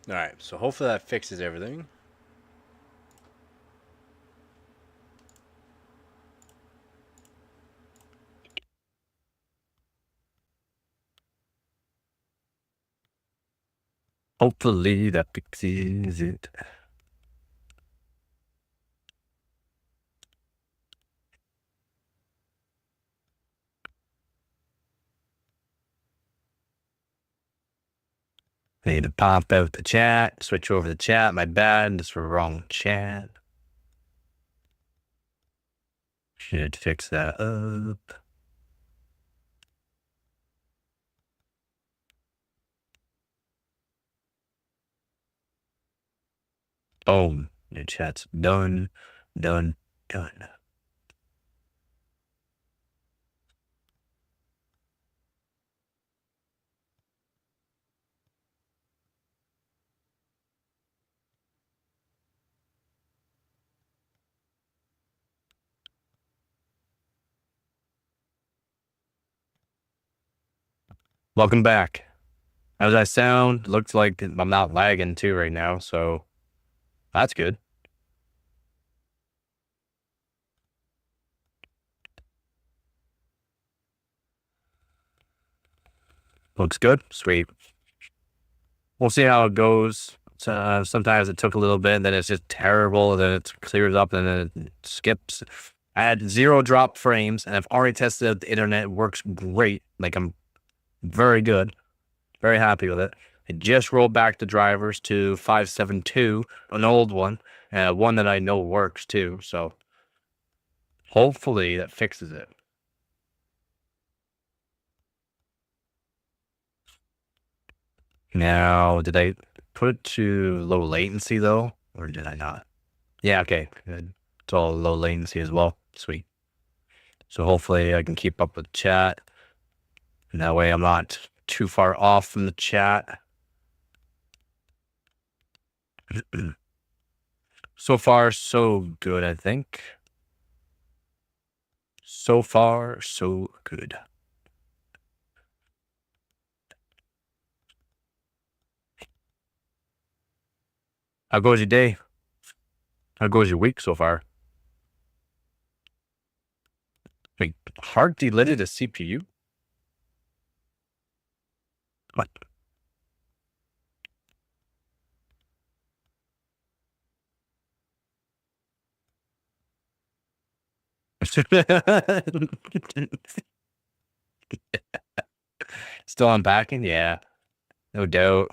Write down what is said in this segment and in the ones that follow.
Alright, so hopefully that fixes everything. Hopefully that fixes it. I need to pop out the chat, switch over the chat. My bad, this was wrong chat. Should fix that up. Boom. Your chat's done, done, done. Welcome back. How does that sound? Looks like I'm not lagging too right now, so that's good. Looks good. Sweet. We'll see how it goes. Sometimes it took a little bit, and then it's just terrible, and then it clears up, and then it skips. I had 0 drop frames, and I've already tested out the internet. It works great. Like, I'm very good. Very happy with it. I just rolled back the drivers to 572, an old one, one that I know works too. So hopefully that fixes it. Now, did I put it to low latency though, or did I not? Yeah, okay, good. It's all low latency as well. Sweet. So hopefully I can keep up with chat. And that way I'm not too far off from the chat. So far, so good, I think. So far, so good. How goes your day? How goes your week so far? Wait, hard delighted a CPU? What? Still unpacking? Yeah, no doubt.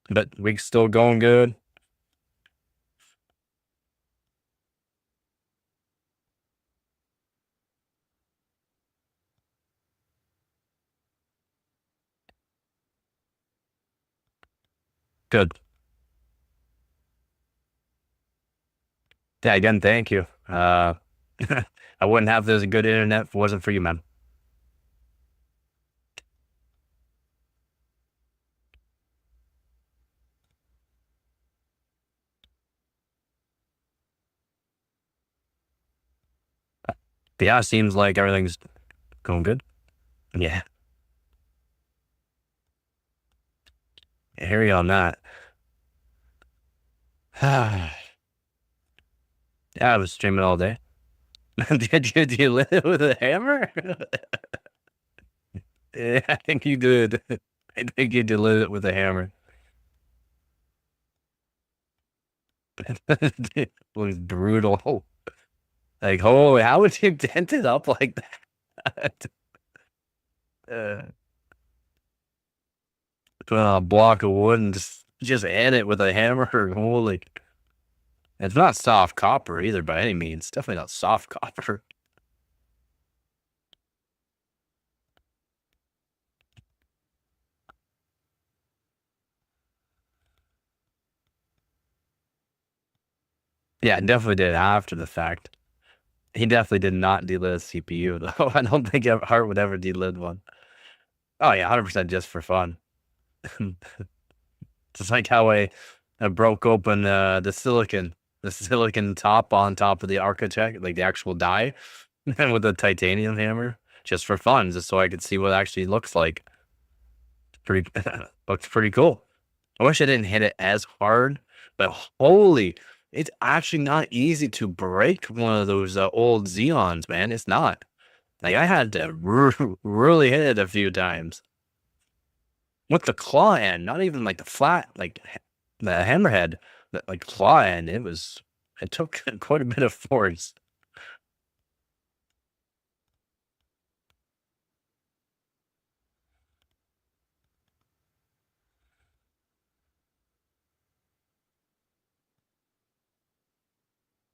But week's still going good. Good. Yeah, again, thank you. I wouldn't have this good internet if it wasn't for you, man. But yeah, it seems like everything's going good. Yeah. I hear you on that. Yeah, I was streaming all day. Did you lit it with a hammer? Yeah, I think you did. I think you did lit it with a hammer. It was brutal. Like, holy, how would you dent it up like that? Uh, put on a block of wood and just hit it with a hammer. Holy. It's not soft copper either by any means. Definitely not soft copper. Yeah, definitely did after the fact. He definitely did not delit a CPU though. I don't think Hart would ever delit one. Oh yeah, 100% just for fun. Just like how I broke open the silicon top on top of the architect, like the actual die, with a titanium hammer, just for fun, just so I could see what it actually looks like. Pretty looks pretty cool. I wish I didn't hit it as hard, but holy, it's actually not easy to break one of those old Xeons, man. It's not. Like I had to really hit it a few times with the claw end, not even like the flat, like the hammerhead, the like claw end. It took quite a bit of force.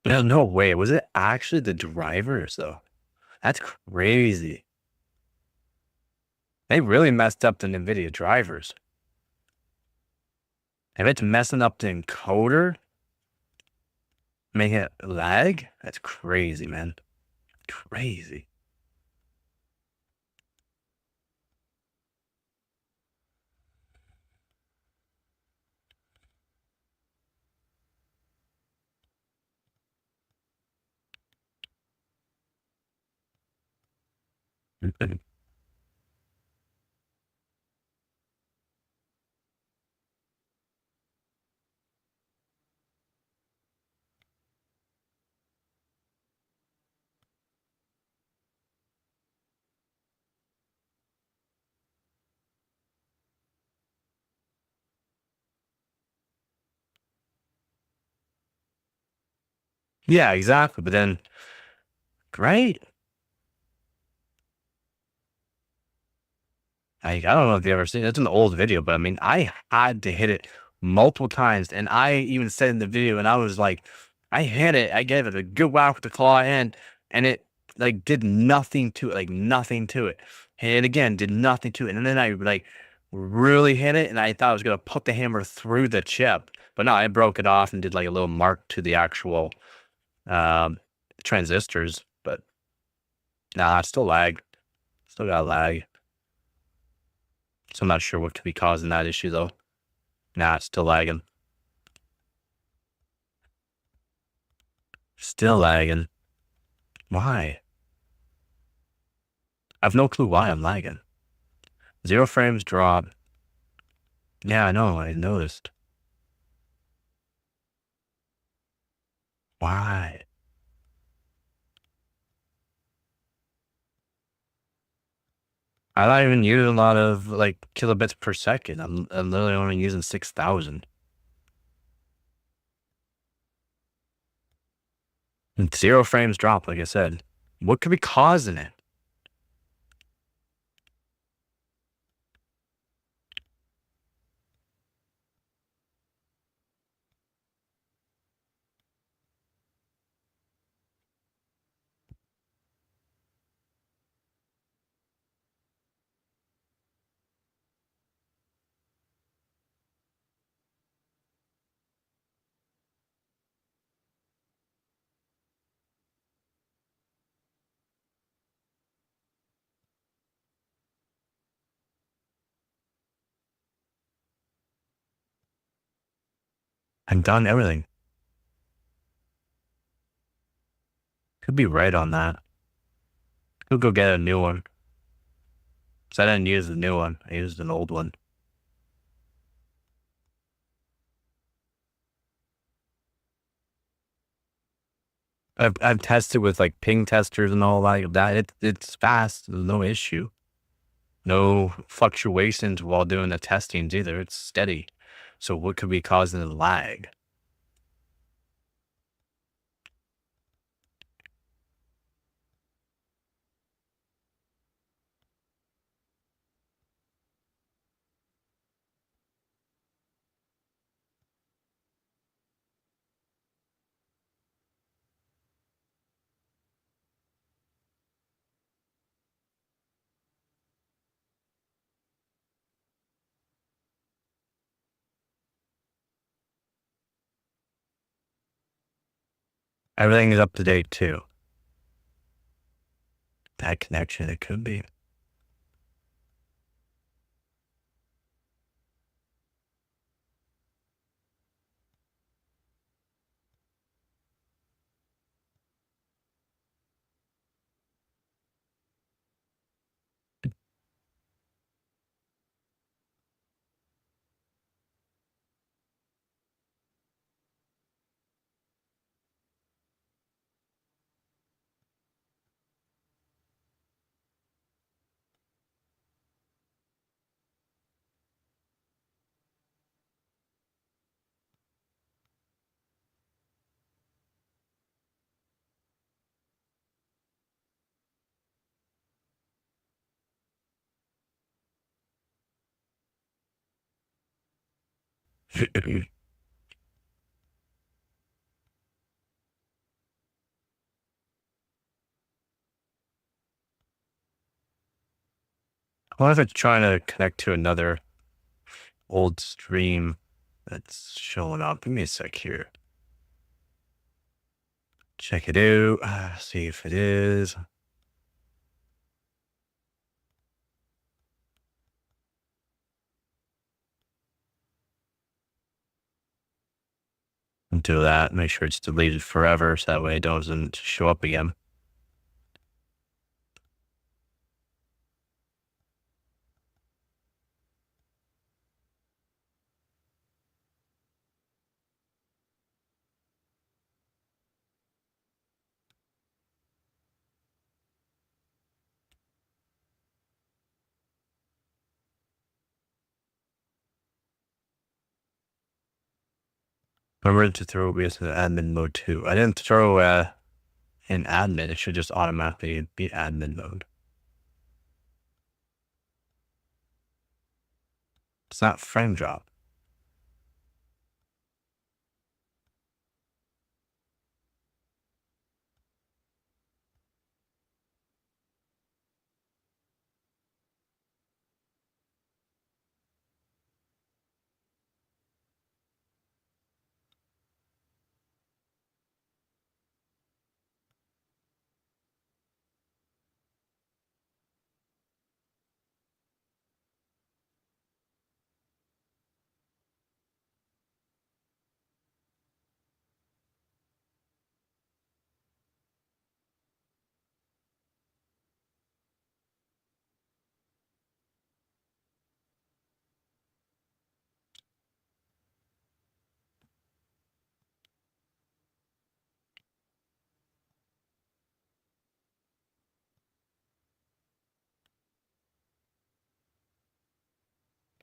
No way. Was it actually the drivers though? That's crazy. They really messed up the NVIDIA drivers. If it's messing up the encoder, making it lag, that's crazy, man. Crazy. Yeah, exactly. But then, right? I don't know if you ever seen it. It's an old video, but I mean, I had to hit it multiple times. And I even said in the video, and I was like, I hit it. I gave it a good whack with the claw end, and it like did nothing to it, like nothing to it. Hit it again, did nothing to it. And then I like really hit it, and I thought I was gonna put the hammer through the chip. But no, I broke it off and did like a little mark to the actual um transistors. But nah, it still lag. Still got lag. So I'm not sure what could be causing that issue though. Nah, it's still lagging. Still lagging. Why? I have no clue why I'm lagging. 0 frames drop. Yeah, I know. I noticed. Why? I'm not even using a lot of like kilobits per second. I'm literally only using 6,000. And 0 frames drop, like I said. What could be causing it? I've done everything. Could be right on that. Could go get a new one. So I didn't use the new one. I used an old one. I've tested with like ping testers and all like that. It's fast. There's no issue. No fluctuations while doing the testings either. It's steady. So what could be causing the lag? Everything is up to date too. That connection, it could be. What if it's trying to connect to another old stream that's showing up? Give me a sec here. Check it out. See if it is. Do that. Make sure it's deleted forever so that way it doesn't show up again. Remember to throw OBS into admin mode too. I didn't throw in admin. It should just automatically be admin mode. It's not frame drop.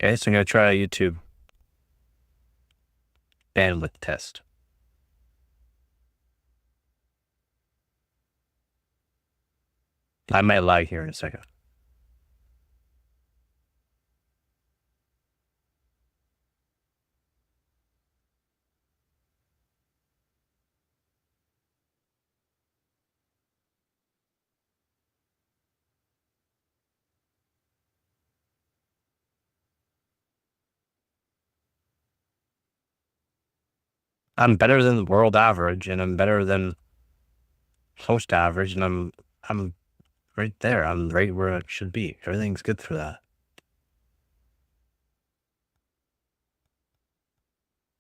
Okay, so I'm gonna try a YouTube bandwidth test. I might lag here in a second. I'm better than the world average, and I'm better than post average, and I'm right there. I'm right where I should be. Everything's good for that.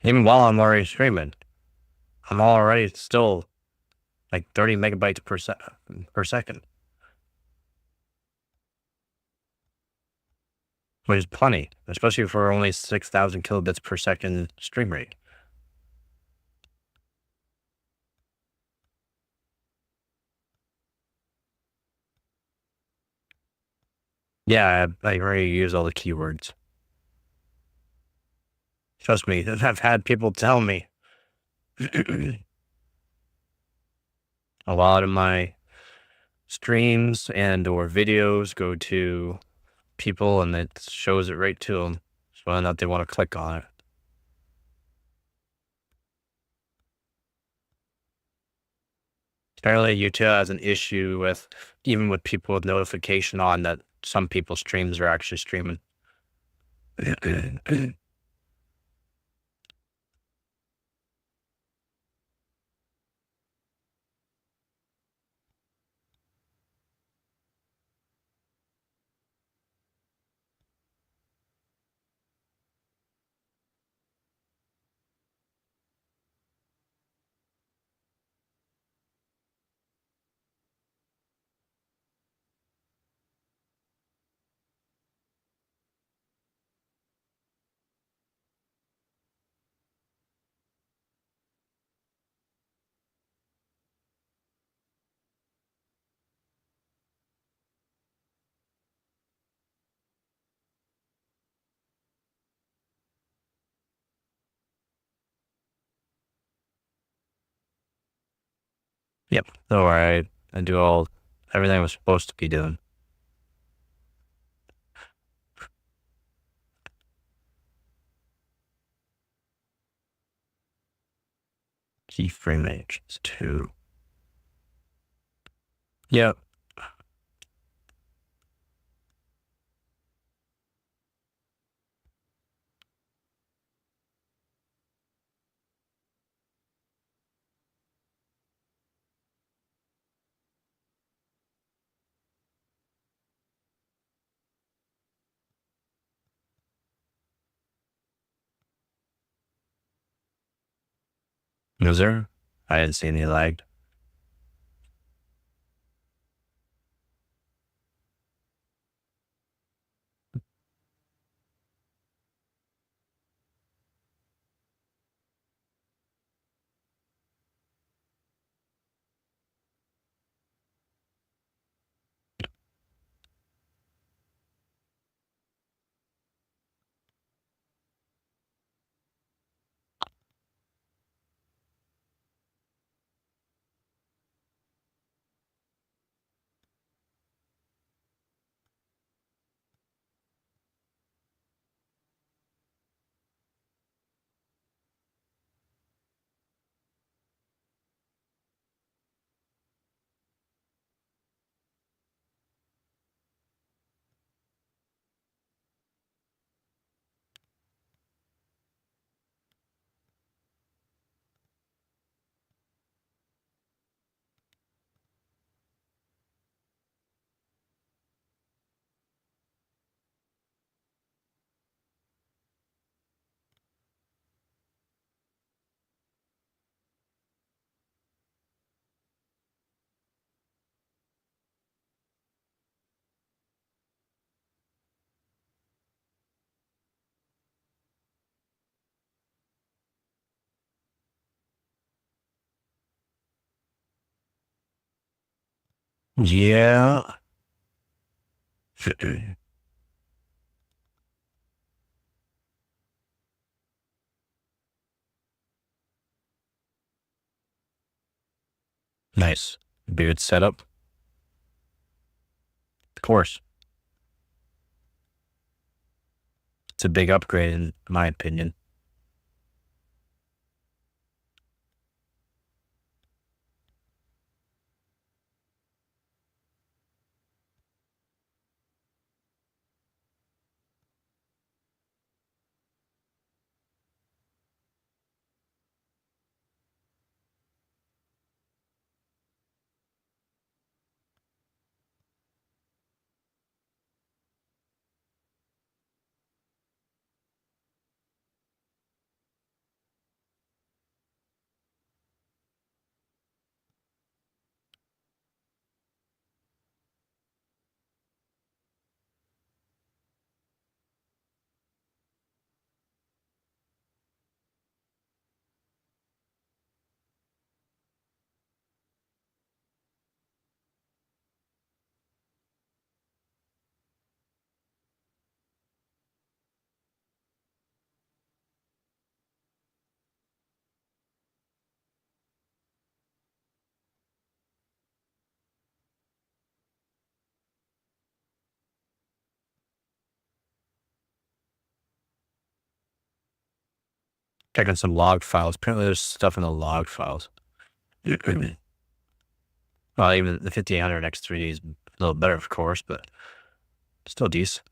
Even while I'm already streaming, I'm already still like 30 megabytes per second, which is plenty, especially for only 6,000 kilobits per second stream rate. Yeah, I already use all the keywords. Trust me, I've had people tell me a lot of my streams and or videos go to people and it shows it right to them. So whether or not they want to click on it. Apparently YouTube has an issue with, even with people with notification on, that some people's streams are actually streaming. Yep. So I do everything I was supposed to be doing. Keyframe edge is 2. Yep. Was there? I didn't see any lagged. Yeah. Nice. Beard setup. Of course. It's a big upgrade in my opinion. Checking some log files. Apparently there's stuff in the log files. Well, even the 5800 X3 is a little better, of course, but still decent.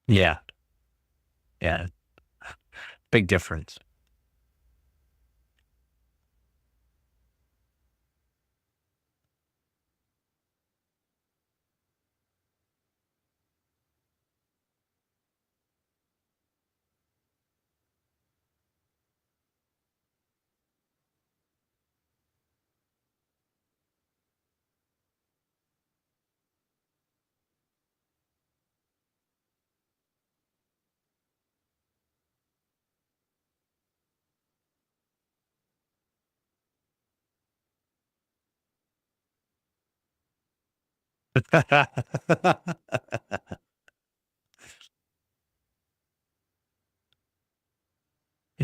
Yeah. Yeah. Big difference.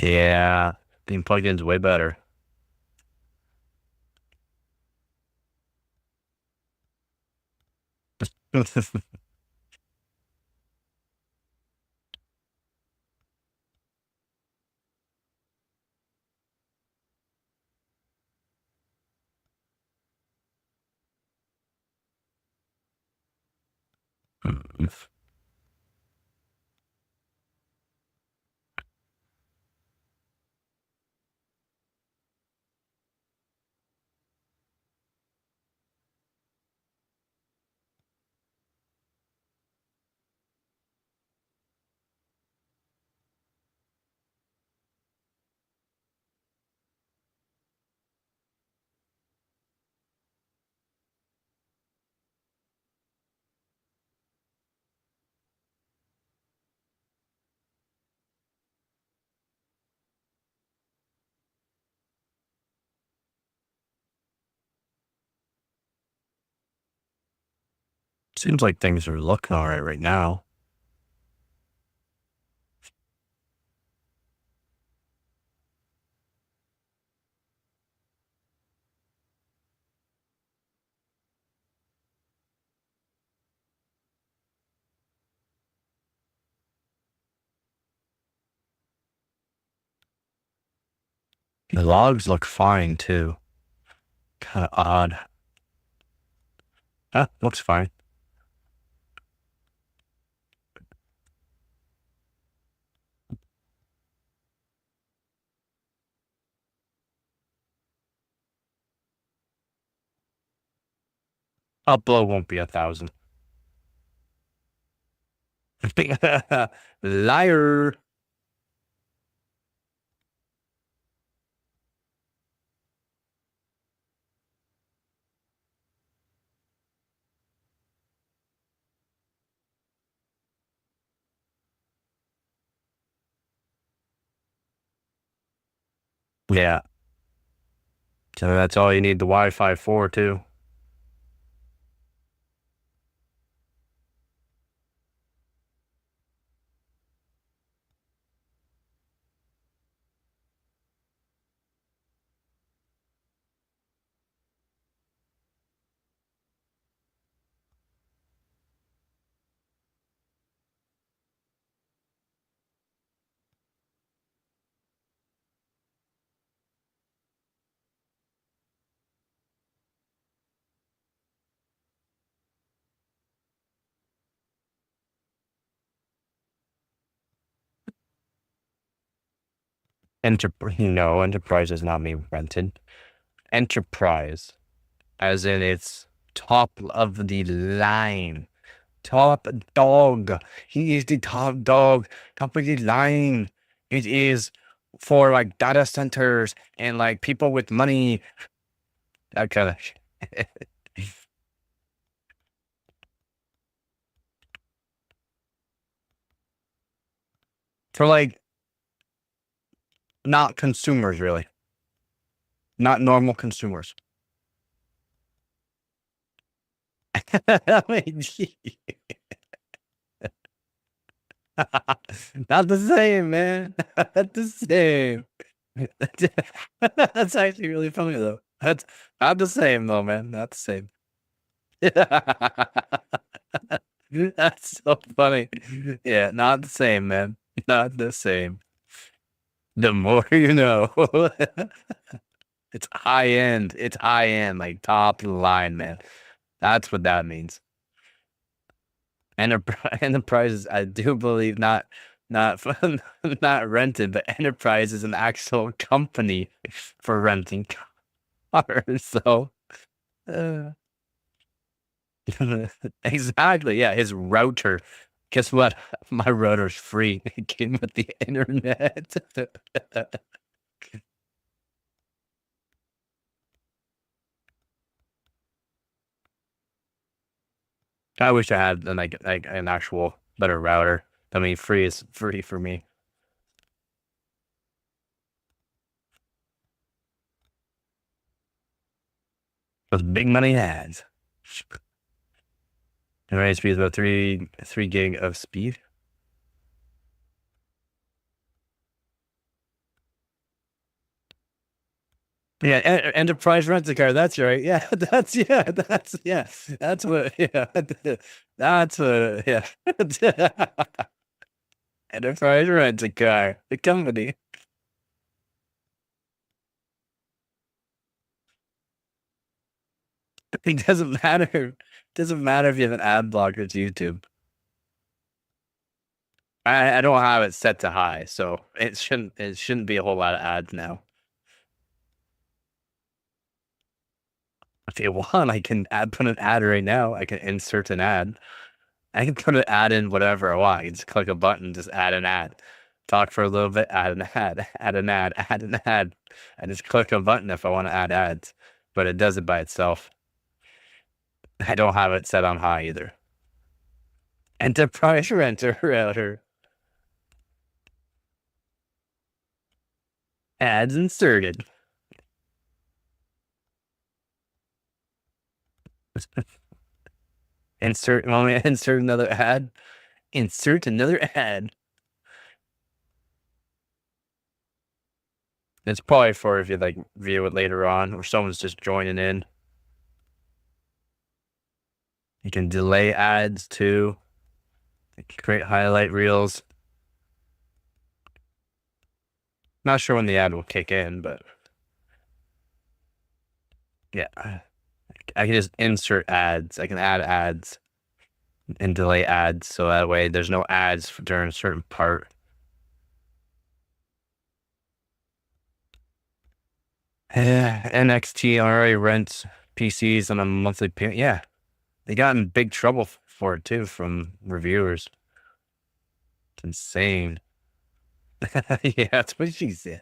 Yeah, being plugged in is way better. Seems like things are looking all right now. The logs look fine too. Kind of odd. Looks fine. Upload won't be 1,000. Liar. Yeah. So that's all you need the Wi-Fi for too. No, enterprise is not being rented. Enterprise, as in it's top of the line. Top dog. He is the top dog. Top of the line. It is for like data centers and like people with money. That kind of for like not consumers really. Not normal consumers. I mean, not the same, man. Not the same. That's actually really funny though. That's not the same though, man. Not the same. That's so funny. Yeah, not the same, man. Not the same. The more you know. It's high end. It's high end, like top of the line, man. That's what that means. Enterprises, I do believe not not rented, but enterprise is an actual company for renting cars. So uh, exactly, yeah. His router. Guess what? My router's free. It came with the internet. I wish I had like an actual better router. I mean, free is free for me. Because big money has. And rate speed is about three gig of speed. Yeah, enterprise rent a car. That's right. Yeah, that's what. Yeah, that's what. Yeah, enterprise rent a car. The company. It doesn't matter. It doesn't matter if you have an ad blocker. It's YouTube. I don't have it set to high, so it shouldn't be a whole lot of ads now. If you want, I can put an ad right now. I can insert an ad. I can put an ad in whatever I want. I can just click a button, just add an ad. Talk for a little bit, add an ad, add an ad, add an ad. I just click a button if I want to add ads, but it does it by itself. I don't have it set on high either. Enterprise renter router. Ads inserted. Insert. Want me to insert another ad? Insert another ad. It's probably for if you like view it later on or someone's just joining in. You can delay ads too. Create highlight reels. Not sure when the ad will kick in, but yeah. I can just insert ads. I can add ads and delay ads so that way there's no ads during a certain part. NXT already rents PCs on a monthly payment. Yeah, they got in big trouble for it too from reviewers. It's insane. Yeah, that's what she said.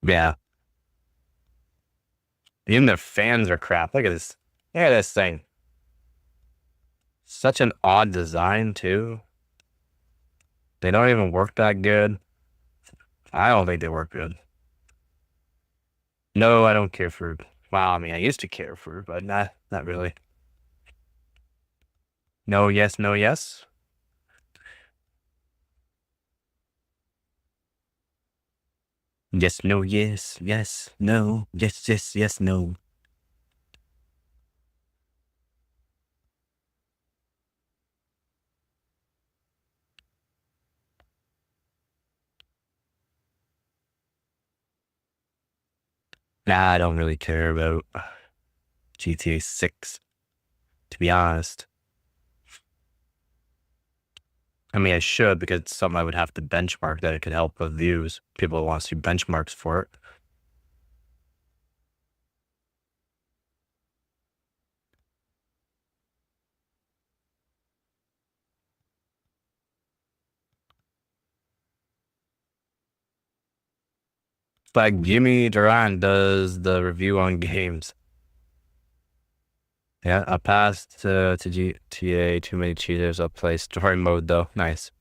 Yeah, even their fans are crap. Look at this. Look at this thing. Such an odd design too. They don't even work that good. I don't think they work good. No, I don't care for. Well, I mean, I used to care for, but not really. No, yes, no, yes. Yes, no, yes, yes, no, yes, yes, yes, no. Nah, I don't really care about GTA 6, to be honest. I mean, I should because it's something I would have to benchmark that it could help with views. People want to see benchmarks for it. Like Jimmy Duran does the review on games. Yeah, I passed to GTA. Too many cheaters. I'll play story mode though. Nice.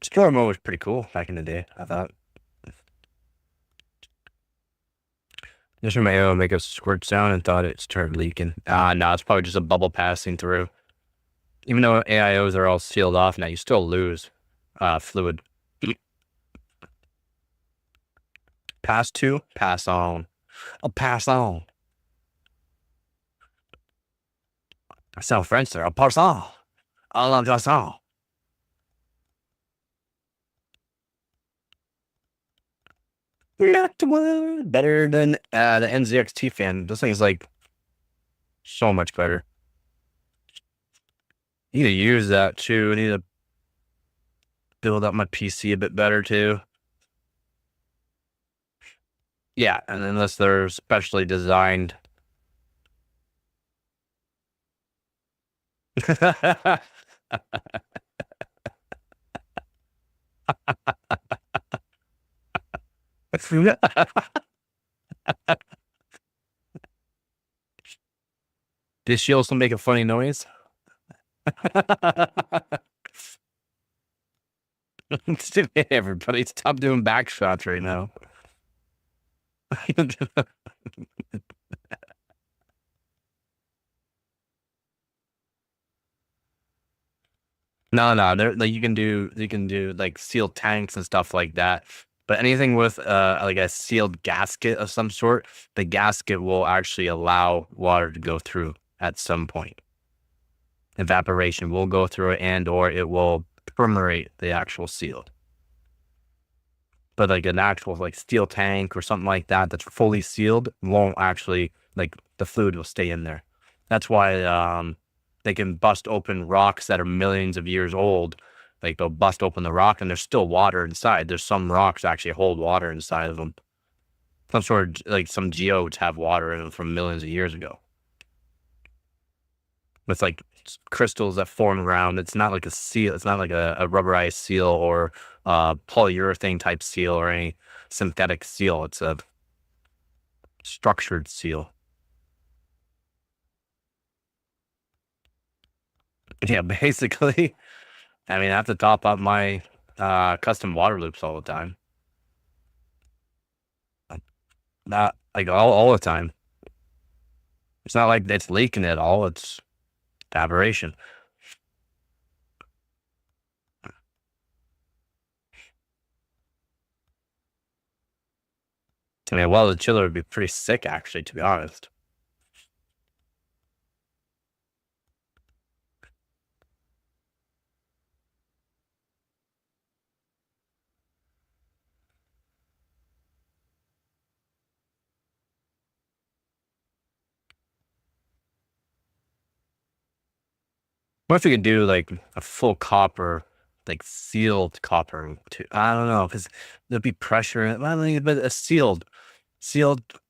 Story mode was pretty cool back in the day, I thought. Just from my arrow make a squirt sound and thought it started leaking. Ah, no, it's probably just a bubble passing through. Even though AIOs are all sealed off now, you still lose fluid. Pass to, pass on. I'll pass on. I sound French there. I'll pass on. I'll pass on. Not one better than the NZXT fan. This thing's like so much better. Need to use that too. I need to build up my PC a bit better too. Yeah, and unless they're specially designed. Did she also make a funny noise? Everybody, stop doing back shots right now. No, no, there like you can do like sealed tanks and stuff like that. But anything with like a sealed gasket of some sort, the gasket will actually allow water to go through at some point. Evaporation will go through it and or it will permeate the actual seal. But like an actual like steel tank or something like that that's fully sealed won't actually like the fluid will stay in there. That's why they can bust open rocks that are millions of years old. Like they'll bust open the rock and there's still water inside. There's some rocks that actually hold water inside of them. Some sort of like some geodes have water in them from millions of years ago. With like crystals that form around. It's not like a seal. It's not like a rubberized seal or polyurethane type seal or any synthetic seal. It's a structured seal. Yeah, basically. I mean, I have to top up my custom water loops all the time. Not like all the time. It's not like it's leaking at all. It's aberration. I mean, well, the chiller would be pretty sick, actually, to be honest. What if you could do like a full copper, like sealed copper too? I don't know, because there'd be pressure in it. I mean, but a sealed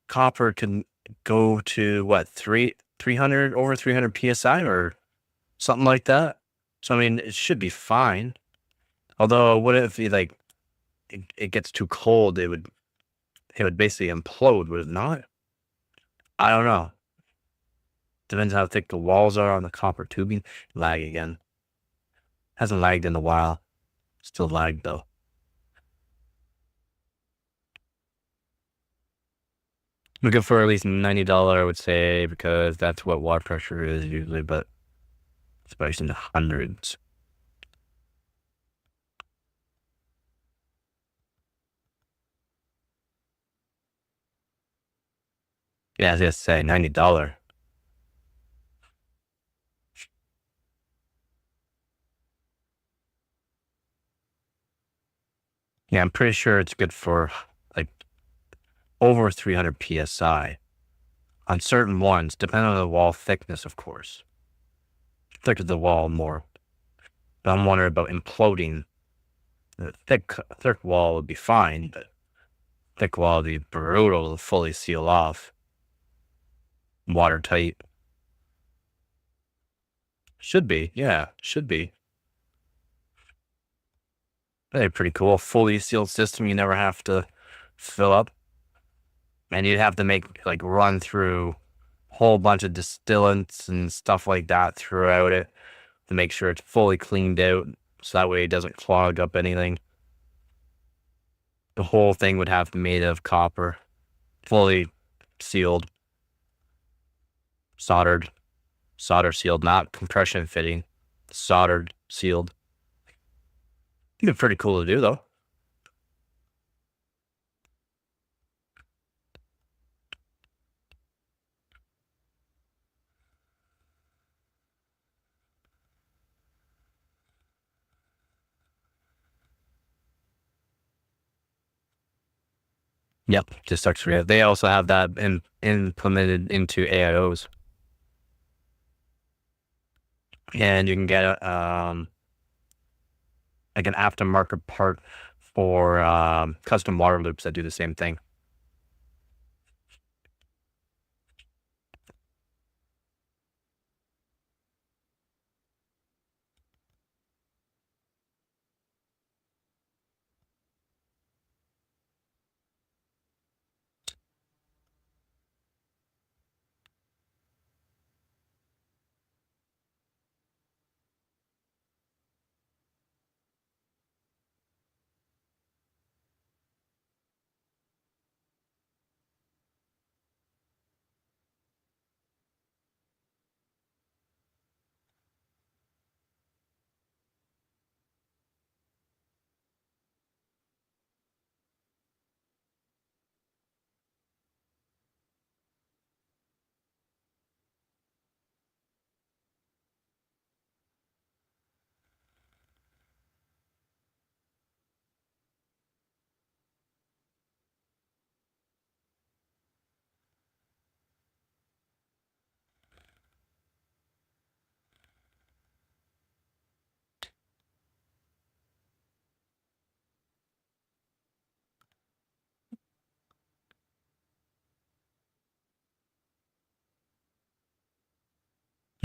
copper can go to what, 300 over 300 psi or something like that. So I mean, it should be fine. Although, what if it gets too cold? It would basically implode, would it not? I don't know. Depends how thick the walls are on the copper tubing. Lag again. Hasn't lagged in a while. Still lagged though. Looking for at least $90, I would say, because that's what water pressure is usually, but especially in the hundreds. Yeah, I was gonna say $90. Yeah, I'm pretty sure it's good for like over 300 psi on certain ones, depending on the wall thickness, of course. Thicker the wall, more. But I'm wondering about imploding. The thick wall would be fine, but thick wall would be brutal to fully seal off. Watertight. Should be, yeah, should be. That'd be pretty cool. Fully sealed system you never have to fill up. And you'd have to make like run through a whole bunch of distillants and stuff like that throughout it to make sure it's fully cleaned out so that way it doesn't clog up anything. The whole thing would have to be made of copper, fully sealed, soldered, solder sealed, not compression fitting, soldered, sealed. It'd be pretty cool to do though. Yep, just starts to. They also have that implemented into AIOs, and you can get like an aftermarket part for custom water loops that do the same thing.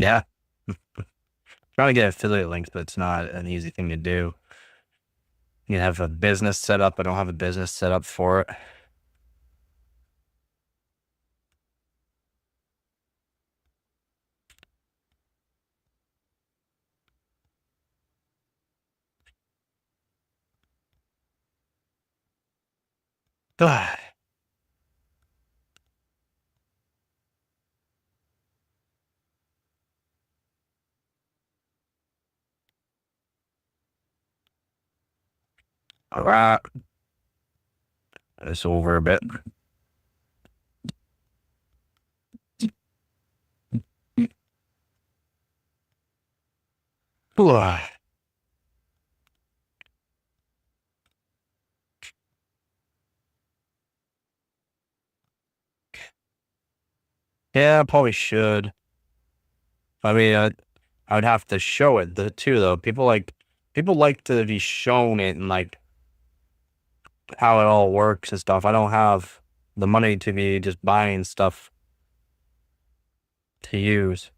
Yeah. Trying to get affiliate links, but it's not an easy thing to do. You have a business set up. I don't have a business set up for it. All right. It's over a bit. Yeah, I probably should. I mean, I would have to show it too, though. People like to be shown it and like how it all works and stuff. I don't have the money to be just buying stuff to use.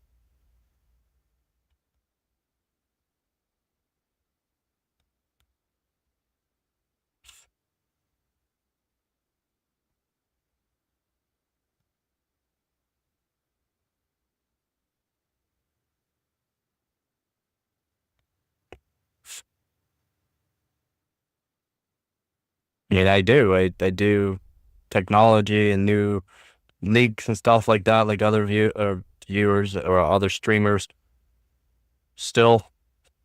Yeah, I do. I do technology and new leaks and stuff like that, like other viewers or other streamers. Still,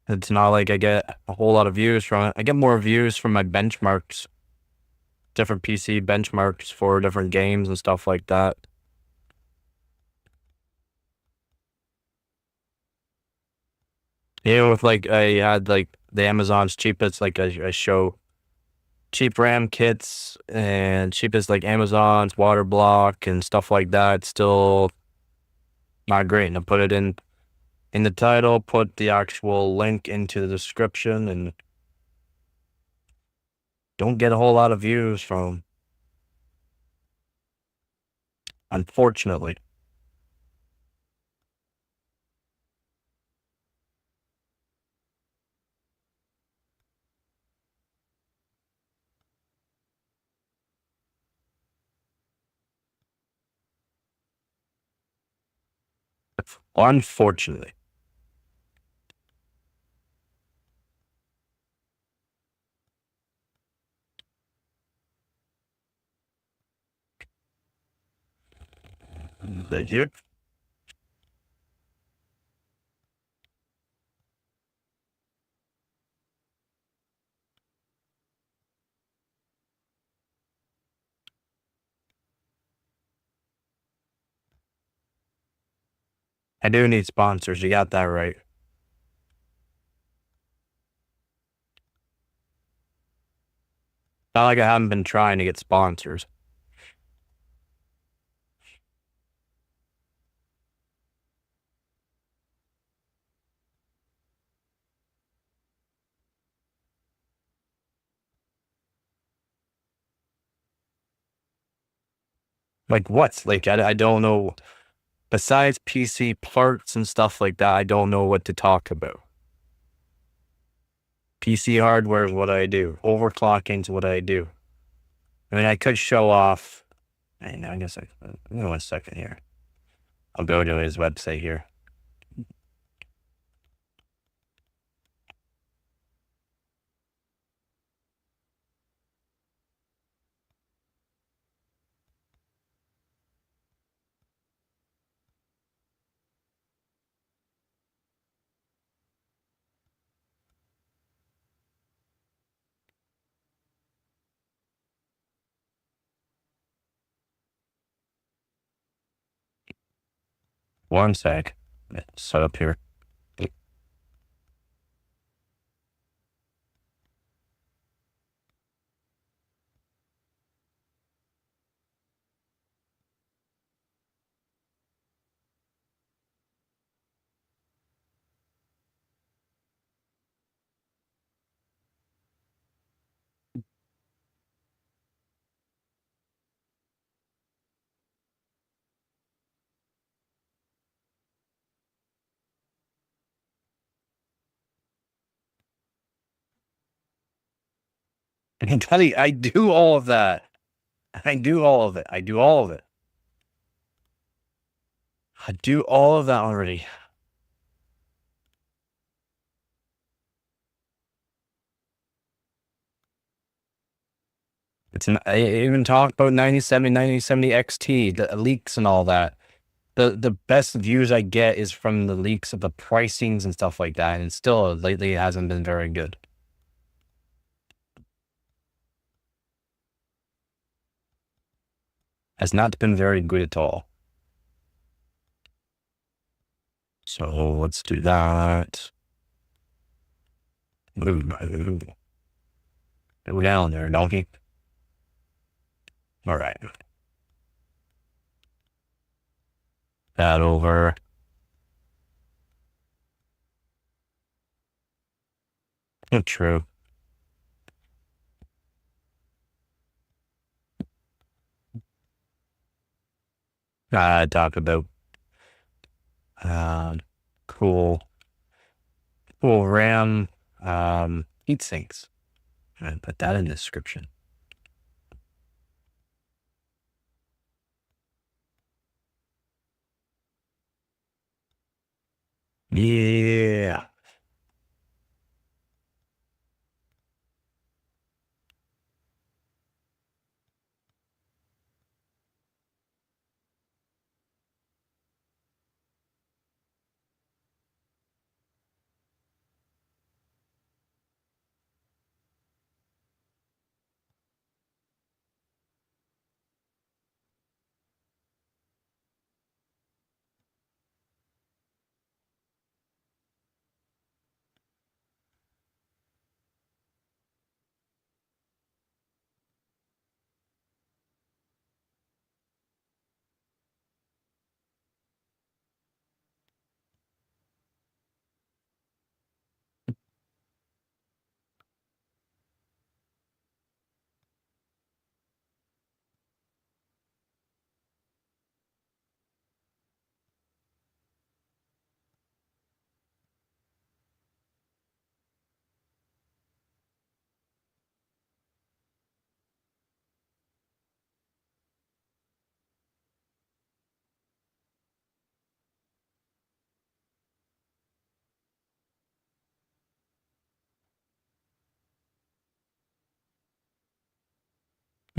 it's not like I get a whole lot of views from it. I get more views from my benchmarks, different PC benchmarks for different games and stuff like that. Even with like I had like the Amazon's cheapest, like I show cheap RAM kits and cheapest like Amazon's water block and stuff like that. Still not great. And I put it in the title, put the actual link into the description, and don't get a whole lot of views from, unfortunately. Unfortunately. Thank you. I do need sponsors. You got that right. Not like I haven't been trying to get sponsors. Like what? Like I don't know. Besides PC parts and stuff like that, I don't know what to talk about. PC hardware is what I do. Overclocking is what I do. I mean, I could show off. I guess give me 1 second here. I'll go to his website here. 1 sec. Set up here. And Cuddy, I do all of that. I do all of it. I do all of it. I do all of that already. I even talked about 9070 XT, the leaks and all that. The best views I get is from the leaks of the pricings and stuff like that. And still lately it hasn't been very good. Has not been very good at all. So let's do that. Go down there, donkey. All right. That over. True. Talk about uh, cool, cool RAM heat sinks. And put that in the description. Yeah.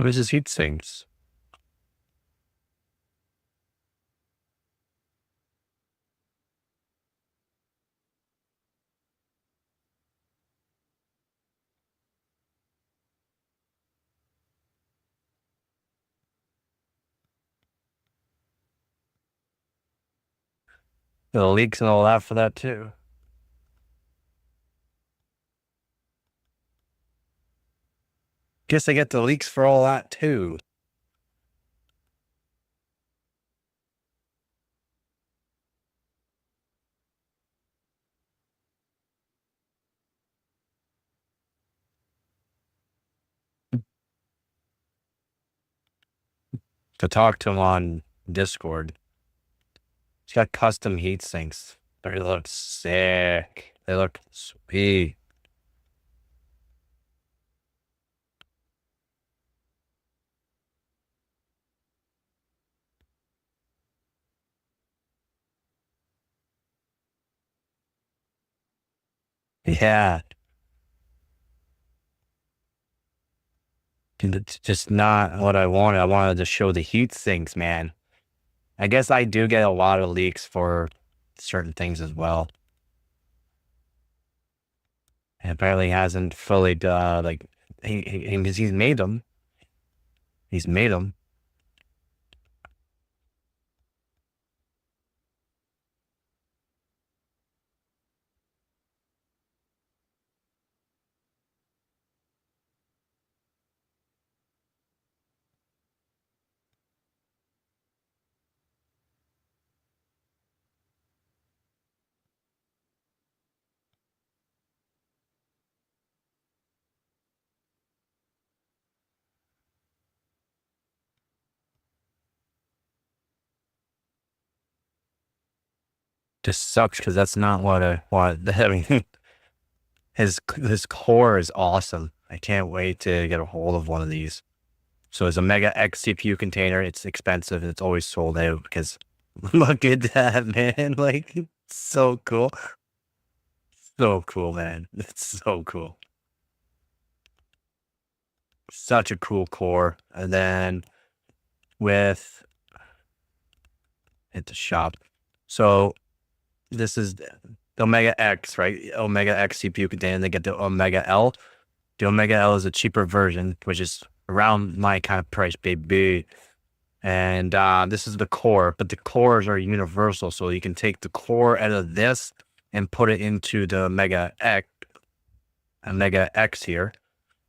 What is this heat sinks? The leaks and all that for that too. Guess I get the leaks for all that too. To talk to him on Discord. He's got custom heat sinks. They look sick. They look sweet. Yeah. And it's just not what I wanted. I wanted to show the heat sinks, man. I guess I do get a lot of leaks for certain things as well. And apparently hasn't fully like he's made them. He's made them. Just sucks because that's not what I want. I mean, his core is awesome. I can't wait to get a hold of one of these. So it's a Mega X CPU container. It's expensive and it's always sold out because look at that, man. Like, it's so cool. So cool, man. It's so cool. Such a cool core. And then with hit the shop. So this is the Omega X, right? Omega X CPU container. They get the Omega L. The Omega L is a cheaper version, which is around my kind of price, baby. And this is the core, but the cores are universal. So you can take the core out of this and put it into the Mega X here.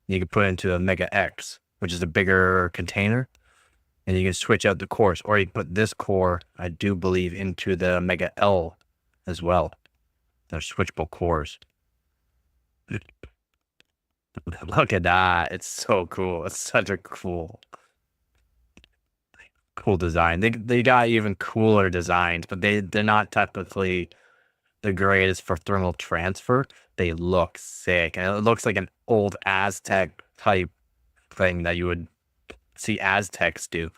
You can put it into a Mega X, which is a bigger container. And you can switch out the cores, or you can put this core, I do believe, into the Mega L as well. They're switchable cores. Look at that. It's so cool. It's such a cool design. They got even cooler designs, but they're not typically the greatest for thermal transfer. They look sick. And it looks like an old Aztec type thing that you would see Aztecs do.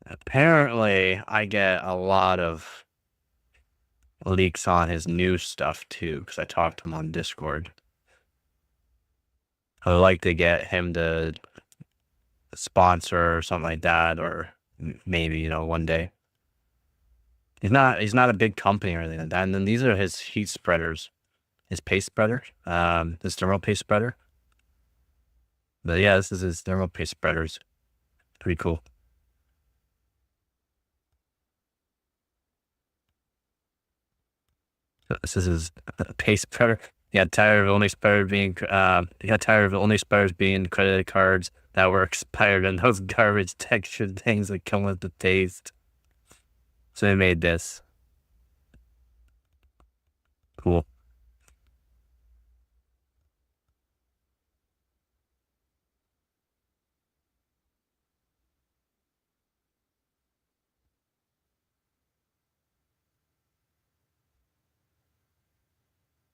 Apparently, I get a lot of leaks on his new stuff too, because I talked to him on Discord. I'd like to get him to sponsor or something like that, or maybe, one day. He's not a big company or anything like that. And then these are his heat spreaders, his paste spreader, his thermal paste spreader. But yeah, this is his thermal paste spreaders. Pretty cool. So this is his paste spreader. He got tired of only spreaders being credit cards that were expired and those garbage textured things that come with the taste. So they made this. Cool.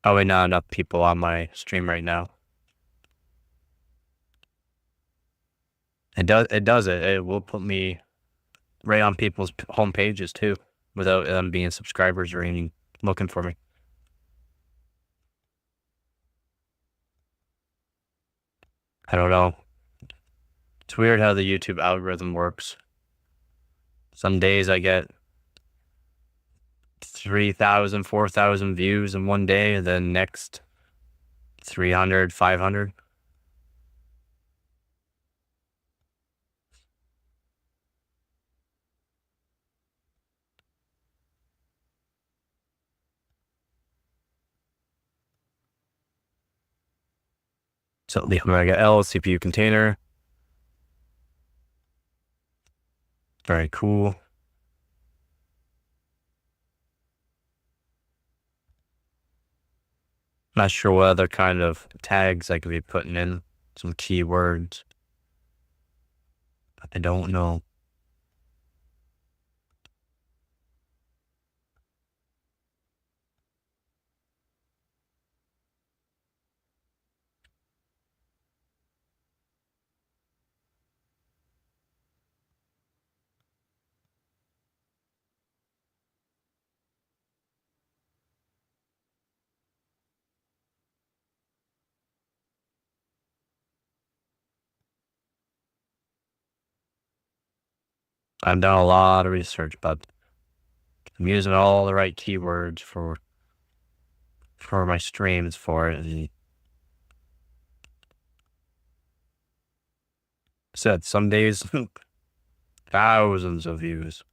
Probably not enough people on my stream right now. It does it. It will put me right on people's home pages too, without them being subscribers or even looking for me. I don't know. It's weird how the YouTube algorithm works. Some days I get 3,000, 4,000 views in one day, and then next 300, 500. So the Omega L CPU container. Very cool. Not sure what other kind of tags I could be putting in. Some keywords. I don't know. I've done a lot of research, but I'm using all the right keywords for my streams for it. And said some days thousands of views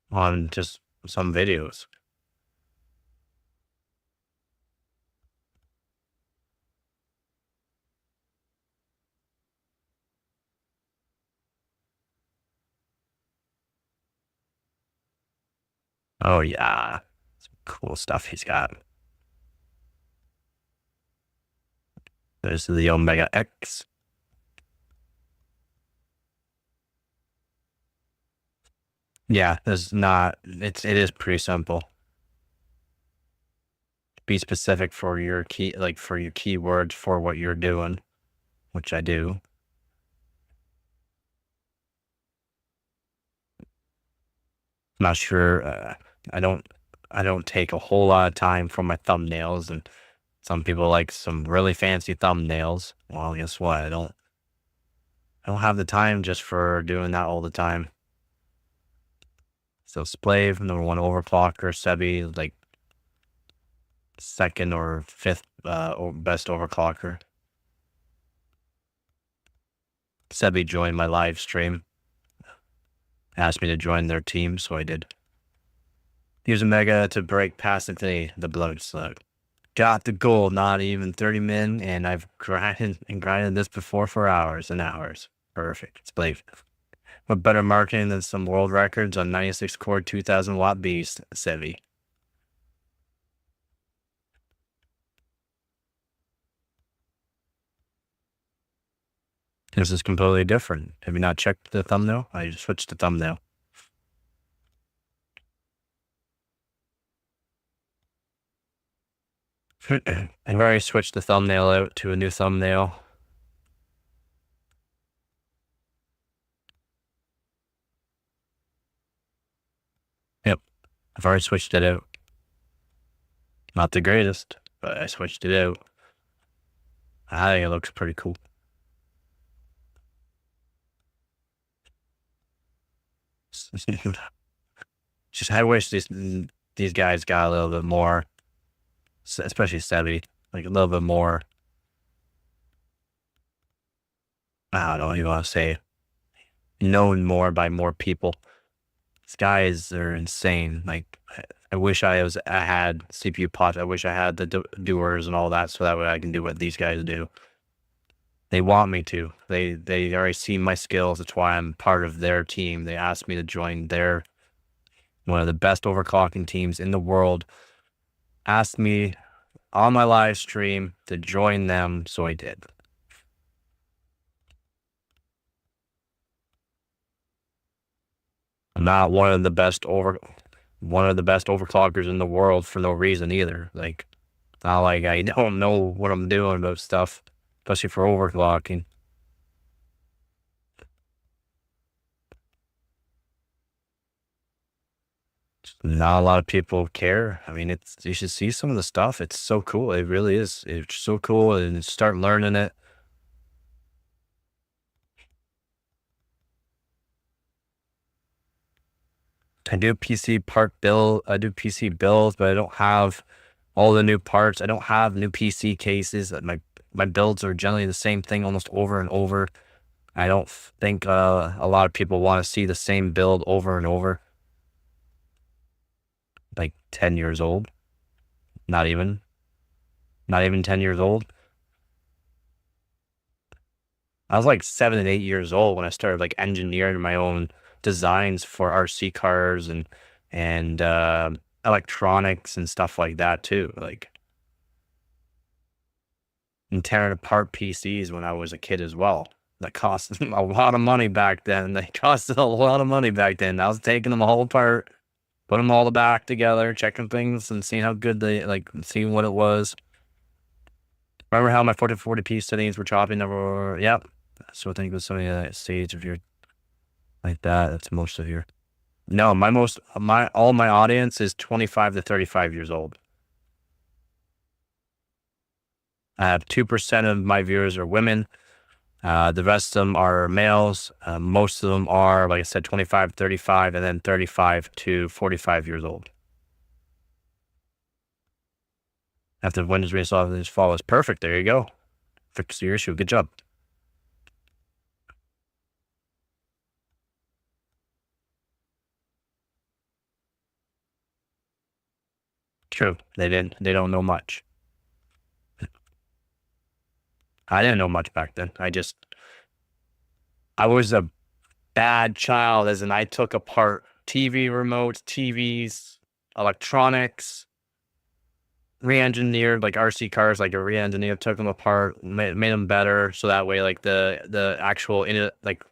on just some videos. Oh yeah, some cool stuff he's got. There's the Omega X. Yeah, there's not. It is pretty simple. be specific for your for your keywords for what you're doing, which I do. I'm not sure. I don't. I don't take a whole lot of time for my thumbnails, and some people like some really fancy thumbnails. Well, guess what? I don't. I don't have the time just for doing that all the time. So Splave, number one overclocker, Sebi, like second or fifth best overclocker. Sebi joined my live stream, asked me to join their team, so I did. Use a mega to break past the blood slug. Got the goal, not even 30 min, and I've grinded this before for hours and hours. Perfect. It's Splave. What better marketing than some world records on 96 core 2000 watt beast, Sevi. This is completely different. Have you not checked the thumbnail? I just switched the thumbnail. I've already switched the thumbnail out to a new thumbnail. Yep, I've already switched it out. Not the greatest, but I switched it out. I think it looks pretty cool. Just I wish these guys got a little bit more, especially Sebi, like a little bit more. I don't know what you want to say, known more by more people. These guys are insane. Like I wish I had CPU pots. I wish I had the doers and all that, so that way I can do what these guys do. They want me to. They already see my skills. That's why I'm part of their team. They asked me to join their one of the best overclocking teams in the world. Asked me on my live stream to join them, so I did. I'm not one of the best overclockers in the world for no reason either. Like, not like I don't know what I'm doing about stuff, especially for overclocking. Not a lot of people care. I mean, you should see some of the stuff. It's so cool. It really is. It's so cool, and start learning it. I do PC builds, but I don't have all the new parts. I don't have new PC cases. My builds are generally the same thing almost over and over. I don't think a lot of people want to see the same build over and over. Like 10 years old. Not even 10 years old. I was like 7 and 8 years old when I started like engineering my own designs for RC cars and electronics and stuff like that too. Like, and tearing apart PCs when I was a kid as well. That cost a lot of money back then. They costed a lot of money back then. I was taking them all apart, putting them all back together, checking things and seeing how good seeing what it was. Remember how my 4040p settings were chopping over? Yep. So I think it was something that stage of your like that. That's most of your. No, all my audience is 25 to 35 years old. I have 2% of my viewers are women. The rest of them are males. Most of them are, like I said, 25, 35, and then 35 to 45 years old. After the Windows reinstall this fall is perfect. There you go. Fix your issue. Good job. True. They don't know much. I didn't know much back then. I was a bad child, as in I took apart TV remotes, TVs, electronics, re-engineered like RC cars, like a re-engineer, took them apart, made them better, so that way like the actual like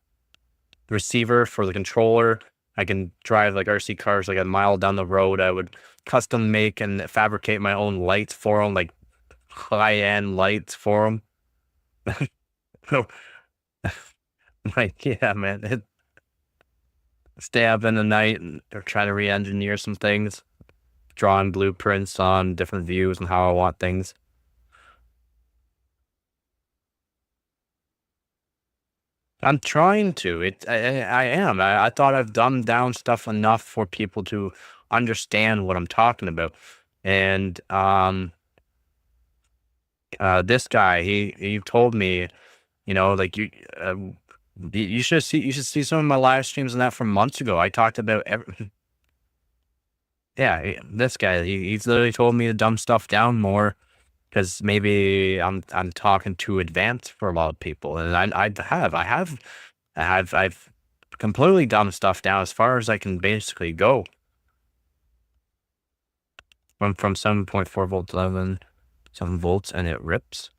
receiver for the controller I can drive like RC cars like a mile down the road. I would custom make and fabricate my own lights for them, like high-end lights for them. Like, yeah, man. Stay up in the night and or try to re-engineer some things, drawing blueprints on different views and how I want things. I'm trying to. I am. I thought I've dumbed down stuff enough for people to understand what I'm talking about. And this guy, he told me, like you should see some of my live streams and that from months ago. I talked about yeah, this guy, he's literally told me to dumb stuff down more because maybe I'm talking too advanced for a lot of people, and I've completely dumbed stuff down as far as I can basically go from 7.4 volts, 7 volts, and it rips.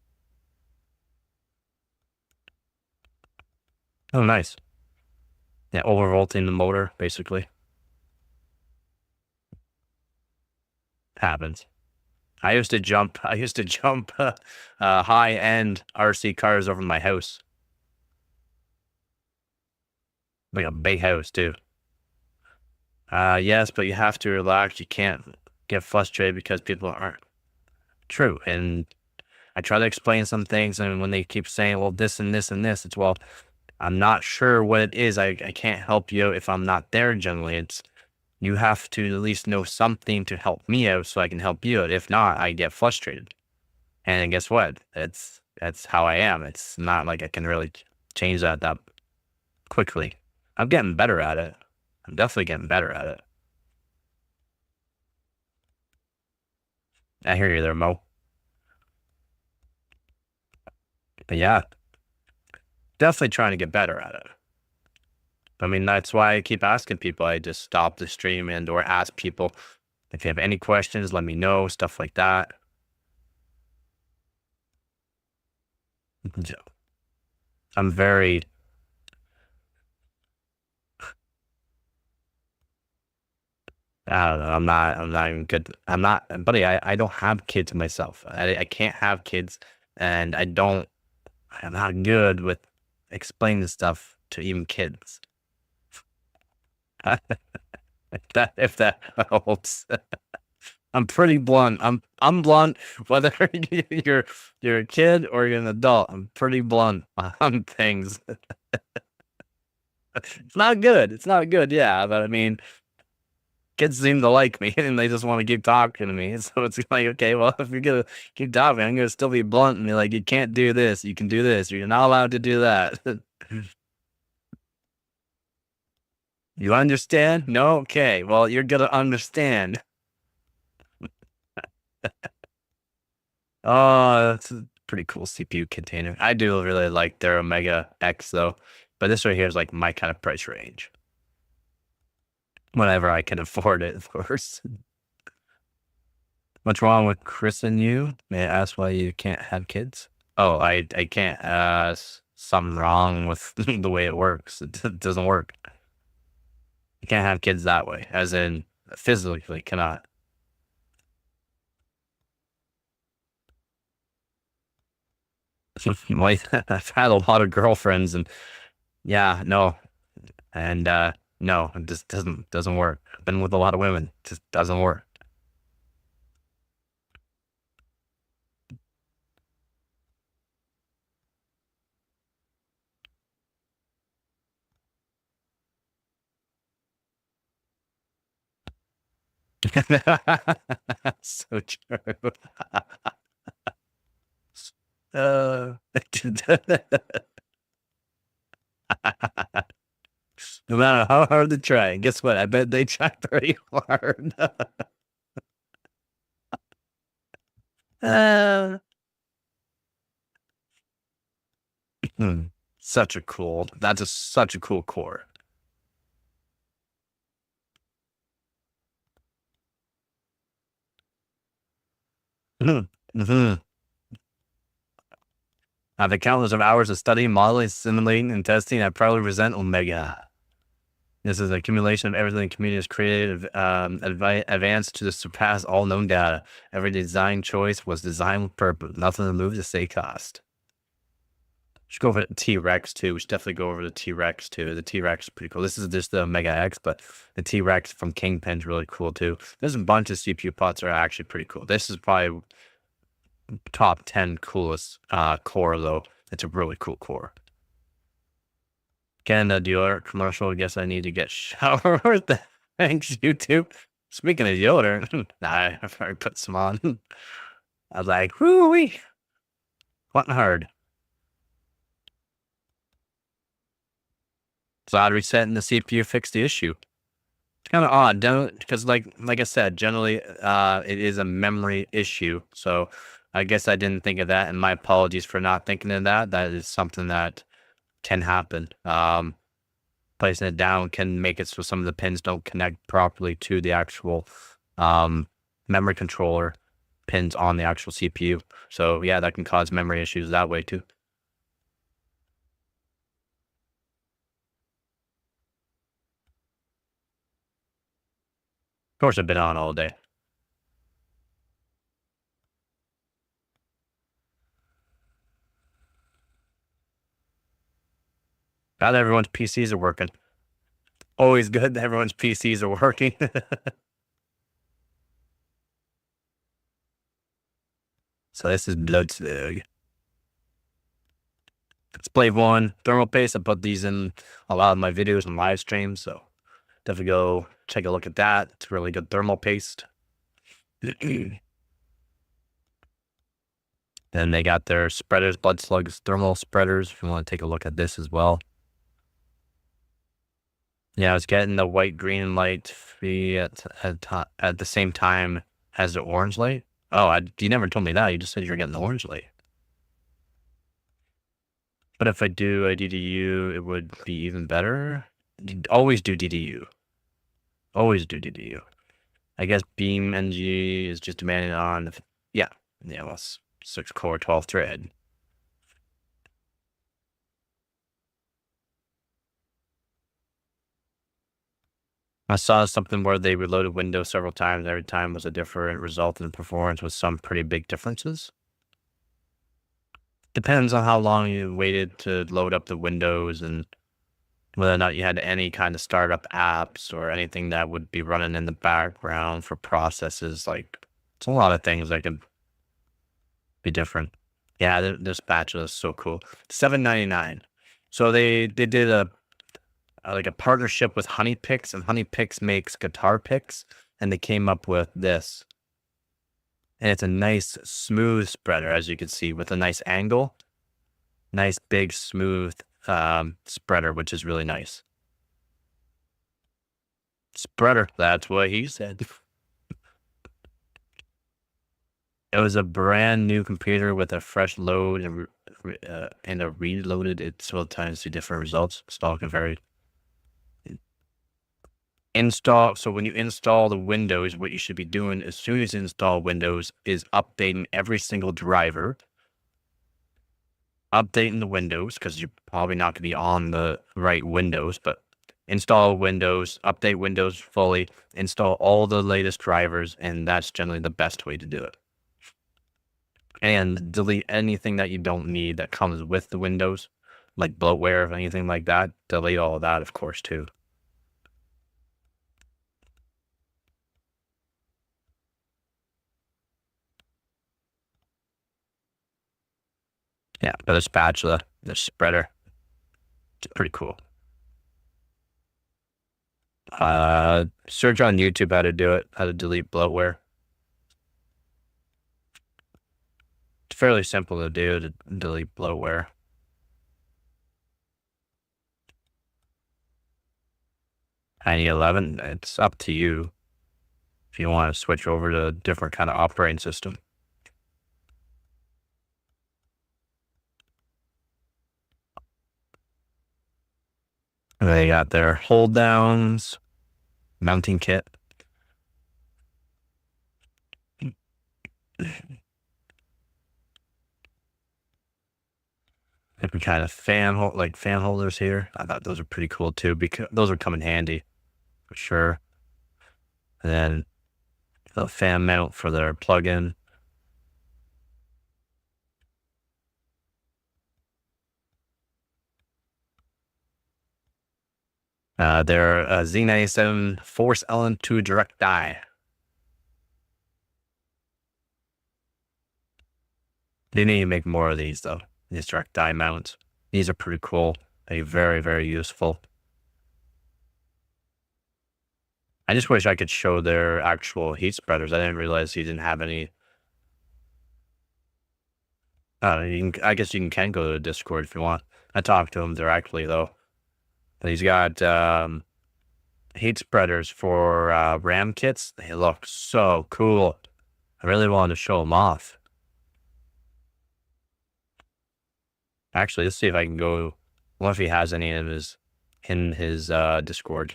Oh, nice. Yeah, overvolting the motor basically happens. I used to jump high end RC cars over my house, like a big house too. Yes, but you have to relax. You can't get frustrated because people aren't true. And I try to explain some things, and when they keep saying, well, this and this and this, it's, well, I'm not sure what it is. I can't help you if I'm not there generally. It's, you have to at least know something to help me out so I can help you out. If not, I get frustrated. And then guess what? That's how I am. It's not like I can really change that quickly. I'm getting better at it. I'm definitely getting better at it. I hear you there, Mo. But yeah, definitely trying to get better at it. I mean, that's why I keep asking people. I just stop the stream and or ask people if you have any questions, let me know, stuff like that. So, I'm very, I don't know. I'm not even good. I'm not, buddy. I don't have kids myself. I can't have kids, and I'm not good with explaining stuff to even kids. If that helps. I'm pretty blunt. I'm blunt whether you're you're a kid or you're an adult. I'm pretty blunt on things. It's not good. It's not good. Yeah, but I mean, kids seem to like me and they just want to keep talking to me. So it's like, okay, well, if you're gonna keep talking, I'm gonna still be blunt and be like, you can't do this. You can do this. You're not allowed to do that. You understand? No? Okay. Well, you're gonna understand. Oh, that's a pretty cool CPU container. I do really like their Omega X though, but this right here is like my kind of price range. Whenever I can afford it, of course. What's wrong with Chris and you? May I ask why you can't have kids? Oh, I can't. Something wrong with the way it works. It doesn't work. You can't have kids that way, as in physically cannot. Like, I've had a lot of girlfriends, and yeah, no, and no, it just doesn't work. I've been with a lot of women, it just doesn't work. So true. Uh, no matter how hard they try, guess what? I bet they try pretty hard. uh, hmm, such a cool core. Mhm. After countless of hours of studying, modeling, simulating, and testing, I proudly present Omega. This is an accumulation of everything the community has created, advanced to surpass all known data. Every design choice was designed with purpose. Nothing to move to save cost. Should go over the T-Rex too. We should definitely go over the T-Rex too. The T-Rex is pretty cool. This is just the Mega X, but the T-Rex from Kingpin's really cool too. There's a bunch of CPU pots that are actually pretty cool. This is probably top 10 coolest core though. It's a really cool core. Canada deodorant commercial. I guess I need to get shower. Thanks, YouTube. Speaking of deodorant, nah, I've already put some on. I was like, whoo-wee. Wasn't hard. So I'd reset and the CPU fixed the issue. It's kind of odd, because like I said, generally it is a memory issue. So I guess I didn't think of that, and my apologies for not thinking of that. That is something that can happen. Placing it down can make it so some of the pins don't connect properly to the actual memory controller pins on the actual CPU. So yeah, that can cause memory issues that way too. Of course, I've been on all day. Not everyone's PCs are working. Always good that everyone's PCs are working. So this is Blood Slug. Display one, thermal paste. I put these in a lot of my videos and live streams, so definitely go take a look at that. It's really good thermal paste. Then they got their spreaders, Blood Slug's thermal spreaders. If you want to take a look at this as well. Yeah, I was getting the white green light at the same time as the orange light. Oh, you never told me that. You just said you're getting the orange light. But if I do a DDU, it would be even better. Always do DDU. Always do DDU. I guess Beam NG is just demanding on, yeah, well, 6 core, 12 thread. I saw something where they reloaded Windows several times. Every time was a different result in performance with some pretty big differences. Depends on how long you waited to load up the Windows and whether or not you had any kind of startup apps or anything that would be running in the background for processes. Like, it's a lot of things that could be different. Yeah, this spatula is so cool. $7.99. So they did a like a partnership with Honey Picks, and Honey Picks makes guitar picks, and they came up with this. And it's a nice smooth spreader, as you can see, with a nice angle. Nice big smooth spreader, which is really nice. Spreader, that's what he said. It was a brand new computer with a fresh load and a reloaded. It sometimes see different results. Install can vary. So when you install the Windows, what you should be doing as soon as you install Windows is updating every single driver. Updating the Windows, because you're probably not going to be on the right Windows, but install Windows, update Windows fully, install all the latest drivers, and that's generally the best way to do it. And delete anything that you don't need that comes with the Windows, like bloatware or anything like that. Delete all of that, of course, too. Yeah, but the spatula, the spreader, it's pretty cool. Search on YouTube how to do it, how to delete bloatware. It's fairly simple to do to delete bloatware. Tiny 11, it's up to you if you want to switch over to a different kind of operating system. They got their hold downs, mounting kit. Different kind of fan holders here. I thought those are pretty cool too because those would come in handy for sure. And then a fan mount for their plug-in. They're Z97 Force LN2 direct die. They need to make more of these though. These direct die mounts. These are pretty cool. They're very, very useful. I just wish I could show their actual heat spreaders. I didn't realize he didn't have any. I guess you can go to the Discord if you want. I talked to him directly though. But he's got heat spreaders for RAM kits. They look so cool. I really wanted to show them off. Actually, let's see if I can go. What if he has any of his in his Discord?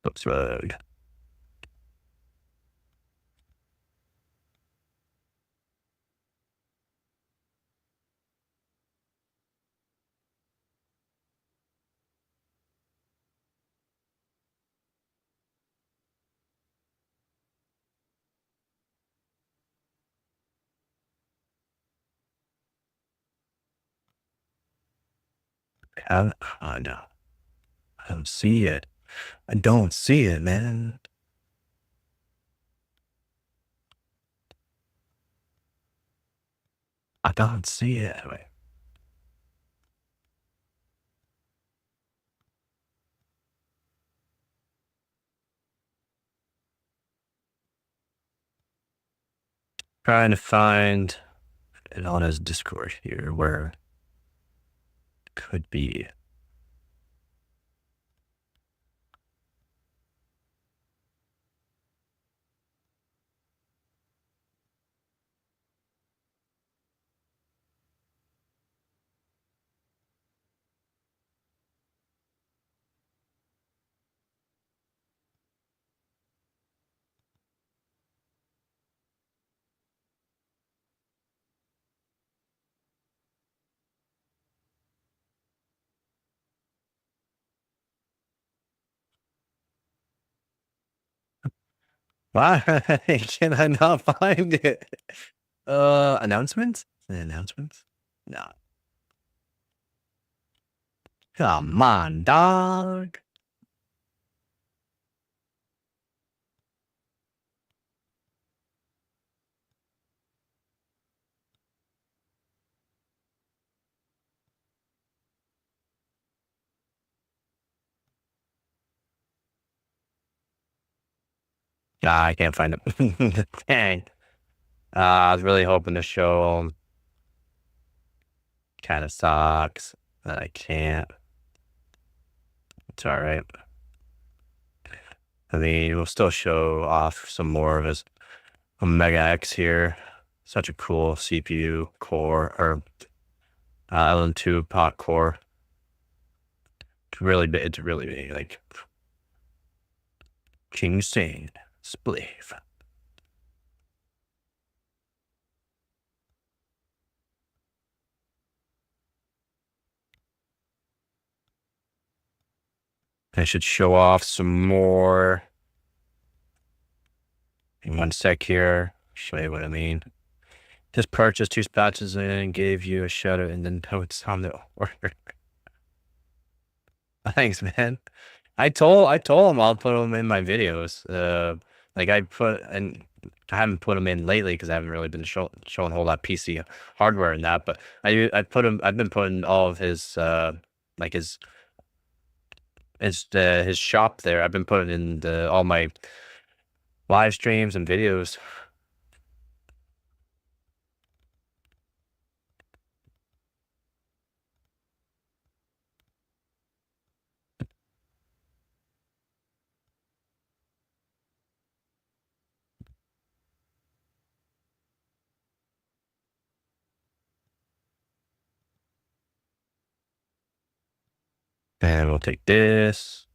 Oops, road. Oh no, I don't see it. I don't see it, man. I don't see it. Wait. Trying to find it on his Discord here where it could be. Why can I not find it? Announcements? Announcements? No. Come on, dog. Ah, I can't find it. Dang. I was really hoping to show him. Kind of sucks that I can't. It's all right. I mean, we'll still show off some more of his Omega X here. Such a cool CPU core or LN2 pot core. It's really big, like King Sing Spliff. I should show off some more. In one sec here, show you what I mean. Just purchased 2 spatches and gave you a shout out, and then it's time to order. Thanks, man. I told him I'll put them in my videos. Like I haven't put them in lately because I haven't really been showing a whole lot of PC hardware and that. But I've been putting all of his like his shop there. I've been putting in all my live streams and videos. And we'll take this.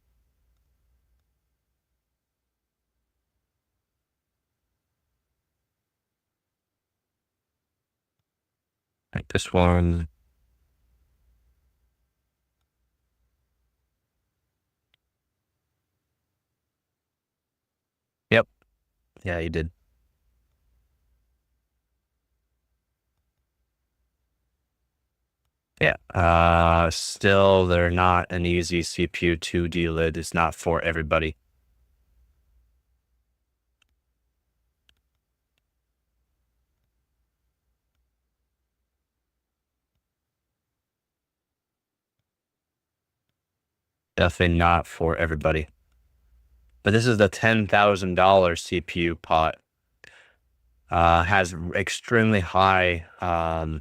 Like this one. Yep. Yeah, you did. Yeah. Still, they're not an easy CPU to deal with. It's not for everybody. Definitely not for everybody. But this is the $10,000 CPU pot. Has extremely high, what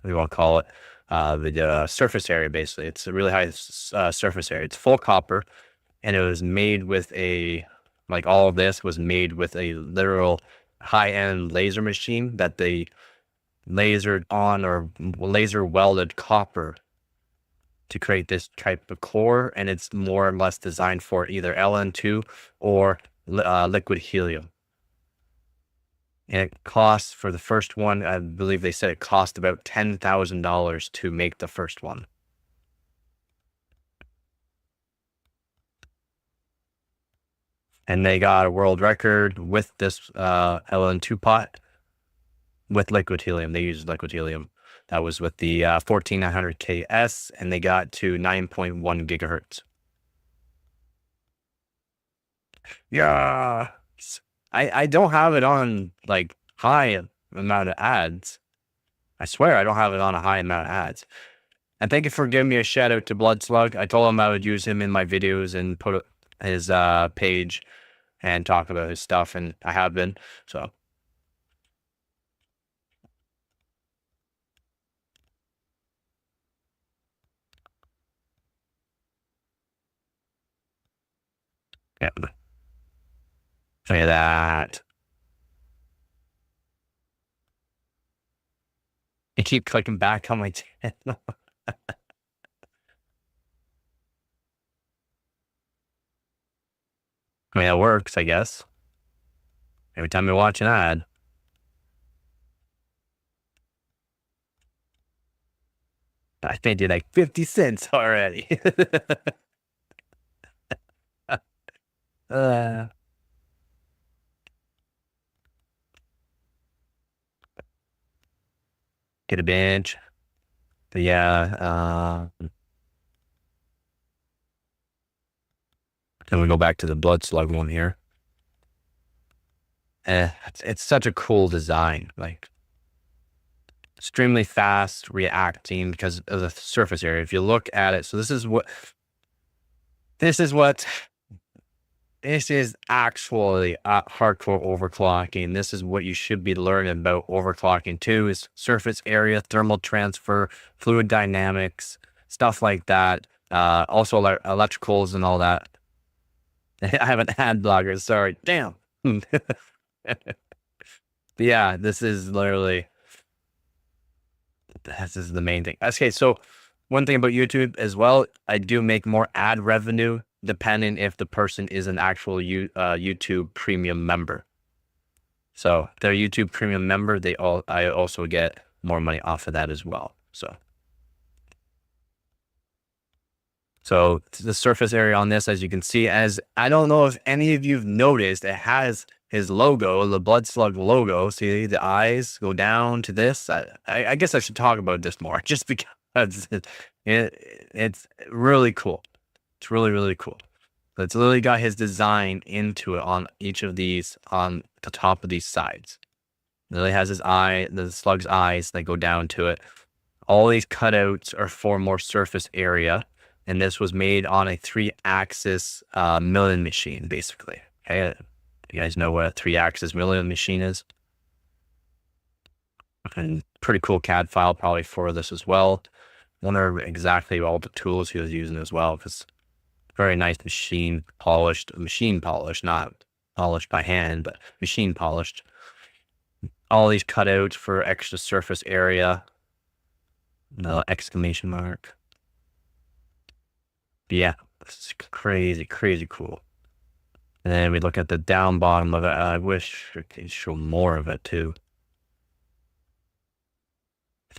do you want to call it? The surface area, basically. It's a really high surface area. It's full copper, and it was made with like all of this was made with a literal high-end laser machine that they lasered on or laser welded copper to create this type of core, and it's more or less designed for either LN2 or liquid helium. And it costs for the first one, I believe they said it cost about $10,000 to make the first one. And they got a world record with this LN2 pot with liquid helium. They used liquid helium. That was with the 14900KS, and they got to 9.1 gigahertz. Yeah. I don't have it on like high amount of ads. I swear I don't have it on a high amount of ads. And thank you for giving me a shout out to Blood Slug. I told him I would use him in my videos and put his page and talk about his stuff, and I have been. So yeah, show you that. I keep clicking back on my channel. I mean, it works, I guess. Every time I watch an ad. I paid you like 50 cents already. uh, get a bench. But yeah, then we go back to the Blood Slug one here. It's such a cool design, like extremely fast reacting because of the surface area. If you look at it, so this is this is actually hardcore overclocking. This is what you should be learning about overclocking too, is surface area, thermal transfer, fluid dynamics, stuff like that. Also electricals and all that. I haven't had bloggers, sorry. Damn. But yeah, this is literally, this is the main thing. Okay, so one thing about YouTube as well, I do make more ad revenue depending if the person is an actual YouTube premium member. So if they're a YouTube premium member, I also get more money off of that as well. So the surface area on this, as you can see, as I don't know if any of you've noticed, it has his logo, the Blood Slug logo. See the eyes go down to this. I guess I should talk about this more just because it's really cool. It's really, really cool. So it's literally got his design into it on each of these, on the top of these sides. It literally has his eye, the slug's eyes that go down to it. All these cutouts are for more surface area. And this was made on a 3-axis milling machine, basically. Okay, you guys know what a 3-axis milling machine is? And pretty cool CAD file probably for this as well. Wonder exactly all the tools he was using as well, because very nice machine polished, not polished by hand, but machine polished. All these cutouts for extra surface area. The exclamation mark. But yeah, it's crazy, crazy cool. And then we look at the down bottom of it. I wish I could show more of it too.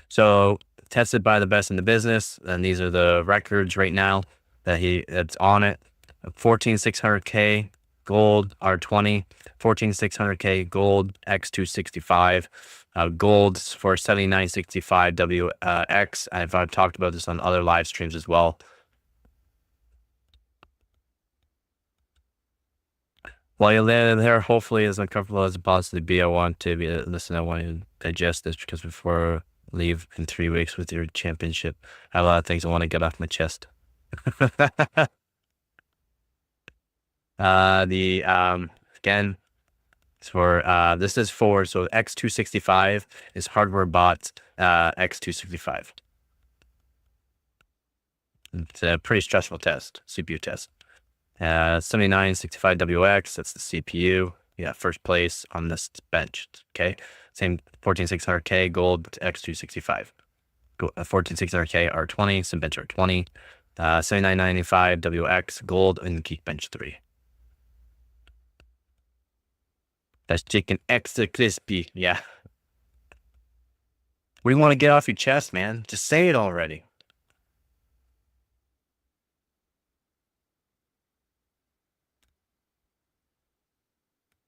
So tested by the best in the business, and these are the records right now that's on it. 14600K gold R20, 14600K gold X265, gold for 7965 WX. I've talked about this on other live streams as well. While you're there, hopefully as uncomfortable as it possibly be, I want to listen. I want to digest this because before I leave in 3 weeks with your championship, I have a lot of things I want to get off my chest. Again, this is for so X265 is hardware bot X265. It's a pretty stressful test, CPU test. 7965WX, that's the CPU. Yeah, first place on this bench. Okay, same 14600K gold X265. 14600K R20, some bench R20. 7995WX gold and Geekbench 3. That's chicken extra crispy. Yeah. What do you want to get off your chest, man? Just say it already.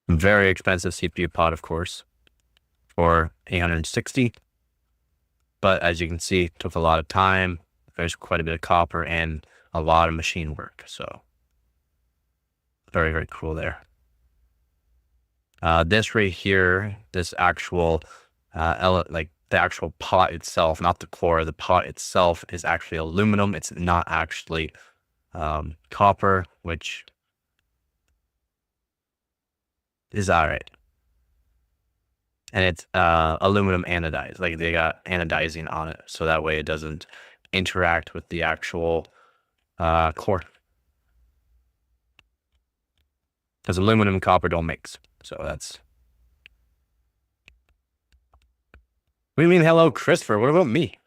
Very expensive CPU pod, of course, for 860. But as you can see, it took a lot of time. There's quite a bit of copper and a lot of machine work. So very, very cool there. This right here, this actual, like the actual pot itself, not the core, the pot itself is actually aluminum. It's not actually copper, which is all right. And it's aluminum anodized, like they got anodizing on it, so that way it doesn't interact with the actual core. Because aluminum and copper don't mix, so that's. What do you mean, hello, Christopher? What about me?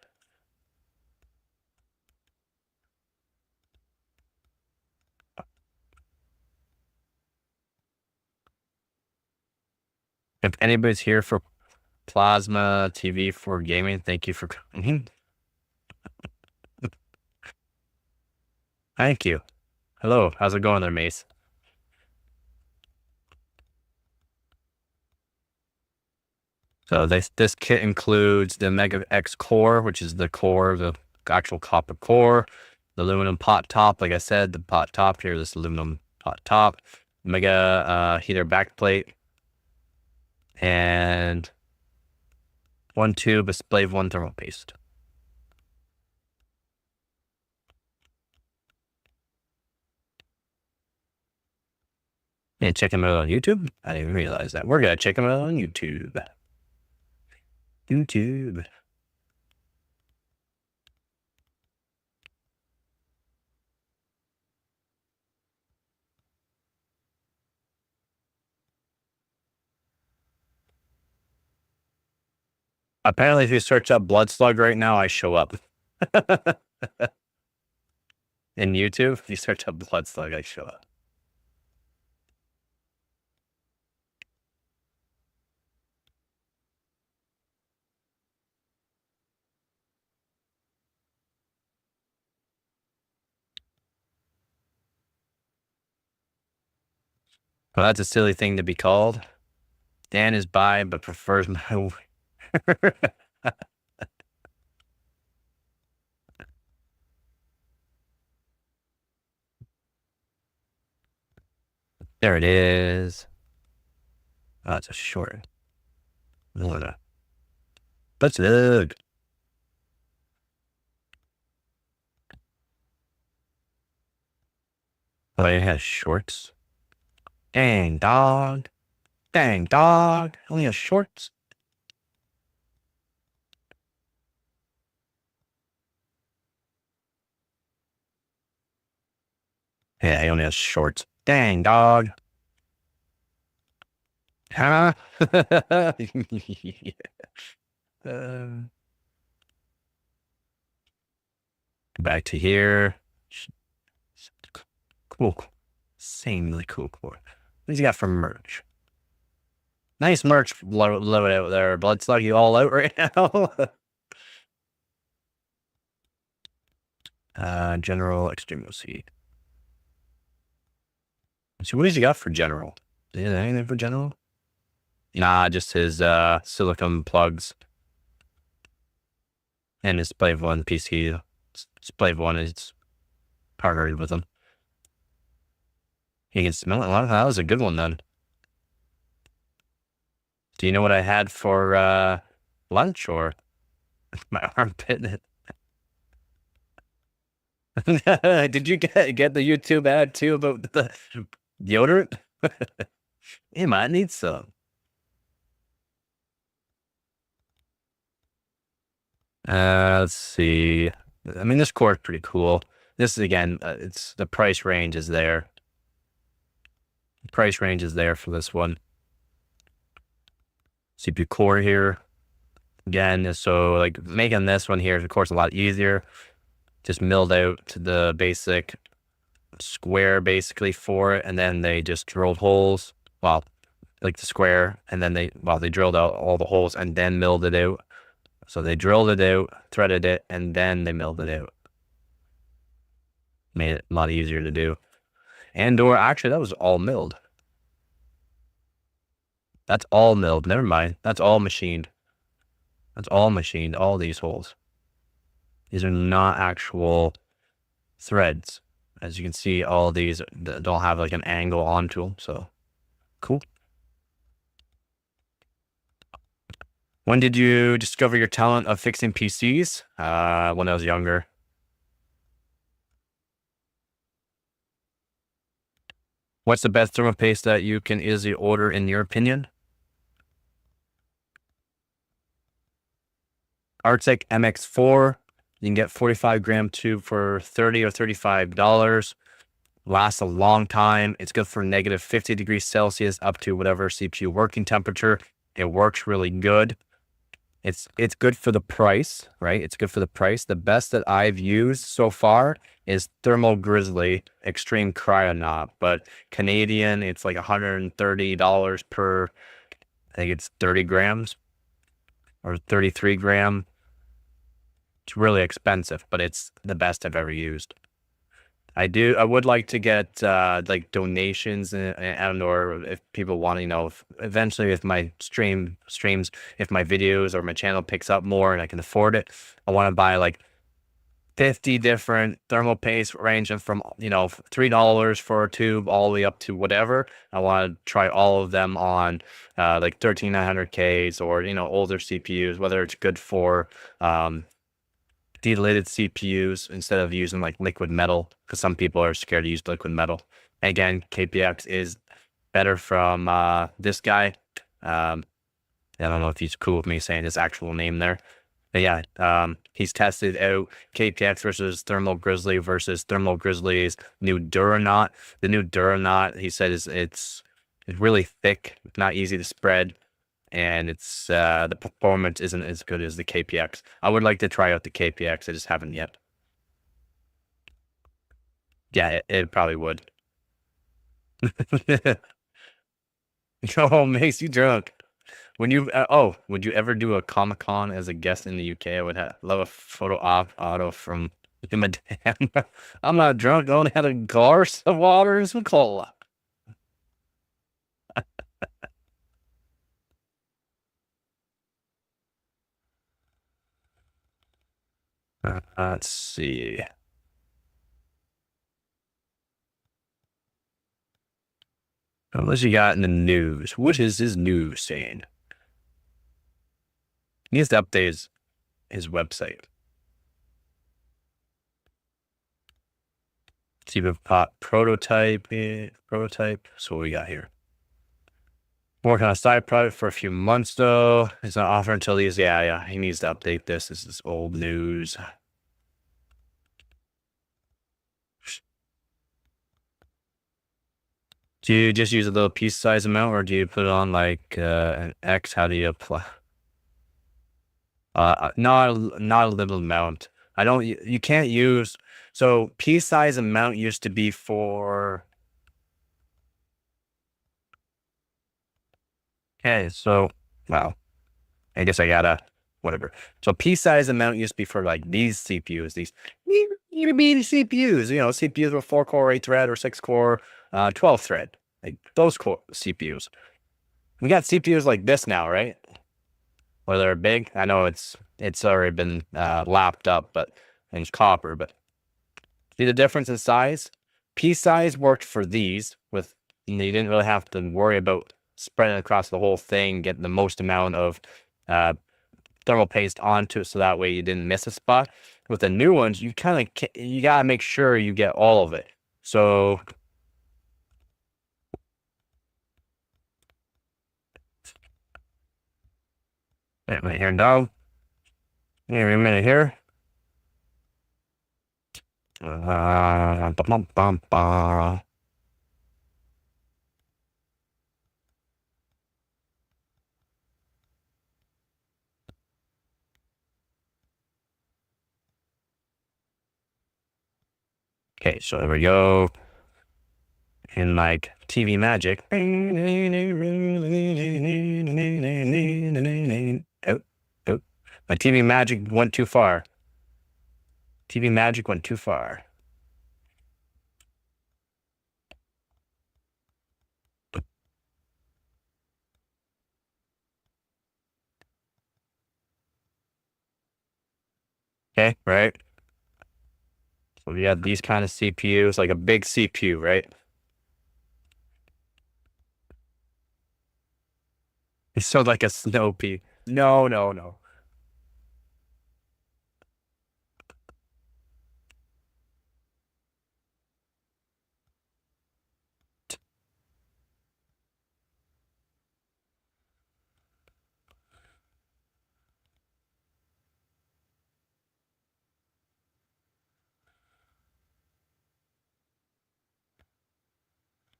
If anybody's here for Plasma TV for gaming, thank you for coming. Thank you. Hello, how's it going there, Mace? So this kit includes the Mega X core, which is the core, the actual copper core, the aluminum pot top. Like I said, the pot top here, this aluminum pot top, Mega heater backplate, and 1 tube of Splave 1 thermal paste. And check him out on YouTube. I didn't even realize that. We're gonna check him out on YouTube. YouTube. Apparently, if you search up Blood Slug right now, I show up. In YouTube, if you search up Blood Slug, I show up. Well, that's a silly thing to be called. Dan is bi, but prefers my. There it is. Oh, it's a short. Let's look. Oh, it has shorts. Dang, dog. Dang, dog. Only has shorts. Yeah, he only has shorts. Dang, dog. Huh? Back to here. Cool. Insanely cool. What does he got for merch? Nice merch load out there. Blood Slug, you all out right now? General, extreme, we'll see. So what does he got for general? Does he have anything for general? Nah, just his silicone plugs and his Splave 1 PC. Splave 1 is partnered with him. You can smell it. That was a good one then. Do you know what I had for lunch or my armpit? Did you get the YouTube ad too about the deodorant? You might need some. Let's see. I mean, this core is pretty cool. This is again, it's the price range is there. The price range is there for this one. CPU core here. Again, so like making this one here is of course a lot easier. Just milled out to the basic square basically for it, and then they just drilled holes. Well, like the square, and then they drilled out all the holes and then milled it out. So they drilled it out, threaded it, and then they milled it out. Made it a lot easier to do. And/or actually, that was all milled. That's all milled. Never mind. That's all machined. That's all machined. All these holes. These are not actual threads. As you can see, all these don't have like an angle onto them. So cool. When did you discover your talent of fixing PCs? When I was younger. What's the best thermal paste that you can easily order in your opinion? Arctic MX4. You can get 45 gram tube for $30 or $35. Lasts a long time. It's good for negative 50 degrees Celsius up to whatever CPU working temperature. It works really good. It's good for the price, right? It's good for the price. The best that I've used so far is Thermal Grizzly Extreme Cryonaut, but Canadian, it's like $130 per, I think it's 30 grams or 33 gram. It's really expensive, but it's the best I've ever used. I would like to get like donations and or if people want to, eventually if my streams, if my videos or my channel picks up more and I can afford it, I want to buy like 50 different thermal paste ranging from, $3 for a tube all the way up to whatever. I want to try all of them on like 13900Ks or, older CPUs, whether it's good for delated CPUs instead of using like liquid metal, because some people are scared to use liquid metal. Again, KPX is better from this guy. I don't know if he's cool with me saying his actual name there. But yeah, he's tested out KPX versus Thermal Grizzly versus Thermal Grizzly's new Duranaut. The new Duranaut, he said, it's really thick, not easy to spread, and it's the performance isn't as good as the KPX. I would like to try out the KPX. I just haven't yet. Yeah, it probably would. Oh, makes you drunk. Would you ever do a Comic-Con as a guest in the UK? I would love a photo auto from him. I'm not drunk. I only had a glass of water and some cola. Let's see. Unless you got in the news. What is his news saying? He needs to update his website. See if prototype. So what we got here? Working on a side project for a few months though. It's not offered until these. Yeah. He needs to update this. This is old news. Do you just use a little piece size amount, or do you put it on like an X? How do you apply? Not a little amount. I don't. You can't use. So piece size amount used to be for. Okay, so wow. I guess I gotta whatever. So piece size amount used to be for like these CPUs, these CPUs, CPUs with 4 core, 8 thread, or 6 core, 12 thread, like those core CPUs. We got CPUs like this now, right? Where they're big. I know it's already been lapped up, but and it's copper. But see the difference in size? Piece size worked for these with you didn't really have to worry about spreading across the whole thing, getting the most amount of uh, thermal paste onto it, so that way you didn't miss a spot. With the new ones, you you gotta make sure you get all of it. So wait here now. Here a minute here. Bum, bum, bum. Okay, so there we go. In like TV Magic. Oh, oh. My TV Magic went too far. TV Magic went too far. Okay, right? So we have these kind of CPUs, like a big CPU, right? It's so like a snow pea. No, no, no.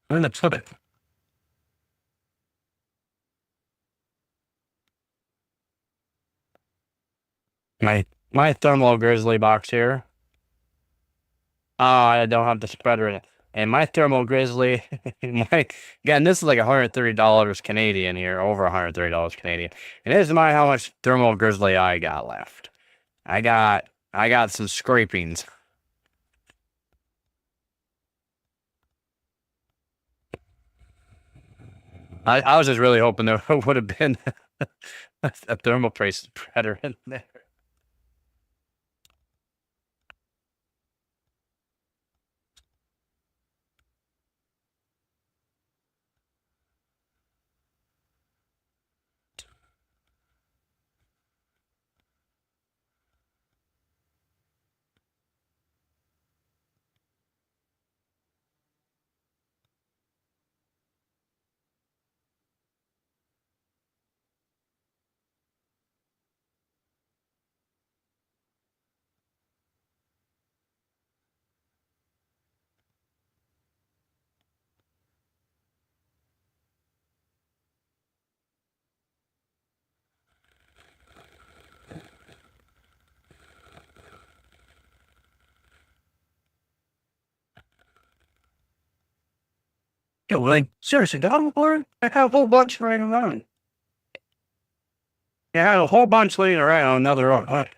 I'm gonna put it. My thermal grizzly box here. Oh, I don't have the spreader in it. And my thermal grizzly, again, this is like $130 Canadian here, over $130 Canadian. And this is how much thermal grizzly I got left. I got some scrapings. I was just really hoping there would have been a thermal trace spreader in there. Yo, like, seriously, that board? I have a whole bunch laying around. Yeah, I had a whole bunch laying around another one. Okay,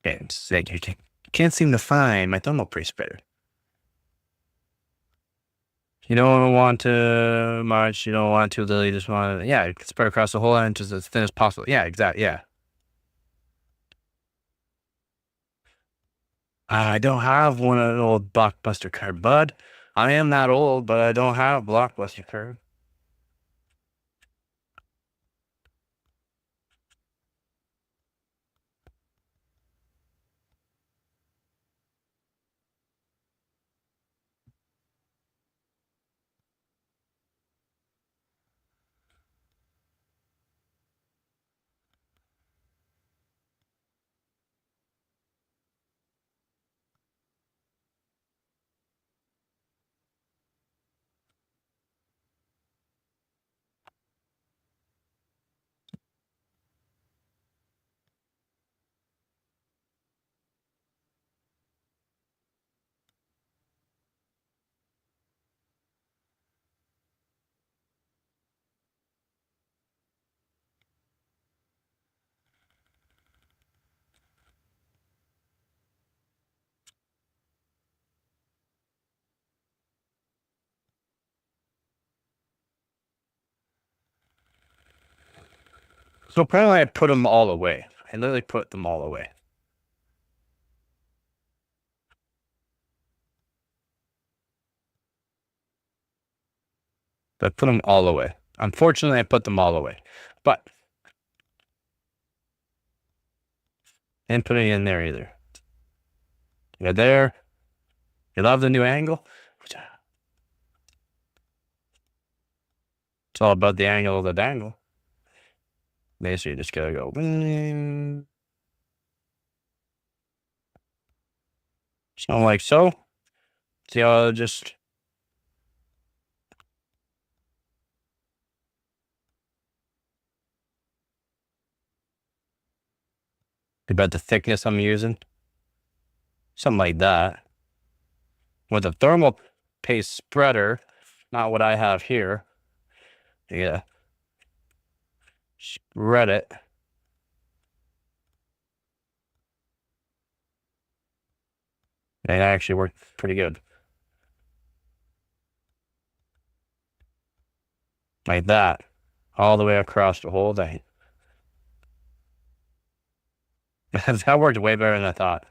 it's like, you can't seem to find my thermal trace spreader. You don't want to much, you don't want too little, you just want to, yeah, spread across the whole end just as thin as possible. Yeah, exactly, yeah. I don't have one of the old Blockbuster card, bud. I am that old, but I don't have a Blockbuster card. So apparently I put them all away. I literally put them all away. I put them all away. Unfortunately, I put them all away. But I didn't put any in there either. You're there. You love the new angle? It's all about the angle of the dangle. Basically, you just gotta go. So like so. See how it just. About the thickness I'm using. Something like that. With a thermal paste spreader, not what I have here. Yeah. Spread it. And it actually worked pretty good. Like that. All the way across the whole thing. That worked way better than I thought.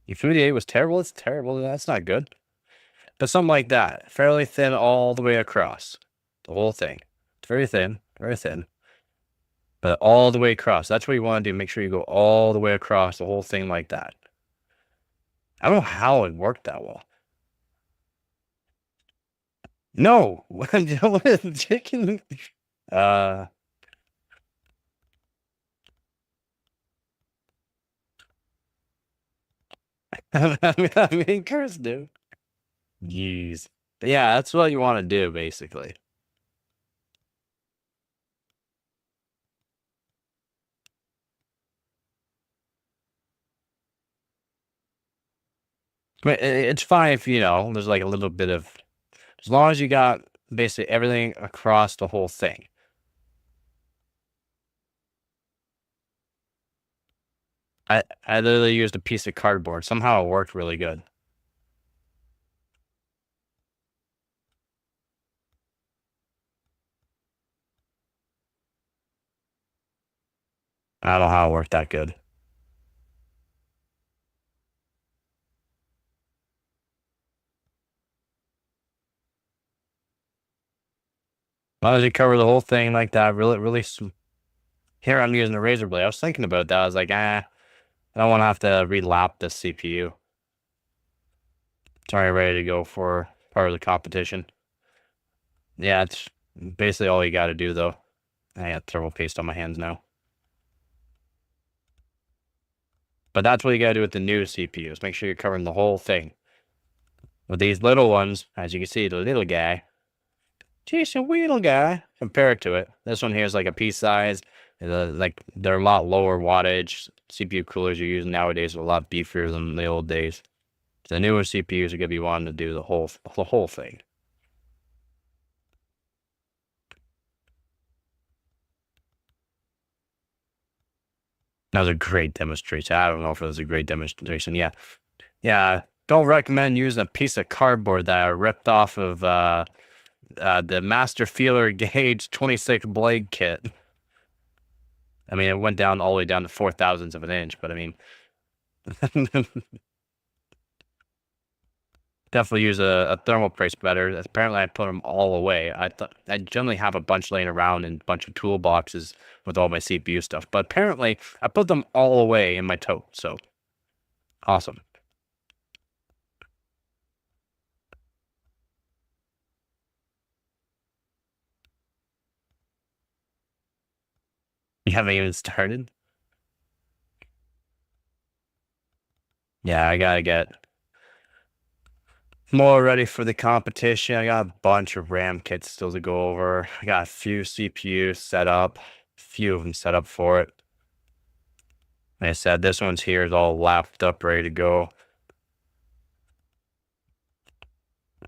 If 8 was terrible, it's terrible. That's not good. But something like that. Fairly thin all the way across. The whole thing. It's very thin. Very thin. But all the way across. That's what you want to do. Make sure you go all the way across the whole thing like that. I don't know how it worked that well. No! Chicken. I mean, curse, dude. Jeez. But yeah, that's what you want to do, basically. But it's fine if, there's like a little bit of, as long as you got basically everything across the whole thing. I literally used a piece of cardboard. Somehow it worked really good. I don't know how it worked that good. As long as you cover the whole thing like that, really. Here I'm using a razor blade. I was thinking about that. I was like, I don't want to have to relap this CPU. It's already ready to go for part of the competition. Yeah, it's basically all you got to do, though. I got thermal paste on my hands now. But that's what you got to do with the new CPUs. Make sure you're covering the whole thing. With these little ones, as you can see, the little guy, just a little guy, compared to it. This one here is like a pea size. Like they're a lot lower wattage. CPU coolers you're using nowadays are a lot beefier than the old days. The newer CPUs are gonna be wanting to do the whole thing. That was a great demonstration. I don't know if it was a great demonstration. Yeah. Don't recommend using a piece of cardboard that I ripped off of the Master Feeler Gauge 26 blade kit. I mean, it went down all the way down to 0.004 of an inch, but I mean, definitely use a thermal paste better. Apparently, I put them all away. I thought I generally have a bunch laying around in a bunch of toolboxes with all my CPU stuff, but apparently, I put them all away in my tote. So awesome. You haven't even started? Yeah, I gotta get more ready for the competition. I got a bunch of RAM kits still to go over. I got a few CPUs set up, a few of them set up for it. Like I said, this one's here is all lapped up, ready to go.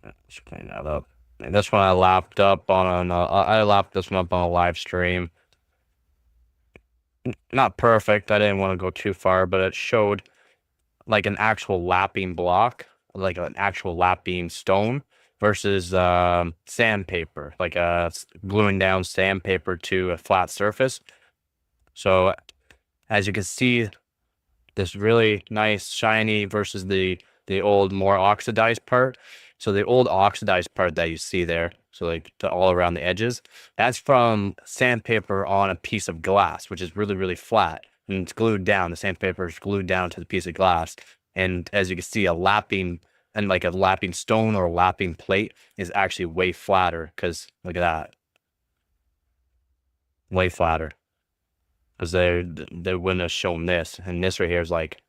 Let's clean that up. And this one I lapped up on I lapped this one up on a live stream. Not perfect. I didn't want to go too far, but it showed like an actual lapping block, like an actual lapping stone. versus sandpaper, like gluing down sandpaper to a flat surface. So as you can see, this really nice shiny versus the old more oxidized part. So the old oxidized part that you see there, so like all around the edges, that's from sandpaper on a piece of glass, which is really, really flat. And it's glued down. The sandpaper is glued down to the piece of glass. And as you can see, a lapping stone or a lapping plate is actually way flatter, because look at that. Way flatter. Because they wouldn't have shown this. And this right here is like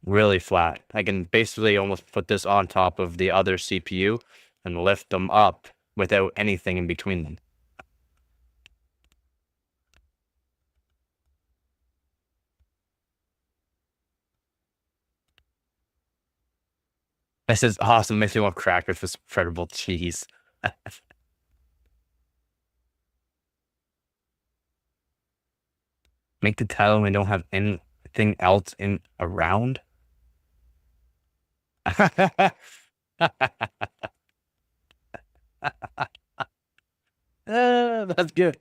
really flat. I can basically almost put this on top of the other CPU and lift them up without anything in between them. This is awesome. Makes me want crackers with spreadable cheese. Make the title when we don't have anything else in around. That's good.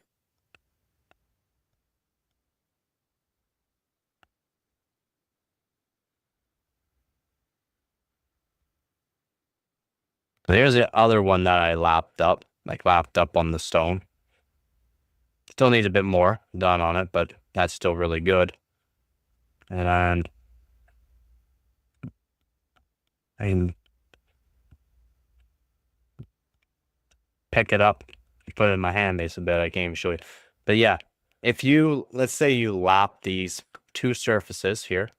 There's the other one that I lapped up on the stone. Still needs a bit more done on it, but that's still really good. And I can pick it up, put it in my hand base a bit. I can't even show you. But yeah, if you, let's say you lap these two surfaces here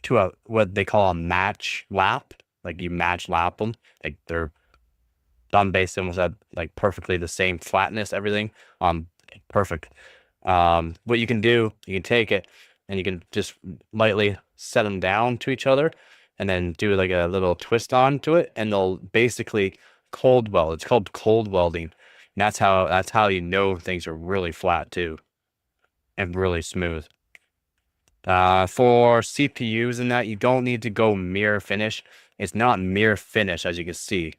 to a, what they call a match lap, like you match lap them, like they're done based almost at like perfectly the same flatness, everything. Perfect. What you can do, you can take it and you can just lightly set them down to each other and then do like a little twist on to it, and they'll basically cold weld. It's called cold welding. And that's how you know things are really flat too and really smooth. For CPUs and that, you don't need to go mirror finish. It's not mirror finish, as you can see.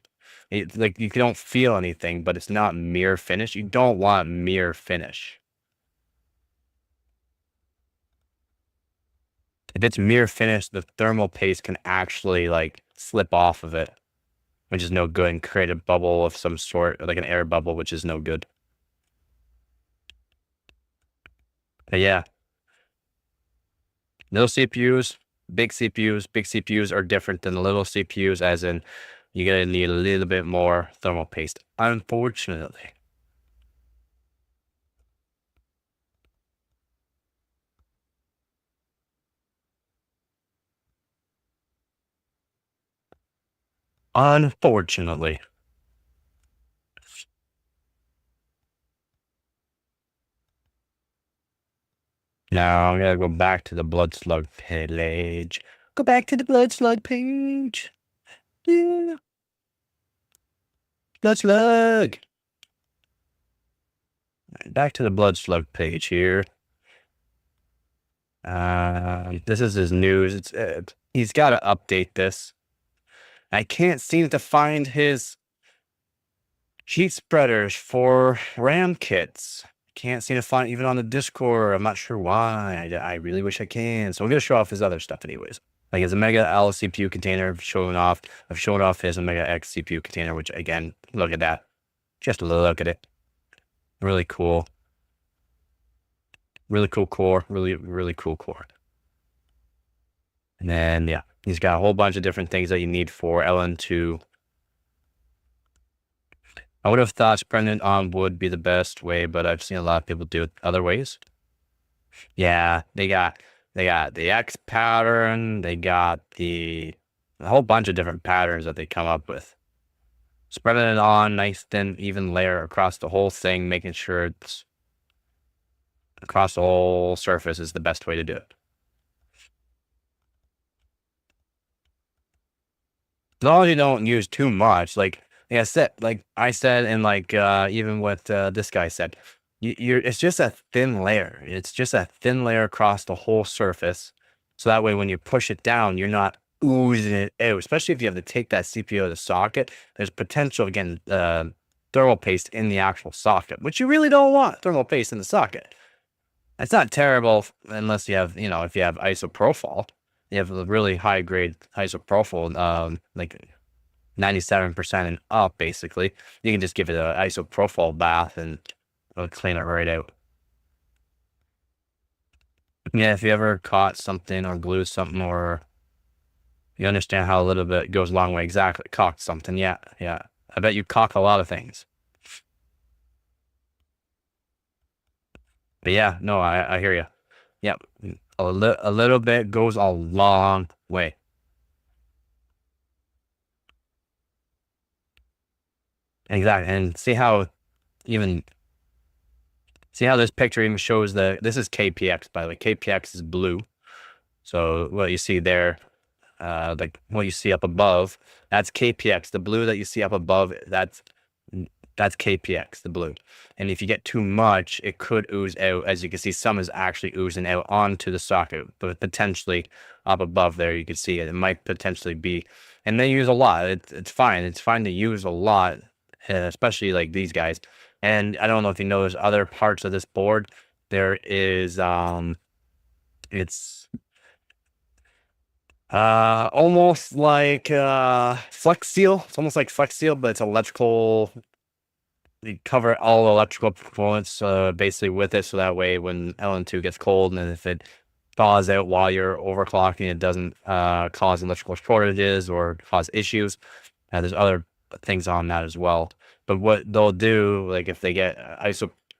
Like you don't feel anything, but it's not mirror finish. You don't want mirror finish. If it's mirror finish, the thermal paste can actually like slip off of it, which is no good, and create a bubble of some sort, like an air bubble, which is no good. But yeah, little CPUs, big CPUs are different than the little CPUs, as in you're gonna need a little bit more thermal paste, unfortunately. Unfortunately. Now I'm gonna go back to the blood slug page. Go back to the blood slug page. Yeah. Blood slug. Back to the blood slug page here. This is his news. He's got to update this. I can't seem to find his heat spreaders for RAM kits. Can't seem to find even on the Discord. I'm not sure why. I really wish I can. So I'm gonna show off his other stuff anyways. Like his Omega L CPU container, I've shown off his Omega X CPU container, which again, look at that. Just look at it. Really cool. Really cool core. Really, really cool core. And then yeah, he's got a whole bunch of different things that you need for LN2. I would have thought spreading it on would be the best way, but I've seen a lot of people do it other ways. Yeah, they got the X pattern, they got a whole bunch of different patterns that they come up with. Spreading it on nice thin even layer across the whole thing, making sure it's across the whole surface is the best way to do it. As long as you don't use too much, like I said, and like even what this guy said, it's just a thin layer. It's just a thin layer across the whole surface. So that way, when you push it down, you're not oozing it out, especially if you have to take that CPU out of the socket. There's potential, again, thermal paste in the actual socket, which you really don't want thermal paste in the socket. It's not terrible unless you have, if you have isopropyl, you have a really high grade isopropyl, like 97% and up, basically. You can just give it an isopropyl bath and it'll clean it right out. Yeah, if you ever caught something or glued something, or you understand how a little bit goes a long way. Exactly. Cocked something. Yeah. Yeah. I bet you cock a lot of things. But yeah, no, I hear you. Yep. A little bit goes a long way. Exactly. And even see how this picture even shows this is KPX, by the way. KPX is blue. So what you see there, like what you see up above, that's KPX. The blue that you see up above, that's KPX, the blue. And if you get too much, it could ooze out. As you can see, some is actually oozing out onto the socket, but potentially up above there, you can see it. It might potentially be, and they use a lot. It's fine. It's fine to use a lot, especially like these guys. And I don't know if you notice other parts of this board. There is, it's almost like Flex Seal. It's almost like Flex Seal, but it's electrical. They cover all electrical components basically with it, so that way when LN2 gets cold and if it thaws out while you're overclocking, it doesn't cause electrical shortages or cause issues. There's other things on that as well. But what they'll do, like if they get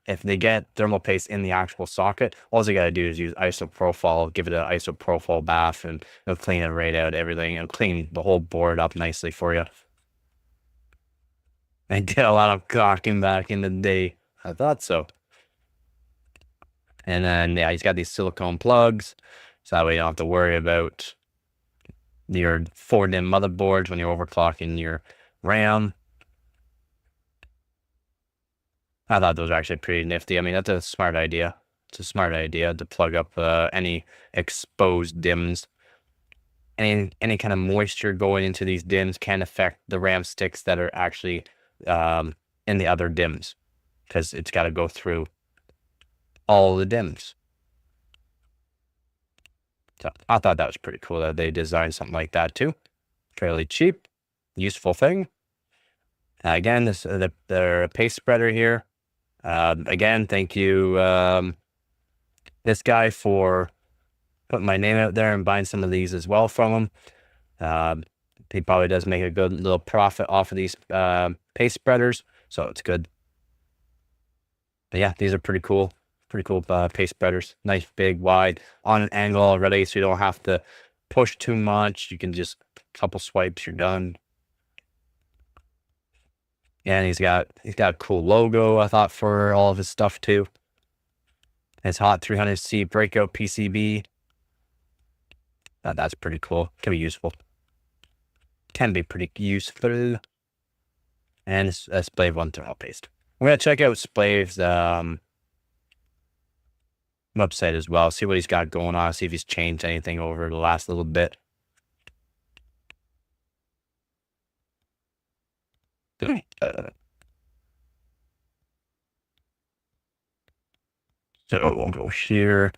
if they get thermal paste in the actual socket, all they gotta do is use isopropyl, give it an isopropyl bath, and it'll clean it right out, everything. It'll clean the whole board up nicely for you. I did a lot of caulking back in the day. I thought so. And then, yeah, he's got these silicone plugs. So that way you don't have to worry about your 4-DIMM motherboards when you're overclocking your RAM. I thought those were actually pretty nifty. I mean, that's a smart idea. It's a smart idea to plug up any exposed DIMMs. Any kind of moisture going into these DIMMs can affect the RAM sticks that are actually in the other DIMMs, because it's got to go through all the DIMMs. So I thought that was pretty cool that they designed something like that too. Fairly cheap, useful thing. Again, their paste spreader here. Again, thank you, this guy, for putting my name out there and buying some of these as well from him. He probably does make a good little profit off of these paste spreaders, so it's good. But yeah, these are pretty cool. Pretty cool paste spreaders. Nice, big, wide, on an angle already, so you don't have to push too much. You can just a couple swipes, you're done. And he's got a cool logo, I thought, for all of his stuff too. His hot 300C breakout PCB. That's pretty cool. Can be useful. Can be pretty useful. And it's a Splave 1 thermal paste. We're gonna check out Splave's website as well. See what he's got going on. See if he's changed anything over the last little bit. So we'll go here.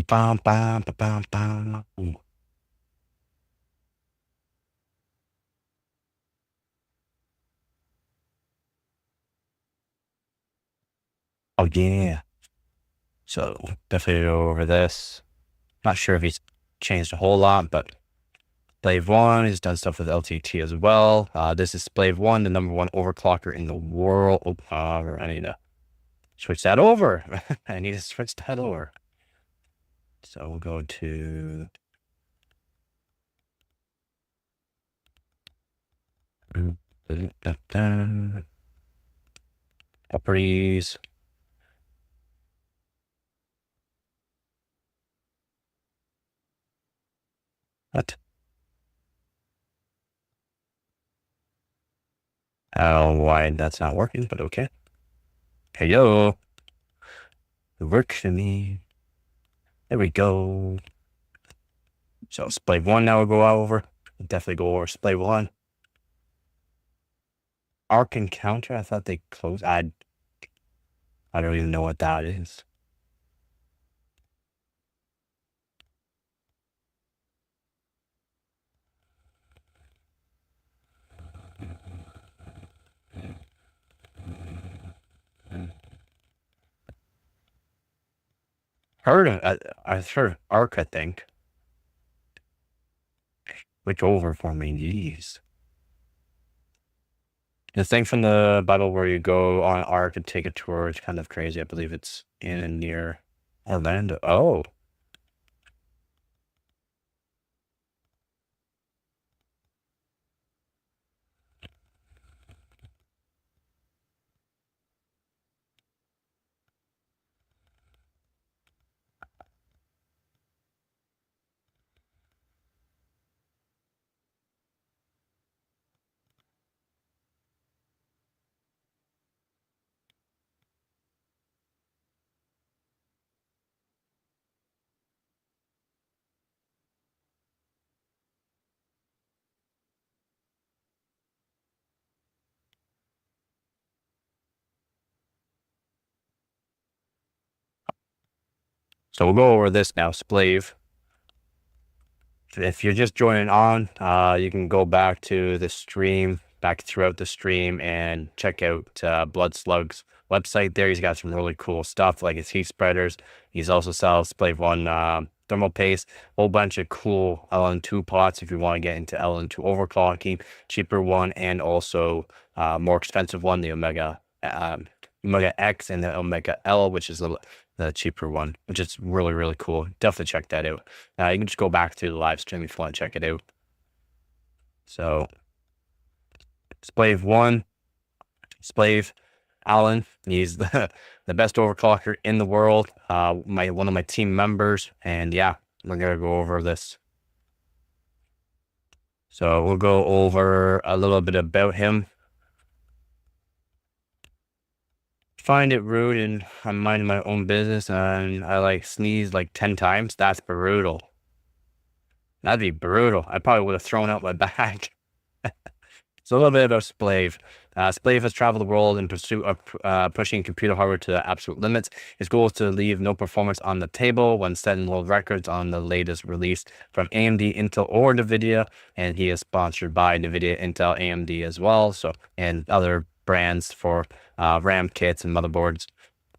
Bam, bam, bam, bam. Oh yeah. So definitely go over this. Not sure if he's changed a whole lot, but Splave 1 has done stuff with LTT as well. This is Splave 1, the #1 overclocker in the world. I need to switch that over. I need to switch that over. So we'll go to properties. What? I don't know why that's not working, but okay. Hello. It works for me. There we go. So Splave 1 now will go over. Definitely go over Splave 1. Arc Encounter, I thought they closed. I don't even know what that is. I heard Arc, I think. Switch over for me, jeez. The thing from the Bible where you go on Arc and take a tour is kind of crazy. I believe it's in and near Orlando. Oh. So we'll go over this now, Splave. If you're just joining on, you can go back to the stream, back throughout the stream, and check out Blood Slug's website there. He's got some really cool stuff, like his heat spreaders. He's also sells Splave 1 thermal paste, a whole bunch of cool LN2 pots if you want to get into LN2 overclocking, cheaper one, and also more expensive one, the Omega X and the Omega L, which is the cheaper one, which is really, really cool. Definitely check that out. You can just go back to the live stream if you want to check it out. So, Splave 1, Splave Alan, he's the best overclocker in the world. One of my team members, and yeah, we're gonna go over this. So we'll go over a little bit about him. Find it rude, and I'm minding my own business, and I like sneeze like 10 times. That's brutal. That'd be brutal. I probably would have thrown out my bag. So a little bit about Splave. Splave has traveled the world in pursuit of pushing computer hardware to absolute limits. His goal is to leave no performance on the table when setting world records on the latest release from AMD, Intel, or NVIDIA. And he is sponsored by NVIDIA, Intel, AMD as well. So, and other brands for RAM kits and motherboards.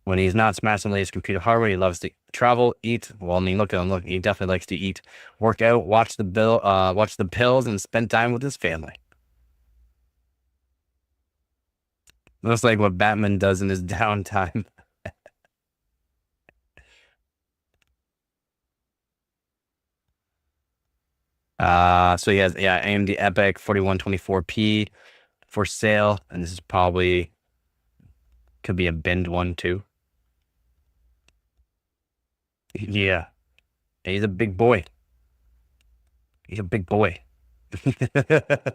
When he's not smashing the latest computer hardware, he loves to travel, eat. Well, I mean, look at him. Look, he definitely likes to eat, work out, watch the pills, and spend time with his family. Looks like what Batman does in his downtime. So he has, AMD Epic 4124p for sale, and this is probably could be a binned one too. Yeah, he's a big boy. He's a big boy.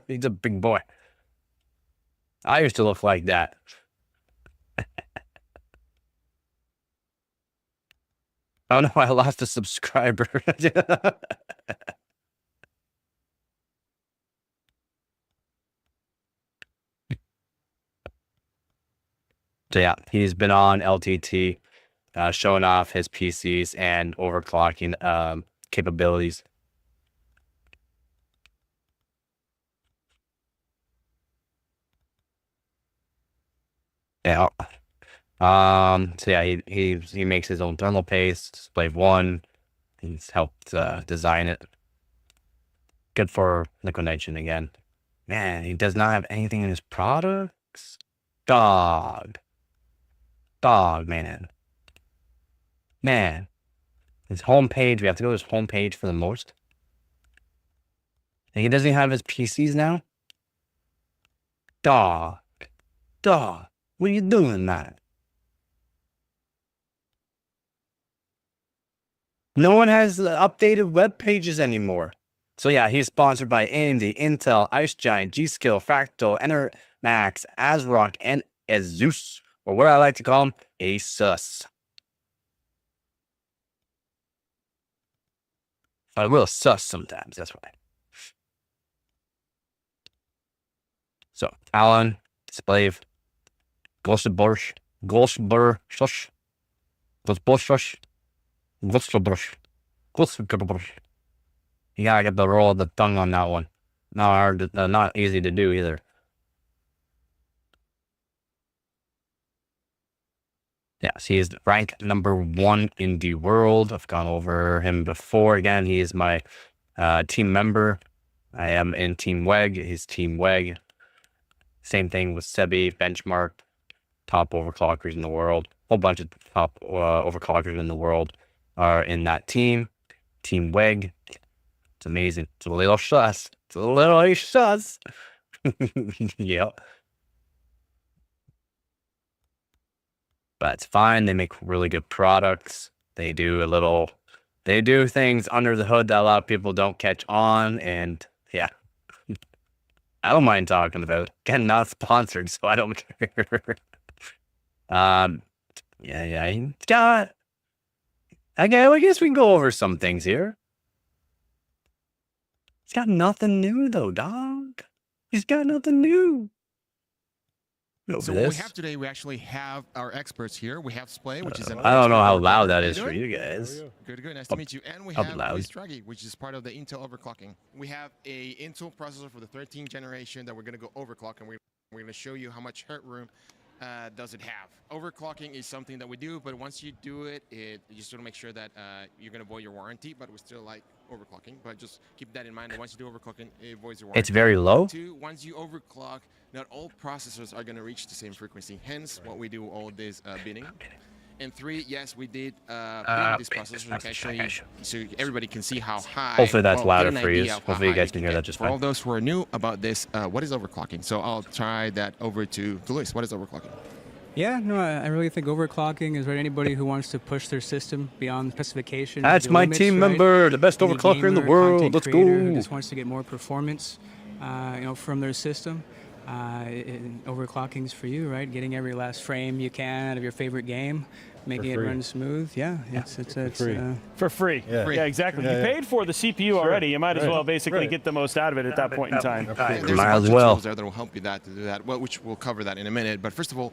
He's a big boy. I used to look like that. Oh no, I lost a subscriber. So yeah, he's been on LTT, showing off his PCs and overclocking capabilities. Yeah. So yeah, he makes his own thermal paste, Splave 1. He's helped design it. Good for liquid nitrogen again. Man, he does not have anything in his products. Dog, man. His homepage. We have to go to his homepage for the most. And he doesn't have his PCs now. Dog, what are you doing, man? No one has updated web pages anymore. So yeah, he's sponsored by AMD, Intel, Ice Giant, G-Skill, Fractal, Enermax, ASRock, and Asus, or what I like to call him, Asus. I will sus sometimes. That's why. So Alan, Splave, Gossenborsch, Gossenbur, Shush, Gosbosh, Gossenbrush, Gossenbrush. You gotta get the roll of the tongue on that one. Not hard, not easy to do either. Yes, he is ranked #1 in the world. I've gone over him before. Again, he is my team member. I am in Team WEG. He's Team WEG. Same thing with Sebi, benchmark, top overclockers in the world. Whole bunch of top overclockers in the world are in that team. Team WEG. It's amazing. It's a little sus. It's a little sus. Yeah. But it's fine. They make really good products. They do things under the hood that a lot of people don't catch on. And yeah, I don't mind talking about it. Again, not sponsored, so I don't care. Yeah. It's got, I guess we can go over some things here. He's got nothing new though, dog. He's got nothing new. So what we have today, we actually have our experts here. We have Splay, which is an I don't know how loud that How is you for doing? you guys. Good. Nice to meet you. And we Up have loud. Draghi, which is part of the Intel overclocking. We have a Intel processor for the 13th generation that we're going to go overclock, and we're going to show you how much headroom does it have. Overclocking is something that we do, but once you do it, you just want to make sure that you're going to void your warranty, but we still like overclocking. But just keep that in mind that once you do overclocking, it voids your warranty. It's very low. Two, once you overclock, not all processors are going to reach the same frequency. Hence, what we do all this binning. And three, yes, we did bin this processor actually, so everybody can see how high. Hopefully that's louder get an for you. idea of how Hopefully you high guys can hear get. that just For all fine. those who are new about this, what is overclocking? So I'll try that over to Luis. What is overclocking? Yeah, no, I really think overclocking is right. Anybody who wants to push their system beyond specifications. That's the my limits, team right? member, the best Any overclocker in the gamer, world. content Let's creator Who go. just wants to get more performance, from their system. Overclocking's for you, right? Getting every last frame you can out of your favorite game, making it run smooth. Yeah, it's free. For free. Yeah. Yeah, exactly. Yeah, you yeah. paid for the CPU already. You might as Right. well basically Right. get the most out of it at that point in time. There's Might a bunch as of well. tools there that will help you to do that. Well, which we'll cover that in a minute. But first of all,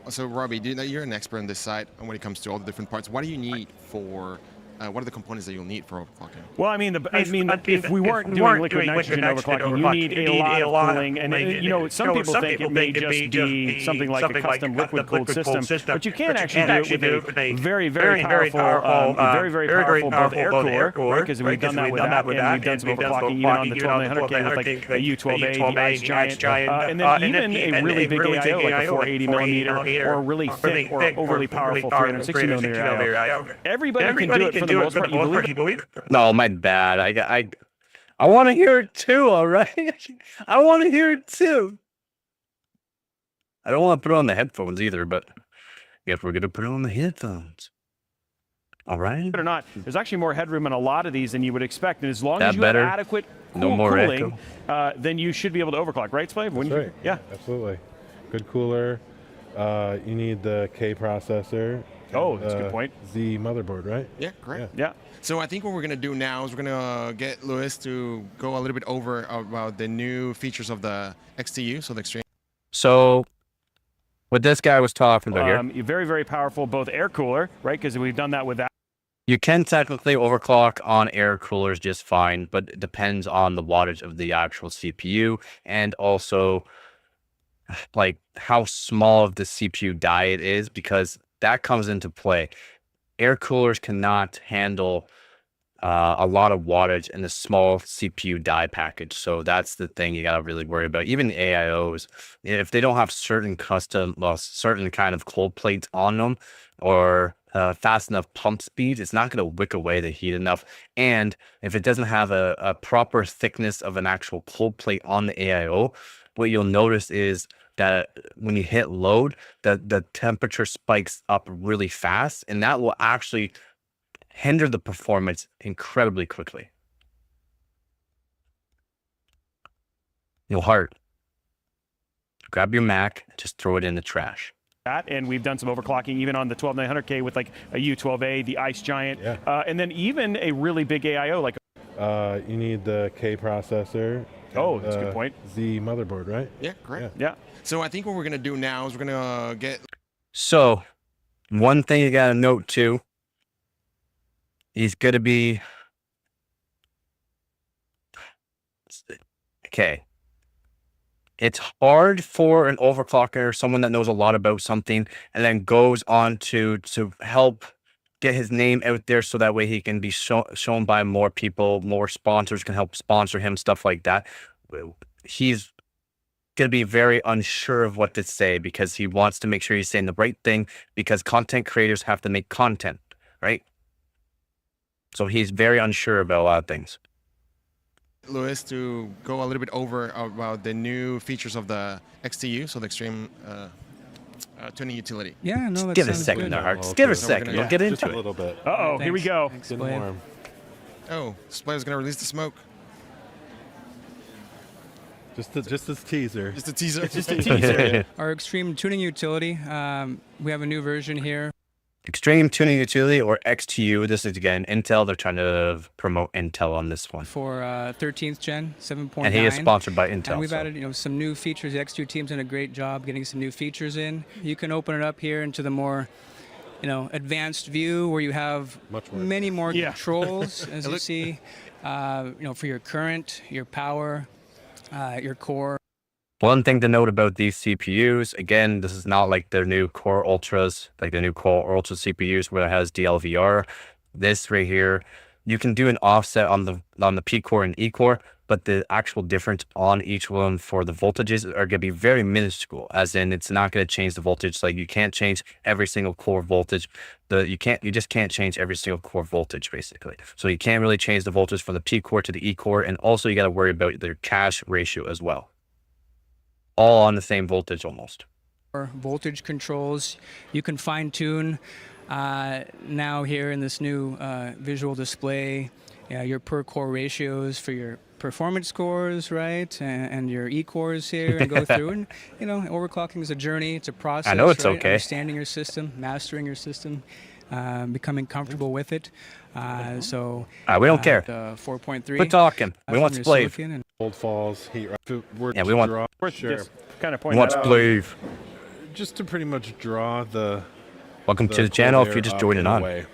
so Robbie, you're an expert on this side when it comes to all the different parts. What do you need for? What are the components that you'll need for overclocking? Well, I mean, if we weren't doing liquid nitrogen overclocking, you need a lot of cooling. And some people think it may just be something like a custom liquid-cooled system, but you can actually do it with a very, very powerful, very powerful both air cooler, right? Because we've done that with that, and we've done some overclocking even on the 12900K with like a U12A, the Ice Giant, and then even a really big AIO, like a 480 millimeter, or a really thick or overly powerful 360 millimeter AIO. Everybody can do it for the most part, you believe? No, my bad. I want to hear it too. All right, I want to hear it too. I don't want to put it on the headphones either, but if we're gonna put it on the headphones, all right. Or not, there's actually more headroom in a lot of these than you would expect, and as long That as you better. have adequate No more cooling, then you should be able to overclock, right, Splave? That's right. Yeah. Absolutely. Good cooler. You need the K processor. Oh, that's a good point. The motherboard, right? Yeah, correct. Yeah. So I think what we're going to do now is we're going to get Luis to go a little bit over about the new features of the XTU, so the Extreme. So, what this guy was talking about here, You're very, very powerful, both air cooler, right? Because we've done that with that. you can technically overclock on air coolers just fine, but it depends on the wattage of the actual CPU and also like how small of the CPU die it is, because that comes into play. Air coolers cannot handle a lot of wattage in a small CPU die package. So that's the thing you got to really worry about. Even the AIOs, if they don't have certain certain kind of cold plates on them or fast enough pump speed, it's not going to wick away the heat enough. And if it doesn't have a proper thickness of an actual cold plate on the AIO, what you'll notice is that when you hit load, the temperature spikes up really fast, and that will actually hinder the performance incredibly quickly. You'll grab your Mac, just throw it in the trash. and we've done some overclocking even on the 12900K with like a U12A, the Ice Giant, and then even a really big AIO like. You need the K processor. Oh, that's a good point. Z motherboard, right? Yeah, correct. Yeah. So I think what we're gonna do now is we're gonna get. So, one thing you gotta note too, he's gonna be okay. It's hard for an overclocker, someone that knows a lot about something, and then goes on to help get his name out there, so that way he can be shown by more people, more sponsors can help sponsor him, stuff like that. He's gonna be very unsure of what to say because he wants to make sure he's saying the right thing, because content creators have to make content, right? So he's very unsure about a lot of things. Lewis to go a little bit over about the new features of the XTU, so the Extreme Tuning Utility. Yeah, no, that Give it a sounds second, good. there, Hearts. Okay. Give it a So we're second. gonna- We'll get Just into a it. little bit. Uh-oh, here we Thanks. go. Thanks, Getting Blaine. warm. Oh, Splay's gonna release the smoke. Just this teaser. Just a teaser. It's just a teaser. Our Extreme Tuning Utility, we have a new version here. Extreme Tuning Utility, or XTU. This is again Intel. They're trying to promote Intel on this one, For 13th gen 7.9. and he is sponsored by Intel. And we've so. added, some new features. The XTU team's done a great job getting some new features in. You can open it up here into the more, advanced view where you have Much more many more Yeah. controls, as you see. For your current, your power, your core. One thing to note about these CPUs, again, this is not like their new Core Ultras, like the new Core Ultra CPUs where it has DLVR. This right here, you can do an offset on the P core and E core, but the actual difference on each one for the voltages are going to be very minuscule, as in it's not going to change the voltage. Like you can't change every single core voltage. You just can't change every single core voltage basically. So you can't really change the voltage from the P core to the E core, and also you got to worry about their cache ratio as well. All on the same voltage almost. Voltage controls. You can fine tune now here in this new visual display your per core ratios for your performance scores, right? And your E cores here, and go through. And overclocking is a journey. It's a process. I know it's right? okay. Understanding your system, mastering your system, becoming comfortable with it. So we don't care. The 4.3. We're talking. We want from your splave. silicon and Cold falls, heat. Yeah, we want- Sure. Just kind of We point want that out. splave. Just to pretty much draw the. Welcome to the cold channel if air you're just up joining and on. away.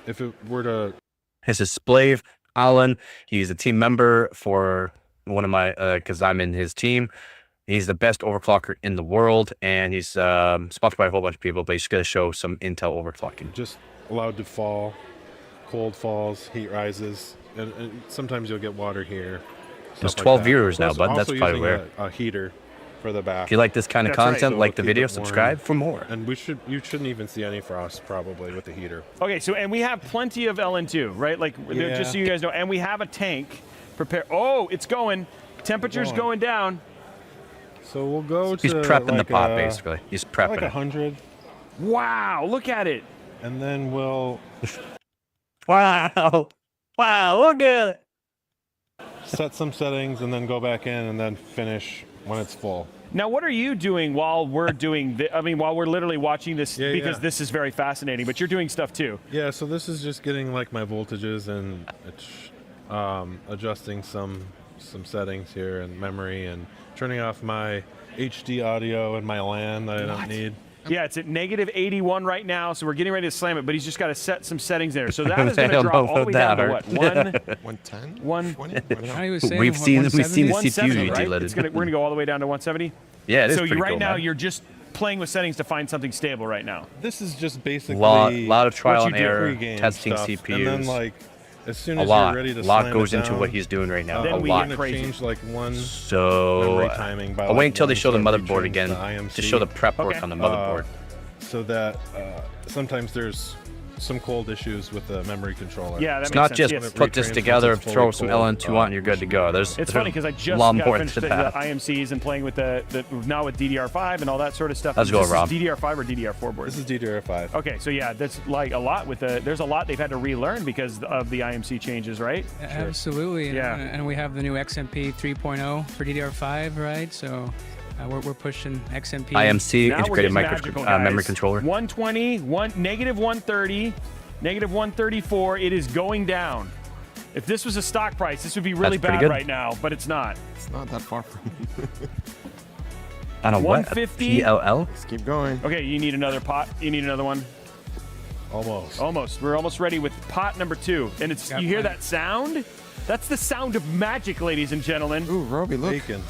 If it were to This is Splave Alan. He's a team member for one of my, because I'm in his team. He's the best overclocker in the world, and he's sponsored by a whole bunch of people, but he's going to show some Intel overclocking. just allowed to fall, cold falls, heat rises, and sometimes you'll get water here. There's stuff like 12 that. viewers now, Plus, bud. That's also probably using rare. a heater for the back. If you like this kind of That's right. content, So like the keep video, it warm. subscribe for more. And you shouldn't even see any frost probably with the heater. Okay, so and we have plenty of LN2, right? Like Yeah. just so you guys know, and we have a tank prepared. Oh, it's going. Temperature's going down. So we'll go to He's prepping the like pot, a- basically. He's like prepping it. 100, Wow, look at it. and then we'll Wow. Wow, look at it. set some settings and then go back in and then finish when it's full. Now, what are you doing while we're doing I mean, while we're literally watching this, Yeah, because yeah. this is very fascinating, but you're doing stuff too. Yeah, so this is just getting like my voltages and it's adjusting some settings here and memory and turning off my HD audio and my LAN that I don't need. Yeah, it's at negative 81 right now, so we're getting ready to slam it, but he's just got to set some settings there. So that is I going to don't drop know all the way about down to that, what? Art. 110? One- 20? I don't know. How he was saying, We've seen the 170? CPU 170, you right? did We're going to go all the way down to 170. Yeah, it is So pretty right cool, now, man. you're just playing with settings to find something stable right now. This is just basically lot of trial what and you do. error, pre-game testing stuff. CPUs. And then like as soon a as lot. you're ready to A lot slam goes it into down, what he's doing right now. Then a we lot. get gonna crazy. change like one So memory timing by I'll wait like until they show the 170, motherboard change again the to IMC. show the prep work Okay. on the motherboard. So that sometimes there's some cold issues with the memory controller. Yeah, that It's makes not sense. just Yes. put this retrains together, once it's throw fully some cold, LN2 on, and you're good to go. There's It's funny because I just a lot got more finished to the that. IMCs and playing with the now with DDR5 and all that sort of stuff. Let's go, This is Rob. DDR5 or DDR4 board? This is DDR5. Okay, so yeah, that's like a lot with the. There's a lot they've had to relearn because of the IMC changes, right? Absolutely. Yeah. And we have the new XMP 3.0 for DDR5, right? So We're pushing XMP. IMC, Now we're integrated getting magical, guys. memory controller. 120, negative 130, negative 134. It is going down. If this was a stock price, this would be really That's pretty bad good. right now, but it's not. It's not that far from. I don't know what. 150. PLL? Let's keep going. Okay, you need another pot. You need another one. Almost. Almost. We're almost ready with pot number 2. And it's Got you hear plenty. that sound? That's the sound of magic, ladies and gentlemen. Ooh, Roby, look. Bacon.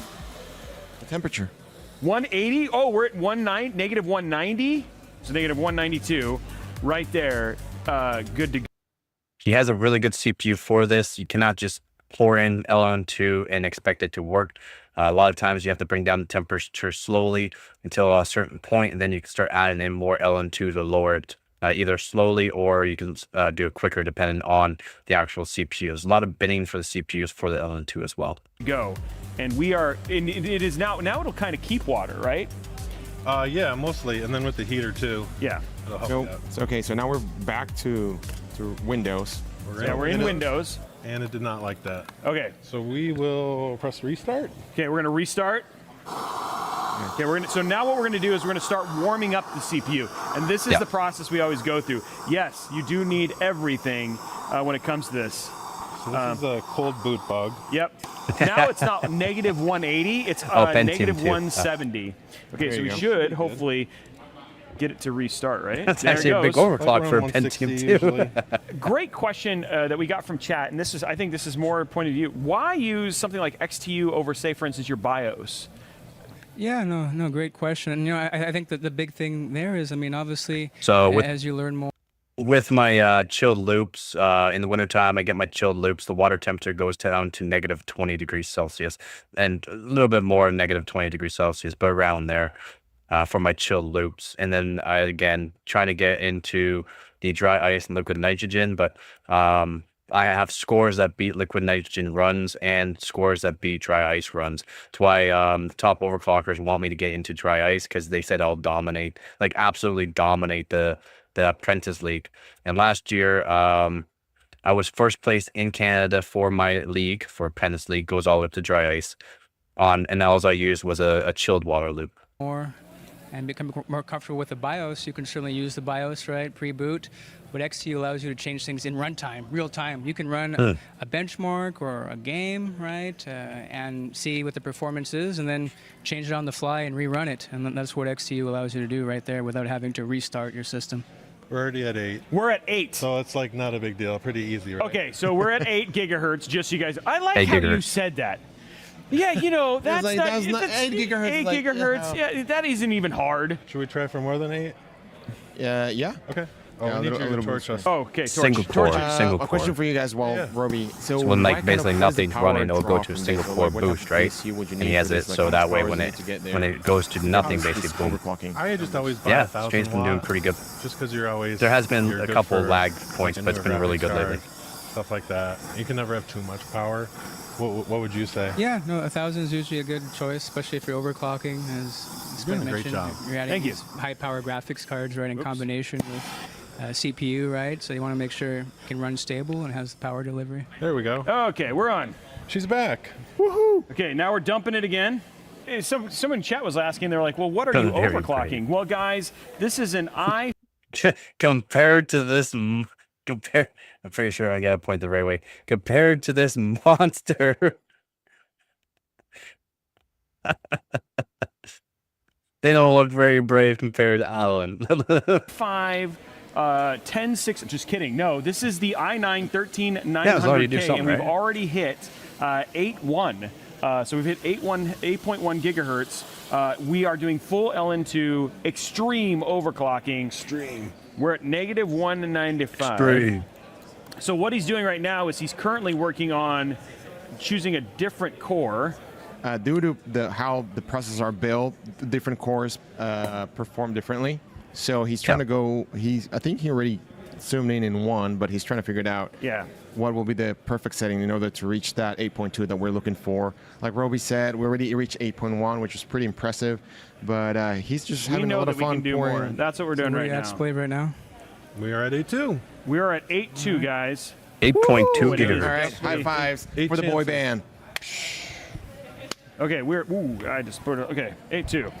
The temperature. 180. Oh, we're at negative 190. So negative 192 right there. Good to go. He has a really good CPU for this. You cannot just pour in LN2 and expect it to work. A lot of times you have to bring down the temperature slowly until a certain point, and then you can start adding in more LN2 to lower it either slowly, or you can do it quicker depending on the actual CPUs. A lot of binning for the CPUs for the LN2 as well. Go. And we are, and it is now it'll kind of keep water, right? Yeah, mostly, and then with the heater too. Yeah. It'll help So, you out. okay, so now we're back to Windows. We're in Windows. And it did not like that. Okay. So we will press restart. Okay, we're gonna restart. Okay, so now what we're gonna do is we're gonna start warming up the CPU, and this is the process we always go through. Yes, you do need everything when it comes to this. So this is a cold boot bug. Yep. Now it's not negative 180; it's Pentium negative 2. 170. Okay, so you we go. should hopefully get it to restart, right? That's There it actually a big goes. overclock Right for a around 160 Pentium 2. usually. Great question that we got from chat, and I think this is more point of view. Why use something like XTU over, say, for instance, your BIOS? Yeah, no, great question. And, I think that the big thing there is, I mean, obviously, So with as you learn more. With my chilled loops, in the wintertime, I get my chilled loops. The water temperature goes down to negative 20 degrees Celsius and a little bit more negative 20 degrees Celsius, but around there for my chilled loops. And then I, again, trying to get into the dry ice and liquid nitrogen, but I have scores that beat liquid nitrogen runs and scores that beat dry ice runs. That's why top overclockers want me to get into dry ice, because they said I'll dominate, like absolutely dominate the Apprentice League. And last year, I was first place in Canada for my league, for Apprentice League, goes all the way up to dry ice. And all I used was a chilled water loop. More and become more comfortable with the BIOS, you can certainly use the BIOS, right, pre-boot. But XTU allows you to change things in runtime, real time. You can run a benchmark or a game, right, and see what the performance is, and then change it on the fly and rerun it. And that's what XTU allows you to do right there without having to restart your system. We're already at 8. We're at 8. So it's like not a big deal. Pretty easy, right? Okay, so we're at 8 gigahertz, just so you guys. I like 8 how you gigahertz. said that. Yeah, you know, that's like- not, that's not- that's 8 gigahertz is 8 like, gigahertz, yeah, that isn't even hard. Should we try for more than 8? Yeah. Okay. Oh, Yeah, we a need little your bit torch more. us. Oh, okay, Single torch. core. Single A question core. for you guys, Yeah. Roby. So So when what like kind basically of nothing's power running, it'll go draw to a from single this? Or core what type of boost, right? PSU would you And need he has for it this? Like, so how that much way power when do you it need to get there? when it goes to nothing, This basically, boom. overclocking. I just always buy Yeah, 1,000 Strange's been doing watt, pretty good. just because you're always. There has been you're a good couple for, lag like, points, a but it's newer been really graphics good card, lately. Stuff like that. You can never have too much power. What would you say? Yeah, no, 1,000 is usually a good choice, especially if you're overclocking, as doing Scott a great mentioned. job. You're adding Thank you. these high-power graphics cards, right, in combination with CPU, right? So you want to make sure it can run stable and has the power delivery. There we go. Okay, we're on. She's back. Okay, now we're dumping it again. Hey, someone in chat was asking, they're like, well, what are you Very overclocking? great. Well, guys, this is an Compared to this, I'm pretty sure I got to point the right way. Compared to this monster, they don't look very brave compared to Alan. i5 10-6, just kidding. No, this is the i9 Yeah, as long as you do 13900K, something, and we've right? already hit 8.1. So we've hit 8.1 gigahertz. We are doing full LN2 extreme overclocking. Extreme. We're at negative 195. Brave. So what he's doing right now is he's currently working on choosing a different core. Due to how the processors are built, the different cores perform differently. So he's trying to go. I think he already zoomed in one, but he's trying to figure it out. Yeah. What will be the perfect setting in order to reach that 8.2 that we're looking for? Like Roby said, we already reached 8.1, which was pretty impressive. But he's just We having a know lot that of we fun can do more. pouring. That's what we're doing Where right are you at, now. Splave, right now? We are at 8.2. We are at 8.2, guys. 8.2 It is. All gigahertz. right, high fives 8 for the boy chances. band. Okay, I just put it. Okay, 8-2.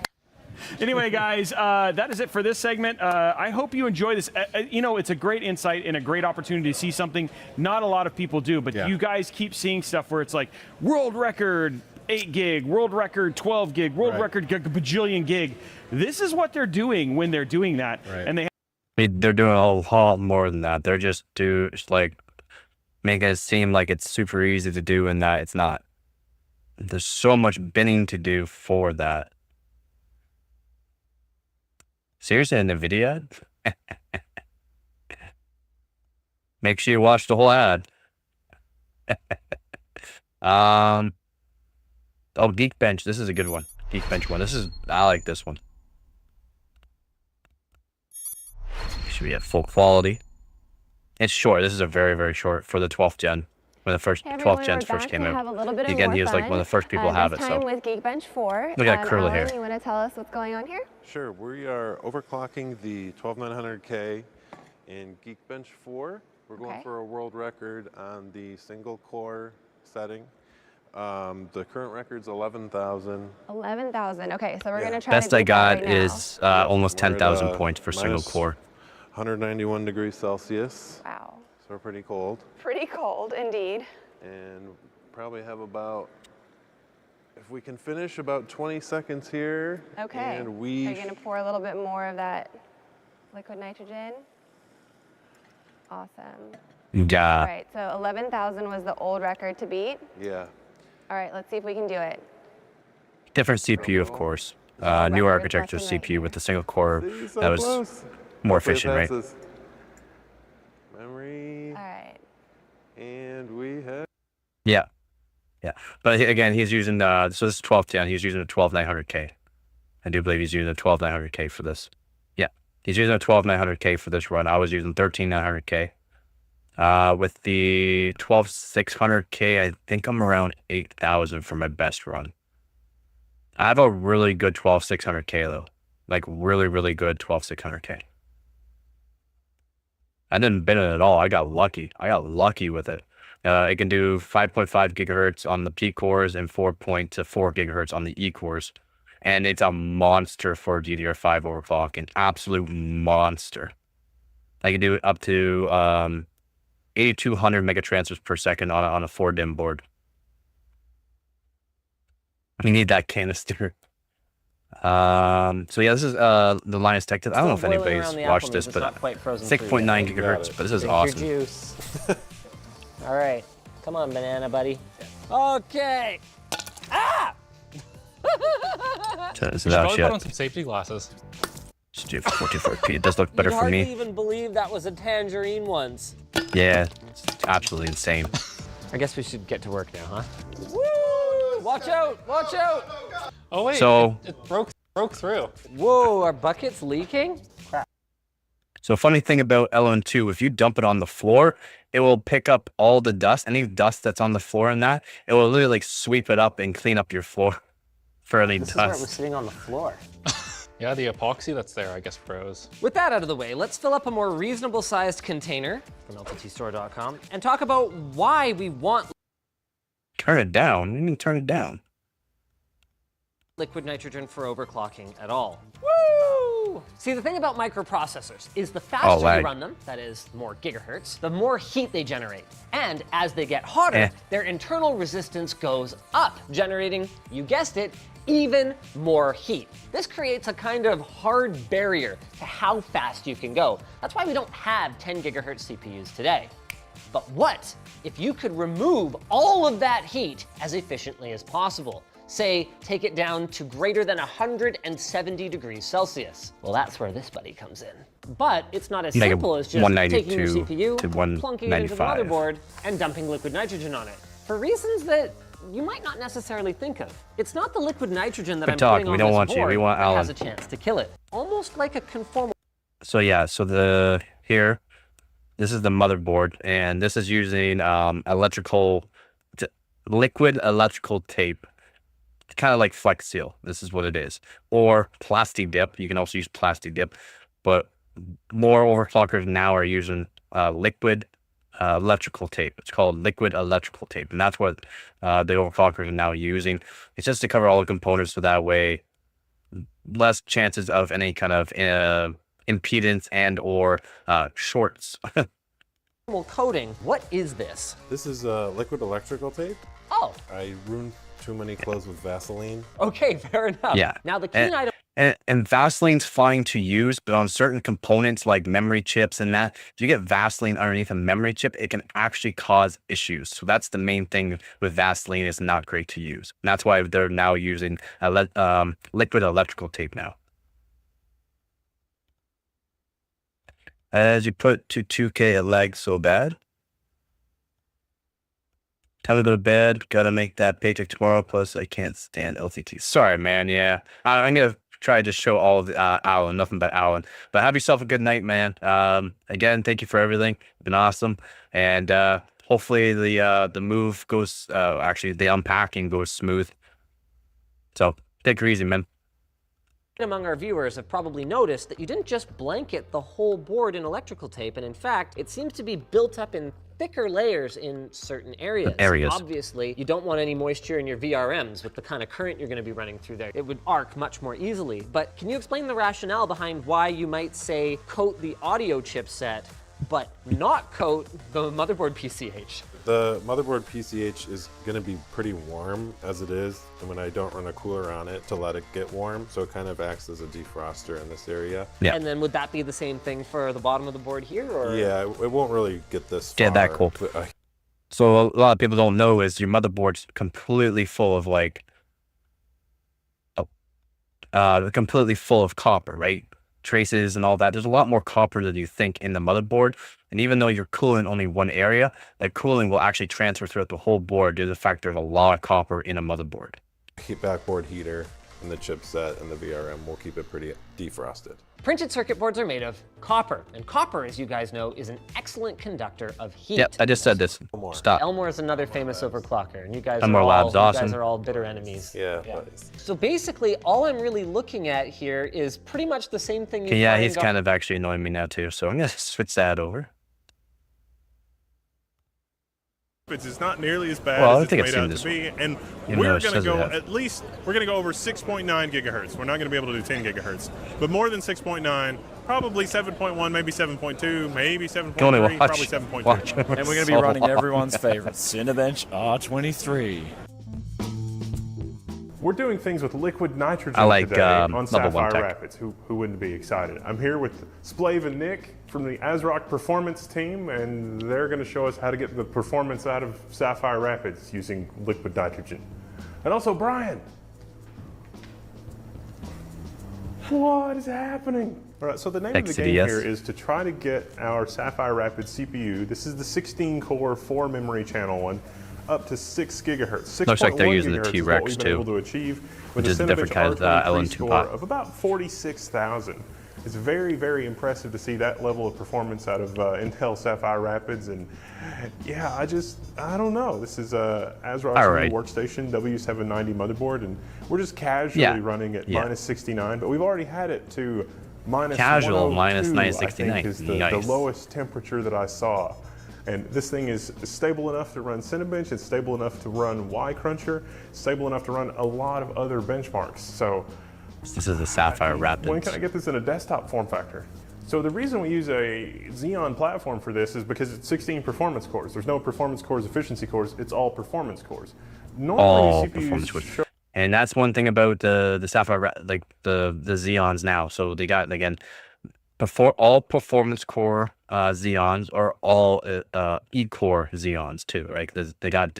Anyway, guys, that is it for this segment. I hope you enjoy this. It's a great insight and a great opportunity to see something not a lot of people do, but you guys keep seeing stuff where it's like world record 8 gig, world record 12 gig, world record bajillion gig. This is what they're doing when they're doing that. Right. And they're doing a lot more than that. They're just like making it seem like it's super easy to do, and that it's not. There's so much binning to do for that. Seriously, in the video ad? Make sure you watch the whole ad. Oh, Geekbench. This is a good one. Geekbench one. I like this one. Should be at full quality. It's short. This is a very, very short for the 12th gen. When the first 12th gens first came out. Again, he was like one of the first people to have it. So with Geekbench 4. Look at that curly hair. You want to tell us what's going on here? Sure, we are overclocking the 12900K in Geekbench 4. We're going for a world record on the single core setting. The current record's 11,000. 11,000. Okay, so we're going to try best to I got right is almost 10,000 points for single core. 191 degrees Celsius. Wow. So we're pretty cold. Pretty cold, indeed. And probably have about, if we can finish about 20 seconds here. Okay. And Are you going to pour a little bit more of that liquid nitrogen? Awesome. Yeah. All right, so 11,000 was the old record to beat. Yeah. All right, let's see if we can do it. Different CPU, of course. New architecture CPU with the single core So that was close. more Hopefully it efficient, right? passes. Memory. All right. And we have. Yeah. Yeah. But again, he's using, so this is 1210. He's using a 12900K. I do believe he's using a 12900K for this. Yeah. He's using a 12900K for this run. I was using 13900K. With the 12600K, I think I'm around 8,000 for my best run. I have a really good 12600K though. Like really, really good 12600K. I didn't bin it at all. I got lucky. I got lucky with it. It can do 5.5 gigahertz on the P cores and 4.4 gigahertz on the E cores. And it's a monster for DDR5 overclock, an absolute monster. I can do up to 8,200 megatransfers per second on a 4-DIMM board. We need that canister. So yeah, this is the Linus Tech Test. I don't know if anybody's watched this, but 6.9 gigahertz. But this is awesome. Juice. All right, come on, banana buddy. Okay. Ah! So this is Probably how put shit. on some safety glasses. Just do 44p. It does look better You'd for hardly me. even believe that was a tangerine once. Yeah, it's absolutely insane. I guess we should get to work now, huh? Woo! Watch out! Watch out! Oh wait, So- it broke through. Whoa, are buckets leaking? So funny thing about LN2, if you dump it on the floor, it will pick up all the dust, any dust that's on the floor in that, it will literally like sweep it up and clean up your floor for any This is where it was dust. sitting on the floor. Yeah, the epoxy that's there, I guess, froze. With that out of the way, let's fill up a more reasonable sized container from lttstore.com and talk about why we want Turn it down. You mean turn it down? liquid nitrogen for overclocking at all. Woo! See, the thing about microprocessors is the faster you lag. run them, that is, more gigahertz, the more heat they generate. And as they get hotter, their internal resistance goes up, generating, you guessed it, even more heat. This creates a kind of hard barrier to how fast you can go. That's why we don't have 10 gigahertz CPUs today. But what if you could remove all of that heat as efficiently as possible? Say, take it down to greater than 170 degrees Celsius. Well, that's where this buddy comes in. But it's not as Like a simple as just taking your 192 CPU, to plunking it into the 195. motherboard, and dumping liquid nitrogen on it. For reasons that you might not necessarily think of. It's not the liquid nitrogen that Good I'm talk. putting We on don't this want you. board We want that Alan. has a chance to kill it. Almost like a conformal. So yeah, so this is the motherboard, and this is using liquid electrical tape. Kind of like Flex Seal. This is what it is. Or Plasti Dip. You can also use Plasti Dip, but more overclockers now are using liquid electrical tape. It's called liquid electrical tape, and that's what the overclockers are now using. It's just to cover all the components, so that way less chances of any kind of impedance and or shorts. Coating. What is this? This is liquid electrical tape. Oh. I ruined too many clothes with Vaseline. Okay, fair enough. Yeah. Now the key item. And Vaseline's fine to use, but on certain components like memory chips and that, if you get Vaseline underneath a memory chip, it can actually cause issues. So that's the main thing with Vaseline, is not great to use. And that's why they're now using liquid electrical tape now. As you put to 2K a lag so bad. Time to go to bed. Gotta make that paycheck tomorrow. Plus, I can't stand LCT. Sorry, man. Yeah, I'm gonna try to show all of Alan, nothing but Alan. But have yourself a good night, man. Again, thank you for everything. It's been awesome, and hopefully the move goes. Actually, the unpacking goes smooth. So take it easy, man. Among our viewers have probably noticed that you didn't just blanket the whole board in electrical tape, and in fact, it seems to be built up in thicker layers in certain areas. Obviously, you don't want any moisture in your VRMs with the kind of current you're going to be running through there. It would arc much more easily. But can you explain the rationale behind why you might say coat the audio chipset, but not coat the motherboard PCH? The motherboard PCH is going to be pretty warm as it is, and when I don't run a cooler on it to let it get warm, so it kind of acts as a defroster in this area. Yeah. And then would that be the same thing for the bottom of the board here? Or? Yeah, it won't really get this far. Get that cold. So a lot of people don't know is your motherboard's completely full of like, completely full of copper, right? Traces and all that. There's a lot more copper than you think in the motherboard. And even though you're cooling only one area, that cooling will actually transfer throughout the whole board due to the fact there's a lot of copper in a motherboard. Backboard heater and the chipset and the VRM will keep it pretty defrosted. Printed circuit boards are made of copper, and copper, as you guys know, is an excellent conductor of heat. Yep, I just said this. Stop. Elmore is another famous overclocker, and you guys, Elmore Labs, awesome. You guys are all bitter enemies. Yeah. So basically, all I'm really looking at here is pretty much the same thing you Yeah, he's kind of actually annoying me now too, so I'm going to switch that over. It's not nearly as bad Well, as it's made out to be, and we're going to go we're going to go over 6.9 gigahertz. We're not going to be able to do 10 gigahertz, but more than 6.9, probably 7.1, maybe 7.2, maybe 7.3, probably 7.2. And we're going to be running everyone's favorite Cinebench R23. We're doing things with liquid nitrogen today on Sapphire Rapids. Who wouldn't be excited? I'm here with Splave and Nick from the ASRock Performance team, and they're going to show us how to get the performance out of Sapphire Rapids using liquid nitrogen. And also Brian. What is happening? All right, so the name of the game here is to try to get our Sapphire Rapids CPU, this is the 16-core 4-memory channel one, up to 6 gigahertz. Looks like they're using the T-Rex T-Rex we've been able to achieve with which is a different kind of LN2 score of about 46,000. It's very, very impressive to see that level of performance out of Intel Sapphire Rapids, and yeah, I don't know. This is ASRock's new workstation W790 motherboard, and we're just casually running at minus 69, but we've already had it to minus casual 102, minus 969. I think is the lowest temperature that I saw. And this thing is stable enough to run Cinebench, it's stable enough to run Y-Cruncher, stable enough to run a lot of other benchmarks. So this is a Sapphire Rapids. When can I get this in a desktop form factor? So the reason we use a Xeon platform for this is because it's 16 performance cores. There's no performance cores, efficiency cores, it's all performance cores. Normally performance cores. And that's one thing about the Sapphire, like the Xeons now. So they got, again, all performance core Xeons are all E-core Xeons too, right? They got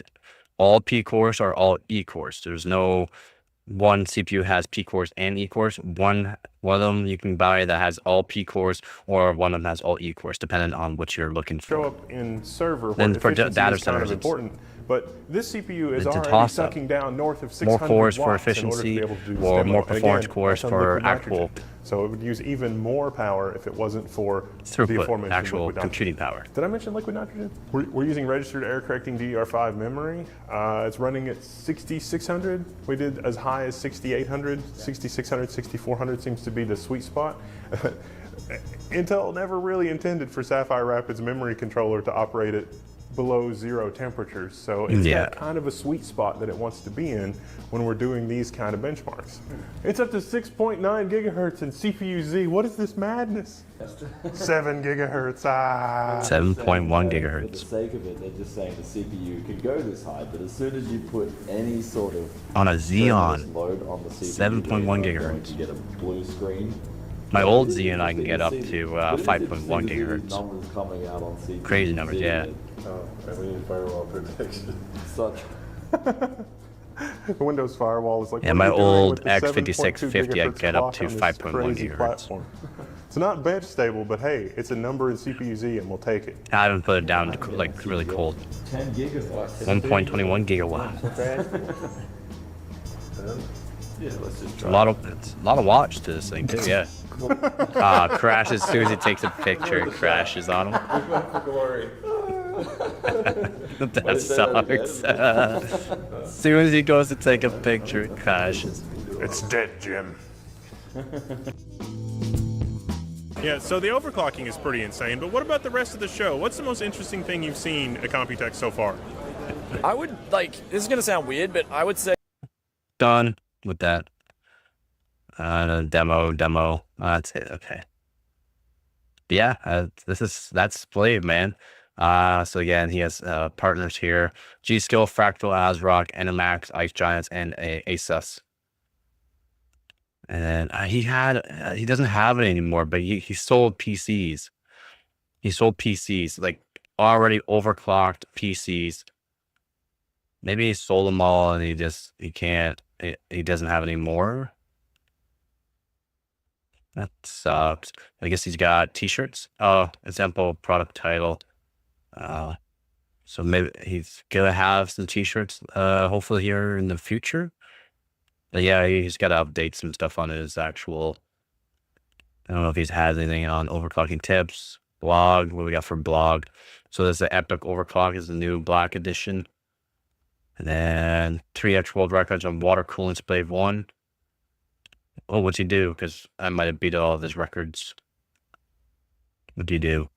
all P-cores are all E-cores. There's no one CPU has P-cores and E-cores. One of them you can buy that has all P-cores, or one of them has all E-cores, depending on what you're looking for. Show up in server where efficiency is kind of important. But this CPU is already sucking down north of 600 more cores for watts efficiency, in order to be able to do or this more demo. performance Again, cores that's on for liquid actual nitrogen. So it would use even more power if it wasn't for the throughput, aforementioned actual liquid computing nitrogen. power. Did I mention liquid nitrogen? We're using registered error correcting DDR5 memory. It's running at 6600. We did as high as 6800, 6600, 6400 seems to be the sweet spot. Intel never really intended for Sapphire Rapids memory controller to operate at below 0 temperatures, so it's got kind of a sweet spot that it wants to be in when we're doing these kind of benchmarks. It's up to 6.9 gigahertz in CPU-Z. What is this madness? 7 gigahertz. 7.1 gigahertz. For the sake of it, they're just saying the CPU can go this high, but as soon as you put any sort of on a Xeon, load on the CPU, 7.1 gigahertz. You get a blue screen. My old Xeon, I can get up to 5.1 gigahertz. Numbers coming out on CPU. Crazy numbers, yeah. Oh, and we need firewall protection. Such. Windows Firewall is like. Yeah, my old X5650, I get up to 5.1 gigahertz. It's not bench stable, but hey, it's a number in CPU-Z and we'll take it. I haven't put it down to like really cold. 10 gigabytes. 1.21 gigawatt. Yeah, let's just It's try. a lot of watch to this thing too. Yeah. Crashes as soon as he takes a picture. It crashes on him. That sucks. As soon as he goes to take a picture, it crashes. It's dead, Jim. Yeah, so the overclocking is pretty insane, but what about the rest of the show? What's the most interesting thing you've seen at Computex so far? I would, this is going to sound weird, but I would say... Done with that. Demo. That's it. Okay. But yeah, that's Blade, man. So again, he has partners here: G-Skill, Fractal, ASRock, Animax, Ice Giants, and Asus. And he doesn't have it anymore, but he sold PCs. He sold PCs, like already overclocked PCs. Maybe he sold them all and he doesn't have any more. That sucks. I guess he's got t-shirts. Example product title. So maybe he's gonna have some t-shirts hopefully here in the future. But yeah, he's got to update some stuff on his actual. I don't know if he's has anything on overclocking tips, blog. What we got for blog? So there's the Epic Overclock is the new black edition, and then 3x world records on water cooling Blade 1. Oh, what'd he do? Because I might have beat all of his records. What do you do?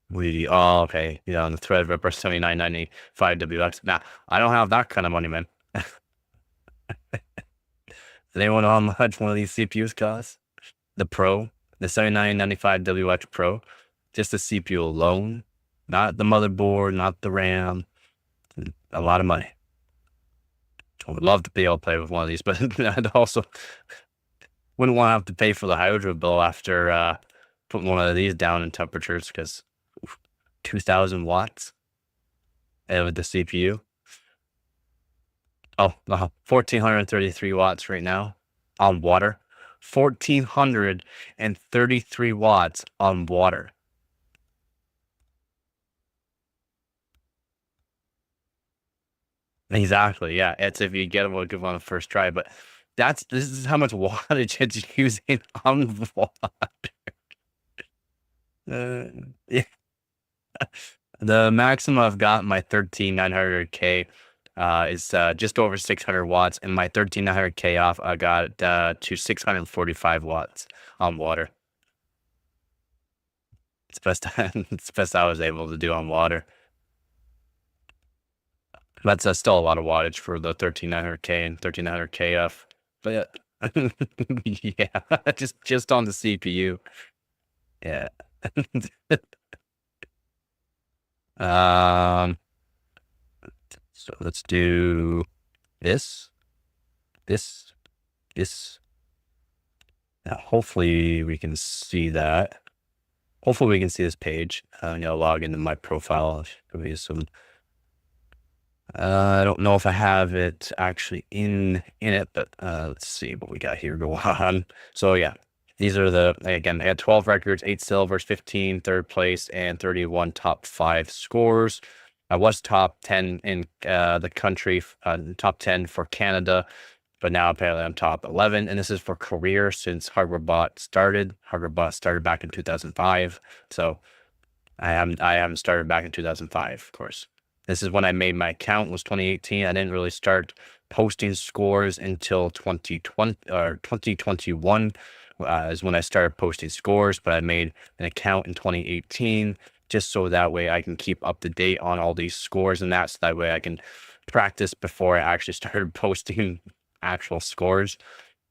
Oh, okay. Yeah, on the Threadripper 7995 WX. Nah, I don't have that kind of money, man. Does anyone know how much one of these CPUs costs? The Pro, the 7995 WX Pro, just the CPU alone, not the motherboard, not the RAM. A lot of money. I would love to be able to play with one of these, but I'd also wouldn't want to have to pay for the hydro bill after putting one of these down in temperatures, because 2,000 watts with the CPU. Oh, 1,433 watts right now on water. 1,433 watts on water. Exactly, yeah. It's if you get a good one on the first try, but this is how much wattage it's using on water. Yeah. The maximum I've got my 13900K is just over 600 watts, and my 13900K off I got to 645 watts on water. It's best I was able to do on water. That's still a lot of wattage for the 13900K and 13900K off. But yeah, just on the CPU. Yeah. So let's do this. Now, hopefully we can see that. Hopefully we can see this page. Log into my profile. Give me some. I don't know if I have it actually in it, but let's see what we got here go on. So yeah, these are again, I had 12 records, 8 silvers, 15 third place, and 31 top 5 scores. I was top 10 in the country, top 10 for Canada, but now apparently I'm top 11, and this is for career since HardwareBot started. HardwareBot started back in 2005, so I haven't started back in 2005, of course. This is when I made my account, was 2018. I didn't really start posting scores until 2020 or 2021, is when I started posting scores, but I made an account in 2018 just so that way I can keep up to date on all these scores and that, so that way I can practice before I actually started posting actual scores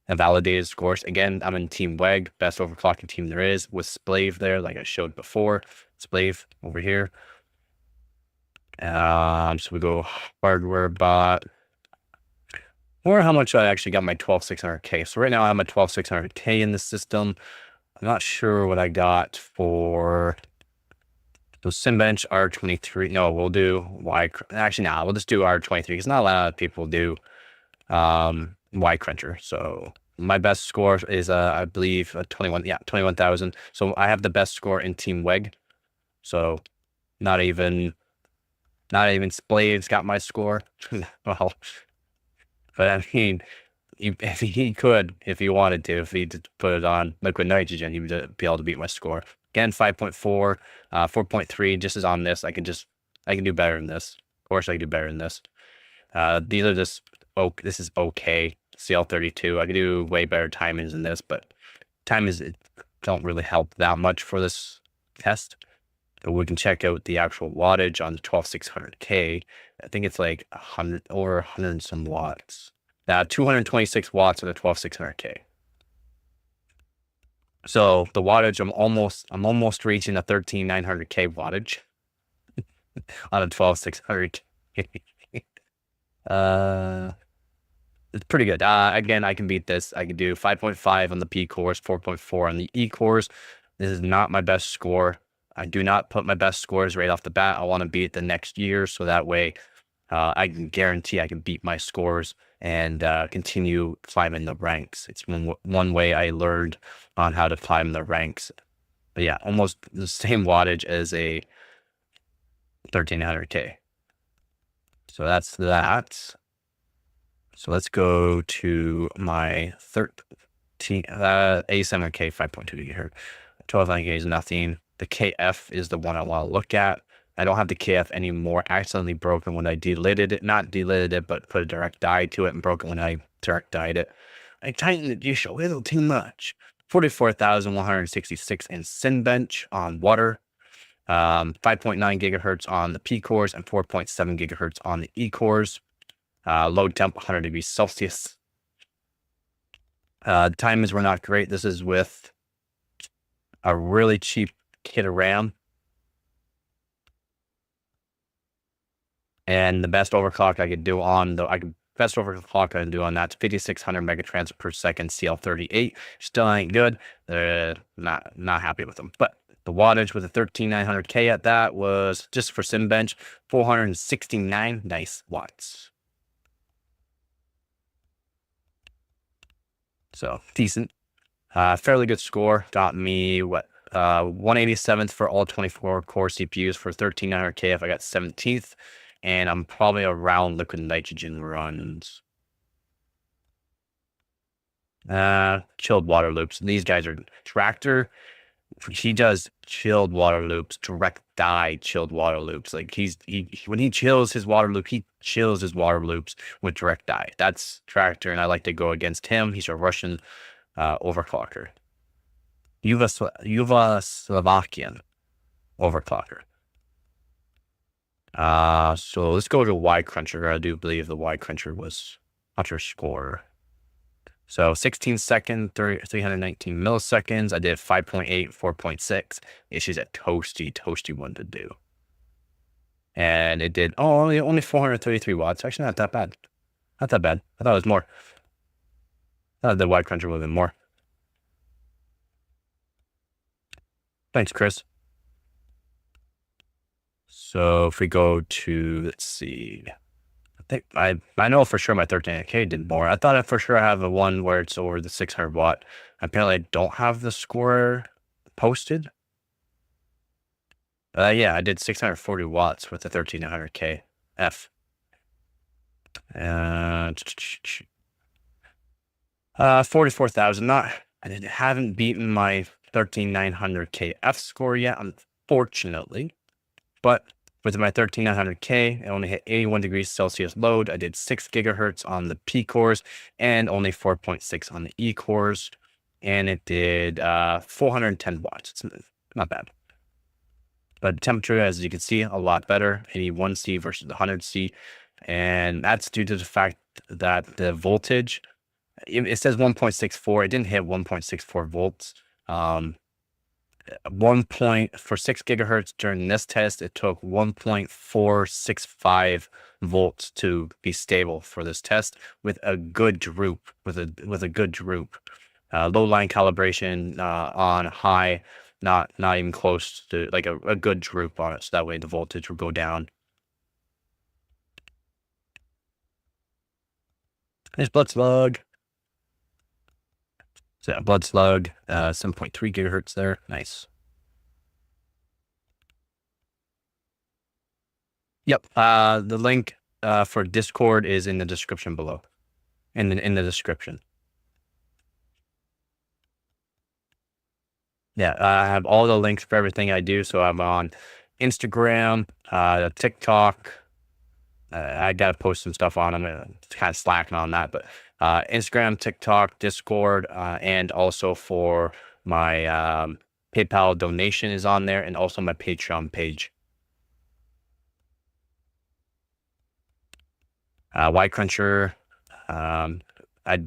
and validated scores. Again, I'm in Team WEG, best overclocking team there is, with Splave there, like I showed before. Splave over here. So we go hardware bot. Or how much I actually got my 12600K. So right now I'm at 12600K in the system. I'm not sure what I got for the Simbench R23. No, we'll do Y. Actually, no, we'll just do R23 because not a lot of people do Y Cruncher. So my best score is I believe 21,000. So I have the best score in Team WEG. So not even Splave's got my score. Well, but I mean, if he could, if he wanted to, if he did put it on liquid nitrogen, he would be able to beat my score. Again, 5.4, 4.3, just as on this. I can do better than this. Of course, I can do better than this. These are just, this is okay. CL32. I could do way better timings than this, but timings don't really help that much for this test. So we can check out the actual wattage on the 12600K. I think it's like 100 or 100 and some watts. 226 watts on the 12600K. So the wattage, I'm almost reaching a 13900K wattage on a 12600K. It's pretty good. Again, I can beat this. I can do 5.5 on the P cores, 4.4 on the E cores. This is not my best score. I do not put my best scores right off the bat. I want to beat it the next year, so that way I can guarantee I can beat my scores and continue climbing the ranks. It's one way I learned on how to climb the ranks. But yeah, almost the same wattage as a 1300K. So that's that. So let's go to my A7K 5.2 gigahertz. 1200K is nothing. The KF is the one I want to look at. I don't have the KF anymore. Accidentally broken when I delidded it. Not delidded it, but put a direct die to it, and broken when I direct died it. I tightened the dish a little too much. 44,166 in Simbench on water. 5.9 gigahertz on the P cores and 4.7 gigahertz on the E cores. Load temp 100 degrees Celsius. The timings were not great. This is with a really cheap kit of RAM. And the best overclock I could do on best overclock I can do on that's 5,600 megatransfer per second CL38. Still ain't good. Not happy with them. But the wattage with a 13900K at that was just for Simbench 469 nice watts. So decent. Fairly good score. Got me 187th for all 24 core CPUs for 13900K if I got 17th. And I'm probably around liquid nitrogen runs. Chilled water loops. These guys are Tractor. He does chilled water loops, direct die chilled water loops. Like when he chills his water loop, he chills his water loops with direct die. That's Tractor, and I like to go against him. He's a Russian overclocker. Slovakian overclocker. So let's go to Y Cruncher. I do believe the Y Cruncher was Hunter score. So 16 seconds, 319 milliseconds. I did 5.8, 4.6. Issues at toasty one to do. And it did only 433 watts. Actually, not that bad. Not that bad. I thought it was more. I thought the Y Cruncher would have been more. Thanks, Chris. So if we go to, let's see, I know for sure my 13K did more. I thought for sure I have a one where it's over the 600 watt. Apparently I don't have the score posted. Yeah, I did 640 watts with the 1300K F. 44,000. I haven't beaten my 13900K F score yet, unfortunately. But with my 13900K, I only hit 81 degrees Celsius load. I did 6 gigahertz on the P cores and only 4.6 on the E cores. and it did 410 watts. It's not bad. But the temperature, as you can see, a lot better, 81C versus the 100C. And that's due to the fact that the voltage, it says 1.64. It didn't hit 1.64 volts. For 6 gigahertz during this test, it took 1.465 volts to be stable for this test with a good droop, with a good droop. Low line calibration on high, not even close to like a good droop on it, so that way the voltage will go down. There's blood slug. So yeah, blood slug, 7.3 gigahertz there. Nice. Yep. The link for Discord is in the description below. In the description. Yeah, I have all the links for everything I do. So I'm on Instagram, TikTok. I gotta post some stuff on. I'm kind of slacking on that, but Instagram, TikTok, Discord, and also for my PayPal donation is on there, and also my Patreon page. Y Cruncher, I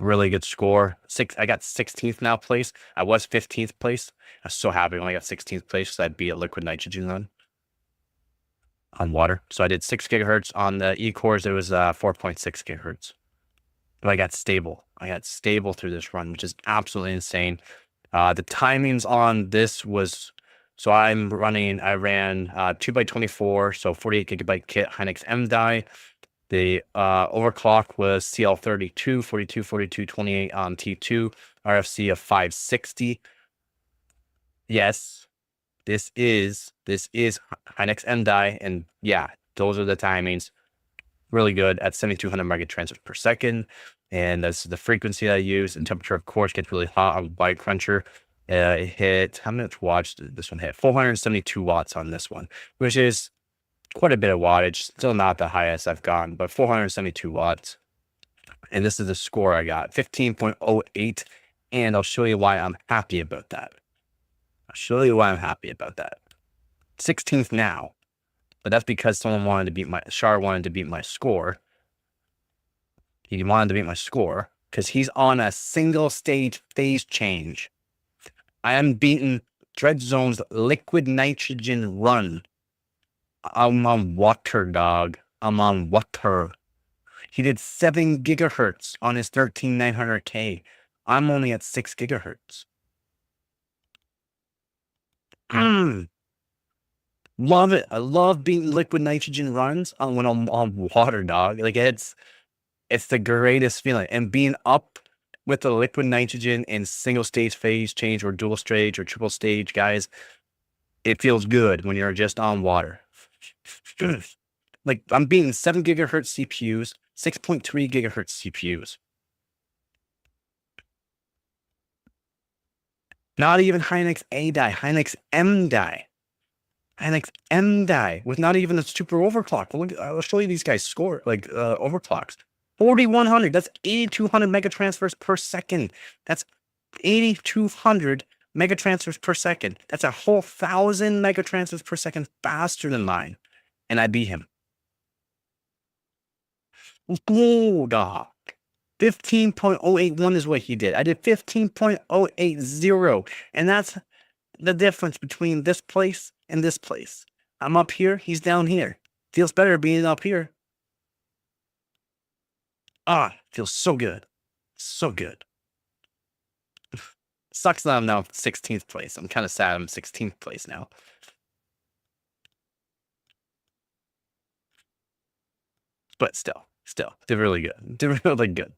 really good score. I got 16th now place. I was 15th place. I was so happy when I got 16th place because I beat a liquid nitrogen on water. So I did 6 gigahertz on the E-cores. It was 4.6 gigahertz. But I got stable. I got stable through this run, which is absolutely insane. The timings on this was, so I ran 2x24, so 48 gigabyte kit Hynix M die. The overclock was CL32, 42, 42, 28 on T2, RFC of 560. Yes, this is Hynix M die, and yeah, those are the timings. Really good at 7,200 megatransfers per second, and that's the frequency I use. And temperature, of course, gets really hot on Y Cruncher. It hit, how much watts did this one hit? 472 watts on this one, which is quite a bit of wattage. Still not the highest I've gotten, but 472 watts. And this is the score I got, 15.08. And I'll show you why I'm happy about that. 16th now, but that's because someone wanted to beat Shar wanted to beat my score. He wanted to beat my score because he's on a single stage phase change. I am beating Dread Zone's liquid nitrogen run. I'm on water, dog. I'm on water. He did 7 gigahertz on his 13900K. I'm only at 6 gigahertz. Love it. I love beating liquid nitrogen runs when I'm on water, dog. Like it's the greatest feeling. And being up with the liquid nitrogen in single stage phase change or dual stage or triple stage, guys, it feels good when you're just on water. Like I'm beating 7 gigahertz CPUs, 6.3 gigahertz CPUs. Not even Hynix A die, Hynix M die. Hynix M die with not even a super overclock. Look, I'll show you these guys score, like overclocks. 4100, that's 8200 megatransfers per second. That's 8200 megatransfers per second. That's a whole 1,000 megatransfers per second faster than mine. And I beat him. Oh, dog. 15.081 is what he did. I did 15.080. And that's the difference between this place and this place. I'm up here. He's down here. Feels better being up here. Feels so good. So good. Sucks that I'm now 16th place. I'm kind of sad I'm 16th place now. But still, they're really good. They're really good.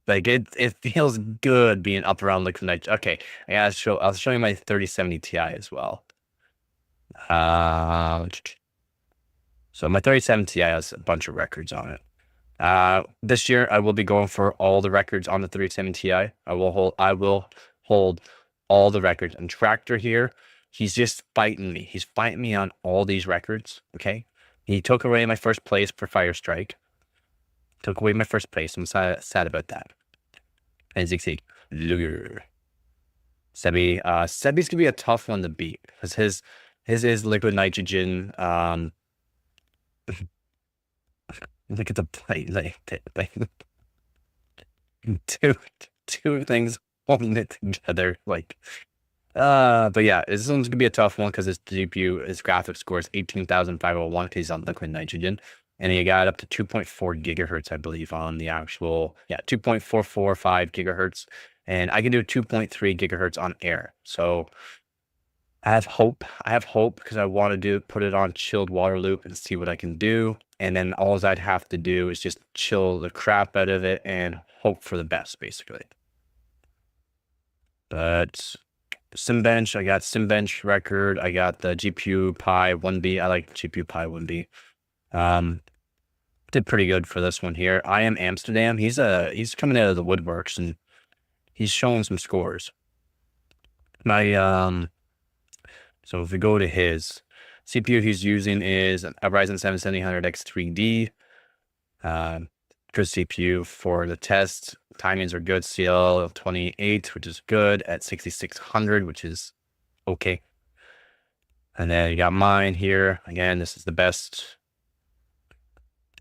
Like it feels good being up around liquid nitrogen. Okay, I'll show you my 3070 Ti as well. So my 3070 Ti has a bunch of records on it. This year I will be going for all the records on the 3070 Ti. I will hold all the records. And Tractor here, he's just fighting me. He's fighting me on all these records. Okay, he took away my first place for Fire Strike. Took away my first place. I'm sad about that. As you can see, Luger. Sebi. Sebi's gonna be a tough one to beat because his is liquid nitrogen. Look at the plate, like two things holding it together, like. But yeah, this one's gonna be a tough one because his GPU, his graphics score is 18,501 because he's on liquid nitrogen, and he got up to 2.4 gigahertz, I believe, on the actual 2.445 gigahertz, and I can do 2.3 gigahertz on air. So I have hope. Because I want to put it on chilled water loop and see what I can do. And then all I'd have to do is just chill the crap out of it and hope for the best, basically. But SimBench, I got SimBench record. I got the GPU Pi 1B. I like GPU Pi 1B. Did pretty good for this one here. I am Amsterdam. He's coming out of the woodworks and he's showing some scores. So if we go to his CPU he's using is a Ryzen 7 7800X3D. Good CPU for the test. Timings are good. CL 28, which is good, at 6600, which is okay. And then you got mine here. Again, this is the best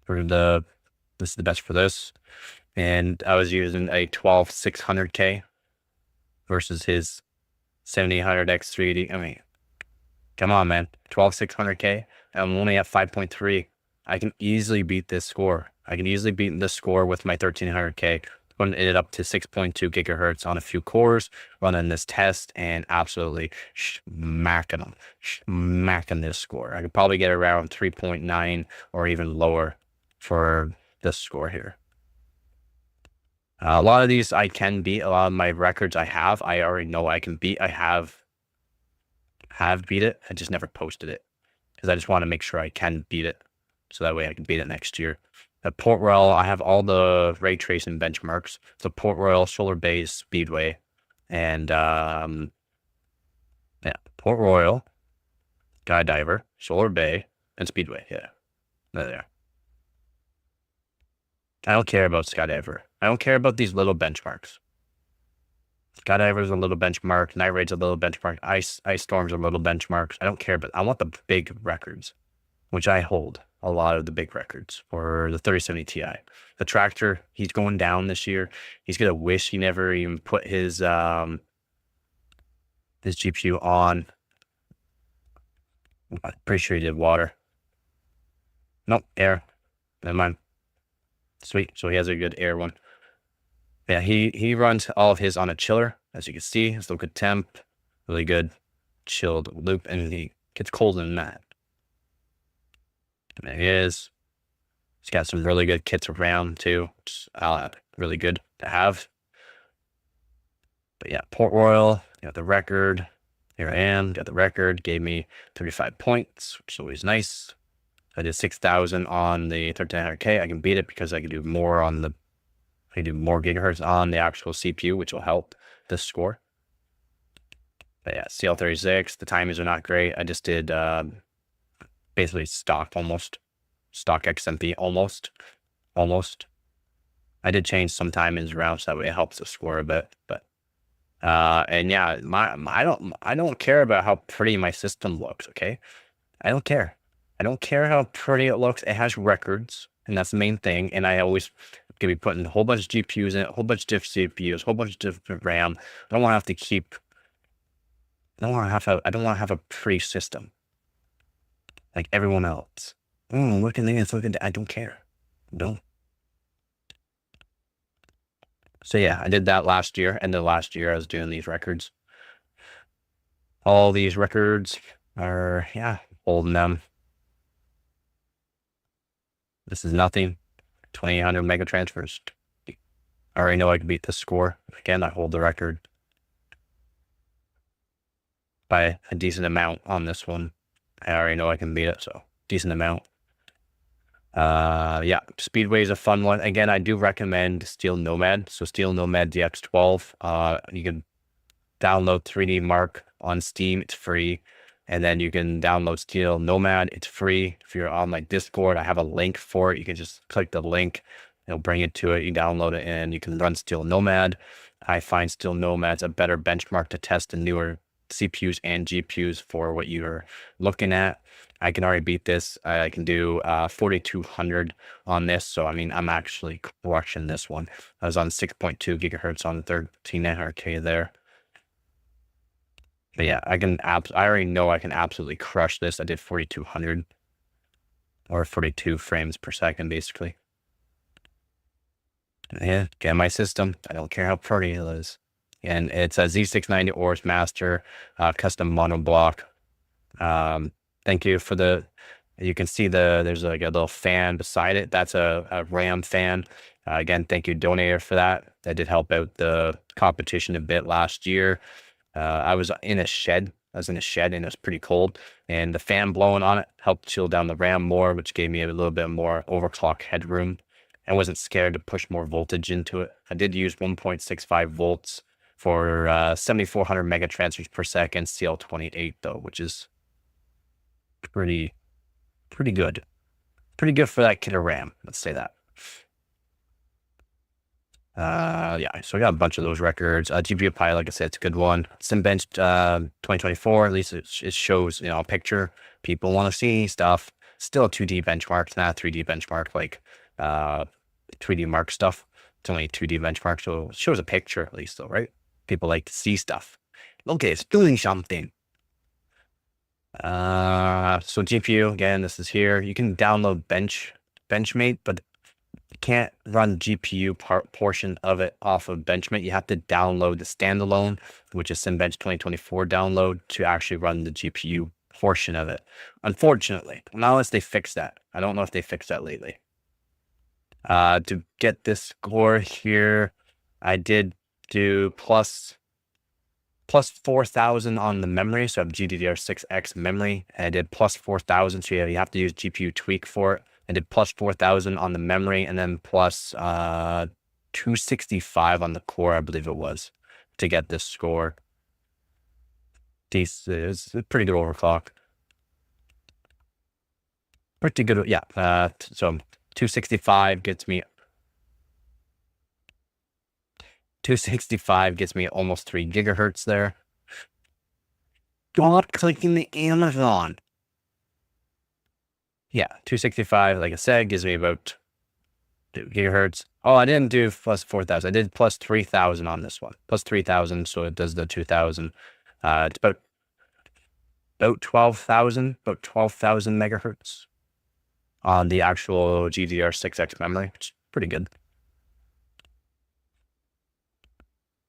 for this. And I was using a 12600K versus his 7800X3D. I mean, come on, man. 12600K. I'm only at 5.3. I can easily beat this score. I can easily beat this score with my 1300K. Putting it up to 6.2 gigahertz on a few cores, running this test, and absolutely smacking this score. I could probably get around 3.9 or even lower for this score here. A lot of these I can beat. A lot of my records I already know I can beat. I have beat it. I just never posted it because I just want to make sure I can beat it, so that way I can beat it next year. At Port Royal, I have all the ray tracing benchmarks. So Port Royal, Solar Bay, Speedway, and Port Royal, Skydiver, Solar Bay, and Speedway. Yeah, there. I don't care about Skydiver. I don't care about these little benchmarks. Skydiver's a little benchmark. Night Raid's a little benchmark. Ice Storm's a little benchmarks. I don't care, but I want the big records, which I hold a lot of the big records for the 3070 Ti. The Tractor, he's going down this year. He's gonna wish he never even put his GPU on. I'm pretty sure he did water. Nope, air. Never mind. Sweet. So he has a good air one. Yeah, he runs all of his on a chiller, as you can see. It's a good temp, really good chilled loop, and he gets colder than that. And there he is. He's got some really good kits around too, which is really good to have. But yeah, Port Royal, got the record. Here I am, got the record. Gave me 35 points, which is always nice. I did 6,000 on the 1300K. I can beat it because I can do more gigahertz on the actual CPU, which will help this score. But yeah, CL36, the timings are not great. I just did basically stock XMP, almost. I did change some timings around so that way it helps the score a bit. But and yeah, I don't care about how pretty my system looks. Okay, I don't care. I don't care how pretty it looks. It has records, and that's the main thing. And I always could be putting a whole bunch of GPUs in it, a whole bunch of different CPUs, a whole bunch of different RAM. I don't want to have a pretty system like everyone else. Look at this, look at that. I don't care. Don't. So yeah, I did that last year, and then last year I was doing these records. All these records are, holding them. This is nothing. 2,800 mega transfers. I already know I can beat this score. Again, I hold the record by a decent amount on this one. I already know I can beat it, so decent amount. Yeah, Speedway is a fun one. Again, I do recommend Steel Nomad. So Steel Nomad DX12. You can download 3D Mark on Steam. It's free. And then you can download Steel Nomad. It's free. If you're on my Discord, I have a link for it. You can just click the link It'll bring it to it. You download it and you can run Steel Nomad. I find Steel Nomad's a better benchmark to test the newer CPUs and GPUs for what you're looking at. I can already beat this. I can do 4200 on this. So, I mean, I'm actually crushing this one. I was on 6.2 gigahertz on the 13900K there. But yeah, I already know I can absolutely crush this. I did 4200 or 42 frames per second, basically. Yeah, get my system. I don't care how pretty it is. And it's a Z690 Oris Master custom monoblock. Thank you for you can see there's like a little fan beside it. That's a RAM fan. Again, thank you, donator, for that. That did help out the competition a bit last year. I was in a shed. And it was pretty cold. And the fan blowing on it helped chill down the RAM more, which gave me a little bit more overclock headroom. I wasn't scared to push more voltage into it. I did use 1.65 volts for 7,400 megatransfers per second, CL28 though, which is pretty good. Pretty good for that killer RAM. Let's say that. Yeah, so I got a bunch of those records. GPU Pi, like I said, it's a good one. SimBench 2024, at least it shows, you know, a picture. People want to see stuff. Still a 2D benchmark, it's not a 3D benchmark like 3D Mark stuff. It's only a 2D benchmark, so it shows a picture at least, though, right? People like to see stuff. Okay, it's doing something. So GPU, again, this is here. You can download Benchmate, but you can't run GPU portion of it off of Benchmate. You have to download the standalone, which is SimBench 2024 download, to actually run the GPU portion of it. Unfortunately, not unless they fix that. I don't know if they fixed that lately. To get this score here, I did do plus 4,000 on the memory. So I have GDDR6X memory. And I did plus 4,000. So you have to use GPU tweak for it. I did plus 4,000 on the memory, and then plus 265 on the core, I believe it was, to get this score. This is a pretty good overclock. Pretty good, yeah. So 265 gets me almost 3 gigahertz there. Stop clicking the Amazon. Yeah, 265, like I said, gives me about 2 gigahertz. Oh, I didn't do plus 4,000. I did plus 3,000 on this one. Plus 3,000, so it does the 2,000. It's about 12,000 megahertz on the actual GDDR6X memory, which is pretty good.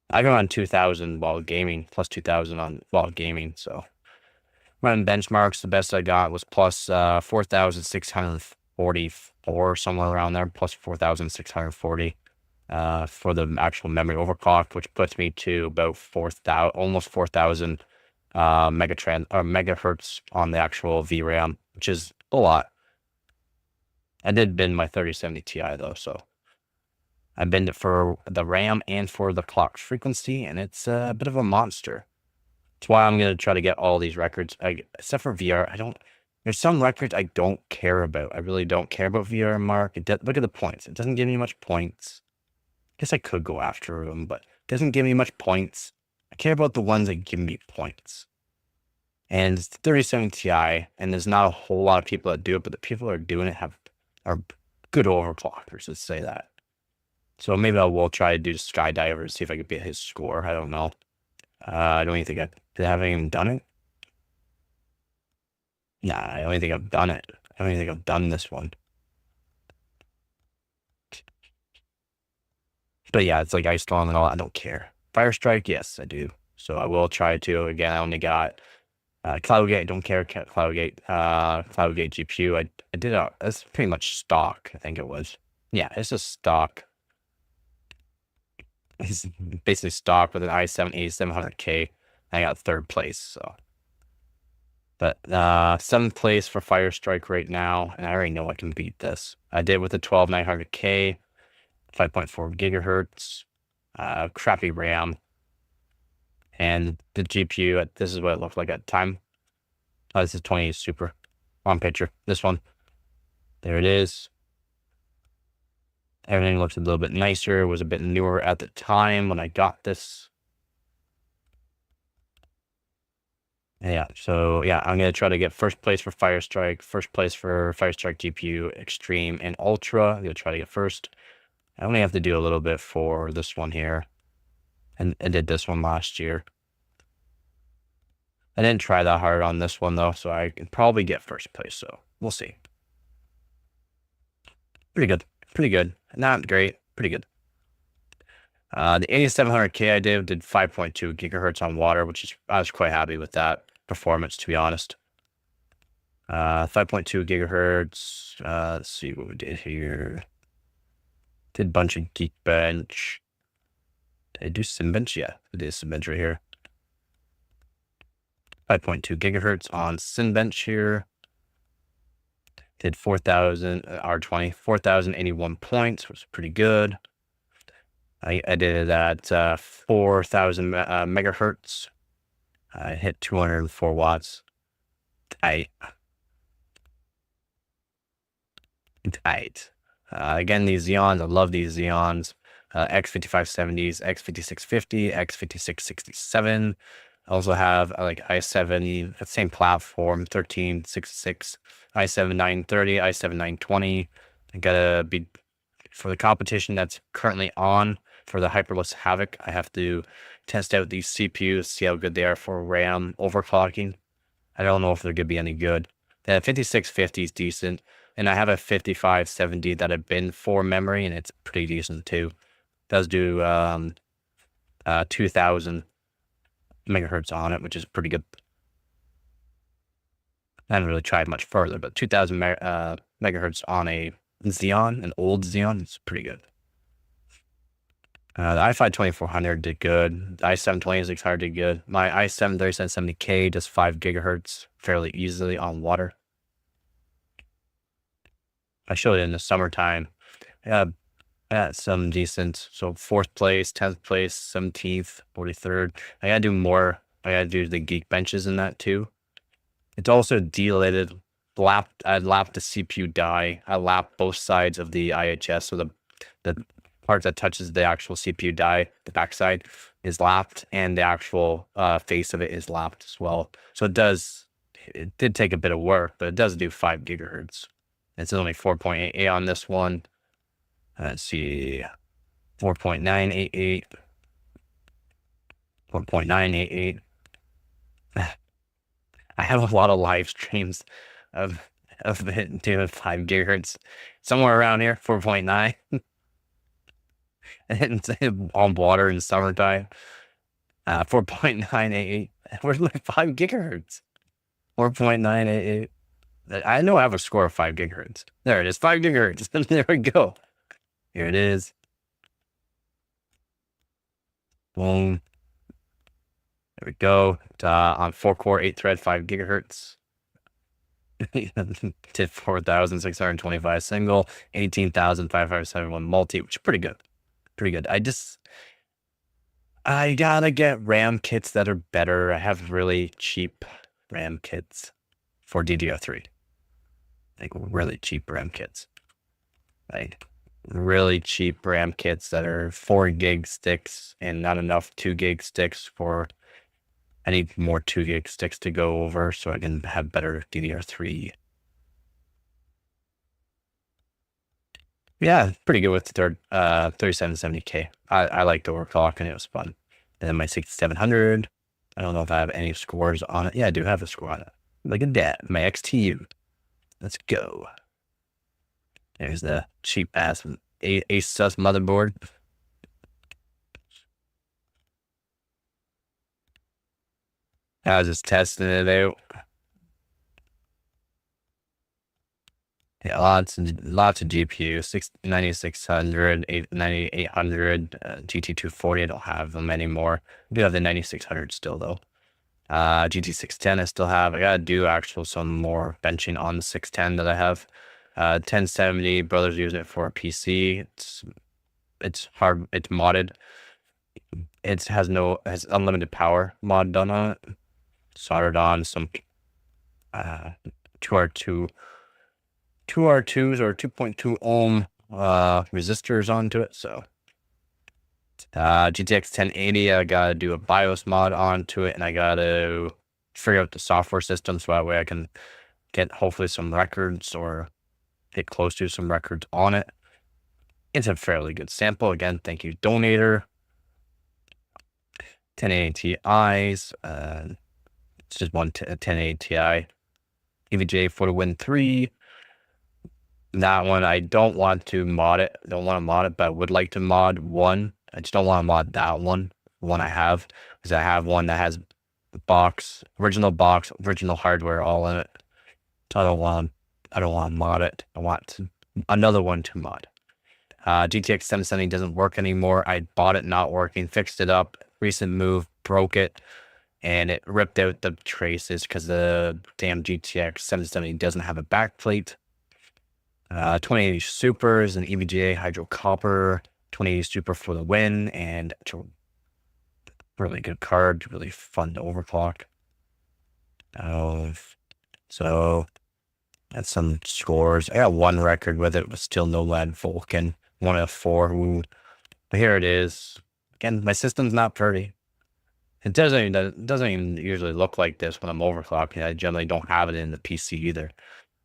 I go on 2,000 while gaming, plus 2,000 while gaming, so. Running benchmarks, the best I got was plus 4,644, somewhere around there, plus 4,640 for the actual memory overclock, which puts me to about almost 4,000 megahertz on the actual VRAM, which is a lot. I did bin my 3070 Ti though, so I binned it for the RAM and for the clock frequency, and it's a bit of a monster. That's why I'm going to try to get all these records, except for VR. There's some records I don't care about. I really don't care about VR, Mark. Look at the points. It doesn't give me much points. I guess I could go after them, but it doesn't give me much points. I care about the ones that give me points. And it's 3070 Ti, and there's not a whole lot of people that do it, but the people that are doing it are good overclockers, let's say that. So maybe I will try to do Skydiver and see if I can beat his score. I don't know. I don't even think I haven't even done it. Nah, I don't even think I've done it. I don't even think I've done this one. But yeah, it's like Ice Storm and all. I don't care. Fire Strike, yes, I do. So I will try to. Again, I only got Cloudgate. I don't care. Cloudgate GPU. I did that's pretty much stock. I think it was. Yeah, it's just stock. It's basically stock with an i7 8700K. I got 3rd place, so. But 7th place for Fire Strike right now, and I already know I can beat this. I did with the 12900K, 5.4 gigahertz, crappy RAM, and the GPU. This is what it looked like at the time. Oh, this is 20 Super. Wrong picture. This one. There it is. Everything looks a little bit nicer. It was a bit newer at the time when I got this. Yeah, so yeah, I'm gonna try to get first place for Firestrike, first place for Firestrike GPU, Extreme, and Ultra. I'm gonna try to get first. I only have to do a little bit for this one here, and I did this one last year. I didn't try that hard on this one though, so I can probably get first place. So we'll see. Pretty good, pretty good. Not great, pretty good. The 8700K I did 5.2 gigahertz on water, which is I was quite happy with that performance, to be honest. 5.2 gigahertz. Let's see what we did here. Did a bunch of Geekbench. Did I do Simbench? Yeah, we did Simbench right here. 5.2 gigahertz on Simbench here. Did 4,000 R20, 4,081 points, which is pretty good. I did it at 4,000 megahertz. I hit 204 watts. Tight. Again, these Xeons, I love these Xeons. X5570s, X5650, X5667. I also have like i7, the same platform, 1366, i7 930, i7 920. I gotta be, for the competition that's currently on, for the Hyperless Havoc, I have to test out these CPUs, see how good they are for RAM overclocking. I don't know if they're going to be any good. The 5650 is decent, and I have a 5570 that I've been for memory, and it's pretty decent too. It does do 2,000 megahertz on it, which is pretty good. I haven't really tried much further, but 2,000 megahertz on a Xeon, an old Xeon, is pretty good. The i5 2400 did good. The i7 2600 did good. My i7 3770K does 5 gigahertz fairly easily on water. I showed it in the summertime. Yeah, I got some decent. So 4th place, 10th place, 17th, 43rd. I gotta do more. I gotta do the Geekbenches in that too. It's also delated. I lapped the CPU die. I lapped both sides of the IHS, so the part that touches the actual CPU die, the backside, is lapped, and the actual face of it is lapped as well. So it did take a bit of work, but it does do 5 gigahertz. It's only 4.88 on this one. Let's see, 4.988, 4.988. I have a lot of live streams of it doing 5 gigahertz, somewhere around here, 4.9. And on water in summertime. 4.988. Where's my 5 gigahertz? 4.988. I know I have a score of 5 gigahertz. There it is, 5 gigahertz. There we go. Here it is. Boom. There we go. On 4-core, 8-thread, 5 gigahertz. Did 4,625 single, 18,571 multi, which is pretty good. Pretty good. I gotta get RAM kits that are better. I have really cheap RAM kits for DDR3. Like really cheap RAM kits. Like really cheap RAM kits that are 4 gig sticks and not enough 2 gig sticks for. I need more 2 gig sticks to go over so I can have better DDR3. Yeah, pretty good with the 3770K. I liked overclock and it was fun. And then my 6700, I don't know if I have any scores on it. Yeah, I do have a score on it. Look at that, my XTU. Let's go. There's the cheap ass Asus motherboard. I was just testing it out. Yeah, lots of GPU, 9600, 9800, GT240. I don't have them anymore. I do have the 9600 still though. GT610 I still have. I gotta do some more benching on the 610 that I have. 1070, brothers use it for a PC. It's hard. It's modded. It has unlimited power mod done on it. Soldered on some 2R2s or 2.2 ohm resistors onto it. So GTX 1080, I gotta do a BIOS mod onto it, and I gotta figure out the software system so that way I can get hopefully some records or get close to some records on it. It's a fairly good sample. Again, thank you, donator. 1080 Ti's. It's just one 1080 Ti. EVGA for the Win 3. That one, I don't want to mod it. I don't want to mod it, but I would like to mod one. I just don't want to mod that one I have, because I have one that has the box, original hardware all in it. So I don't want to mod it. I want another one to mod. GTX 770 doesn't work anymore. I bought it not working, fixed it up. Recent move, broke it, and it ripped out the traces because the damn GTX 770 doesn't have a backplate. 2080 Super is an EVGA Hydro Copper. 2080 Super for the win, and it's a really good card, really fun to overclock. So that's some scores. I got one record with it, but still no lead Vulcan. 1 of 4. Ooh. But here it is. Again, my system's not pretty. It doesn't even usually look like this when I'm overclocking. I generally don't have it in the PC either.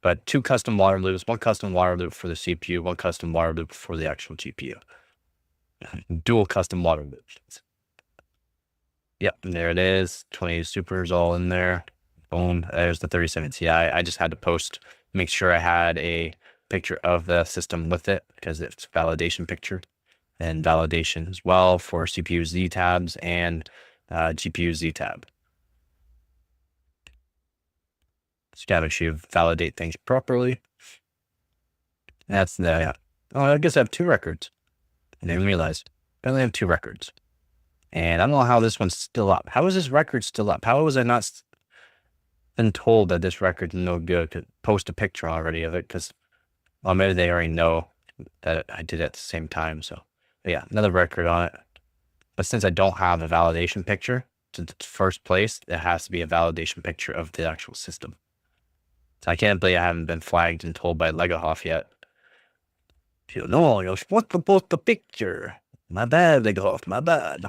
But 2 custom water loops, 1 custom water loop for the CPU, 1 custom water loop for the actual GPU. Dual custom water loops. Yep, and there it is. 20 Super is all in there. Boom. There's the 37 Ti. I just had to post, make sure I had a picture of the system with it, because it's validation picture and validation as well for CPU Z tabs and GPU Z tab. So you gotta make sure you validate things properly. That's the, oh, I guess I have 2 records. I didn't realize. I only have 2 records. And I don't know how this one's still up. How is this record still up? How was I not been told that this record's no good? Could post a picture already of it, because, well, maybe they already know that I did it at the same time. So, but yeah, another record on it. But since I don't have a validation picture, since it's first place, it has to be a validation picture of the actual system. So I can't believe I haven't been flagged and told by Legohoff yet. No, you're supposed to post the picture. My bad, Legohoff, my bad.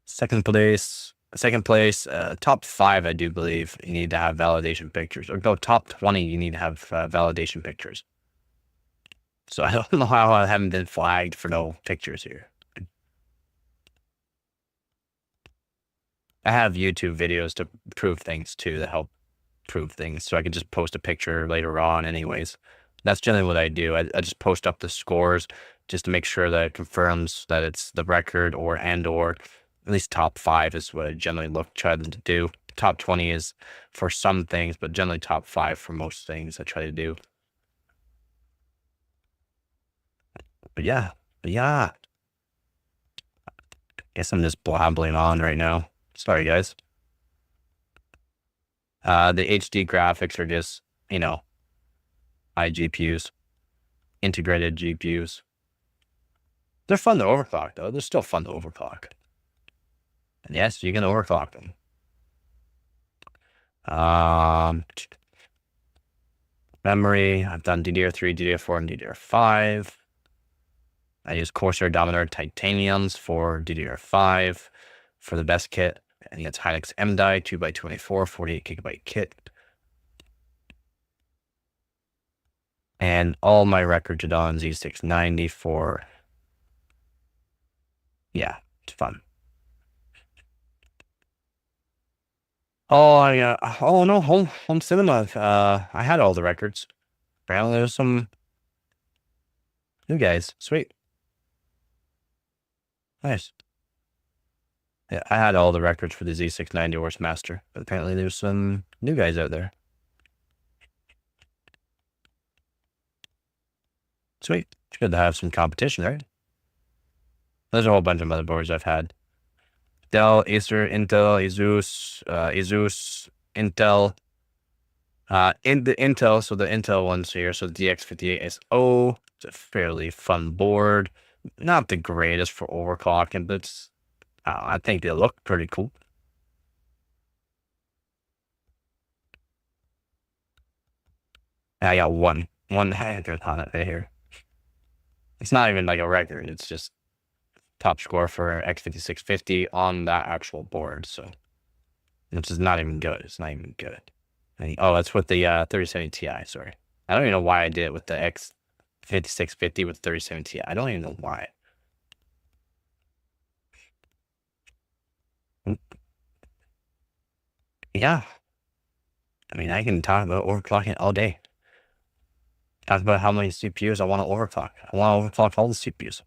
Second place, top 5, I do believe you need to have validation pictures. Or no, top 20, you need to have validation pictures. So I don't know how I haven't been flagged for no pictures here. I have YouTube videos to prove things too, that help prove things. So I can just post a picture later on anyways. That's generally what I do. I just post up the scores just to make sure that it confirms that it's the record or at least top 5 is what I generally try to do. Top 20 is for some things, but generally top 5 for most things I try to do. But yeah. Guess I'm just blabbling on right now. Sorry, guys. The HD graphics are just, iGPUs, integrated GPUs. They're fun to overclock, though. They're still fun to overclock. And yes, you can overclock them. Memory, I've done DDR3, DDR4, and DDR5. I use Corsair Dominator Titaniums for DDR5 for the best kit. And it's Hynix MDI 2x24, 48GB kit. And all my records are on Z690 for, yeah, it's fun. Oh, no, home cinema. I had all the records. Apparently there's some new guys. Sweet. Nice. Yeah, I had all the records for the Z690 Horse Master, but apparently there's some new guys out there. Sweet. It's good to have some competition, right? There's a whole bunch of motherboards I've had. Dell, Acer, Intel, Asus, Intel. In the Intel, so the Intel ones here, so the DX58SO. It's a fairly fun board. Not the greatest for overclocking, but it's, I think they look pretty cool. I got one record on it right here. It's not even like a record. It's just top score for X5650 on that actual board. So which is not even good. It's not even good. Oh, that's with the 3070 Ti. Sorry, I don't even know why I did it with the X5650 with 3070 Ti. I don't even know why. Yeah, I mean, I can talk about overclocking all day. Talk about how many CPUs I want to overclock. I want to overclock all the CPUs.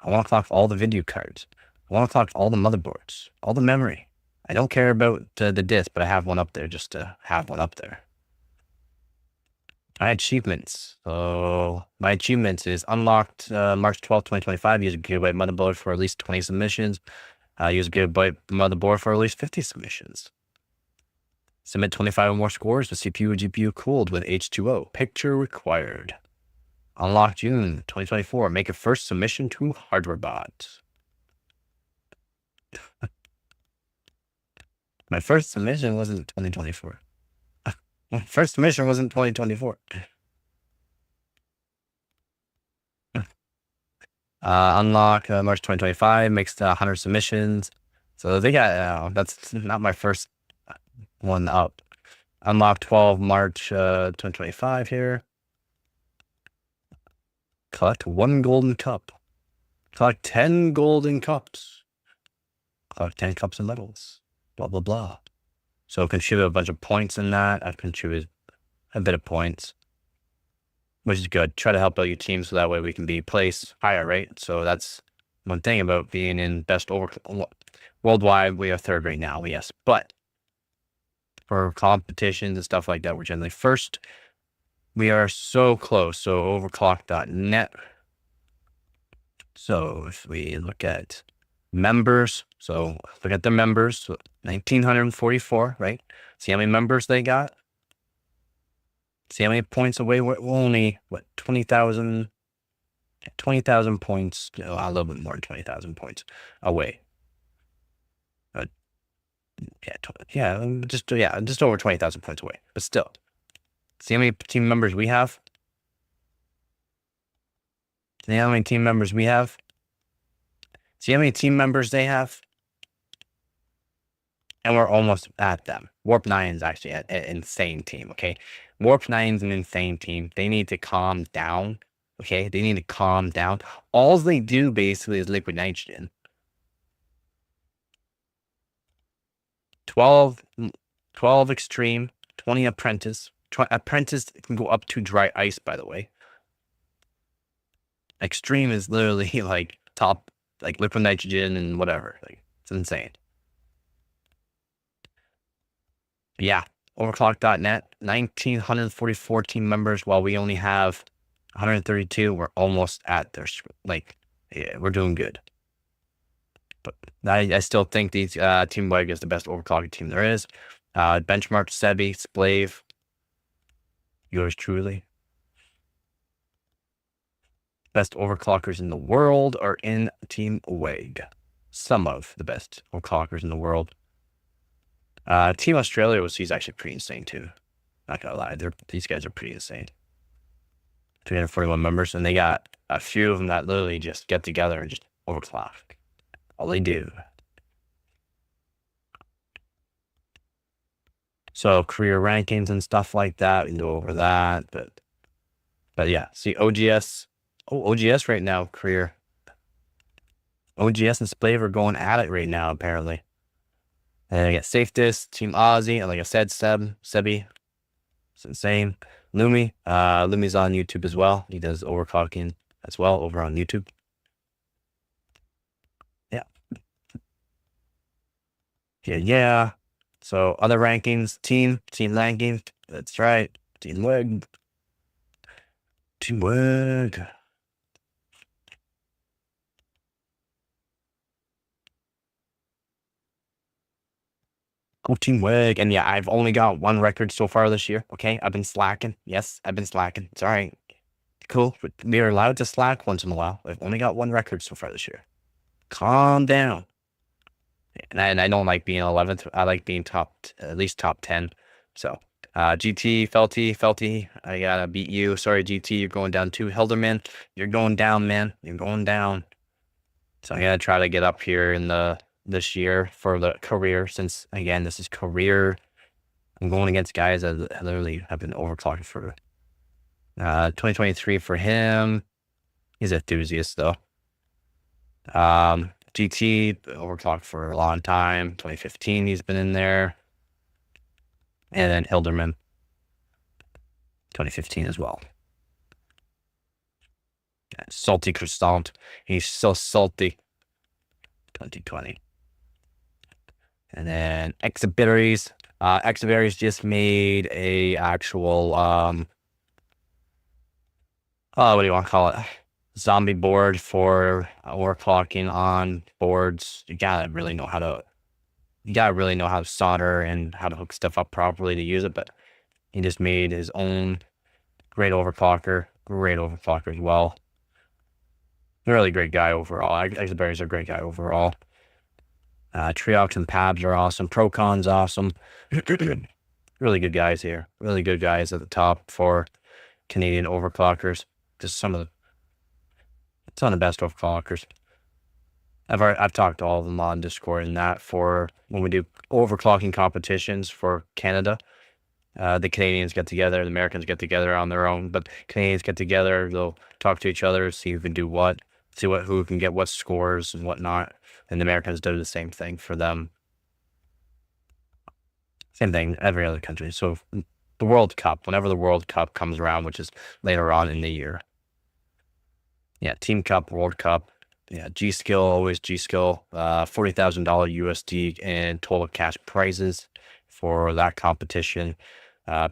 I want to clock all the video cards. I want to clock all the motherboards, all the memory. I don't care about the disk, but I have one up there just to have one up there. My achievements. So my achievements is unlocked March 12th, 2025. Use a gigabyte motherboard for at least 20 submissions. Use a gigabyte motherboard for at least 50 submissions. Submit 25 or more scores with CPU or GPU cooled with H2O. Picture required. Unlocked June 2024. Make a first submission to HardwareBot. My first submission wasn't 2024. My first submission wasn't 2024. Unlock March 2025. Makes 100 submissions. So they got, that's not my first one up. Unlock 12 March 2025 here. Collect 1 golden cup. Collect 10 golden cups. Collect 10 cups and medals. Blah, blah, blah. So contribute a bunch of points in that. I've contributed a bit of points, which is good. Try to help out your team so that way we can be placed higher, right? So that's one thing about being in best worldwide. We are third right now, yes. But for competitions and stuff like that, we're generally first. We are so close. So overclock.net. So if we look at members, so look at the members, so 1,944, right? See how many members they got? See how many points away? We're only, what, 20,000 points, a little bit more than 20,000 points away. Just over 20,000 points away, but still. See how many team members we have? See how many team members we have? See how many team members they have? And we're almost at them. Warp 9 is actually an insane team, okay? Warp 9 is an insane team. They need to calm down, okay? They need to calm down. All they do basically is liquid nitrogen. 12 extreme, 20 apprentice. Apprentice can go up to dry ice, by the way. Extreme is literally like top, like liquid nitrogen and whatever. Like, it's insane. Yeah, overclock.net, 1,944 team members, while we only have 132. We're almost at their, like, yeah, we're doing good. But I still think these Team WEG is the best overclocking team there is. Benchmark, Sebi, Splave, yours truly. Best overclockers in the world are in Team WEG. Some of the best overclockers in the world. Team Australia was actually pretty insane too. Not gonna lie, these guys are pretty insane. 341 members, and they got a few of them that literally just get together and just overclock. All they do. So career rankings and stuff like that, we can go over that, but yeah, see OGS. Oh, OGS right now, career. OGS and Splave are going at it right now, apparently. And I get Safedist, Team Aussie, and like I said, Sebi. It's insane. Lumi. Lumi's on YouTube as well. He does overclocking as well over on YouTube. Yeah. Yeah. So other rankings, team ranking. That's right. Team WEG. Team WEG. Oh, Team WEG. And yeah, I've only got 1 record so far this year. Okay, I've been slacking. Yes, I've been slacking. It's all right. Cool. We are allowed to slack once in a while. I've only got 1 record so far this year. Calm down. And I don't like being 11th. I like being at least top 10. So GT, Felty, I gotta beat you. Sorry, GT, you're going down too. Helderman, you're going down, man. You're going down. So I gotta try to get up here in this year for the career, since again this is career. I'm going against guys that literally have been overclocking for 2023 for him. He's an enthusiast though. GT overclocked for a long time. 2015 he's been in there. And then Hilderman, 2015 as well. Salty Croissant. He's so salty. 2020. And then Exhibitors. Exhibitors just made a actual what do you want to call it? Zombie board for overclocking on boards. You gotta really know how to solder and how to hook stuff up properly to use it. But he just made his own great overclocker as well. Really great guy overall. Exhibitors are a great guy overall. Triox and Pabs are awesome. Procon's awesome. Really good guys here. Really good guys at the top for Canadian overclockers. Just some of the best overclockers. I've talked to all of them on Discord and that for when we do overclocking competitions for Canada. The Canadians get together, the Americans get together on their own, but Canadians get together, they'll talk to each other, see who can do what, who can get what scores and whatnot. And the Americans do the same thing for them. Same thing, every other country. So the World Cup, whenever the World Cup comes around, which is later on in the year. Yeah, Team Cup, World Cup. Yeah, G-Skill, always G-Skill. $40,000 USD in total cash prizes for that competition.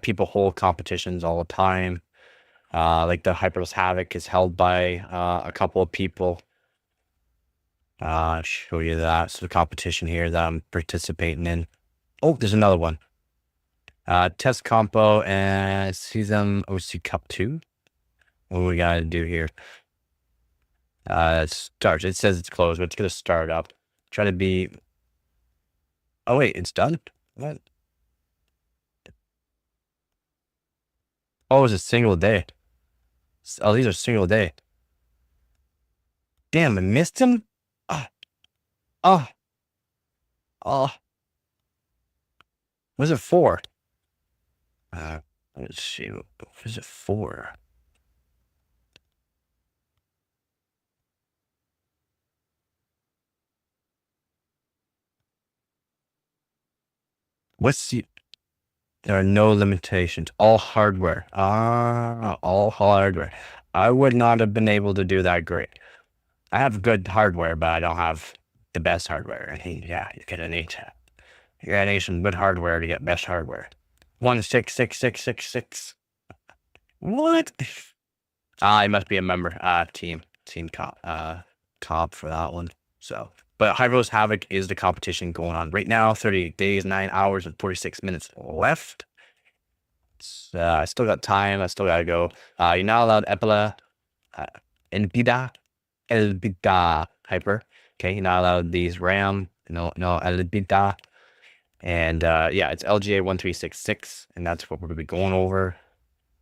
People hold competitions all the time. Like the Hyperless Havoc is held by a couple of people. I'll show you that. So the competition here that I'm participating in. Oh, there's another one. Test Compo and Season OC Cup 2. What do we got to do here? It starts. It says it's closed, but it's going to start up. Try to be... Oh, wait, it's done? What? Oh, it's a single day. Oh, these are single day. Damn, I missed him? Oh. What's it for? Let's see. What is it for? There are no limitations. All hardware. All hardware. I would not have been able to do that great. I have good hardware, but I don't have the best hardware. Yeah, you're gonna need some good hardware to get best hardware. 166666. What? I must be a member. Team comp for that one. So, but Hyperless Havoc is the competition going on right now. 38 days, 9 hours, and 46 minutes left. I still got time. I still gotta go. You're not allowed Elbida Hyper. Okay, you're not allowed these RAM. No Elbida. And yeah, it's LGA 1366, and that's what we're gonna be going over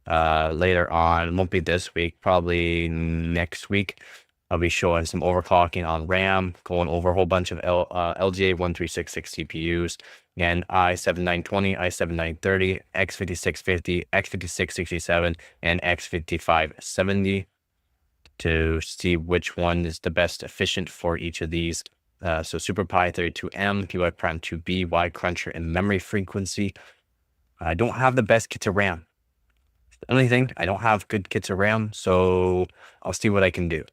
later on. It won't be this week, probably next week. I'll be showing some overclocking on RAM, going over a whole bunch of LGA 1366 CPUs. Again, i7-920, i7-930, x5650, x5667, and x5570 to see which one is the best efficient for each of these. So SuperPi 32M, PY Prime 2B, Y Cruncher, and memory frequency. I don't have the best kits of RAM. The only thing, I don't have good kits of RAM, so I'll see what I can do.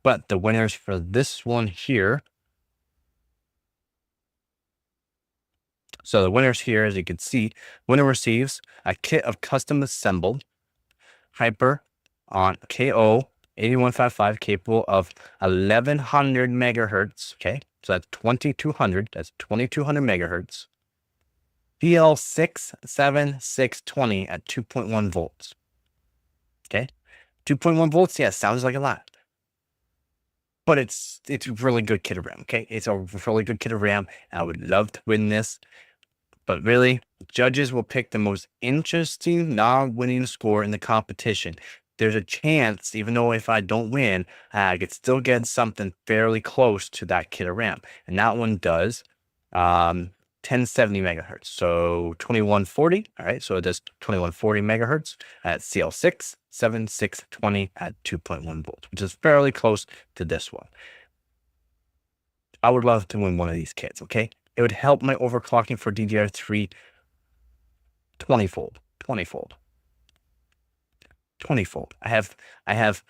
But the winners for this one here. So the winners here, as you can see, winner receives a kit of custom assembled Hyper on KO 8155 capable of 1100 megahertz. Okay, so that's 2200. That's 2200 megahertz. DL67620 at 2.1 volts. Okay, 2.1 volts. Yeah, sounds like a lot. But it's a really good kit of RAM, okay? It's a really good kit of RAM. I would love to win this. But really, Judges will pick the most interesting non-winning score in the competition. There's a chance, even though if I don't win, I could still get something fairly close to that kit of RAM. And that one does 1070 megahertz. So 2140. All right. So it does 2140 megahertz at CL6, 7620 at 2.1 volts, which is fairly close to this one. I would love to win one of these kits. Okay. It would help my overclocking for DDR3 20-fold. I have $3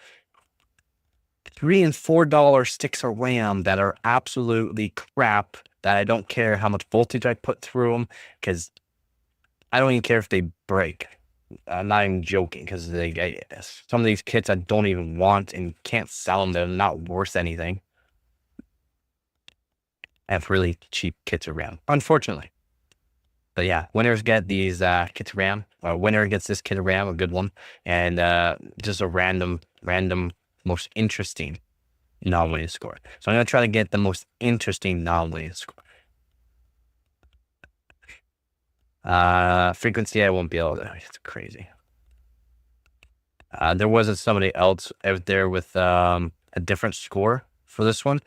and $4 sticks of RAM that are absolutely crap, that I don't care how much voltage I put through them, because I don't even care if they break. I'm not even joking, because some of these kits I don't even want and can't sell them. They're not worth anything. I have really cheap kits of RAM, unfortunately. But yeah, winners get these kits of RAM. Winner gets this kit of RAM, a good one, and just a random most interesting non-winning score. So I'm gonna try to get the most interesting non-winning score. Frequency I won't be able to. It's crazy. There wasn't somebody else out there with a different score for this one,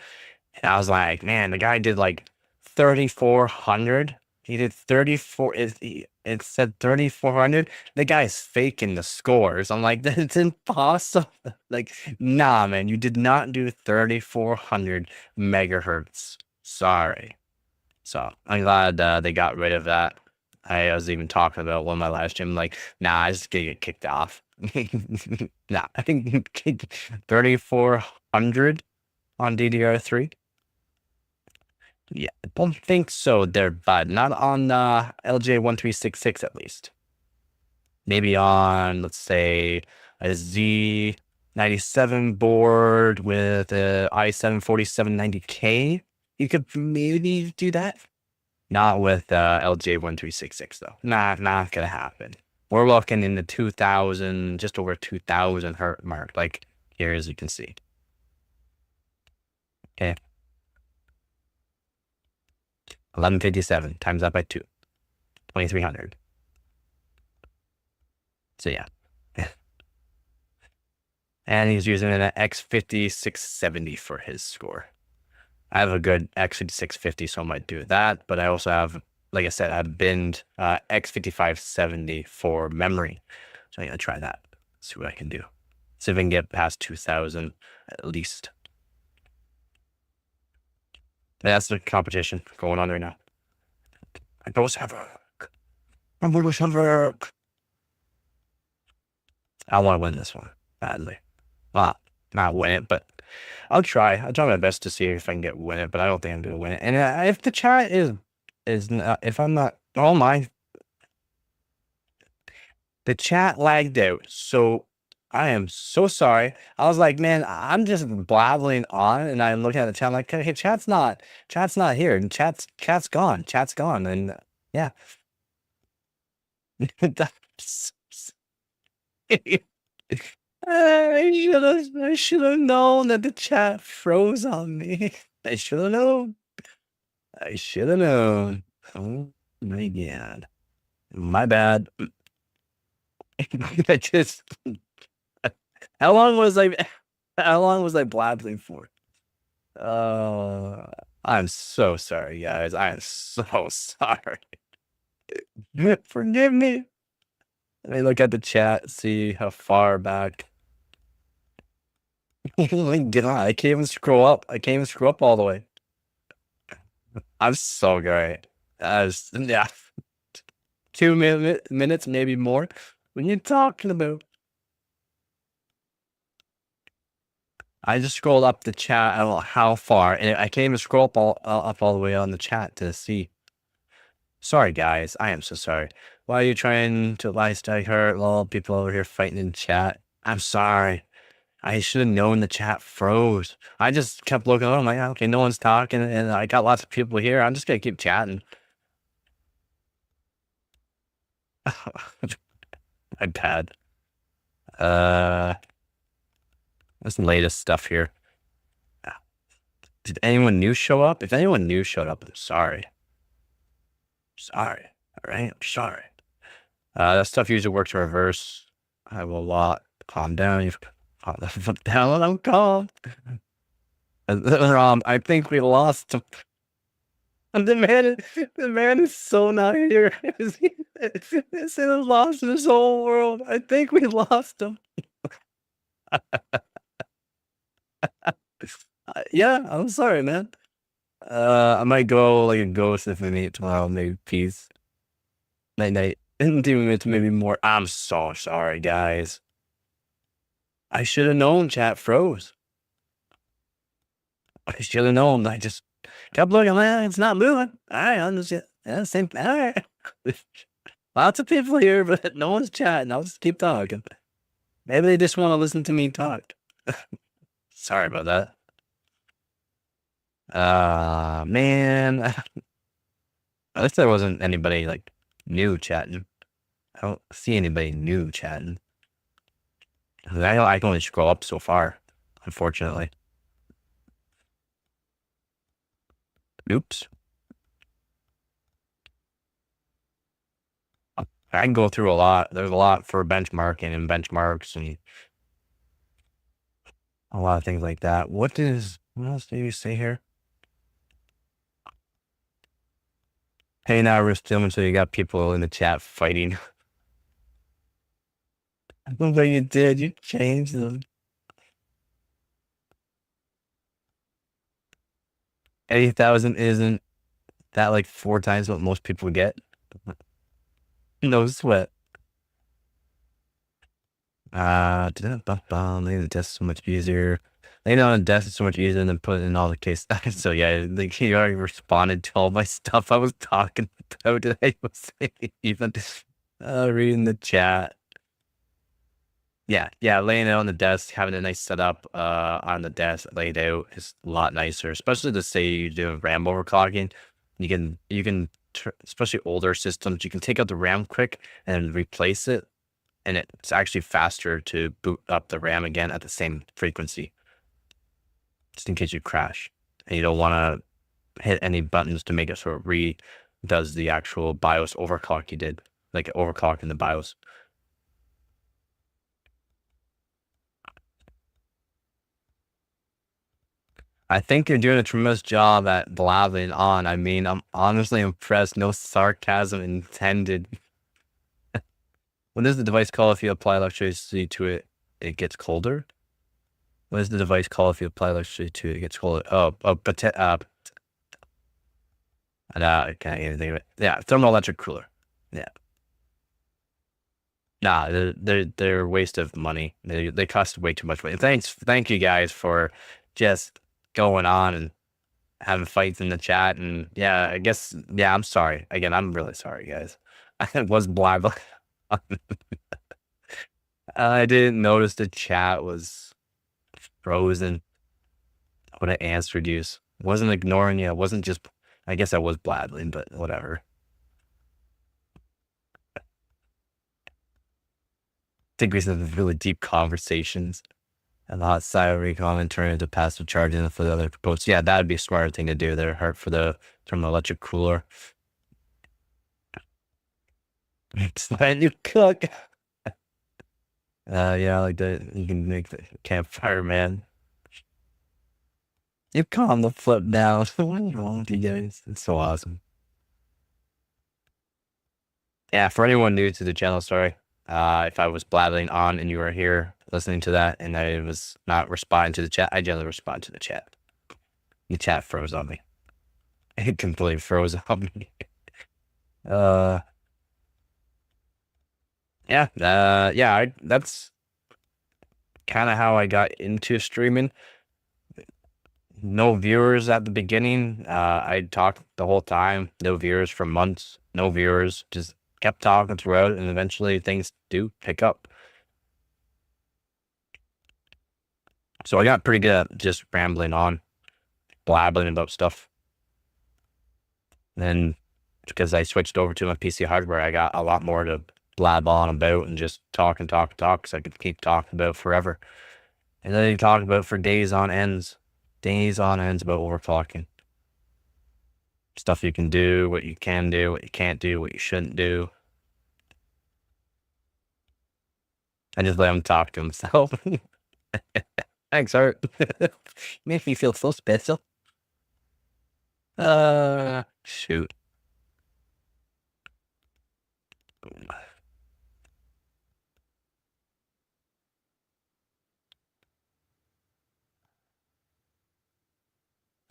and I was like, man, the guy did like 3,400. He did 34. It said 3,400. The guy's faking the scores. I'm like, that's impossible. Like, nah, man, you did not do 3,400 megahertz. Sorry. So I'm glad they got rid of that. I was even talking about one of my live stream, like, nah, I just get kicked off. Nah, I think 3,400 on DDR3. Yeah, I don't think so there, but not on LJ1366 at least. Maybe on, let's say, a Z97 board with a i7-4790K. You could maybe do that. Not with LJ1366 though. Not gonna happen. We're looking in the 2,000, just over 2,000 hertz mark, like here as you can see. Okay. 1157 times that by 2, 2,300. So yeah. And he's using an X5670 for his score. I have a good X5650, so I might do that. But I also have, like I said, I have binned X5570 for memory. So I'm going to try that. See what I can do. See if I can get past 2,000 at least. That's the competition going on right now. I don't have work. I want to win this one badly. Well, not win it, but I'll try. I'll try my best to see if I can win it, but I don't think I'm going to win it. And if the chat is not, if I'm not, oh my, the chat lagged out. So I am so sorry. I was like, man, I'm just blabbling on, and I'm looking at the chat, I'm like, hey, chat's not here, and chat's gone. Chat's gone, and yeah. I should have known that the chat froze on me. I should have known. Oh my god. My bad. I just how long was I blabbing for? I'm so sorry, guys. I am so sorry. Forgive me. Let me look at the chat, see how far back. I can't even scroll up. I can't even scroll up all the way. I'm so great. Yeah. 2 minutes, maybe more. What are you talking about? I just scrolled up the chat. I don't know how far, and I can't even scroll up all the way on the chat to see. Sorry, guys. I am so sorry. Why are you trying to lifestyle hurt? Well, people over here fighting in chat. I'm sorry. I should have known the chat froze. I just kept looking. I'm like, okay, no one's talking, and I got lots of people here. I'm just gonna keep chatting. iPad. That's the latest stuff here. Did anyone new show up? If anyone new showed up, I'm sorry. Sorry. right? I'm sorry. That stuff usually works in reverse. I will calm down. You've calm the fuck down. I'm calm. I think we lost him. And the man is so not here. It's in a lost in this whole world. I think we lost him. Yeah, I'm sorry, man. I might go like a ghost if we meet tomorrow. Maybe peace. Night night. And doing it maybe more. I'm so sorry, guys. I should have known chat froze. I should have known. I just kept looking, man. It's not moving. All right, I'm just same. All right. Lots of people here, but no one's chatting. I'll just keep talking. Maybe they just want to listen to me talk. Sorry about that. Man. At least there wasn't anybody like new chatting. I don't see anybody new chatting. I can only scroll up so far, unfortunately. Oops. I can go through a lot. There's a lot for benchmarking and benchmarks and a lot of things like that. What else do you say here? Hey, now we're filming, so you got people in the chat fighting. I don't think you did. You changed them. 80,000 isn't that like 4 times what most people get? No sweat. Laying the desk is so much easier. Laying on a desk is so much easier than putting in all the case. So yeah, like you already responded to all my stuff I was talking about today. Even reading the chat. Yeah, laying it on the desk, having a nice setup on the desk laid out is a lot nicer. Especially to say you're doing RAM overclocking, you can especially older systems, you can take out the RAM quick and replace it, and it's actually faster to boot up the RAM again at the same frequency, just in case you crash and you don't want to hit any buttons to make it so it redoes the actual BIOS overclock you did, like overclock in the BIOS. I think you're doing a tremendous job at blabbing on. I mean, I'm honestly impressed. No sarcasm intended. When does the device call if you apply electricity to it? It gets colder. What does the device call if you apply electricity to it? It gets colder. But I can't even think of it. Yeah, thermoelectric cooler. Yeah. Nah, they're a waste of money. They cost way too much money. Thank you guys for just going on and having fights in the chat. And yeah, I guess, yeah, I'm sorry. Again, I'm really sorry, guys. I was blabbing. I didn't notice the chat was frozen when I answered you. Wasn't ignoring you. I wasn't just, I guess I was blabbling, but whatever. I think we had really deep conversations. And the hot side recon and turn into passive charging for the other components. Yeah, that'd be a smarter thing to do there, for the thermoelectric cooler. It's when you cook. Yeah, like that. You can make the campfire, man. You calm the flip down. What are you wrong with you guys? It's so awesome. Yeah, for anyone new to the channel, sorry. If I was blabbing on and you were here listening to that and I was not responding to the chat, I generally respond to the chat. The chat froze on me. It completely froze on me. That's kind of how I got into streaming. No viewers at the beginning. I talked the whole time. No viewers for months. No viewers. Just kept talking throughout, and eventually things do pick up. So I got pretty good at just rambling on, blabbling about stuff. Then, because I switched over to my PC hardware, I got a lot more to blab on about and just talk, because I could keep talking about forever. And then you talk about for days on ends about overclocking. Stuff you can do, what you can do, what you can't do, what you shouldn't do. I just let him talk to himself. Thanks, Art. Makes me feel so special. Shoot.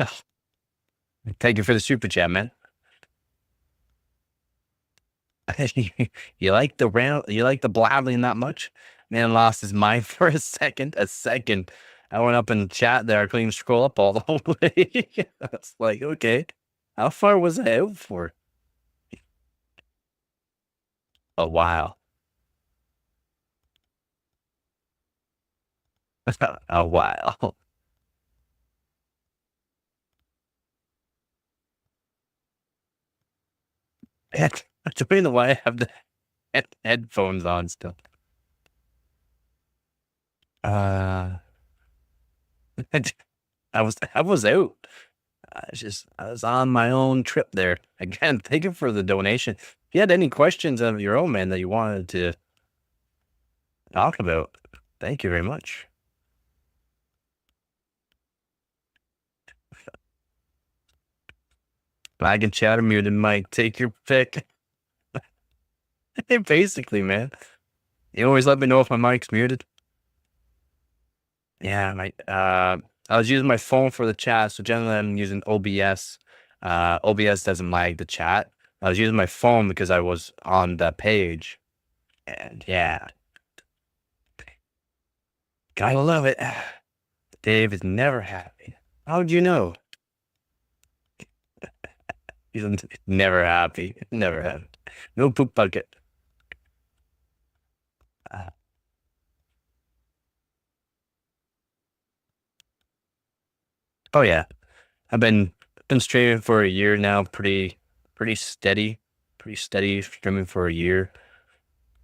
Oh. Thank you for the super chat, man. You like the round? You like the blabbling that much? Man lost his mind for a second. I went up in chat there. I couldn't even scroll up all the whole way. I was like, okay, how far was I out for? A while. A while. I don't know why I have the headphones on still. I was out. I was on my own trip there. Again, thank you for the donation. If you had any questions of your own, man, that you wanted to talk about, thank you very much. Flag and chat or muted mic, take your pick. Basically, man. You always let me know if my mic's muted. Yeah, I was using my phone for the chat, so generally I'm using OBS. OBS doesn't lag the chat. I was using my phone because I was on the page. And yeah. Gotta love it. Dave is never happy. How'd you know? He's never happy. Never happy. No poop bucket. Oh yeah. I've been streaming for a year now, pretty steady. Pretty steady streaming for a year.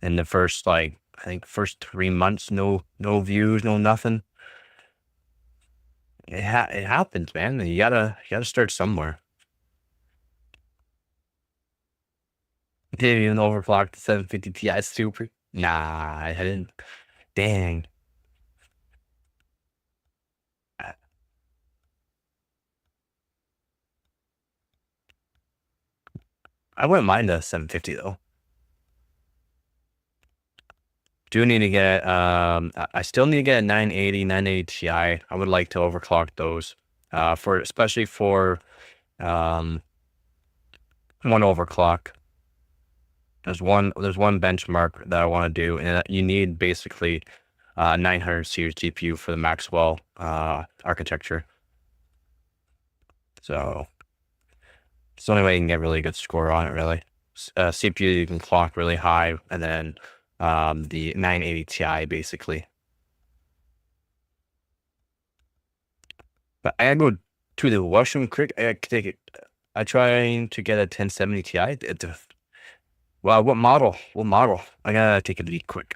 In the first I think first 3 months, no views, no nothing. It happens, man. You gotta start somewhere. Didn't even overclock the 750 Ti Super. Nah, I didn't. Dang. I wouldn't mind a 750 though. Do need to get I still need to get a 980 Ti. I would like to overclock those. Especially for one overclock. There's one benchmark that I want to do, and you need basically 900 series GPU for the Maxwell architecture. So it's the only way you can get really good score on it, really. CPU you can clock really high, and then the 980 Ti basically. But I go to the washroom quick. I try to get a 1070 Ti. Well, what model? I gotta take a leak quick.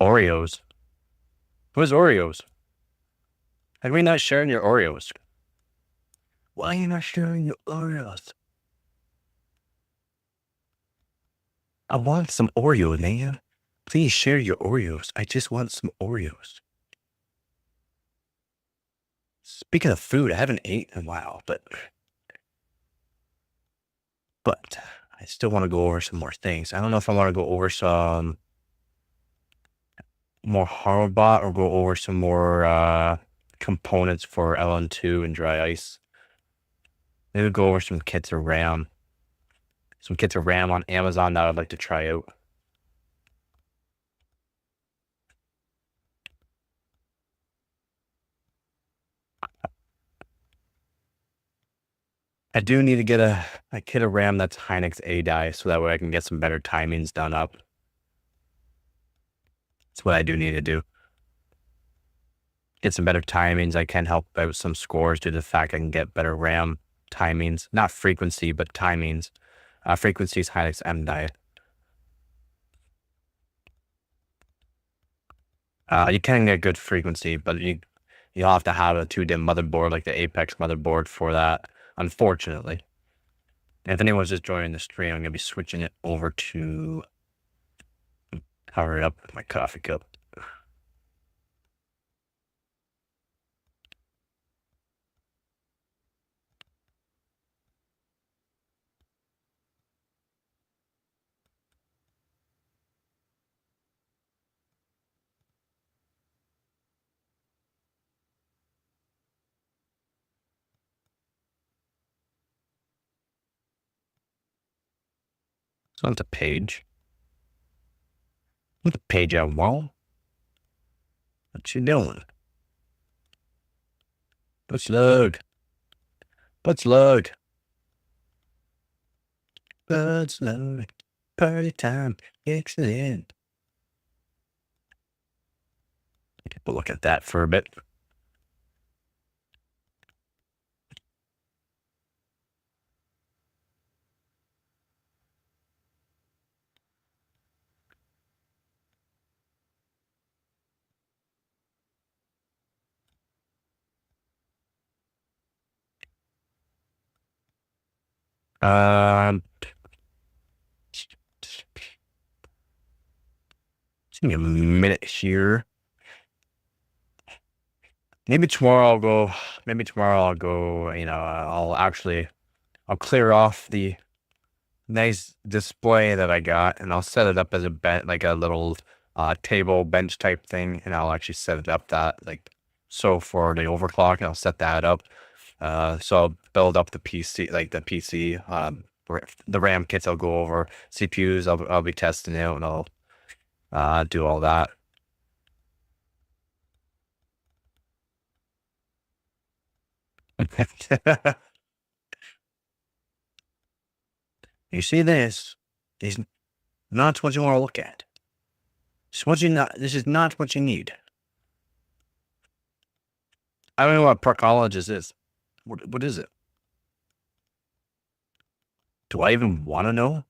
Oreos. Who's Oreos? How are we not sharing your Oreos? Why are you not sharing your Oreos? I want some Oreo, man. Please share your Oreos. I just want some Oreos. Speaking of food, I haven't eaten in a while, but But I still want to go over some more things. I don't know if I want to go over some more Harbot or go over some more components for LN2 and dry ice. Maybe go over some kits of RAM. Some kits of RAM on Amazon that I'd like to try out. I do need to get a kit of RAM that's Hynix A die so that way I can get some better timings done up. That's what I do need to do. Get some better timings. I can help out some scores due to the fact I can get better RAM timings. Not frequency, but timings. Frequency is Hynix M die. You can get good frequency, but you'll have to have a 2-DIMM motherboard like the Apex motherboard for that, unfortunately. And if anyone's just joining the stream, I'm going to be switching it over to power it up with my coffee cup. So on the page. What the page I want? What you doing? Let's load. Let's load. Let's load. Party time. Excellent. We'll look at that for a bit. Just give me a minute here. Maybe tomorrow I'll go. Maybe tomorrow I'll go. I'll clear off the nice display that I got, and I'll set it up as a like a little table bench type thing, and I'll actually set it up so for the overclock, and I'll set that up. So I'll build up the PC, the RAM kits I'll go over, CPUs I'll be testing out, and I'll do all that. You see this? Is not what you want to look at. This is not what you need. I don't know what prochologist is. What is it? Do I even want to know?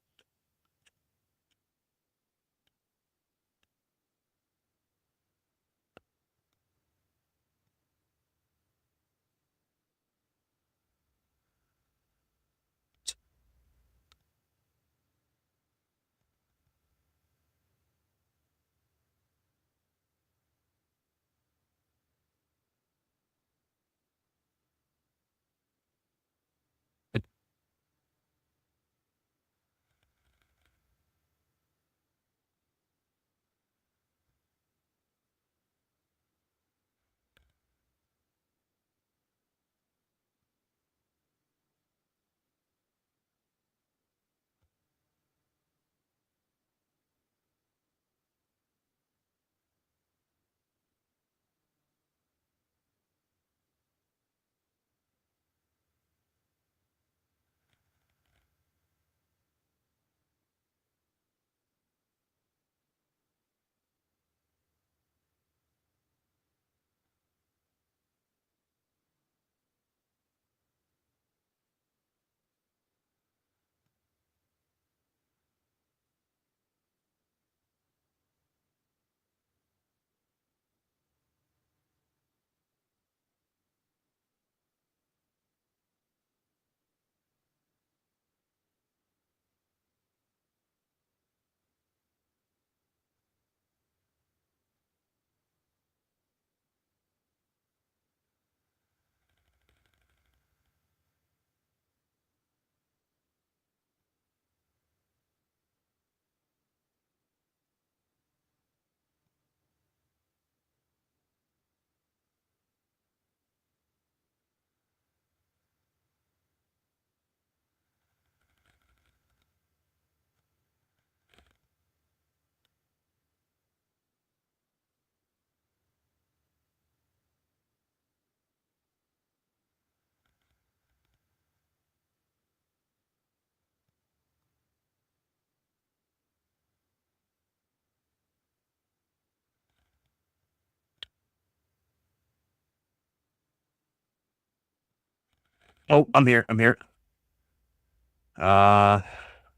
Oh, I'm here. I'm here.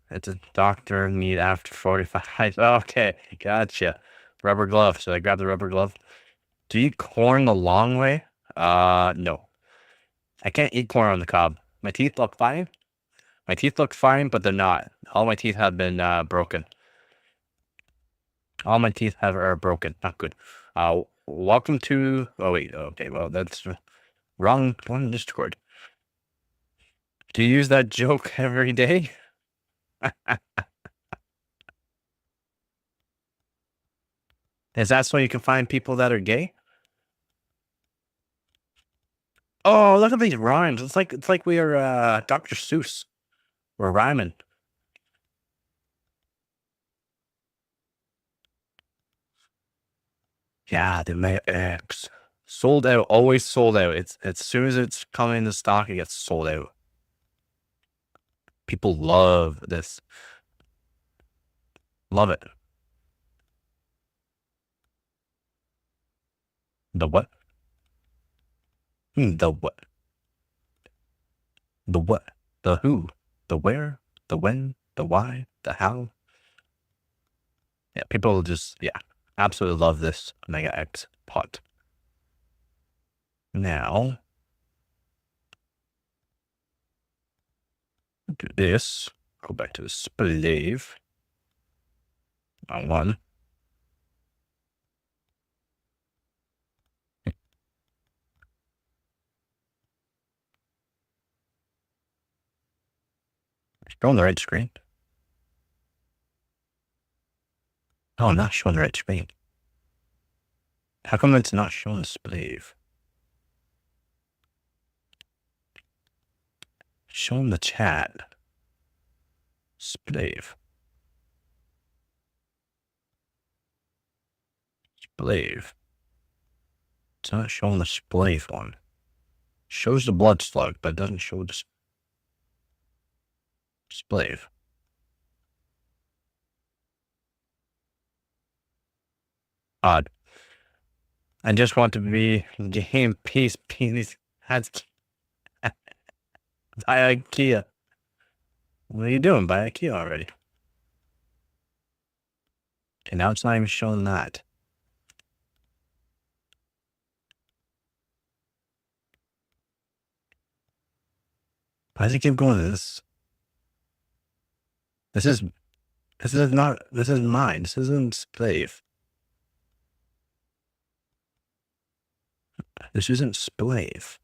It's a doctor need after 45. Okay, gotcha. Rubber glove. Should I grab the rubber glove? Do you eat corn the long way? No. I can't eat corn on the cob. My teeth look fine. My teeth look fine, but they're not. All my teeth have been broken. All my teeth are broken. Not good. Welcome to. Oh wait. Okay. Well, that's wrong Discord. Do you use that joke every day? Is that so you can find people that are gay? Oh, look at these rhymes. It's like we are Dr. Seuss. We're rhyming. Yeah, the May X. Sold out, always sold out. It's as soon as it's coming into stock, it gets sold out. People love this. Love it. The what? The what? The what? The who? The where? The when? The why? The how? Yeah, people just, yeah, absolutely love this Mega X pot. Now, do this. Go back to the slave. On one. Showing the right screen. Oh, not showing the right screen. How come it's not showing the slave? Showing the chat. Slave. Slave. It's not showing the slave one. Shows the blood slug, but it doesn't show the slave. Odd. I just want to be game peace has by IKEA. What are you doing by IKEA already? And now it's not even showing that. Why does it keep going to this? This is not, this is mine. This isn't slave. This isn't slave.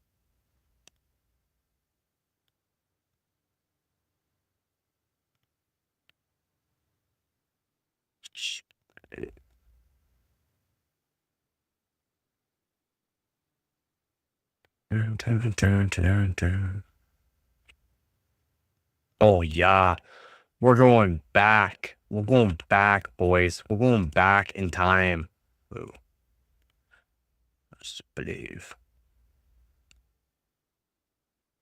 Oh yeah. We're going back. We're going back, boys. We're going back in time. Ooh. Let's believe.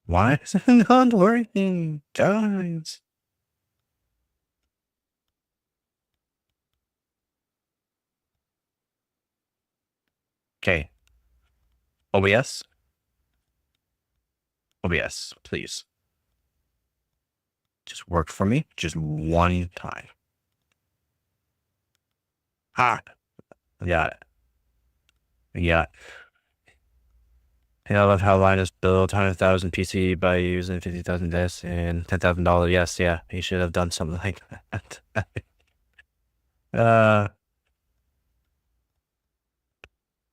Why is it not working, guys? Okay. OBS? OBS, please. Just work for me. Just one time. Ah. Got it. Yeah. I love how Linus built 100,000 PC by using 50,000 disks and $10,000. Yes, yeah. He should have done something like that.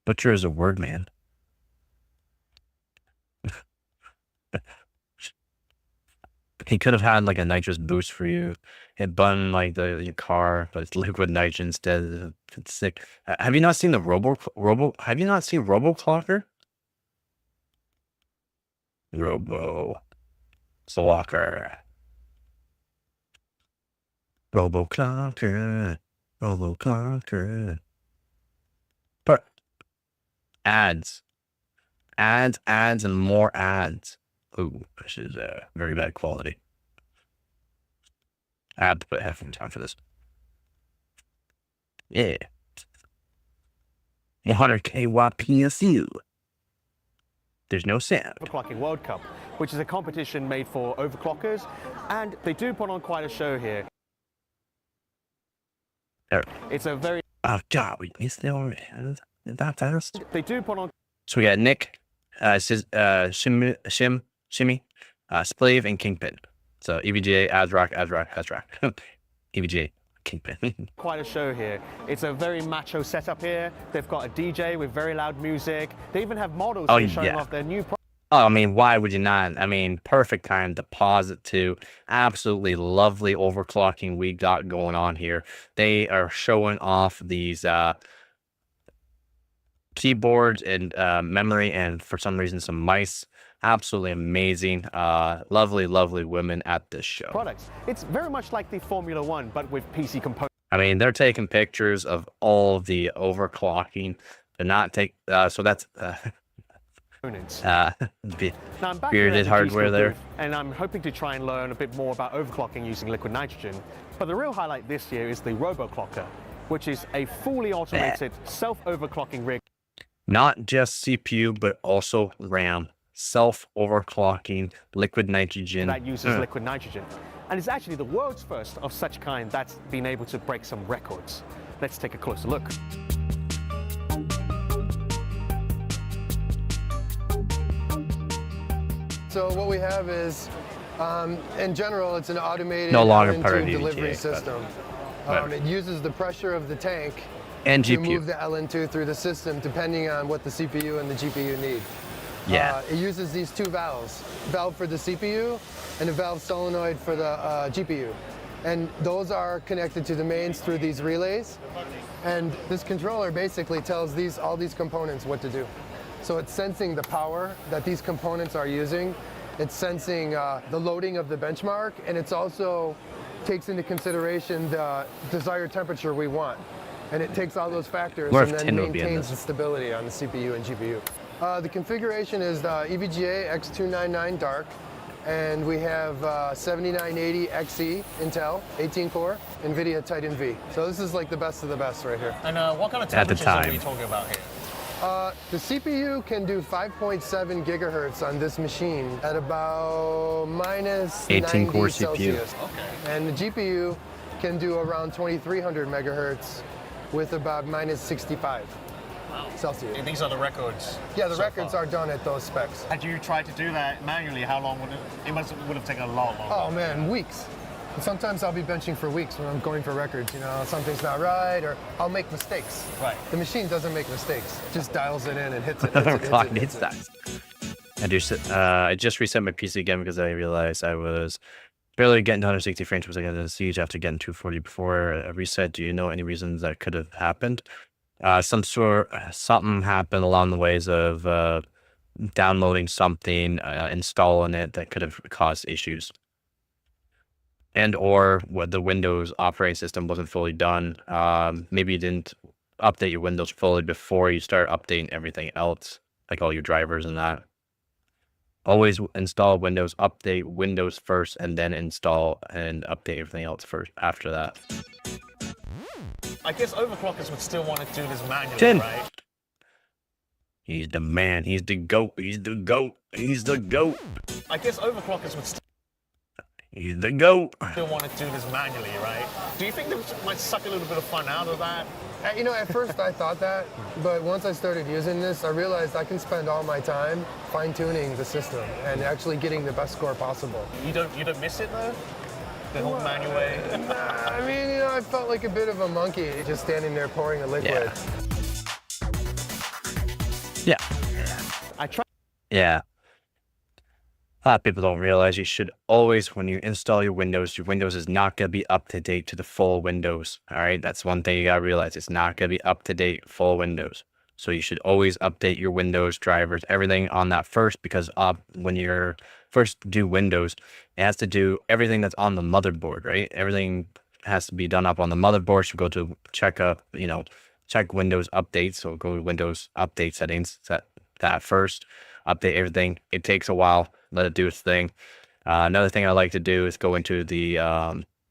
Butcher is a word, man. He could have had like a nitrous boost for you. It bun like your car, but it's liquid nitrogen instead. It's sick. Have you not seen the have you not seen RoboClocker? RoboClocker. RoboClocker. But ads, and more ads. Ooh, this is very bad quality. I have to put headphones on for this. Yeah. 100K watt PSU. There's no sound. Overclocking World Cup. which is a competition made for overclockers, and they do put on quite a show here. There. It's a very... Oh, God, is there that fast? They do put on... So we got Nick, Shimmy, Splave, and Kingpin. So EVGA, Azrak, EVGA, Kingpin. Quite a show here. It's a very macho setup here. They've got a DJ with very loud music. They even have models here showing off their new products. Oh, I mean, why would you not? I mean, perfect time to pause it to absolutely lovely overclocking we got going on here. They are showing off these keyboards and memory, and for some reason some mice. Absolutely amazing. Lovely women at this show. Products. It's very much like the Formula One, but with PC components. I mean, they're taking pictures of all the overclocking. They're not take so that's Now, I'm back here at bearded the hardware G-Skill there. booth, and I'm hoping to try and learn a bit more about overclocking using liquid nitrogen. But the real highlight this year is the RoboClocker, which is a fully automated self-overclocking rig. Not just CPU, but also RAM. Self-overclocking liquid nitrogen. That uses liquid nitrogen. And it's actually the world's first of such kind that's been able to break some records. Let's take a closer look. So what we have is, in general, it's an automated no longer part of delivery EVGA, system. It uses the pressure of the tank and to GPU. move the LN2 through the system depending on what the CPU and the GPU need. Yeah. It uses these two valves, valve for the CPU and a valve solenoid for the GPU. And those are connected to the mains through these relays. And this controller basically tells all these components what to do. So it's sensing the power that these components are using. It's sensing the loading of the benchmark, and it's also takes into consideration the desired temperature we want. And it takes all those factors and then maintains the stability on the CPU and GPU. The configuration is the EVGA X299 Dark, and we have 7980 XE Intel, 18-core, NVIDIA Titan V. So this is like the best of the best right here. And what kind of temperatures are we talking about here? The CPU can do 5.7 gigahertz on this machine at about minus 18-core 90 Celsius. CPU. Okay. And the GPU can do around 2300 megahertz with about minus 65 Celsius. And these are the records? Yeah, the records are done at those specs. Had you tried to do that manually, how long would it? It would have taken a lot longer. Oh man, weeks. Sometimes I'll be benching for weeks when I'm going for records. You know, something's not right, or I'll make mistakes. Right. The machine doesn't make mistakes; it just dials it in and hits it. I just reset my PC again because I realized I was barely getting to 160 frames because I got a siege after getting 240 before a reset. Do you know any reasons that could have happened? Something happened along the ways of downloading something, installing it that could have caused issues. And or what the Windows operating system wasn't fully done. Maybe you didn't update your Windows fully before you start updating everything else, like all your drivers and that. Always install Windows, update Windows first, and then install and update everything else first after that. I guess overclockers would still want to do this manually, right? He's the man. He's the GOAT. He's the GOAT. He's the GOAT. I guess overclockers would still He's the GOAT. want to do this manually, right? Do you think they might suck a little bit of fun out of that? You know, at first I thought that, but once I started using this, I realized I can spend all my time fine-tuning the system and actually getting the best score possible. You don't miss it though? The whole manual way? Nah, I mean, you know, I felt like a bit of a monkey just standing there pouring a liquid. Yeah. I try. Yeah. A lot of people don't realize you should always, when you install your Windows is not going to be up to date to the full Windows. All right. That's one thing you got to realize. It's not going to be up to date full Windows. So you should always update your Windows drivers, everything on that first, because when you're first do Windows, it has to do everything that's on the motherboard, right? Everything has to be done up on the motherboard. So go to check Windows updates. So go to Windows update settings, set that first, update everything. It takes a while. Let it do its thing. Another thing I like to do is go into the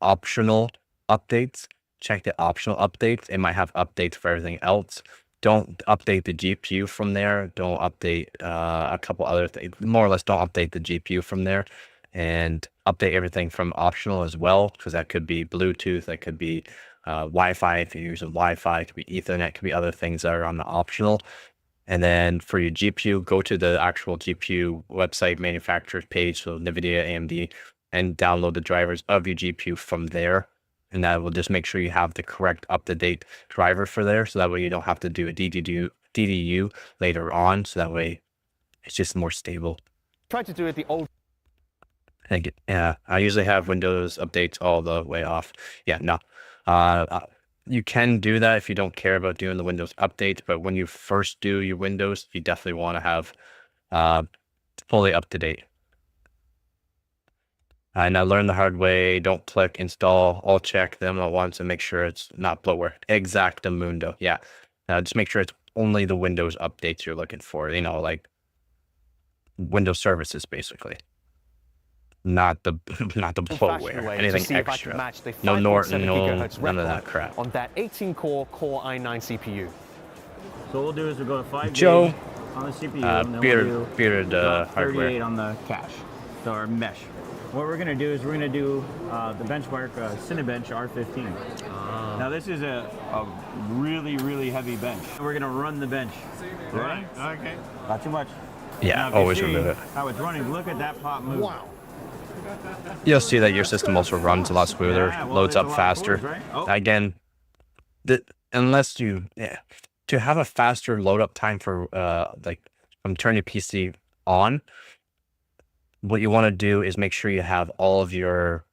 optional updates. Check the optional updates. It might have updates for everything else. don't update the GPU from there. Don't update a couple other things. More or less, don't update the GPU from there, and update everything from optional as well, because that could be Bluetooth, that could be Wi-Fi if you're using Wi-Fi, it could be Ethernet, it could be other things that are on the optional. And then for your GPU, go to the actual GPU website manufacturer's page, so NVIDIA, AMD, and download the drivers of your GPU from there. And that will just make sure you have the correct up-to-date driver for there. So that way you don't have to do a DDU later on. So that way it's just more stable. Try to do it the old. Yeah, I usually have Windows updates all the way off. Yeah, no. You can do that if you don't care about doing the Windows updates, but when you first do your Windows, you definitely want to have fully up to date. And I learned the hard way. Don't click install. I'll check them at once and make sure it's not bloatware. Exactamundo. Yeah. Just make sure it's only the Windows updates you're looking for. You know, like Windows services, basically. Not the bloatware. Anything extra. No Norton, no none of that crap. On that 18-core Core i9 CPU. So what we'll do is we'll go to 5 Joe, on the CPU, and then we'll do bearded hardware. 38 on the cache. So our mesh. What we're going to do is we're going to do the benchmark Cinebench R15. Now this is a really, really heavy bench. We're going to run the bench. Ready? Okay. Not too much. Yeah, now, always remove it. How it's running, look at that pop move. Wow. You'll see that your system also runs a lot smoother, loads up faster. Right? Oh. Again, unless you, to have a faster load up time for like from turning your PC on, what you want to do is make sure you have all of your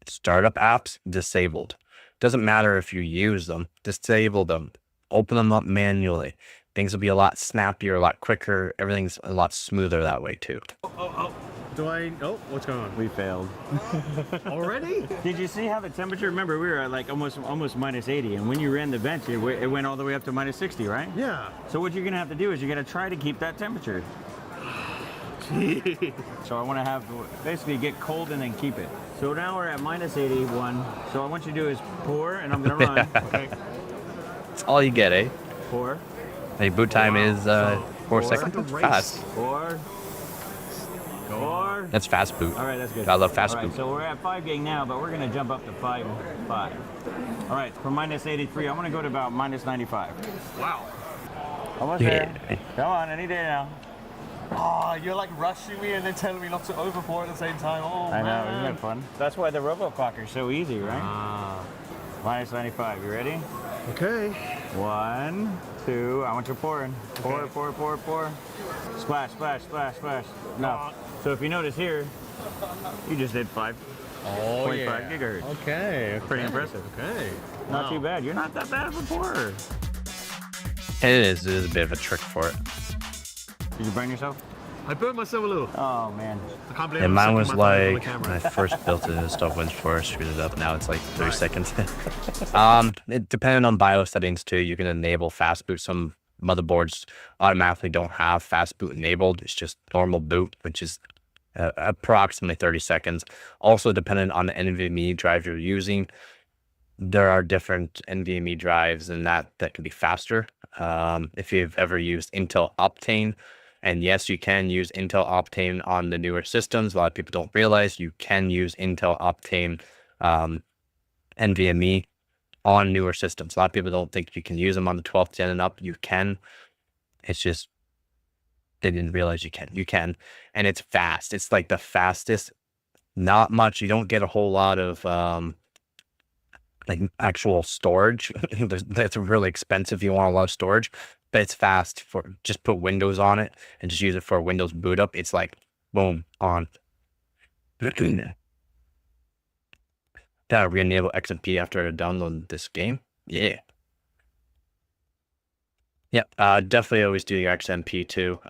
startup apps disabled. Doesn't matter if you use them, disable them, open them up manually. Things will be a lot snappier, a lot quicker. Everything's a lot smoother that way too. Oh, what's going on? We failed. Already? Did you see how the temperature, remember we were at like almost minus 80, and when you ran the bench, it went all the way up to minus 60, right? Yeah. So what you're gonna have to do is you're gonna try to keep that temperature. So I want to have, basically get cold and then keep it. So now we're at minus 81. So what I want you to do is pour, and I'm gonna run. Okay. That's all you get, eh? Pour. Hey, boot time is 4 seconds. That's fast. Pour. That's fast boot. All right, that's good. I love fast all right, boot. So we're at 5 gig now, but we're going to jump up to 5. All right, from minus 83, I'm going to go to about minus 95. Wow. Almost there. Come on, any day now. Oh, you're like rushing me and then telling me not to overpour at the same time. Oh, I know, isn't that fun? That's why the roboclocker's so easy, right? Minus 95, you ready? Okay. 1, 2, I want you pouring. Pour, pour, pour, pour. Splash, splash, splash, splash. No. So if you notice here, you just did 5.5 gigahertz. Okay. Pretty impressive. Okay. Not too bad. You're not that bad of a pourer. It is a bit of a trick for it. Did you burn yourself? I burnt myself a little. Oh man. I can't believe And mine was like, when when I first built it, the stuff went for, screwed it up. Now it's like 30 seconds. It depending on BIOS settings too, you can enable fast boot. Some motherboards automatically don't have fast boot enabled. It's just normal boot, which is approximately 30 seconds. Also dependent on the NVMe drive you're using. There are different NVMe drives and that can be faster. If you've ever used Intel Optane, and yes, you can use Intel Optane on the newer systems. A lot of people don't realize you can use Intel Optane NVMe on newer systems. A lot of people don't think you can use them on the 12th gen and up. You can. It's just they didn't realize you can. You can, and it's fast. It's like the fastest. Not much. You don't get a whole lot of like actual storage. That's really expensive if you want a lot of storage. But it's fast. For just put Windows on it and just use it for a Windows boot up. It's like boom on. Did I re-enable XMP after I download this game? Yeah. Yep. Definitely always do your XMP too.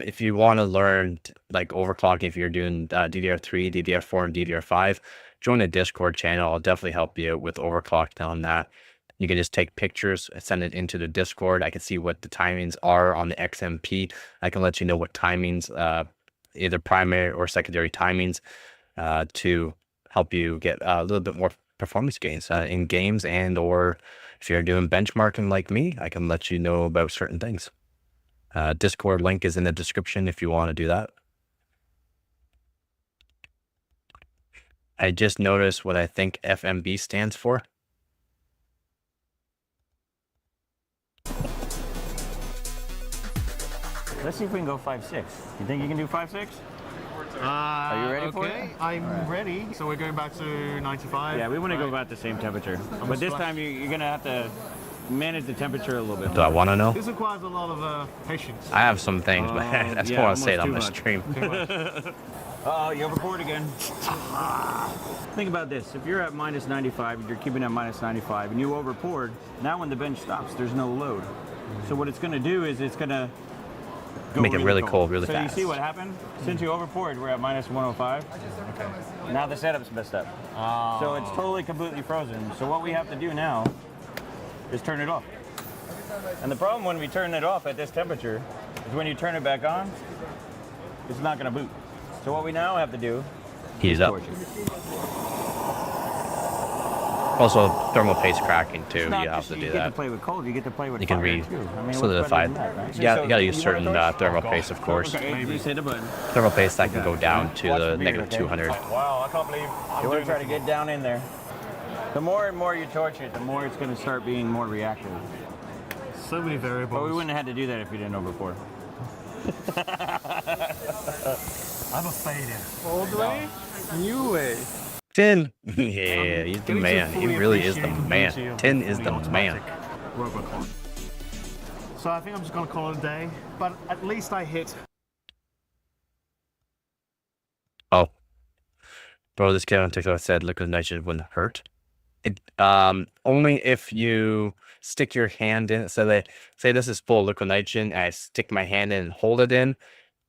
If you want to learn like overclocking, if you're doing DDR3, DDR4, and DDR5, join the Discord channel. I'll definitely help you with overclock on that. You can just take pictures, send it into the Discord. I can see what the timings are on the XMP. I can let you know what timings, either primary or secondary timings, to help you get a little bit more performance gains in games and or If you're doing benchmarking like me, I can let you know about certain things. Discord link is in the description if you want to do that. I just noticed what I think FMB stands for. Let's see if we can go 5.6. You think you can do 5.6? Are you ready for it? I'm ready. So we're going back to 95. Yeah, we want to go about the same temperature. But this time you're going to have to manage the temperature a little bit. Do I want to know? This requires a lot of patience. I have some things, but I just yeah, want to say it on the almost stream. Oh, you overboard again. Think about this. If you're at minus 95, you're keeping at minus 95, and you overpoured, now when the bench stops, there's no load. So what it's going to do is it's going to Make it really cold really so fast. You see what happened? Since you overpoured, we're at minus 105. Okay. Now the setup's messed up. Oh. So it's totally, completely frozen. So what we have to do now is turn it off. And the problem when we turn it off at this temperature is when you turn it back on, it's not going to boot. So what we now have to do Heat is it up. torch it. Also, thermal paste cracking too. You Not have just to you do get that. to play with cold, you get to play with You can fire read too. I mean, solidified. what's better than that, right? You got to use you certain want a torch? thermal paste, of course. Okay, just hit a button. Thermal paste that can go down to the negative okay? 200. Wow, I can't believe You want to try to get down in there. The more and more you torch it, the more it's going to start being more reactive. so many variables. But we wouldn't have had to do that if you didn't overpour. I'm a failure. Old way, new way. Tin. Yeah, he's the man. He really is the man. Tin is the man. Roboclock. So I think I'm just going to call it a day, but at least I hit. Oh. Bro, this kid on TikTok said liquid nitrogen wouldn't hurt. It only if you stick your hand in. So they say this is full of liquid nitrogen, and I stick my hand in and hold it in,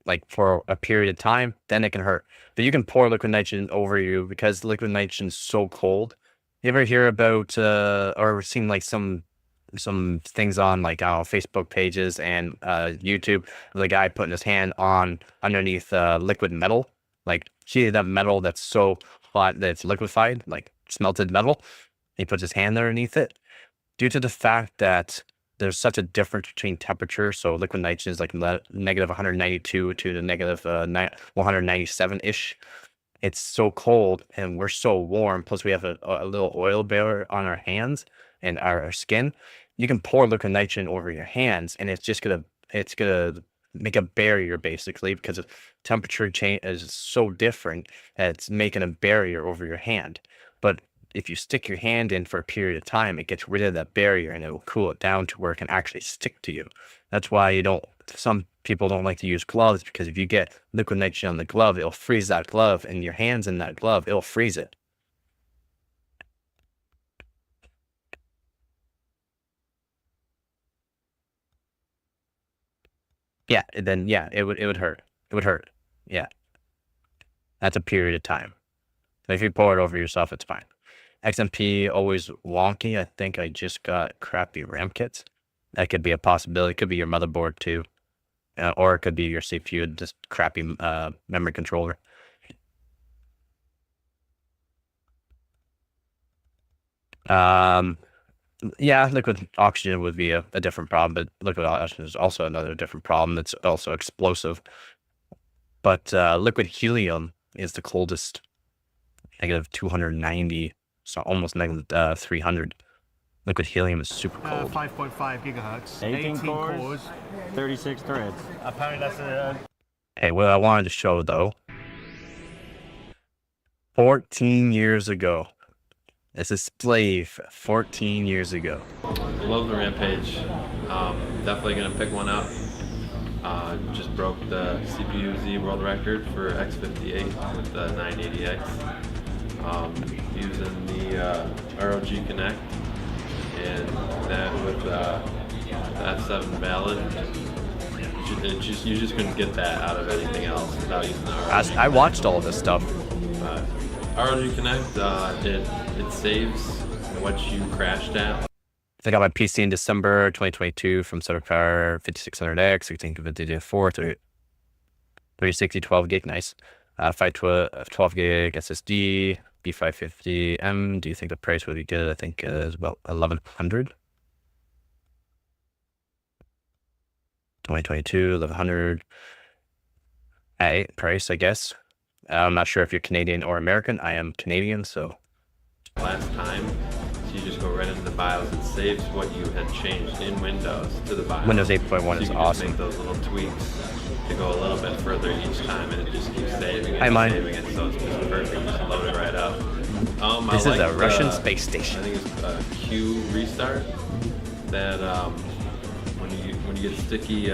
like for a period of time, then it can hurt. But you can pour liquid nitrogen over you because liquid nitrogen is so cold. You ever hear about or seen like some things on like Facebook pages and YouTube, the guy putting his hand on underneath liquid metal, like see that metal that's so hot that it's liquefied, like smelted metal. He puts his hand underneath it due to the fact that there's such a difference between temperature. So liquid nitrogen is like negative 192 to the negative 197-ish. It's so cold and we're so warm. Plus we have a little oil barrier on our hands and our skin. You can pour liquid nitrogen over your hands and it's gonna make a barrier basically because the temperature change is so different that it's making a barrier over your hand. But if you stick your hand in for a period of time, it gets rid of that barrier and it will cool it down to where it can actually stick to you. That's why some people don't like to use gloves, because if you get liquid nitrogen on the glove, it'll freeze that glove, and your hands in that glove, it'll freeze it. Yeah, then yeah, it would hurt. It would hurt. Yeah. That's a period of time. So if you pour it over yourself, it's fine. XMP always wonky. I think I just got crappy RAM kits. That could be a possibility. It could be your motherboard too, or it could be your CPU, just crappy memory controller. Yeah, liquid oxygen would be a different problem, but liquid oxygen is also another different problem. It's also explosive. But liquid helium is the coldest, negative 290. So almost negative 300. Liquid helium is super cold. 5.5 gigahertz. 18 cores, 36 threads. Apparently that's a... Hey, what I wanted to show though, 14 years ago. This is Splave 14 years ago. Love the Rampage. Definitely gonna pick one up. Just broke the CPU Z world record for X58 with the 980X. Using the ROG Connect and that with the F7 Valid. You just couldn't get that out of anything else without using the ROG. I watched all of this stuff. ROG Connect, it saves what you crashed at. I got my PC in December 2022 from Certifier 5600X, 1654, 360, 12 gig, nice. 12 gig SSD, B550M. Do you think the price would be good? I think it's about 1100. 2022, 1100 price, I guess. I'm not sure if you're Canadian or American. I am Canadian, so. Last time, so you just go right into the BIOS. It saves what you had changed in Windows to the BIOS. Windows 8.1 so is you can awesome. Just make those little tweaks to go a little bit further each time, and it just keeps saving it, Hi, mine. saving it, so it's just perfect. Just load it right up. This is a Russian space station. I think it's a Q restart. That when you get sticky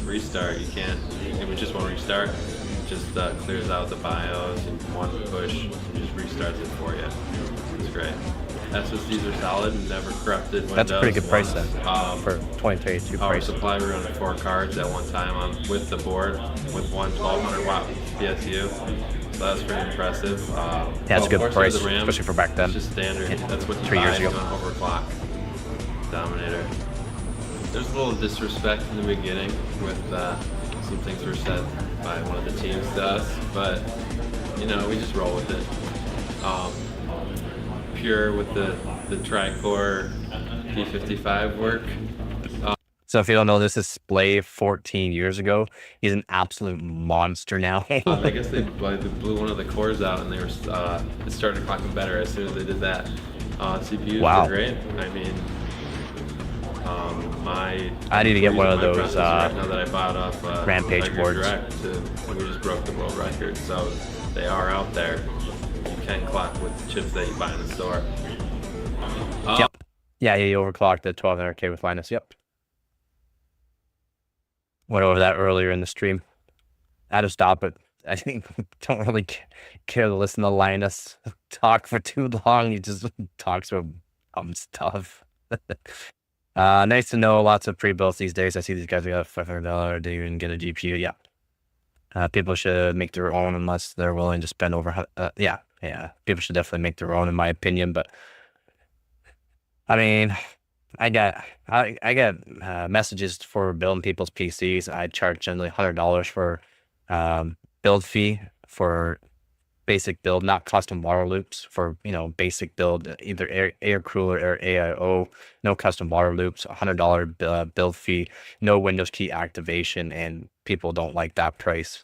restart, you can't. It just won't restart. It just clears out the BIOS in one push and just restarts it for you. It's great. SSDs are solid and never corrupted Windows. That's a pretty good price once. then for 2022 Power price. supply, we run 4 cards at one time with the board with one 1200 watt PSU. So that's pretty impressive. Yeah, it's a good price, especially for back then. It's just standard. That's what you 3 years buy ago. on overclock. Dominator. There's a little disrespect in the beginning with some things were said by one of the teams to us, but you know, we just roll with it. Pure with the tri-core P55 work. So if you don't know, this is Splay 14 years ago. He's an absolute monster now. I guess they blew one of the cores out, and they were it started clocking better as soon as they did that. CPUs Wow. are great. I mean, I need to get one of my those processor right now that I bought off Rampage Tiger boards. Direct, we just broke the world record, so they are out there. You can clock with the chips that you buy in the store. Yep. Yeah, he overclocked the 1200K with Linus. Yep. Went over that earlier in the stream. I had to stop it. I think don't really care to listen to Linus talk for too long. He just talks about stuff. Nice to know. Lots of pre-builts these days. I see these guys got $500. They even get a GPU. Yeah. People should make their own unless they're willing to spend over. Yeah. People should definitely make their own, in my opinion. But I mean, I get messages for building people's PCs. I charge generally $100 for build fee for basic build, not custom water loops, for basic build, either air cooler or AIO, no custom water loops, $100 build fee, no Windows key activation, and people don't like that price,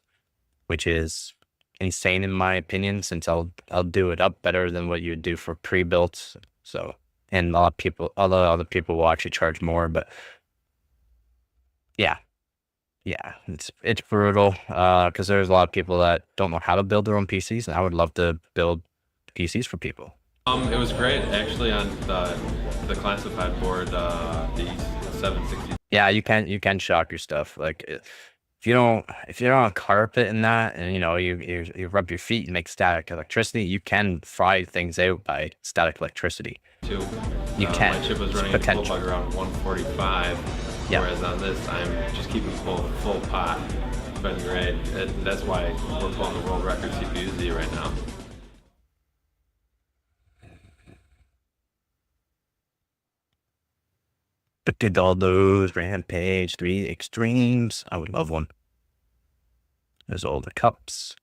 which is insane in my opinion, since I'll do it up better than what you would do for pre-built. So, and a lot of other people will actually charge more, but yeah, it's brutal because there's a lot of people that don't know how to build their own PCs, and I would love to build PCs for people. It was great actually on the classified board, the 760. Yeah, you can shock your stuff. Like if you're on a carpet and that, and you rub your feet and make static electricity, you can fry things out by static electricity. You can. My chip was running a full bug around 145, whereas on this I'm just keeping full pot. It's been great. That's why we're pulling the world record CPU Z right now. Look at all those Rampage 3 Extremes. I would love one. There's all the cups.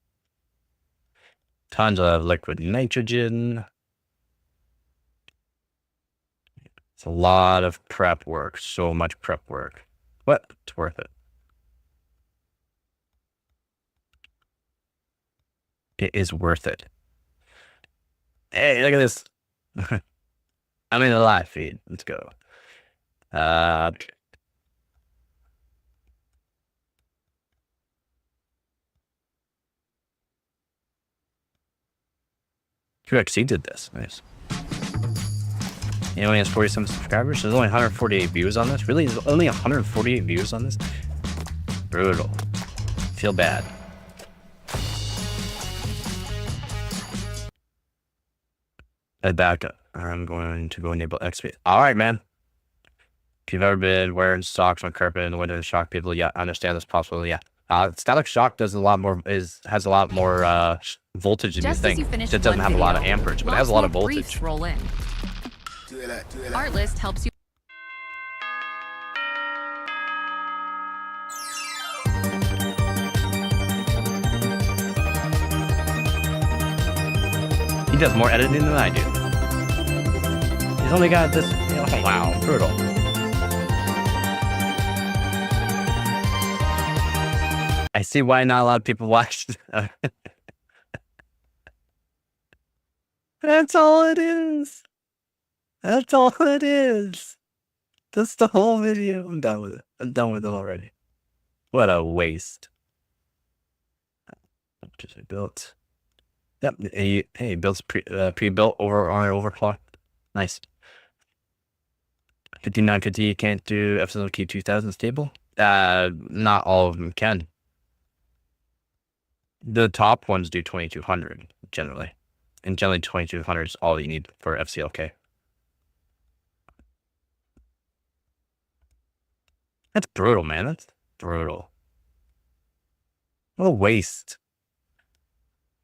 Tons of liquid nitrogen. It's a lot of prep work. So much prep work. But it's worth it. It is worth it. Hey, look at this. I'm in the live feed. Let's go. QXC did this. Nice. He only has 47 subscribers. There's only 148 views on this. Really? There's only 148 views on this? Brutal. Feel bad. Head back up. I'm going to go enable XP. Alright, man. If you've ever been wearing socks on carpet in the winter to shock people, yeah, I understand this possible. Yeah. Static shock has a lot more voltage than you think. It doesn't have a lot of amperage, but it has a lot of voltage. Roll in. Artlist helps you. He does more editing than I do. He's only got this. Oh, wow, brutal. I see why not a lot of people watch. That's all it is. That's all it is. That's the whole video. I'm done with it. I'm done with it already. What a waste. Just built. Yep. Hey, builds pre-built over on overclock. Nice. 5950 you can't do FSLK 2000 stable. Not all of them can. The top ones do 2200 generally, and generally 2200 is all you need for FCLK. That's brutal, man. That's brutal. What a waste.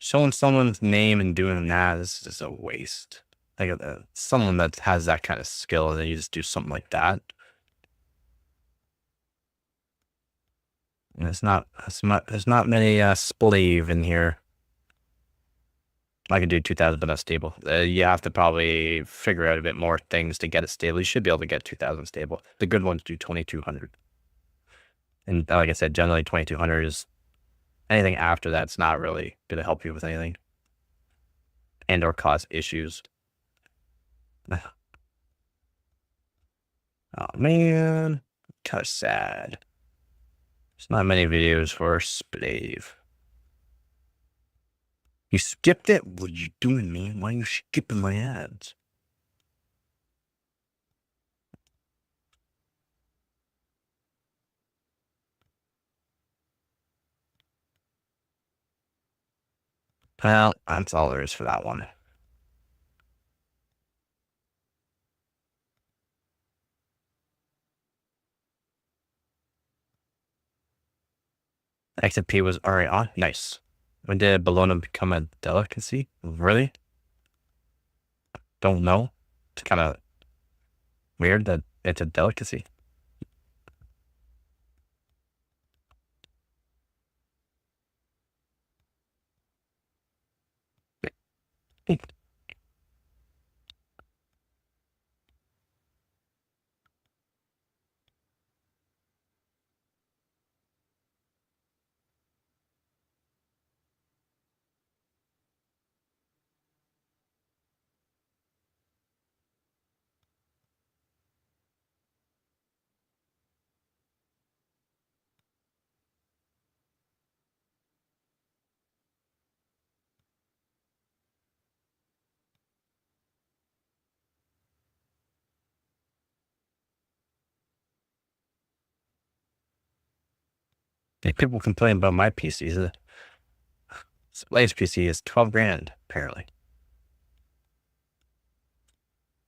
Showing someone's name and doing that is just a waste. Like someone that has that kind of skill, and then you just do something like that. And there's not many splave in here. I can do 2000, but not stable. You have to probably figure out a bit more things to get it stable. You should be able to get 2000 stable. The good ones do 2200. And like I said, generally 2200 is anything after that's not really going to help you with anything. And or cause issues. Oh man, kind of sad. There's not many videos for Splave. You skipped it? What are you doing, man? Why are you skipping my ads? Well, that's all there is for that one. XMP was already on. Nice. When did Bologna become a delicacy? Really? Don't know. It's kind of weird that it's a delicacy. People complain about my PCs. Blaze PC is 12 grand, apparently.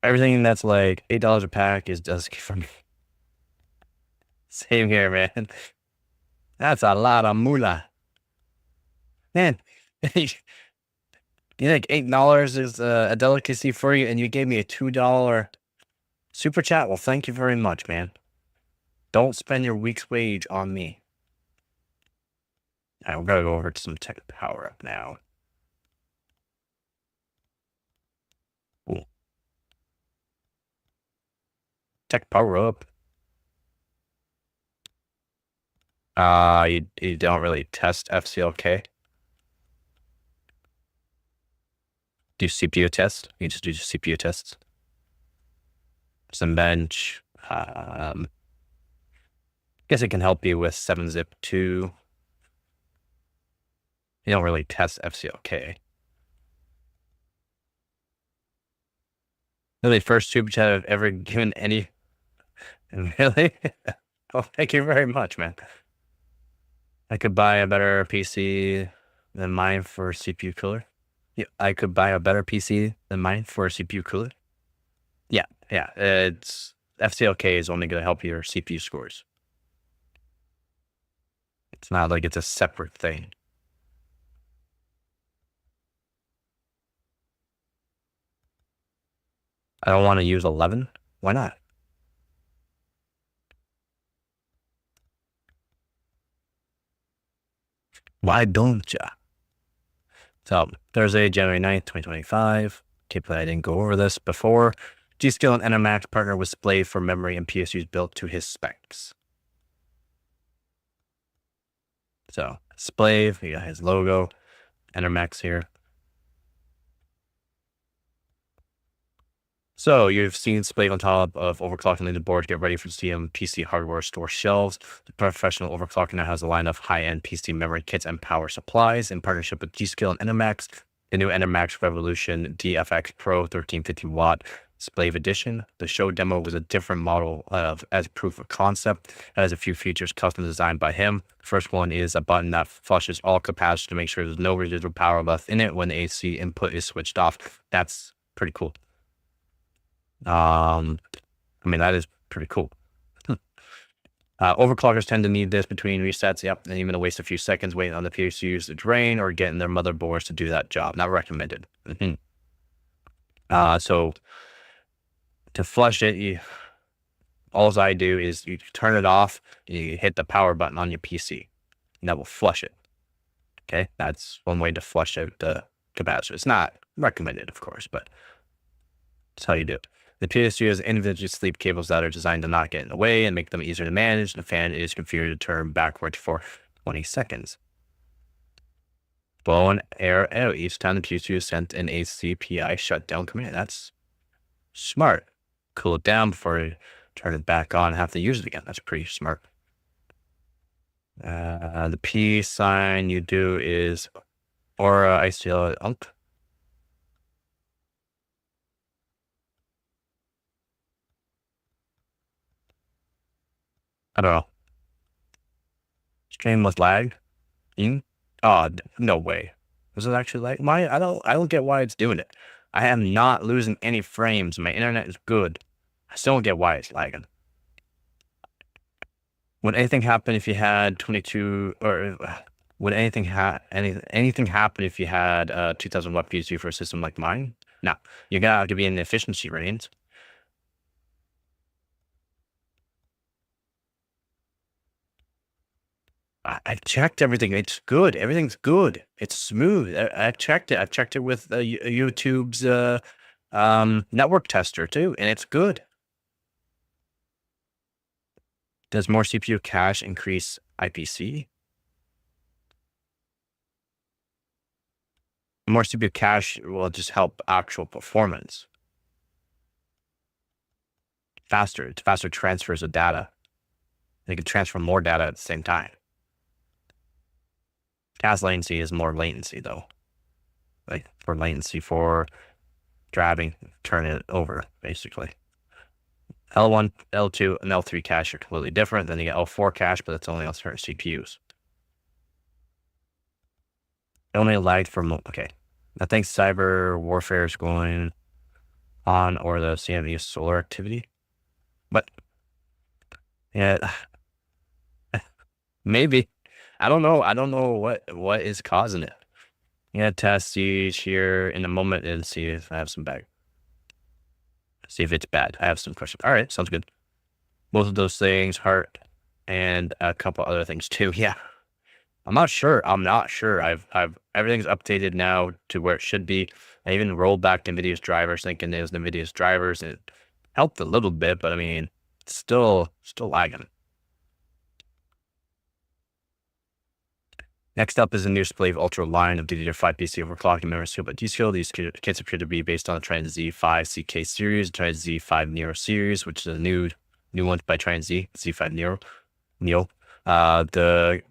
Everything that's like $8 a pack is just from. Same here, man. That's a lot of moolah. Man, you think $8 is a delicacy for you, and you gave me a $2 super chat? Well, thank you very much, man. Don't spend your week's wage on me. All right, we're gonna go over to some tech power up now. Cool. Tech power up. You don't really test FCLK. Do CPU tests. You just do CPU tests. Some bench. Guess it can help you with 7-zip 2. You don't really test FCLK. Really, first super chat I've ever given any. Really? Oh, thank you very much, man. I could buy a better PC than mine for CPU cooler. Yeah, I could buy a better PC than mine for a CPU cooler. Yeah. It's FCLK is only going to help your CPU scores. It's not like it's a separate thing. I don't want to use 11. Why not? Why don't ya? So, Thursday, January 9th, 2025. Typically, I didn't go over this before. G-Skill and NMAX partner with Splay for memory and PSUs built to his specs. So display, he got his logo, Enermax here. So you've seen displayed on top of overclocking the board. Get ready for CM PC hardware store shelves. The professional overclocker now has a line of high-end PC memory kits and power supplies in partnership with G-Skill and Enermax. The new Enermax Revolution DFX Pro 1350 watt Display Edition. The show demo was a different model as proof of concept. It has a few features custom designed by him. The first one is a button that flushes all capacitors to make sure there's no residual power left in it when the AC input is switched off. That's pretty cool. I mean, that is pretty cool. Overclockers tend to need this between resets. Yep, and even to waste a few seconds waiting on the PSUs to drain or getting their motherboards to do that job. Not recommended. So to flush it, all I do is you turn it off and you hit the power button on your PC, and that will flush it. Okay, that's one way to flush out the capacitor. It's not recommended, of course, but that's how you do it. The PSU has individual sleep cables that are designed to not get in the way and make them easier to manage. The fan is configured to turn backward for 20 seconds. Blow an air out each time the PSU is sent an ACPI shutdown command. That's smart. Cool it down before you turn it back on and have to use it again. That's pretty smart. The P sign you do is Aura ICL UNC. I don't know. Stream was lagged. Oh, no way. Was it actually lag? I don't get why it's doing it. I am not losing any frames. My internet is good. I still don't get why it's lagging. Would anything happen if you had 22 or would anything happen if you had 2000 watt PSU for a system like mine? No, you're gonna have to be in the efficiency range. I checked everything. It's good. Everything's good. It's smooth. I checked it. I've checked it with YouTube's network tester too, and it's good. Does more CPU cache increase IPC? More CPU cache will just help actual performance. Faster transfers of data. They can transfer more data at the same time. Cache latency is more latency though. Like for latency for grabbing, turn it over basically. L1, L2, and L3 cache are completely different. Then you get L4 cache, but it's only on certain CPUs. It only lagged from, okay. I think cyber warfare is going on, or the CME solar activity. But, yeah, maybe. I don't know. I don't know what is causing it. Yeah, test these here in a moment and see if I have some bag. See if it's bad. I have some questions. All right, sounds good. Both of those things, heart, and a couple other things too. Yeah, I'm not sure. I've everything's updated now to where it should be. I even rolled back NVIDIA's drivers, thinking it was NVIDIA's drivers. And it helped a little bit, but I mean, it's still lagging. Next up is a new display of Ultra line of DDR5 PC overclocking memory skill, but G-Skill. These kits appear to be based on the Trident Z5 CK series, Trident Z5 Neo series, which is a new one by Trident Z5 Neo. The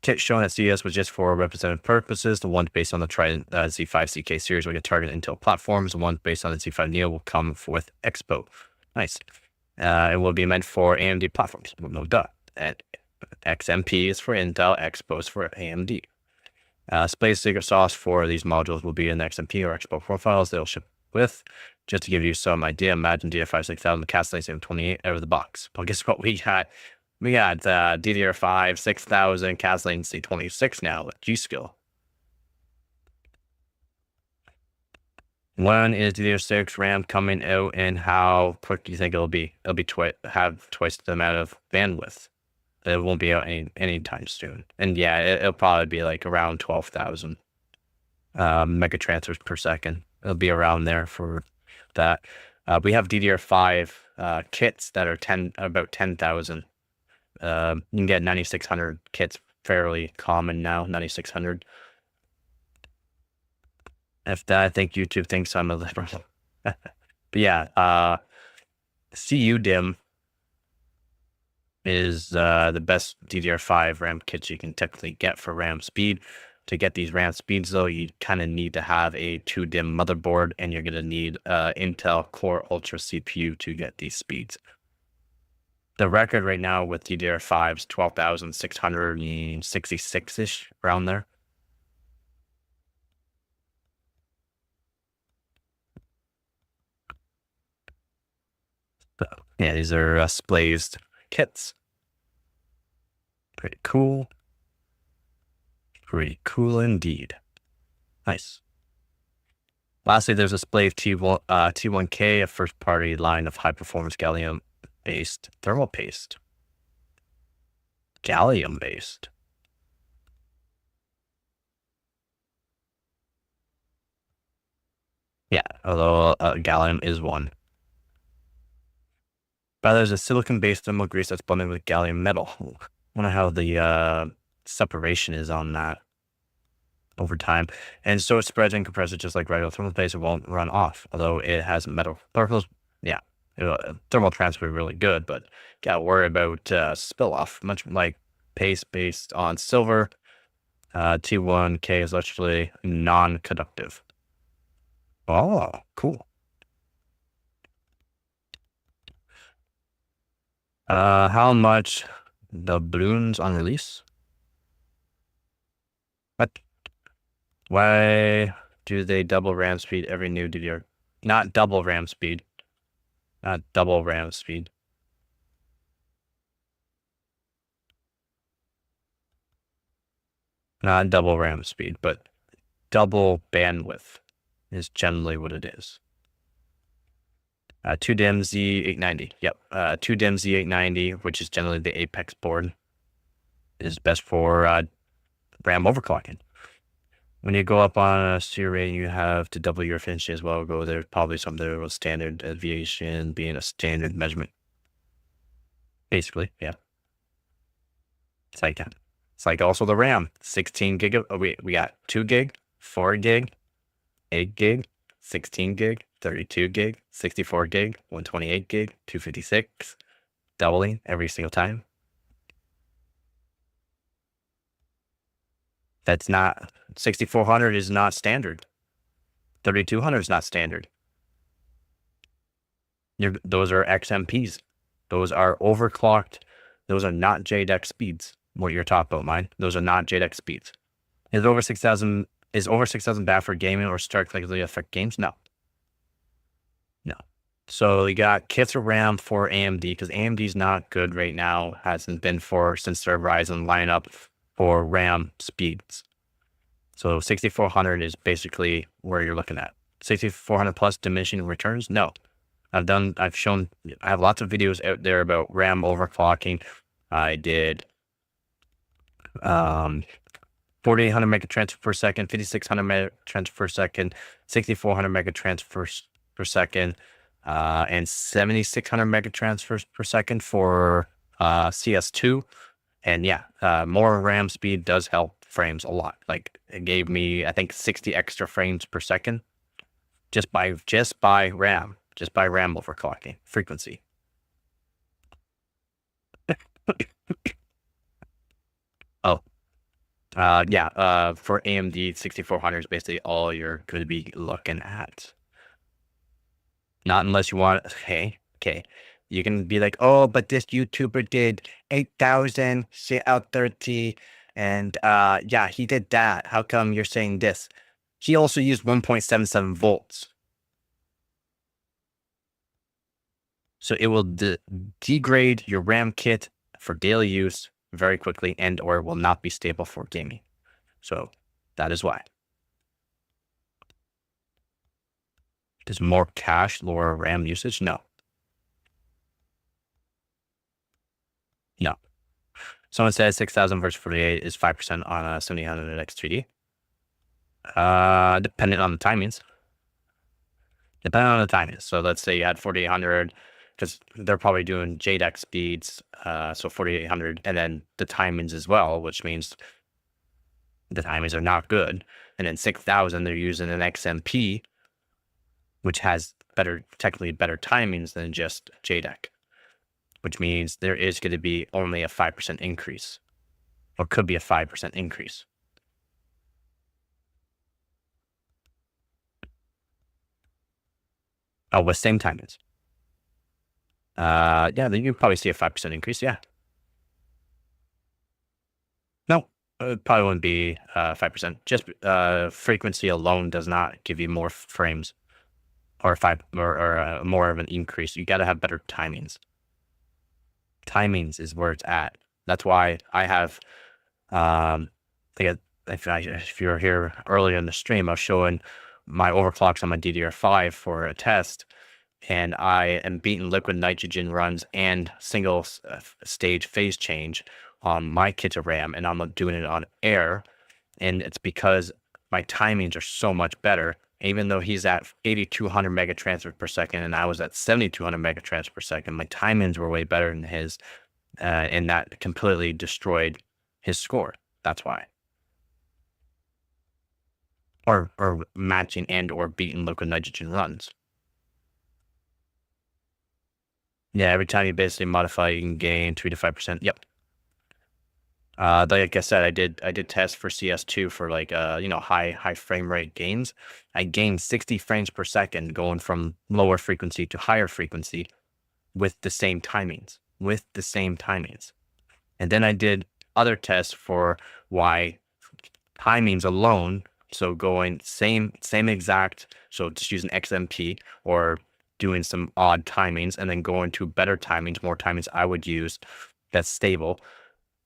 kit shown at CES was just for representative purposes. The one based on the Trident Z5 CK series will get targeted Intel platforms. The one based on the Z5 Neo will come with Expo. Nice. It will be meant for AMD platforms. Well, no duh. And XMP is for Intel, Expo is for AMD. Display secret sauce for these modules will be in the XMP or Expo profiles they'll ship with. Just to give you some idea, imagine DDR5 6000 Castlane 28 out of the box. Well, guess what we got? We got DDR5 6000 Castlane C26 now with G-Skill. When is DDR6 RAM coming out, and how quick do you think it'll be? It'll be have twice the amount of bandwidth. It won't be out anytime soon. And yeah, it'll probably be like around 12,000 mega transfers per second. It'll be around there for that. We have DDR5 kits that are about 10,000. You can get 9,600 kits fairly common now, 9600. If that, I think YouTube thinks I'm a liberal. But yeah, CU DIMM is the best DDR5 RAM kit you can technically get for RAM speed. To get these RAM speeds, though, you kind of need to have a 2 DIMM motherboard, and you're going to need Intel Core Ultra CPU to get these speeds. The record right now with DDR5 is 12,666-ish, around there. So, yeah, these are splazed kits. Pretty cool. Pretty cool indeed. Nice. Lastly, there's a Splave T1K, a first-party line of high-performance gallium-based thermal paste. Gallium-based. Yeah, although gallium is one. But there's a silicon-based thermal grease that's blended with gallium metal. I wonder how the separation is on that over time. And so it spreads and compresses just like regular thermal paste. It won't run off, although it has metal particles. Yeah, thermal transfer really good, but gotta worry about spill off, much like paste based on silver. T1K is actually non-conductive. Oh, cool. How much the balloons on release? What? Why do they double RAM speed every new DDR? Not double RAM speed. Not double RAM speed. Not double RAM speed, but double bandwidth is generally what it is. 2 DIMM Z890. Yep. 2 DIMM Z890, which is generally the Apex board, is best for RAM overclocking. When you go up on a serial rating, you have to double your efficiency as well. There's probably some there with standard deviation being a standard measurement. Basically, yeah. It's like that. It's like also the RAM. 16 gig. We got 2 gig, 4 gig, 8 gig, 16 gig, 32 gig, 64 gig, 128 gig, 256, doubling every single time. That's not 6400 is not standard. 3200 is not standard. Those are XMPs. Those are overclocked. Those are not JDEC speeds. What you're talking about, mine. Those are not JDEC speeds. Is over 6,000 bad for gaming or starkly affect games? No. No. So we got kits of RAM for AMD because AMD's not good right now. Hasn't been since their Ryzen lineup for RAM speeds. So 6400 is basically where you're looking at. 6400 plus diminishing returns? No. I have lots of videos out there about RAM overclocking. I did 4800 megatransfer per second, 5600 megatransfer per second, 6400 megatransfers per second, and 7600 megatransfers per second for CS2. And yeah, more RAM speed does help frames a lot. Like it gave me, I think, 60 extra frames per second just by RAM overclocking frequency. Oh, yeah. For AMD 6400 is basically all you're going to be looking at. Not unless you want. Okay. You can be like, oh, but this YouTuber did 8,000 out30, and yeah, he did that. How come you're saying this? He also used 1.77 volts. So it will degrade your RAM kit for daily use very quickly and or will not be stable for gaming. So that is why. Does more cache lower RAM usage? No. No. Someone says 6,000 versus 48 is 5% on a 7800 X3D. Dependent on the timings. So let's say you had 4800 because they're probably doing JDEC speeds, so 4800, and then the timings as well, which means the timings are not good. And then 6000, they're using an XMP, which has technically better timings than just JDEC, which means there is going to be only a 5% increase, or could be a 5% increase. Oh, with same timings. Yeah, then you probably see a 5% increase. Yeah. No, it probably wouldn't be 5%. Just frequency alone does not give you more frames or more of an increase. You got to have better timings. Timings is where it's at. That's why I have, if you were here earlier in the stream, I was showing my overclocks on my DDR5 for a test, and I am beating liquid nitrogen runs and single stage phase change on my kit of RAM, and I'm doing it on air, and it's because my timings are so much better. Even though he's at 8200 megatransfers per second and I was at 7200 megatransfers per second, my timings were way better than his, and that completely destroyed his score. That's why. Or matching and or beating liquid nitrogen runs. Yeah, every time you basically modify, you can gain 3 to 5%. Yep. Like I said, I did test for CS2 for like high frame rate gains. I gained 60 frames per second going from lower frequency to higher frequency with the same timings. And then I did other tests for why timings alone, so going same exact, so just using XMP or doing some odd timings and then going to better timings, more timings I would use that's stable,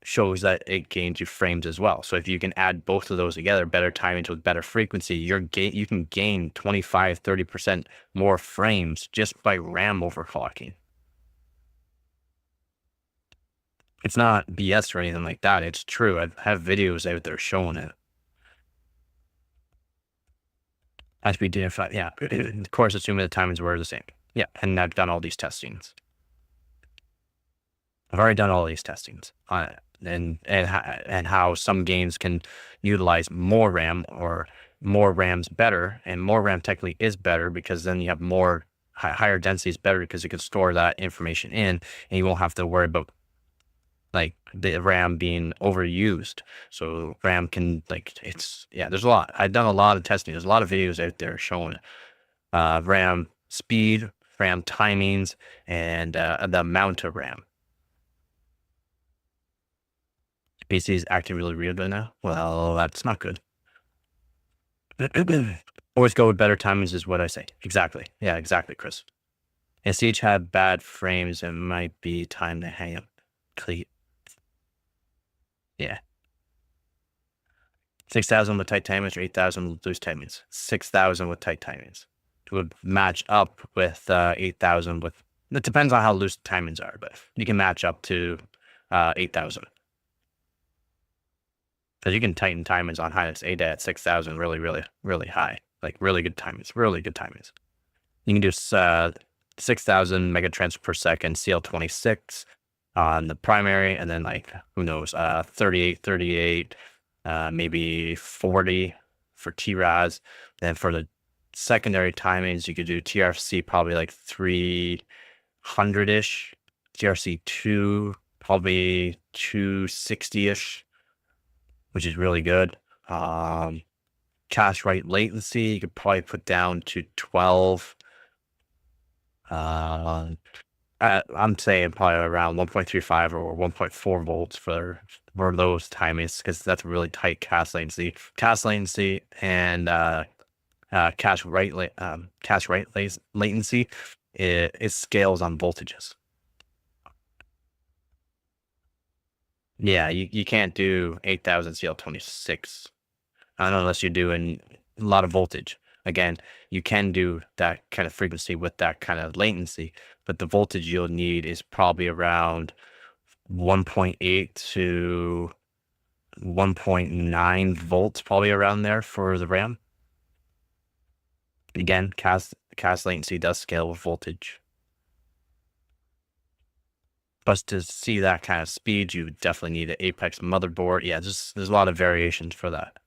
shows that it gains you frames as well. So if you can add both of those together, better timings with better frequency, you can gain 25-30% more frames just by RAM overclocking. It's not BS or anything like that. It's true. I have videos out there showing it. As we did, yeah. Of course, assuming the timings were the same. Yeah, and I've done all these testings. I've already done all these testings on it. And how some games can utilize more RAM or more RAM's better, and more RAM technically is better because then you have more higher density is better because you can store that information in, and you won't have to worry about like the RAM being overused. So RAM can there's a lot. I've done a lot of testing. There's a lot of videos out there showing RAM speed, RAM timings, and the amount of RAM. PC is acting really weird right now. Well, that's not good. Always go with better timings is what I say. Exactly. Yeah, exactly, Chris. If each had bad frames, it might be time to hang up. Yeah. 6,000 with tight timings or 8,000 with loose timings. 6,000 with tight timings. It would match up with 8,000 with... It depends on how loose the timings are, but you can match up to 8,000. Because you can tighten timings on highness ADA at 6,000 really, really, really high. Like really good timings. Really good timings. You can do 6,000 megatransfers per second CL26 on the primary, and then like, who knows, 38, maybe 40 for TRAS. Then for the secondary timings, you could do TRC probably like 300-ish. TRC2 probably 260-ish. Which is really good. Cache write latency, you could probably put down to 12. I'm saying probably around 1.35 or 1.4 volts for those timings, because that's a really tight cache latency. Cache latency and cache write latency, it scales on voltages. Yeah, you can't do 8,000 CL26 unless you're doing a lot of voltage. Again, you can do that kind of frequency with that kind of latency, but the voltage you'll need is probably around 1.8 to 1.9 volts, probably around there for the RAM. Again, cache latency does scale with voltage. But to see that kind of speed, you definitely need an Apex motherboard. Yeah, there's a lot of variations for that.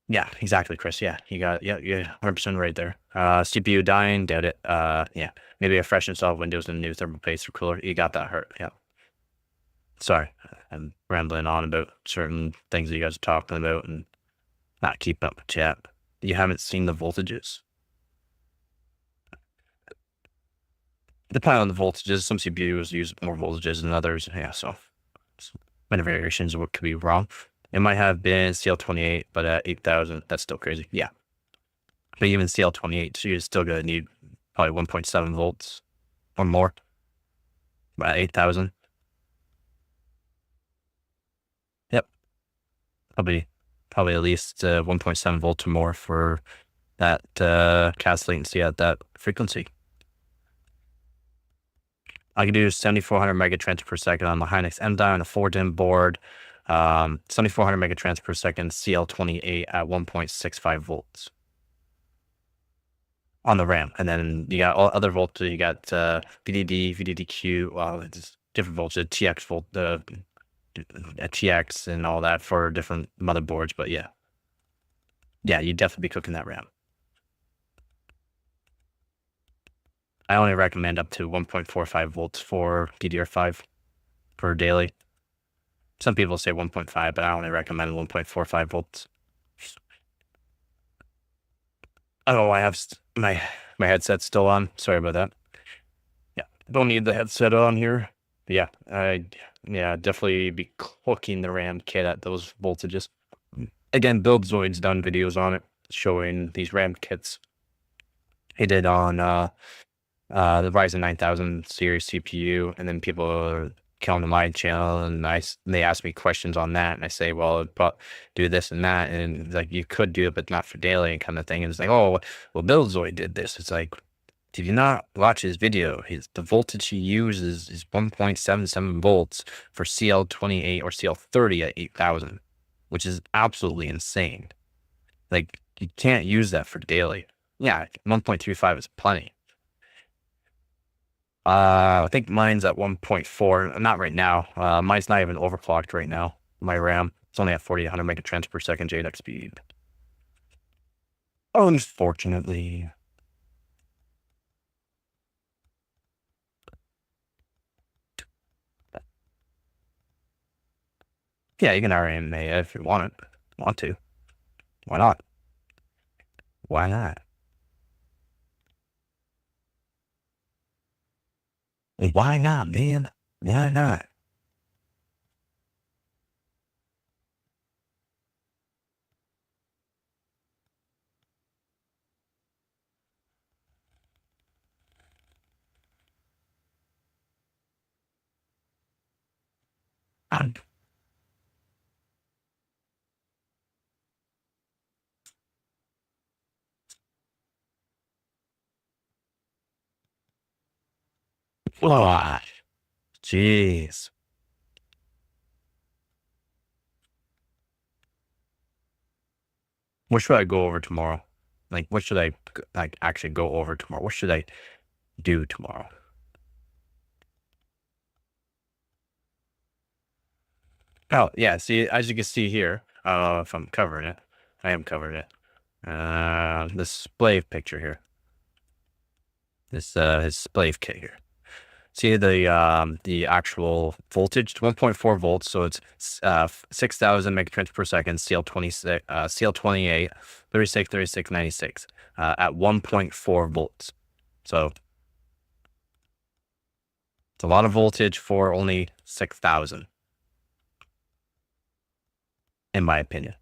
Yeah, exactly, Chris. Yeah, you got you're 100% right there. CPU dying, doubt it. Yeah, maybe a fresh install of Windows and a new thermal paste or cooler. You got that hurt. Yeah. Sorry, I'm rambling on about certain things that you guys are talking about and not keeping up with chat. You haven't seen the voltages. Depending on the voltages, some CPUs use more voltages than others. Yeah, so many variations of what could be wrong. It might have been CL28, but at 8,000, that's still crazy. Yeah. But even CL28, so you're still going to need probably 1.7 volts or more. But at 8,000. Yep. Probably at least 1.7 volts or more for that cast latency at that frequency. I can do 7,400 megatrends per second on the Hynix M-Die on a 4-DIMM board. 7,400 megatrends per second CL28 at 1.65 volts on the RAM. And then you got all other voltage. You got VDD, VDDQ, well, it's different voltage, TX volt, TX and all that for different motherboards. But yeah, you'd definitely be cooking that RAM. I only recommend up to 1.45 volts for DDR5 for daily. Some people say 1.5, but I only recommend 1.45 volts. Oh, I have my headset still on. Sorry about that. Yeah, don't need the headset on here. But yeah, definitely be cooking the RAM kit at those voltages. Again, BuildZoid's done videos on it showing these RAM kits. He did on the Ryzen 9000 series CPU, and then people come to my channel and they ask me questions on that, and I say, well, do this and that, and like you could do it, but not for daily kind of thing. And it's like, oh, well, BuildZoid did this. It's like, did you not watch his video? The voltage he uses is 1.77 volts for CL28 or CL30 at 8,000, which is absolutely insane. Like, you can't use that for daily. Yeah, 1.35 is plenty. I think mine's at 1.4. Not right now. Mine's not even overclocked right now. My RAM. It's only at 4,800 megatrends per second JDEC speed. Unfortunately. Yeah, you can RMA it if you want to. Why not? Why not? Why not, man? Why not? Oh, jeez. What should I go over tomorrow? Like, what should I actually go over tomorrow? What should I do tomorrow? Oh, yeah. See, as you can see here, if I'm covering it, I am covering it. This splave picture here. This his splave kit here. See the actual voltage, 1.4 volts, so it's 6,000 megatrends per second, CL26, CL28, 36, 36, 96, at 1.4 volts. So it's a lot of voltage for only 6,000, in my opinion.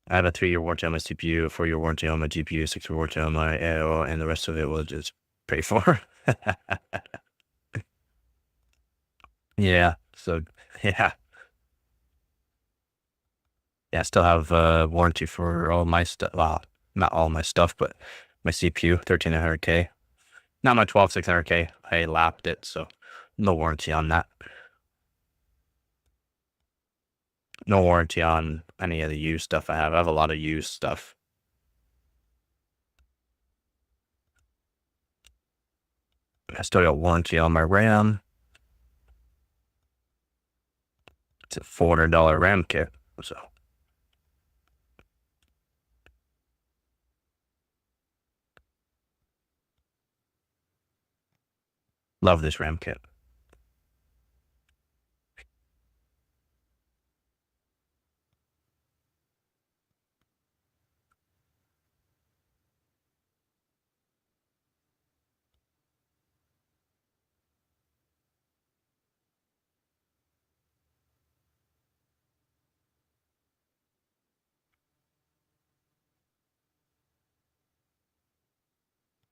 I have a 3-year warranty on my CPU, a 4-year warranty on my GPU, 6-year warranty on my AO, and the rest of it will just pay for. Yeah, so yeah. Yeah, I still have warranty for all my stuff. Well, not all my stuff, but my CPU, 13900K. Not my 12600K. I lapped it, so no warranty on that. No warranty on any of the used stuff I have. I have a lot of used stuff. I still got warranty on my RAM. It's a $400 RAM kit, so. Love this RAM kit.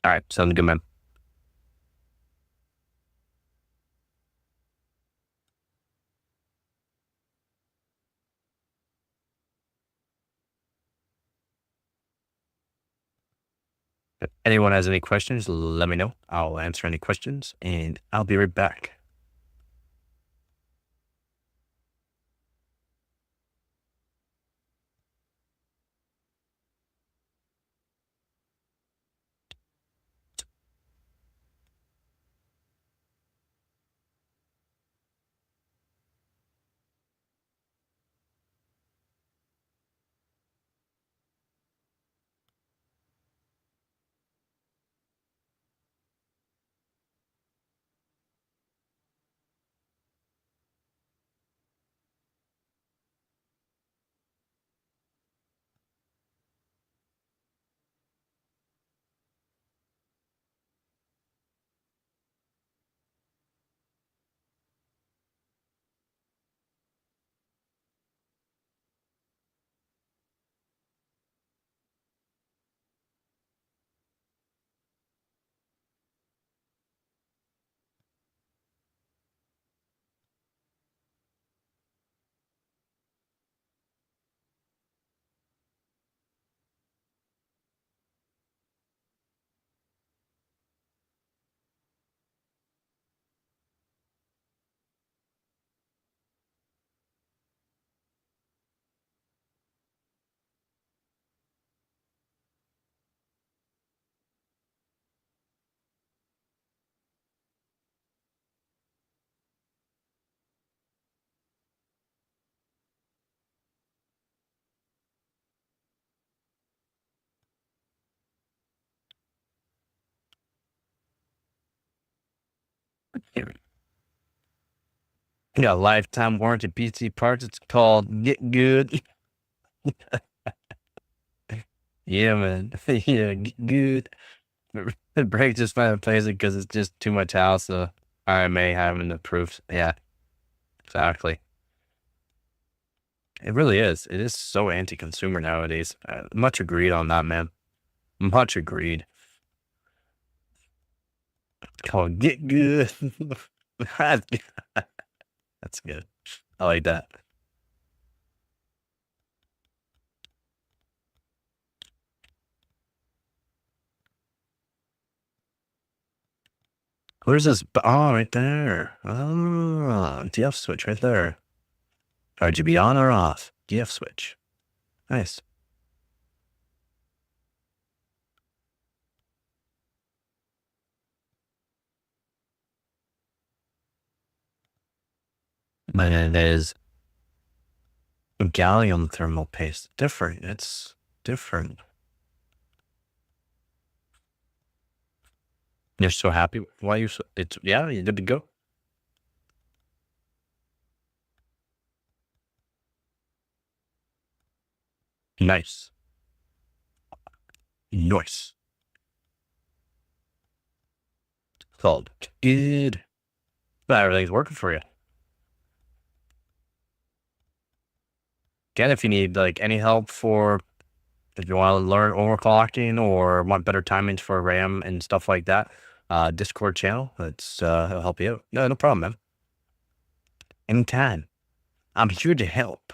All right, sounds good, man. If anyone has any questions, let me know. I'll answer any questions, and I'll be right back. Yeah, lifetime warranty PC parts. It's called Get Good. Yeah, man. Yeah, Get Good. It breaks just fine plays it because it's just too much house. So RMA having the proofs. Yeah, exactly. It really is. It is so anti-consumer nowadays. Much agreed on that, man. Much agreed. It's called Get Good. That's good. I like that. Where's this? Oh, right there. Oh, DF switch right there. RGB on or off? DF switch. Nice. But it is gallium thermal paste. Different. It's different. You're so happy. Why you? It's yeah. You're good to go. Nice. Nice. Called good. But everything's working for you. Again, if you need like any help for if you want to learn overclocking or want better timings for RAM and stuff like that, Discord channel. It'll help you out. No problem, man. Anytime. I'm here to help.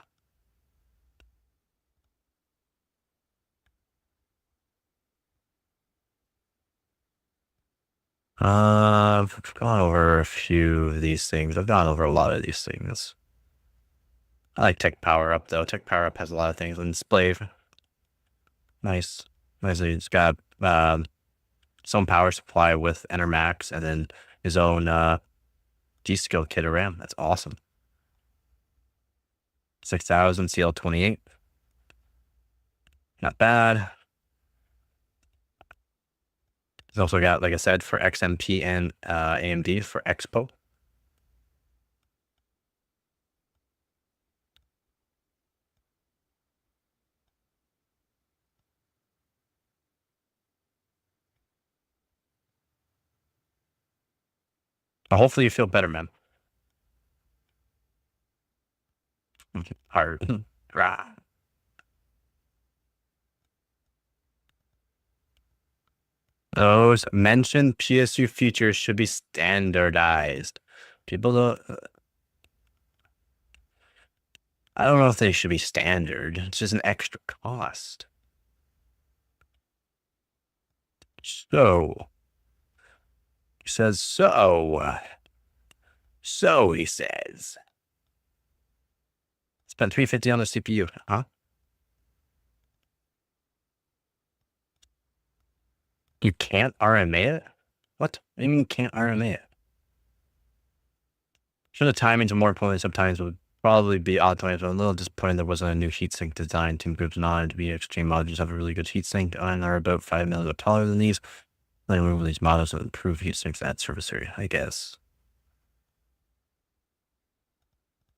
I've gone over a few of these things. I've gone over a lot of these things. I like Tech Power Up though. Tech Power Up has a lot of things on display. Nice. Nice. It's got own power supply with Enermax, and then his own G-Skill kit of RAM. That's awesome. 6000 CL28. Not bad. He's also got, like I said, for XMP and AMD for Expo. Hopefully you feel better, man. Hard. Rah. Those mentioned PSU features should be standardized. People don't. I don't know if they should be standard. It's just an extra cost. So, he says, so he says, spent $350 on the CPU, huh? You can't RMA it? What? What do you mean you can't RMA it? Sure, the timings are more important. Sometimes it would probably be odd times, but I'm a little disappointed there wasn't a new heatsink design. Team groups not to be extreme modules have a really good heatsink and are about 5 mm taller than these. They remove these models to improve heatsinks at surface area, I guess.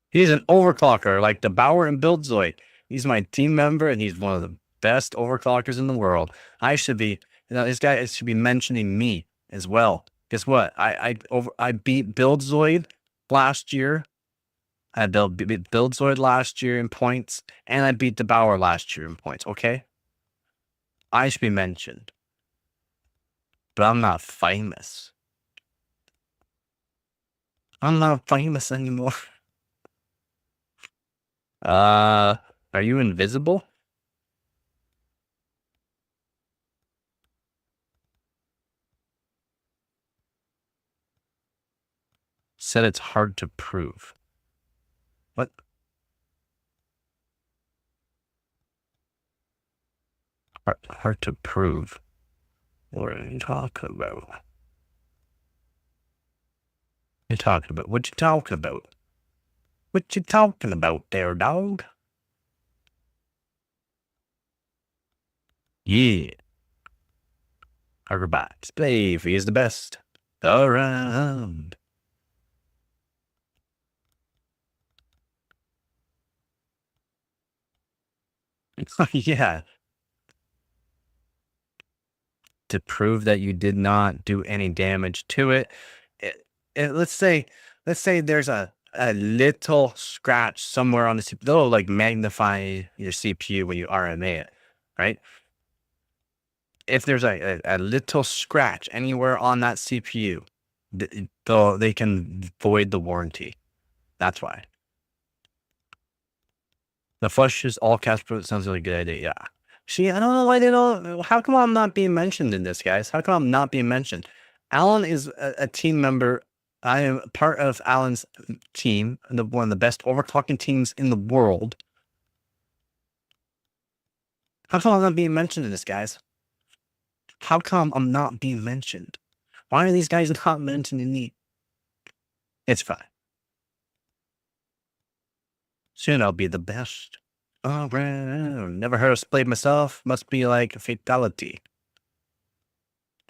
He's an overclocker like the Bauer and Buildzoid. He's my team member, and he's one of the best overclockers in the world. I should be, this guy should be mentioning me as well. Guess what? I beat Buildzoid last year. I beat Buildzoid last year in points, and I beat the Bauer last year in points. Okay, I should be mentioned, but I'm not famous. I'm not famous anymore. Are you invisible? Said it's hard to prove. What? Hard to prove. What are you talking about? What you talking about? What you talking about? What you talking about there, dog? Yeah. Acrobats. Play, he is the best around. Yeah. To prove that you did not do any damage to it. Let's say there's a little scratch somewhere on the CPU. They'll like magnify your CPU when you RMA it, right? If there's a little scratch anywhere on that CPU, they can void the warranty. That's why. The flush is all caps, but it sounds like a good idea. Yeah. See, I don't know why they don't. How come I'm not being mentioned in this, guys? How come I'm not being mentioned? Alan is a team member. I am part of Alan's team, one of the best overclocking teams in the world. How come I'm not being mentioned in this, guys? How come I'm not being mentioned? Why are these guys not mentioning me? It's fine. Soon I'll be the best. Oh, never heard of Splayed myself. Must be like a fatality.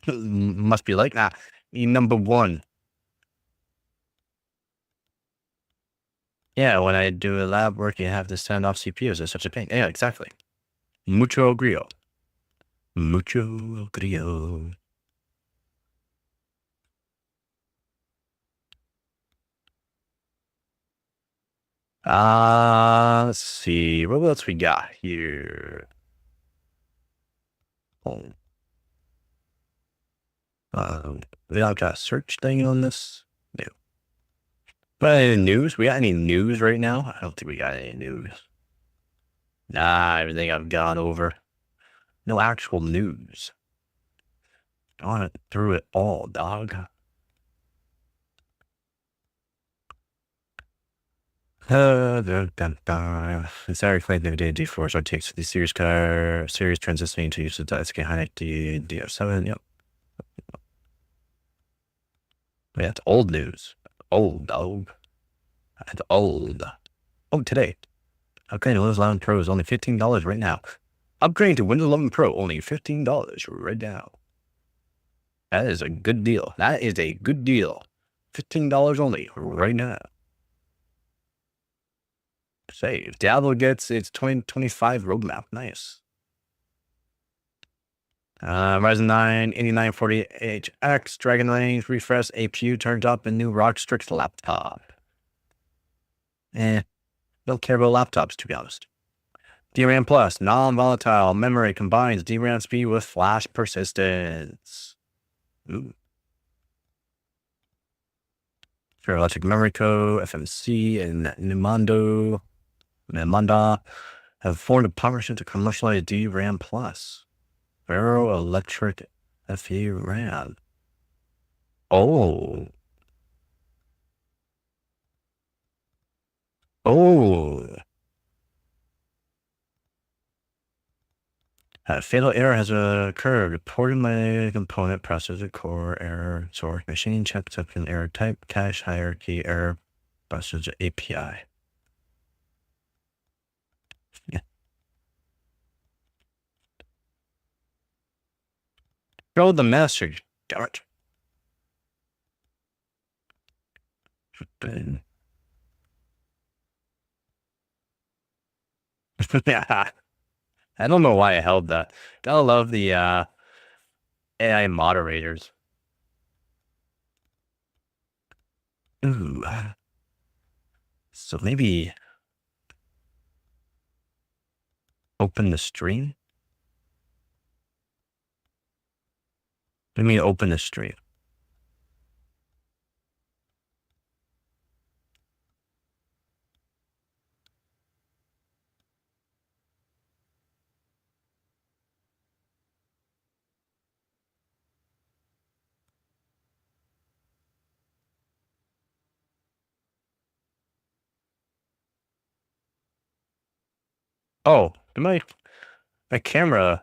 Must be like that. Number one. Yeah, when I do a lab work, you have to send off CPUs. It's such a pain. Yeah, exactly. Mucho grillo. Mucho grillo. Let's see. What else we got here? Oh. We don't got a search thing on this. No. But any news? We got any news right now? I don't think we got any news. Nah, everything I've gone over. No actual news. I went through it all, dog. Sorry, claim the D4, so it takes the series transitioning to use the dice behind the DF7. Yep. Yeah, it's old news. Old dog. It's old. Oh, today. Upgrade to Windows 11 Pro is only $15 right now. Upgrade to Windows 11 Pro, only $15 right now. That is a good deal. That is a good deal. $15 only right now. Save. Diablo gets its 2025 roadmap. Nice. Ryzen 9 8940HX Dragon Range refresh APU turned up in new Rockstrix laptop. Don't care about laptops, to be honest. DRAM Plus, non-volatile memory combines DRAM speed with flash persistence. Ooh. Pure Electric Memory Co., FMC, and Nimanda have formed a partnership to commercialize DRAM Plus. Ferroelectric FE RAM. Oh. A fatal error has occurred. Reported by component processor core error source machine check exception error type cache hierarchy error processor API. Yeah. Show the message. Damn it. Yeah. I don't know why I held that. Gotta love the AI moderators. Ooh. So maybe open the stream? Let me open the stream. Oh, my camera,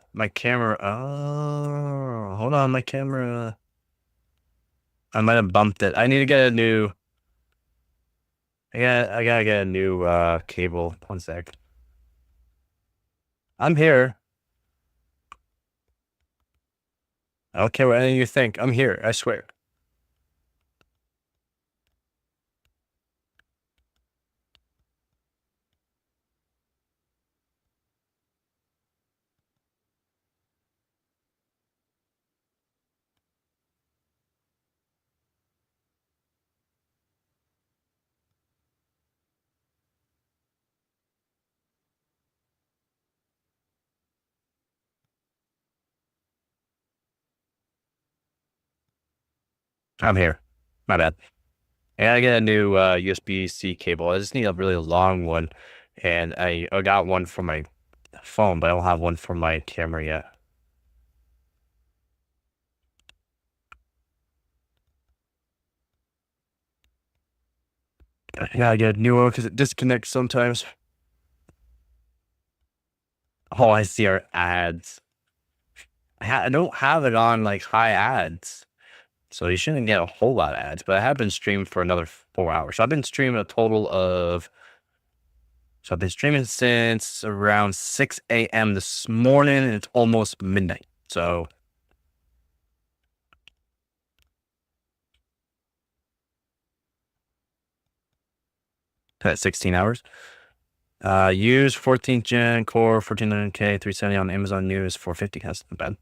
oh, hold on, my camera. I might have bumped it. I need to get a new, I gotta get a new cable. 1 sec. I'm here. I don't care what any of you think. I'm here, I swear. I'm here. My bad. I gotta get a new USB-C cable. I just need a really long one. And I got one for my phone, but I don't have one for my camera yet. I gotta get a new one because it disconnects sometimes. All I see are ads. I don't have it on like high ads. So you shouldn't get a whole lot of ads, but I have been streaming for another 4 hours. So I've been streaming a total of, so I've been streaming since around 6 a.m. this morning, and it's almost midnight. So that's 16 hours. Use 14th gen core 1400K 370 on Amazon News 450. That's not bad.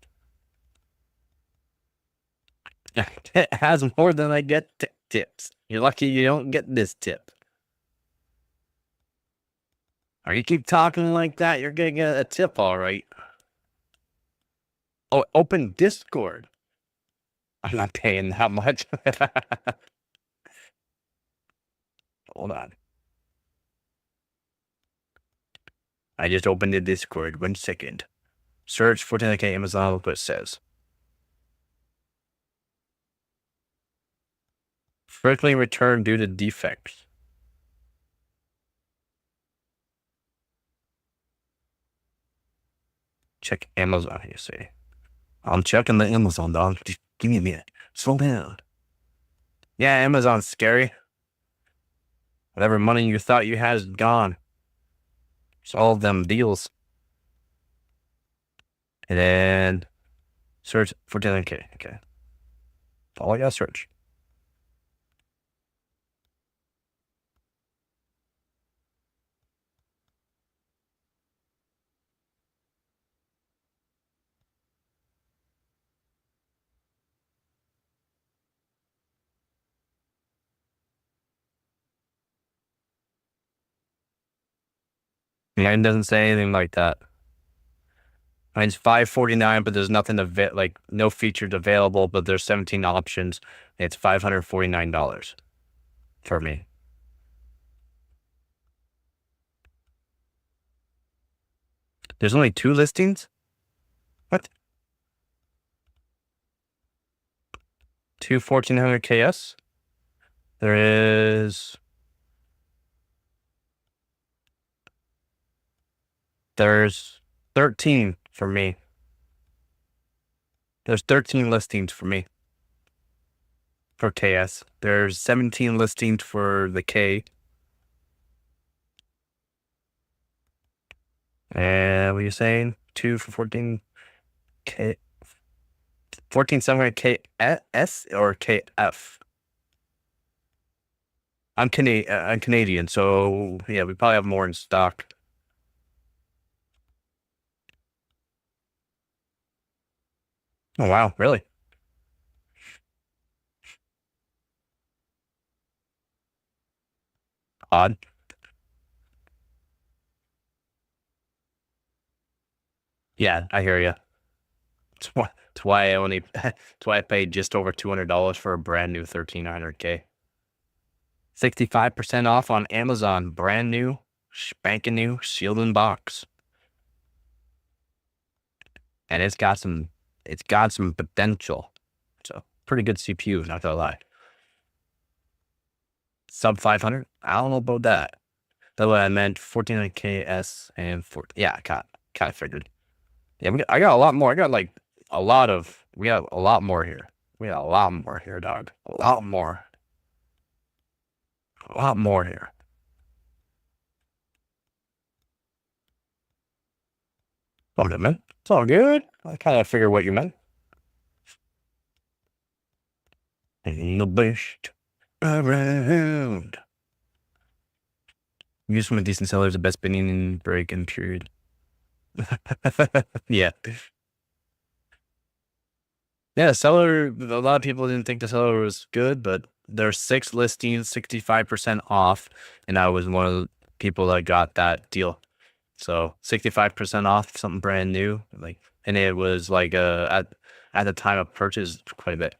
It has more than I get tips. You're lucky you don't get this tip. Or you keep talking like that, you're gonna get a tip, all right. Oh, open Discord. I'm not paying that much. Hold on. I just opened the Discord. 1 second. Search 14K Amazon, look what it says. Frequently returned due to defects. Check Amazon, you see. I'm checking the Amazon, dog. Give me a minute. Slow down. Yeah, Amazon's scary. Whatever money you thought you had is gone. It's all of them deals. And then search for 10K. Okay. All you gotta search. Mine doesn't say anything like that. Mine's $549, but there's nothing like no features available, but there's 17 options. It's $549 for me. There's only 2 listings? What? 2 1400 KS? There's 13 for me. There's 13 listings for me for KS. There's 17 listings for the K. And what are you saying? 2 for 14K, 14700 KS or KF? I'm Canadian, so yeah, we probably have more in stock. Oh wow, really? Odd. Yeah, I hear you. That's why I only. That's why I paid just over $200 for a brand new 13900K. 65% off on Amazon, brand new, spanking new, sealed in box. And it's got some potential. So pretty good CPU, not gonna lie. Sub 500? I don't know about that. That's what I meant. 1400KS and 4. Yeah, kind of figured. Yeah, I got a lot more. I got like a lot of. We got a lot more here. We got a lot more here, dog. A lot more. A lot more here. All good, man. It's all good. I kind of figured what you meant. Ain't the best around. Use from a decent seller is the best bidding and break in period. Yeah. Yeah, seller, a lot of people didn't think the seller was good, but there's 6 listings, 65% off, and I was one of the people that got that deal. So 65% off, something brand new, like, and it was like at the time of purchase quite a bit.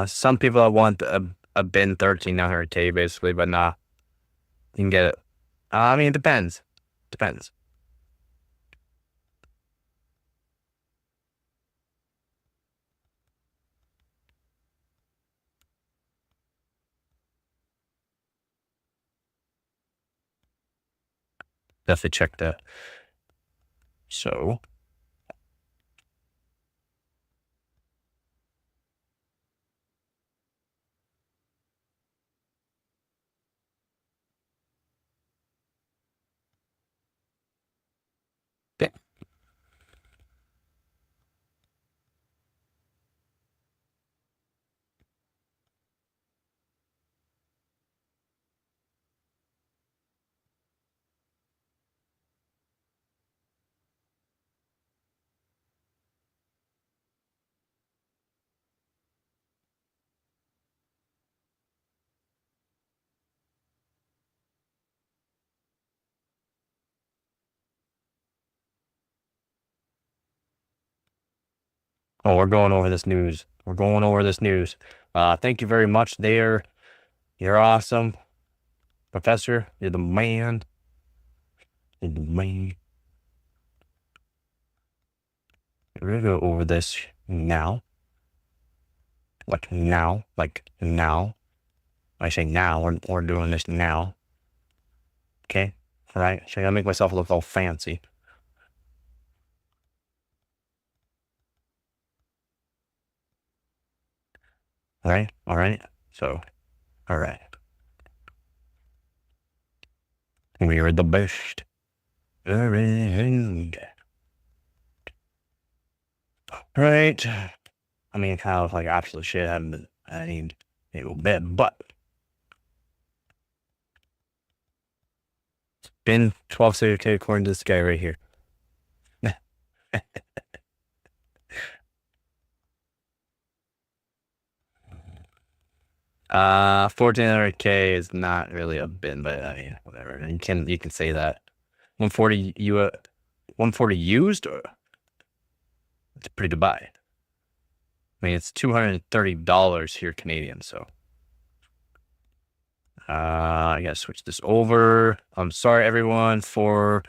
Some people want a bin 1300K basically, but nah, you can get it. I mean, it depends. Depends. Definitely check that. So. Yeah. Oh, we're going over this news. We're going over this news. Thank you very much there. You're awesome. Professor, you're the man. You're the man. We're going to go over this now. Like now. Like now. I say now, we're doing this now. Okay? Alright? So I gotta make myself look all fancy. Alright? Alright? So, alright. We are the best. Around. Right. I mean, kind of like absolute shit. I haven't been, I need to go to bed, but it's been 12:30 according to this guy right here. 1400K is not really a bin, but I mean, whatever. You can say that. 140 140 used. It's pretty to buy. I mean, it's $230 here Canadian. So, I gotta switch this over. I'm sorry everyone for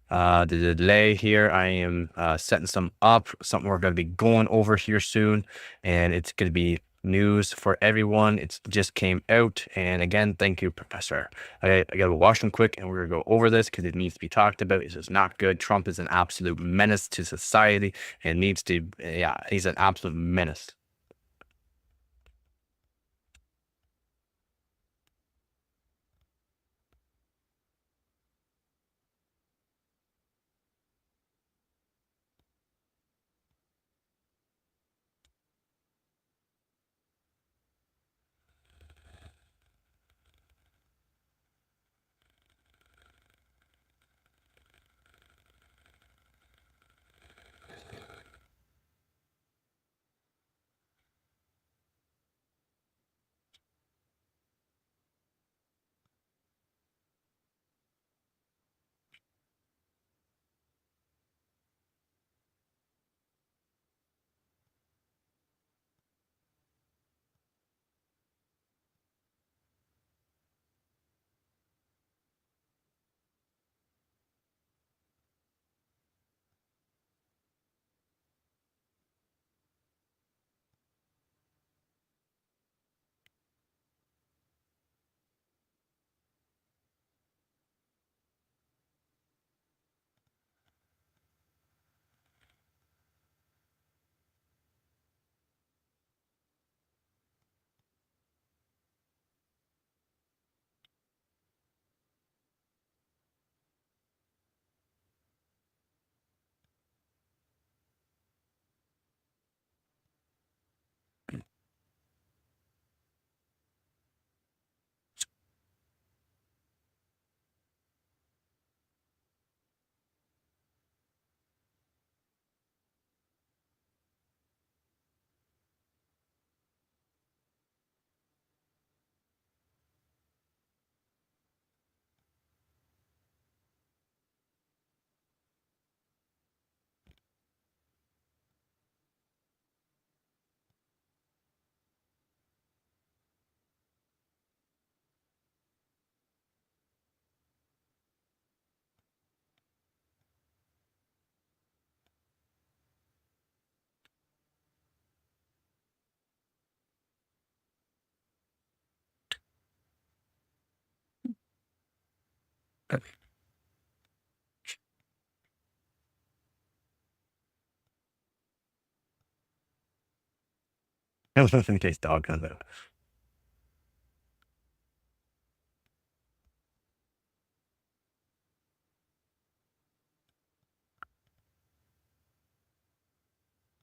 the delay here. I am setting some up. Something we're gonna be going over here soon, and it's gonna be news for everyone. It's just came out, and again, thank you, Professor. I gotta wash them quick, and we're gonna go over this because it needs to be talked about. It's just not good. Trump is an absolute menace to society, and needs to, yeah, he's an absolute menace. Just in case dog comes out.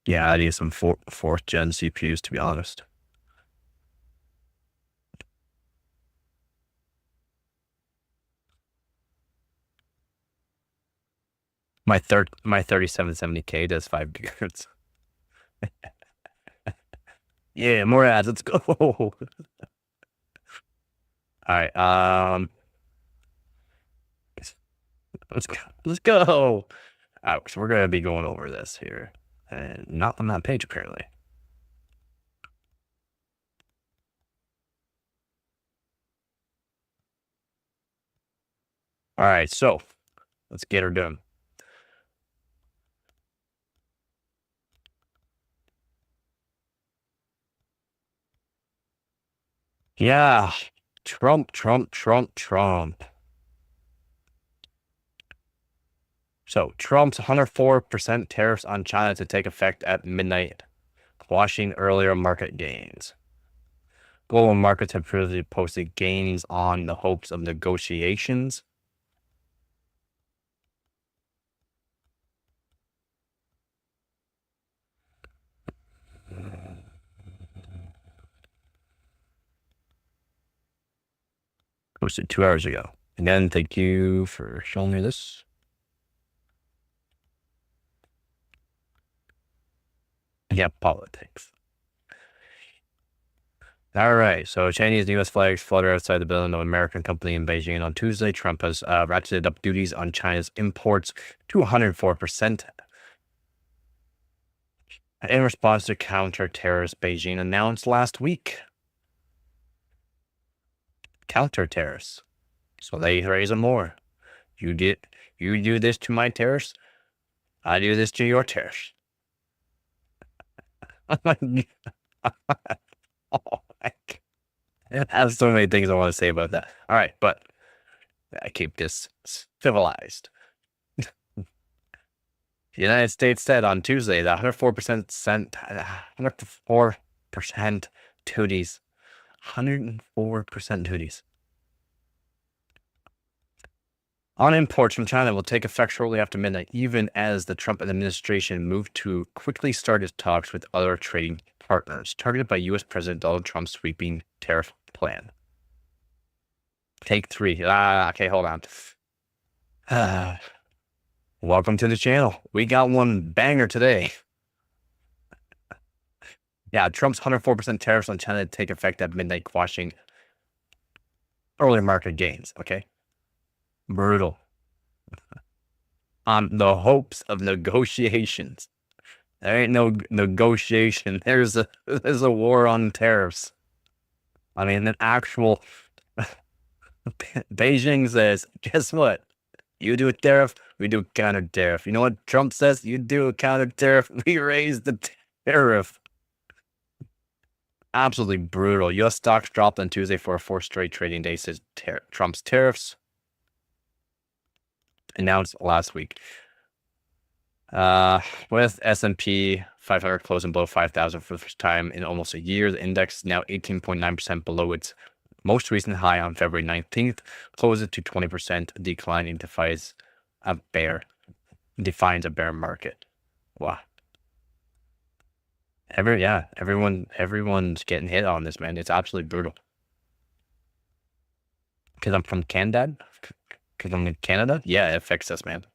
Yeah, I need some fourth gen CPUs, to be honest. My 3770K does 5 gigahertz. Yeah, more ads. Let's go. All right. Let's go. Let's go. All right, so we're gonna be going over this here, and not on that page apparently. All right, so let's get her done. Yeah. Trump. So Trump's 104% tariffs on China to take effect at midnight, quashing earlier market gains. Global markets have previously posted gains on the hopes of negotiations. Posted 2 hours ago. Again, thank you for showing me this. Yeah, politics. All right, so Chinese and U.S. flags fluttered outside the building of an American company in Beijing on Tuesday. Trump has ratcheted up duties on China's imports to 104%. In response to counter-terrorists Beijing announced last week. Counter-terrorists. So they raise them more. You do this to my terrorists, I do this to your terrorists. Oh my God. I have so many things I want to say about that. All right, but I keep this civilized. The United States said on Tuesday that 104% duties. 104% duties on imports from China will take effect shortly after midnight, even as the Trump administration moved to quickly start its talks with other trading partners targeted by U.S. President Donald Trump's sweeping tariff plan. Take 3. Okay, hold on. Welcome to the channel. We got one banger today. Yeah, Trump's 104% tariffs on China take effect at midnight, quashing early market gains. Okay. Brutal. On the hopes of negotiations. There ain't no negotiation. There's a war on tariffs. I mean, an actual Beijing says, guess what? You do a tariff, we do counter tariff. You know what Trump says? You do a counter tariff, we raise the tariff. Absolutely brutal. U.S. stocks dropped on Tuesday for a 4th straight trading day since Trump's tariffs announced last week. With S&P 500 closing below 5,000 for the first time in almost a year, the index is now 18.9% below its most recent high on February 19th, closes to 20% declining, defines a bear market. Wow. Everyone's getting hit on this, man. It's absolutely brutal. Because I'm from Canada? Because I'm in Canada? Yeah, it affects us, man.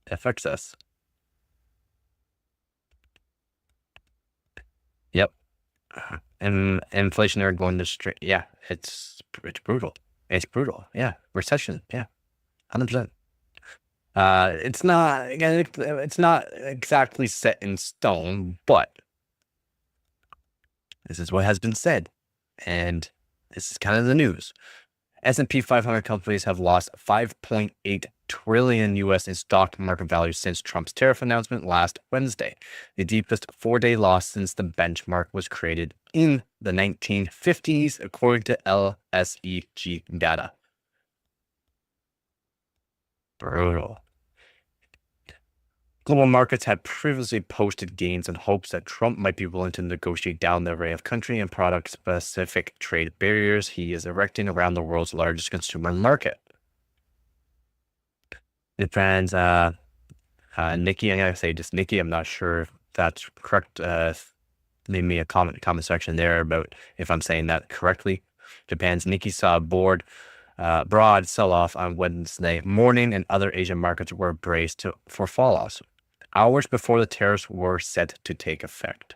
It affects us. Yep. And inflationary going to straight. Yeah, it's brutal. It's brutal. Yeah. Recession. Yeah. 100%. It's not exactly set in stone, but this is what has been said, and this is kind of the news. S&P 500 companies have lost $5.8 trillion U.S. in stock market value since Trump's tariff announcement last Wednesday, the deepest 4-day loss since the benchmark was created in the 1950s, according to LSEG data. Brutal. Global markets had previously posted gains in hopes that Trump might be willing to negotiate down the array of country and product-specific trade barriers he is erecting around the world's largest consumer market. Japan's Nikki, I gotta say just Nikki, I'm not sure if that's correct. Leave me a comment section there about if I'm saying that correctly. Japan's Nikki saw a broad sell-off on Wednesday morning, and other Asian markets were braced for fall-offs hours before the tariffs were set to take effect.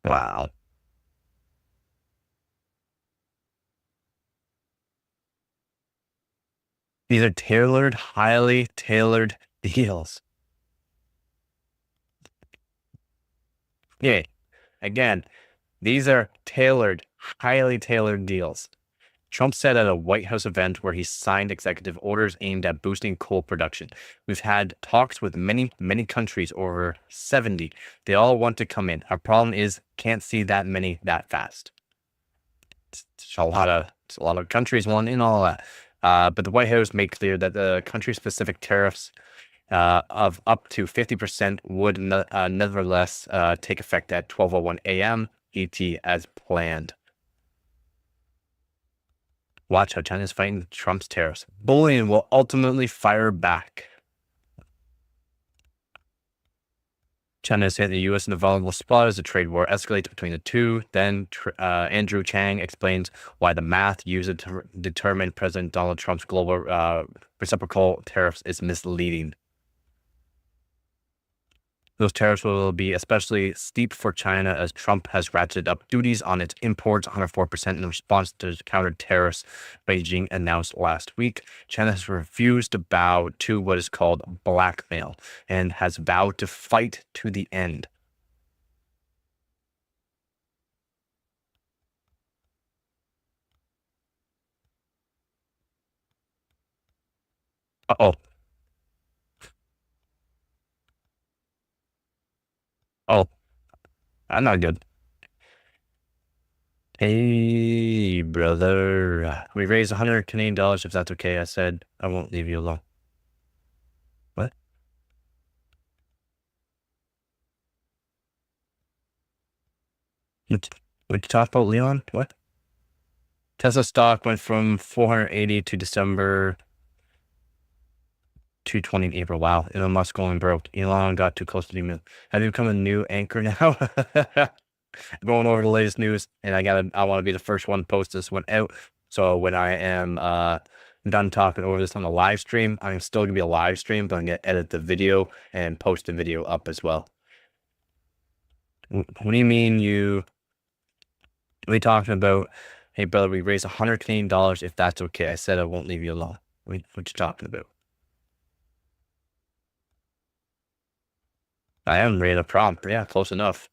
Wow. These are tailored, highly tailored deals. Yeah, again, these are tailored, highly tailored deals. Trump said at a White House event where he signed executive orders aimed at boosting coal production. We've had talks with many, many countries, over 70. They all want to come in. Our problem is can't see that many that fast. It's a lot of countries want in, all that. But the White House made clear that the country-specific tariffs of up to 50% would nevertheless take effect at 12:01 a.m. ET as planned. Watch how China is fighting Trump's tariffs. Bullying will ultimately fire back. China has hit the U.S. in a vulnerable spot as the trade war escalates between the two. Then Andrew Chang explains why the math used to determine President Donald Trump's global reciprocal tariffs is misleading. Those tariffs will be especially steep for China as Trump has ratcheted up duties on its imports 104% in response to counter tariffs Beijing announced last week. China has refused to bow to what is called blackmail and has vowed to fight to the end. Uh-oh. Oh, I'm not good. Hey, brother. We raised 100 Canadian dollars if that's okay. I said I won't leave you alone. What? What you talk about, Leon? What? Tesla stock went from 480 to December 220 in April. Wow. Elon Musk going broke. Elon got too close to the moon. Have you become a new anchor now? Going over the latest news, and I want to be the first one to post this one out. So when I am done talking over this on the live stream, I'm still gonna be a live stream, but I'm gonna edit the video and post the video up as well. What do you mean you? What are you talking about? Hey brother, we raised 100 Canadian dollars if that's okay. I said I won't leave you alone. What you talking about? I am ready to prompt. Yeah, close enough.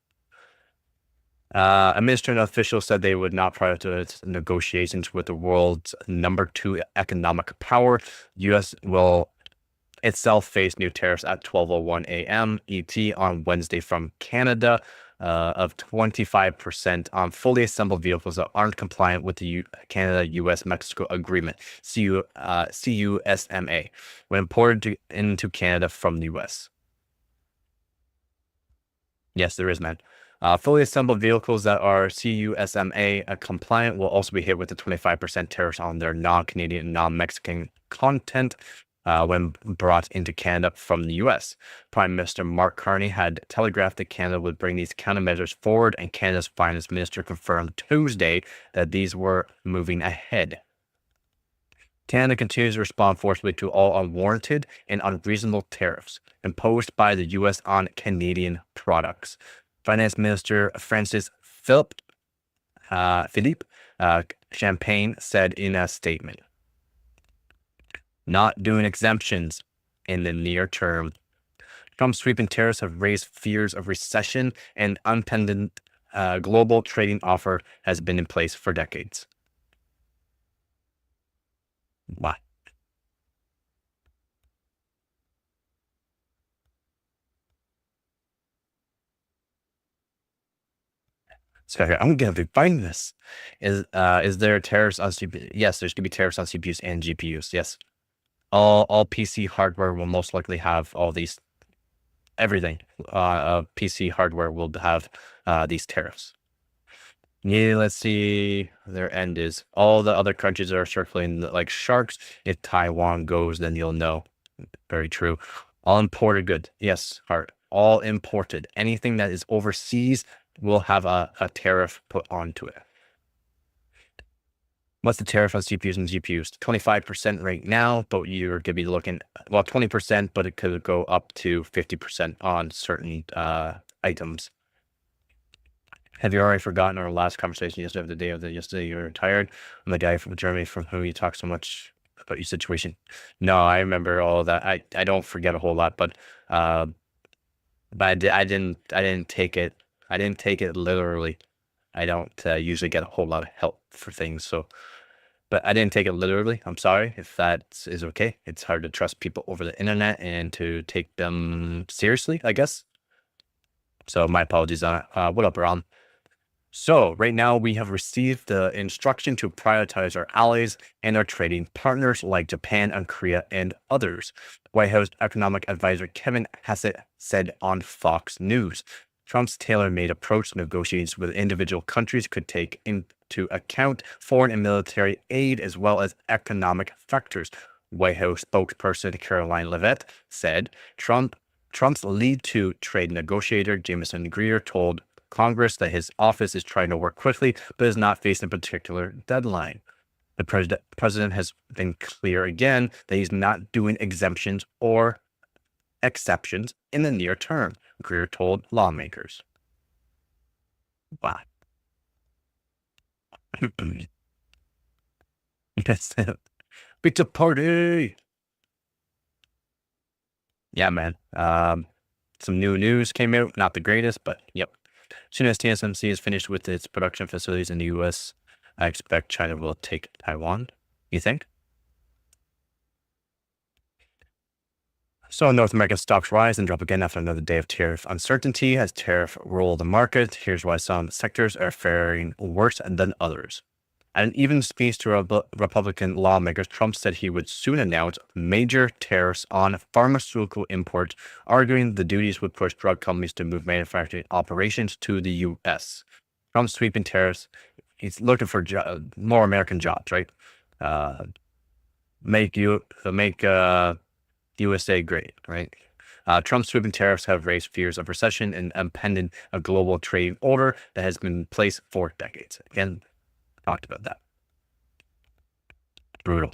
A minister official said they would not prioritize negotiations with the world's #2 economic power. U.S. will itself face new tariffs at 12:01 a.m. ET on Wednesday from Canada of 25% on fully assembled vehicles that aren't compliant with the Canada-U.S.-Mexico Agreement, CUSMA, when imported into Canada from the U.S. Yes, there is, man. Fully assembled vehicles that are CUSMA compliant will also be hit with the 25% tariffs on their non-Canadian, non-Mexican content when brought into Canada from the U.S. Prime Minister Mark Carney had telegraphed that Canada would bring these countermeasures forward, and Canada's Finance Minister confirmed Tuesday that these were moving ahead. Canada continues to respond forcibly to all unwarranted and unreasonable tariffs imposed by the U.S. on Canadian products. Finance Minister Francis Philippe Champagne said in a statement, "Not doing exemptions in the near term." Trump's sweeping tariffs have raised fears of recession, and unintended global trading offer has been in place for decades. Why? So I'm gonna be finding this. Is there tariffs on CPU? Yes, there's gonna be tariffs on CPUs and GPUs. Yes, all PC hardware will most likely have all these. Everything PC hardware will have these tariffs. Yeah, let's see. Their end is all the other countries that are circling like sharks. If Taiwan goes, then you'll know. Very true. All imported goods. Yes, Hart. All imported. Anything that is overseas will have a tariff put onto it. What's the tariff on CPUs and GPUs? 25% right now, but you're gonna be looking, well, 20%, but it could go up to 50% on certain items. Have you already forgotten our last conversation yesterday, the day of yesterday you were tired? I'm the guy from Germany from whom you talk so much about your situation. No, I remember all of that. I don't forget a whole lot, but I didn't take it. I didn't take it literally. I don't usually get a whole lot of help for things, so but I didn't take it literally. I'm sorry if that is okay. It's hard to trust people over the internet and to take them seriously, I guess. So my apologies on it. What up, Ron? So right now we have received the instruction to prioritize our allies and our trading partners like Japan and Korea and others. White House economic advisor Kevin Hassett said on Fox News. Trump's tailor-made approach to negotiations with individual countries could take into account foreign and military aid as well as economic factors. White House spokesperson Caroline Leavitt said Trump's lead to trade negotiator Jameson Greer told Congress that his office is trying to work quickly, but is not facing a particular deadline. The president has been clear again that he's not doing exemptions or exceptions in the near term, Greer told lawmakers. Wow. That's it. Pizza party. Yeah, man. Some new news came out. Not the greatest, but yep. As soon as TSMC is finished with its production facilities in the U.S., I expect China will take Taiwan. You think? So North American stocks rise and drop again after another day of tariff uncertainty as tariff roll the market. Here's why some sectors are faring worse than others. At an even speech to Republican lawmakers, Trump said he would soon announce major tariffs on pharmaceutical imports, arguing the duties would push drug companies to move manufacturing operations to the U.S. Trump's sweeping tariffs, he's looking for more American jobs, right? Make USA great, right? Trump's sweeping tariffs have raised fears of recession and impending a global trade order that has been in place for decades. Again, talked about that. Brutal.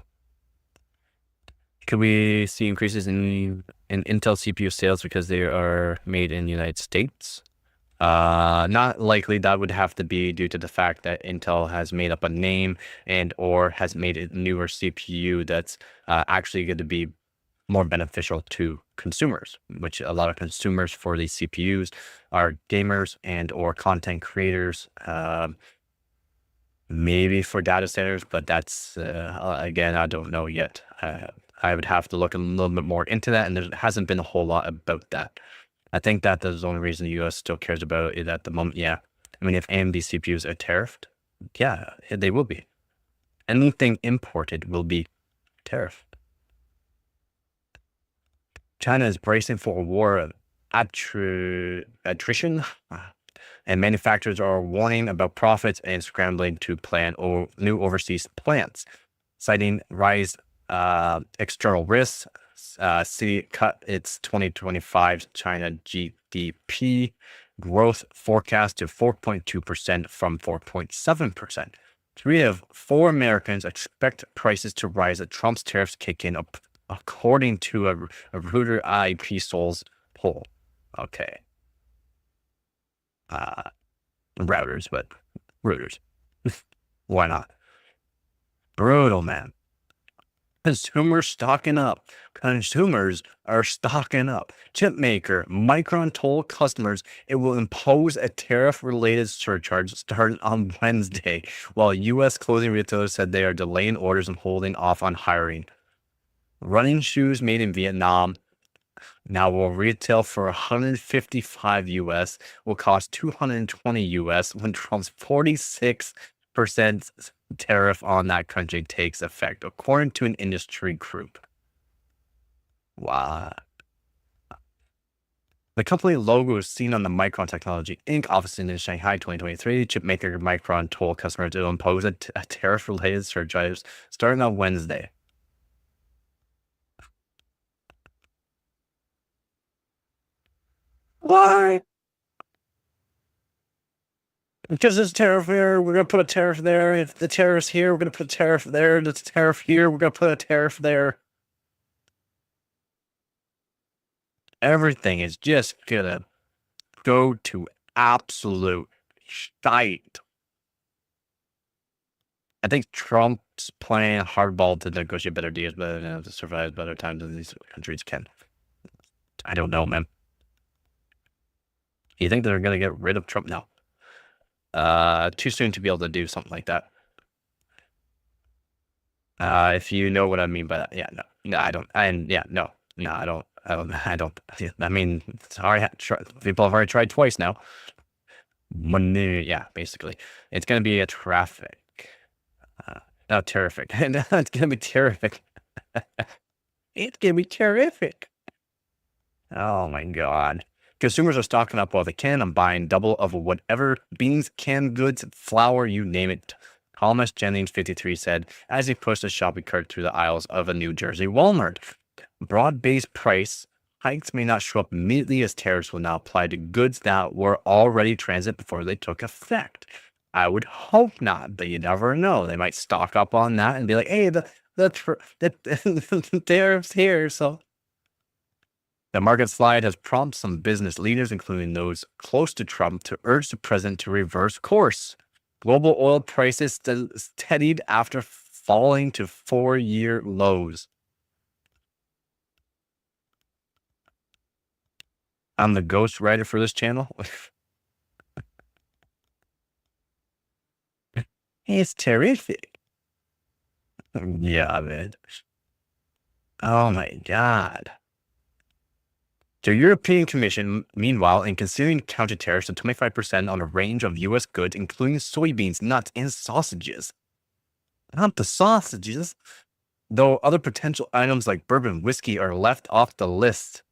Could we see increases in Intel CPU sales because they are made in the United States? Not likely. That would have to be due to the fact that Intel has made up a name and or has made a newer CPU that's actually going to be more beneficial to consumers, which a lot of consumers for these CPUs are gamers and or content creators. Maybe for data centers, but that's, again, I don't know yet. I would have to look a little bit more into that, and there hasn't been a whole lot about that. I think that the only reason the U.S. still cares about it at the moment. Yeah. I mean, if AMD CPUs are tariffed, yeah, they will be. Anything imported will be tariffed. China is bracing for a war of attrition, and manufacturers are warning about profits and scrambling to plan new overseas plants, citing rise external risks. Citi cut its 2025 China GDP growth forecast to 4.2% from 4.7%. 3 of 4 Americans expect prices to rise as Trump's tariffs kick in, according to a Reuters IP Souls poll. Okay. Routers, but Reuters. Why not? Brutal, man. Consumers stocking up. Consumers are stocking up. Chip maker Micron told customers it will impose a tariff-related surcharge starting on Wednesday, while U.S. clothing retailers said they are delaying orders and holding off on hiring. Running shoes made in Vietnam now will retail for 155 US, will cost 220 US when Trump's 46% tariff on that country takes effect, according to an industry group. Wow. The company logo is seen on the Micron Technology Inc. office in Shanghai 2023. Chipmaker Micron told customers to impose a tariff-related surcharge starting on Wednesday. Why? Because there's tariff here, we're going to put a tariff there. If the tariff's here, we're going to put a tariff there. There's a tariff here, we're going to put a tariff there. Everything is just going to go to absolute shite. I think Trump's playing hardball to negotiate better deals, but to survive better times than these countries can. I don't know, man. You think they're going to get rid of Trump? No. Too soon to be able to do something like that. If you know what I mean by that, yeah, no, I don't, and yeah, no, I don't, I mean, it's already people have already tried twice now. Yeah, basically, it's gonna be a traffic. No, terrific. It's gonna be terrific. It's gonna be terrific. Oh my god. Consumers are stocking up while they can. I'm buying double of whatever beans, canned goods, flour, you name it. Thomas Jennings, 53, said as he pushed a shopping cart through the aisles of a New Jersey Walmart. Broad-based price hikes may not show up immediately as tariffs will now apply to goods that were already transit before they took effect. I would hope not, but you never know. They might stock up on that and be like, hey, the tariff's here, so. The market slide has prompted some business leaders, including those close to Trump, to urge the president to reverse course. Global oil prices steadied after falling to 4-year lows. I'm the ghostwriter for this channel. It's terrific. Yeah, man. Oh my god. The European Commission, meanwhile, in considering counter tariffs of 25% on a range of U.S. goods, including soybeans, nuts, and sausages. Not the sausages, though other potential items like bourbon, whiskey are left off the list.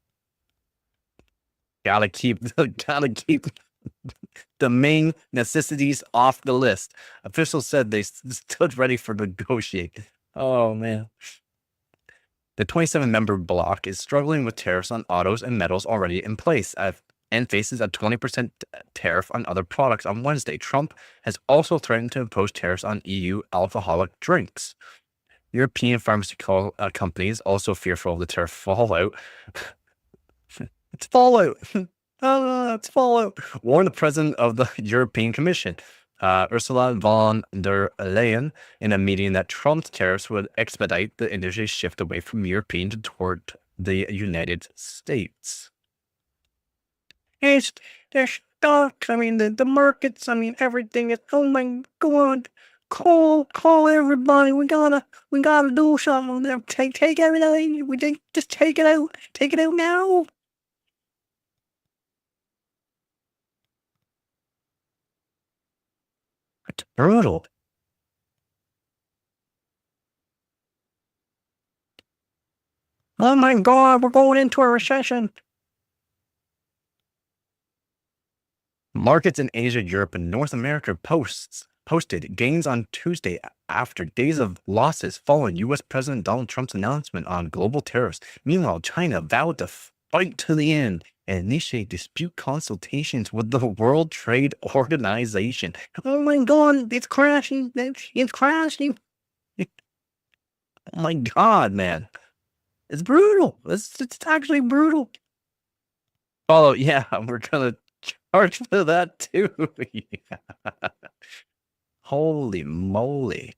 Gotta keep the main necessities off the list. Officials said they stood ready for negotiating. Oh man. The 27-member bloc is struggling with tariffs on autos and metals already in place and faces a 20% tariff on other products on Wednesday. Trump has also threatened to impose tariffs on EU alcoholic drinks. European pharmaceutical companies, also fearful of the tariff fallout, it's fallout. Oh, it's fallout. Warned the president of the European Commission, Ursula von der Leyen, in a meeting that Trump's tariffs would expedite the industry's shift away from European toward the United States. There's stocks, I mean, the markets, I mean, everything is, oh my god. Call everybody. We gotta do something there. Take everything. Just take it out. Take it out now. It's brutal. Oh my god, we're going into a recession. Markets in Asia, Europe, and North America posted gains on Tuesday after days of losses following U.S. President Donald Trump's announcement on global tariffs. Meanwhile, China vowed to fight to the end and initiate dispute consultations with the World Trade Organization. Oh my god, it's crashing. It's crashing. Oh my god, man. It's brutal. It's actually brutal. Follow, yeah, we're gonna charge for that too. Yeah. Holy moly.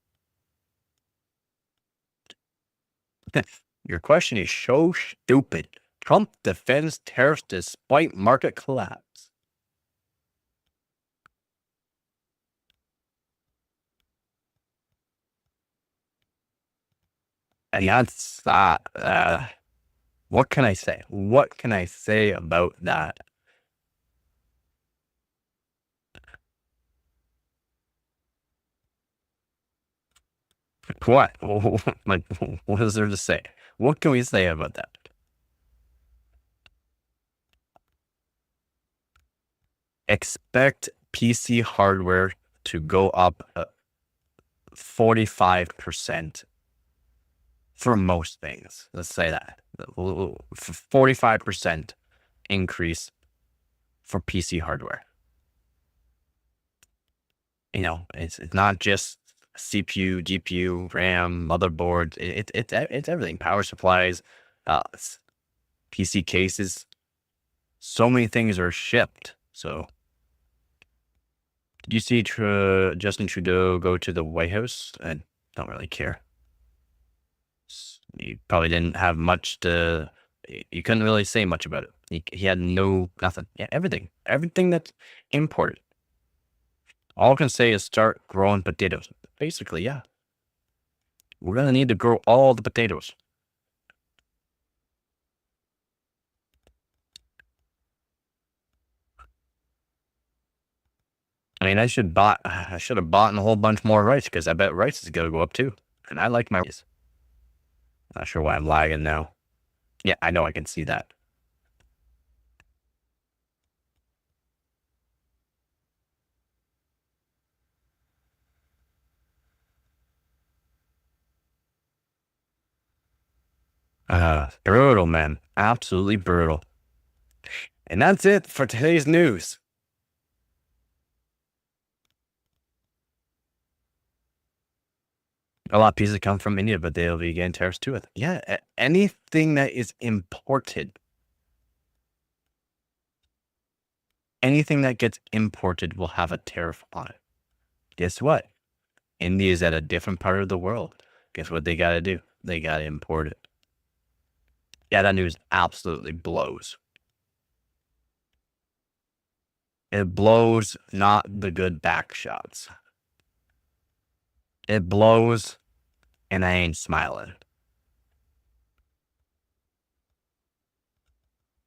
Your question is so stupid. Trump defends tariffs despite market collapse. And that's what can I say? What can I say about that? What? Like, what is there to say? What can we say about that? Expect PC hardware to go up 45% for most things. Let's say that 45% increase for PC hardware. You know, it's not just CPU, GPU, RAM, motherboard. It's everything. Power supplies, PC cases. So many things are shipped. So, did you see Justin Trudeau go to the White House? I don't really care. He probably didn't have much to. You couldn't really say much about it. He had nothing. Yeah, everything that's imported. All I can say is start growing potatoes. Basically, yeah. We're gonna need to grow all the potatoes. I mean, I should have bought a whole bunch more rice because I bet rice is gonna go up too. And I like my rice. Not sure why I'm lagging now. Yeah, I know I can see that. Brutal, man. Absolutely brutal. And that's it for today's news. A lot of pieces come from India, but they'll be getting tariffs too. Yeah, anything that is imported. Anything that gets imported will have a tariff on it. Guess what? India is at a different part of the world. Guess what they gotta do? They gotta import it. Yeah, that news absolutely blows. It blows, not the good back shots. It blows, and I ain't smiling.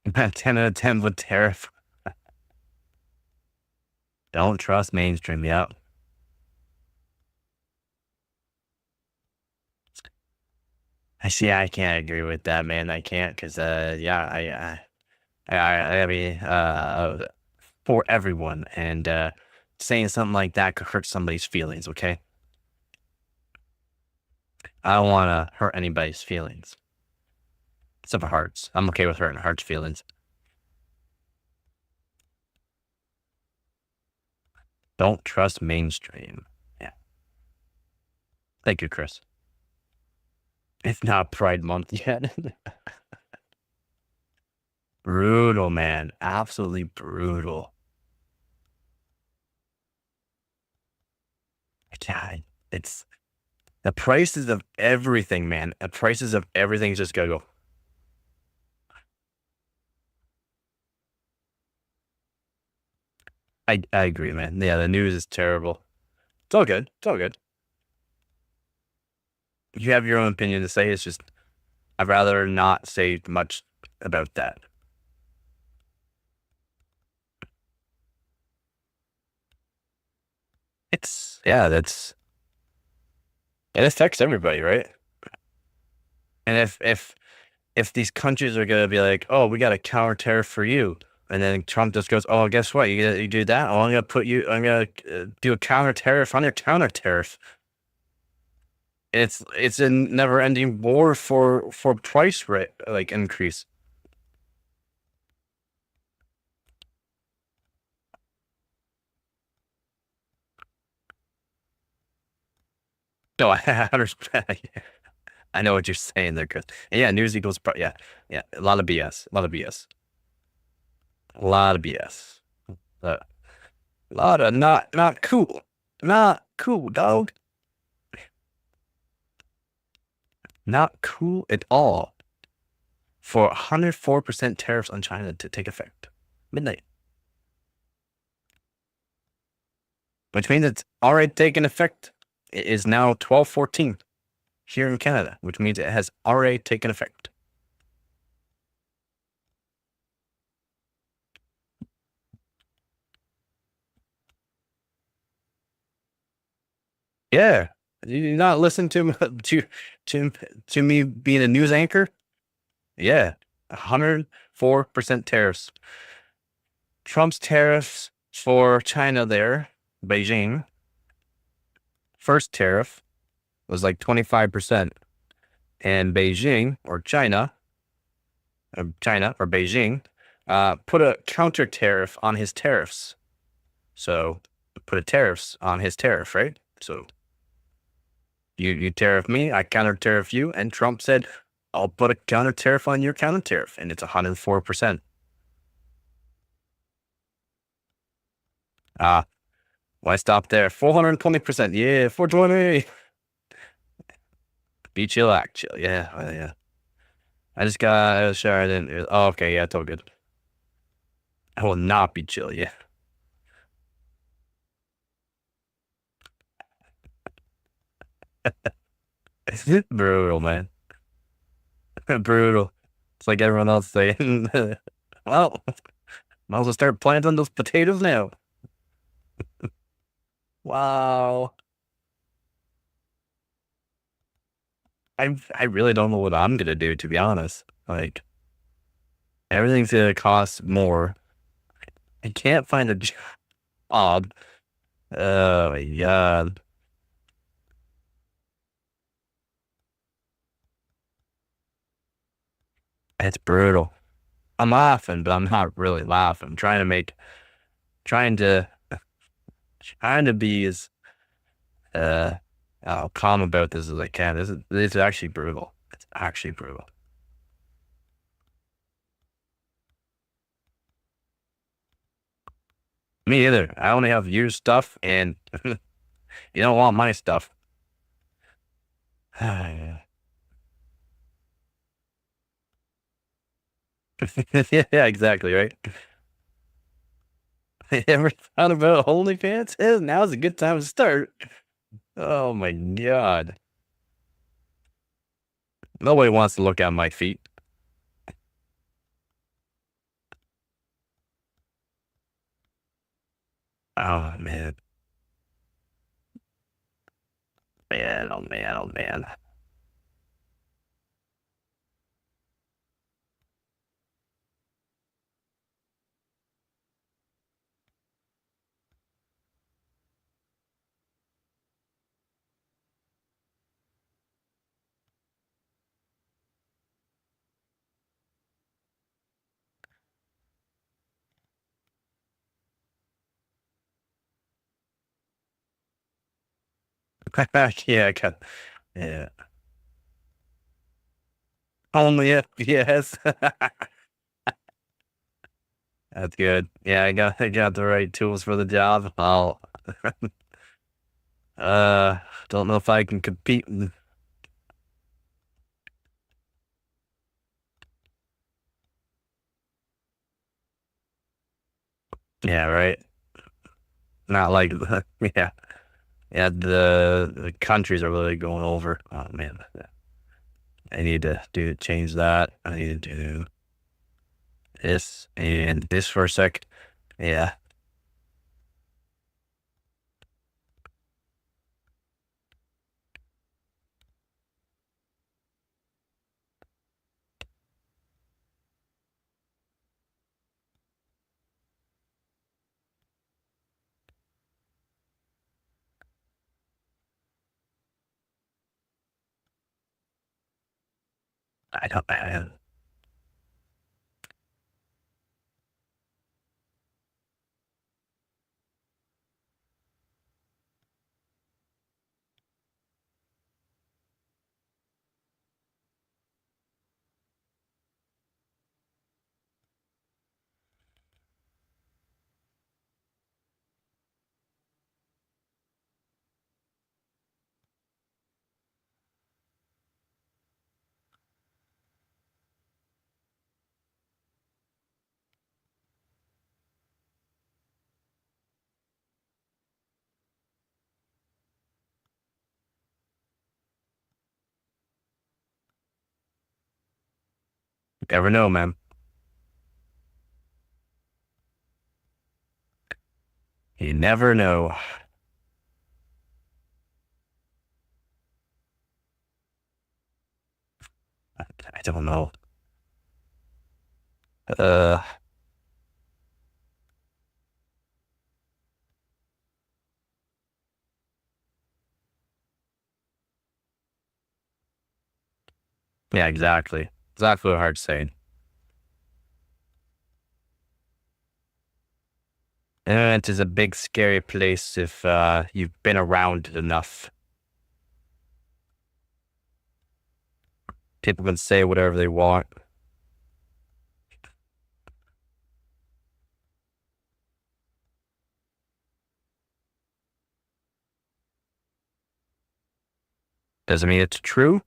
10 out of 10 with tariff. Don't trust mainstream, yep. I can't agree with that, man. I can't, because, yeah, I mean, for everyone, and saying something like that could hurt somebody's feelings, okay? I don't want to hurt anybody's feelings. Except for Hearts. I'm okay with hurting Hearts' feelings. Don't trust mainstream. Yeah. Thank you, Chris. It's not Pride Month yet. Brutal, man. Absolutely brutal. It's the prices of everything, man. The prices of everything just gotta go. I agree, man. Yeah, the news is terrible. It's all good. It's all good. You have your own opinion to say. It's just, I'd rather not say much about that. It affects everybody, right? And if these countries are gonna be like, oh, we got a counter tariff for you, and then Trump just goes, oh, guess what? You do that? Oh, I'm gonna do a counter tariff on your counter tariff. It's a never ending war for price rate like increase. No, I understand. I know what you're saying there, Chris. Yeah, news equals yeah, a lot of BS, a lot of BS, a lot of BS, a lot of not cool, dog, not cool at all. For 104% tariffs on China to take effect midnight, which means it's already taken effect. It is now 12:14 here in Canada, which means it has already taken effect. Yeah, you not listen to me being a news anchor? Yeah, 104% tariffs. Trump's tariffs for China there, Beijing. First tariff was like 25%. And Beijing or China or Beijing put a counter tariff on his tariffs. So put a tariffs on his tariff, right? So you tariff me, I counter tariff you, and Trump said, I'll put a counter tariff on your counter tariff, and it's 104%. Why stop there? 420%. Yeah, 420. Be chill, act chill. Yeah, well, yeah. I just got a shower. I didn't. Oh, okay. Yeah, it's all good. I will not be chill. Yeah. Brutal, man. Brutal. It's like everyone else saying, well, might as well start planting those potatoes now. Wow. I really don't know what I'm gonna do, to be honest. Like, everything's gonna cost more. I can't find a job. Oh my god. It's brutal. I'm laughing, but I'm not really laughing. I'm trying to, trying to be as, uh, calm about this as I can. This is actually brutal. It's actually brutal. Me either. I only have your stuff, and you don't want my stuff. Yeah, exactly, right? Ever thought about OnlyFans? Now's a good time to start. Oh my god. Nobody wants to look at my feet. Oh man. Man, oh man, oh man. Yeah, I got, yeah. Only FPS. That's good. Yeah, I got the right tools for the job. I'll don't know if I can compete. Yeah, right. Not like yeah. Yeah, the countries are really going over. Oh man. I need to change that. I need to do this and this for a sec. Yeah. I don't never know, man. You never know. I don't know. Uh yeah, exactly. Exactly what Hart's saying. Internet is a big scary place if you've been around it enough. People can say whatever they want. Doesn't mean it's true.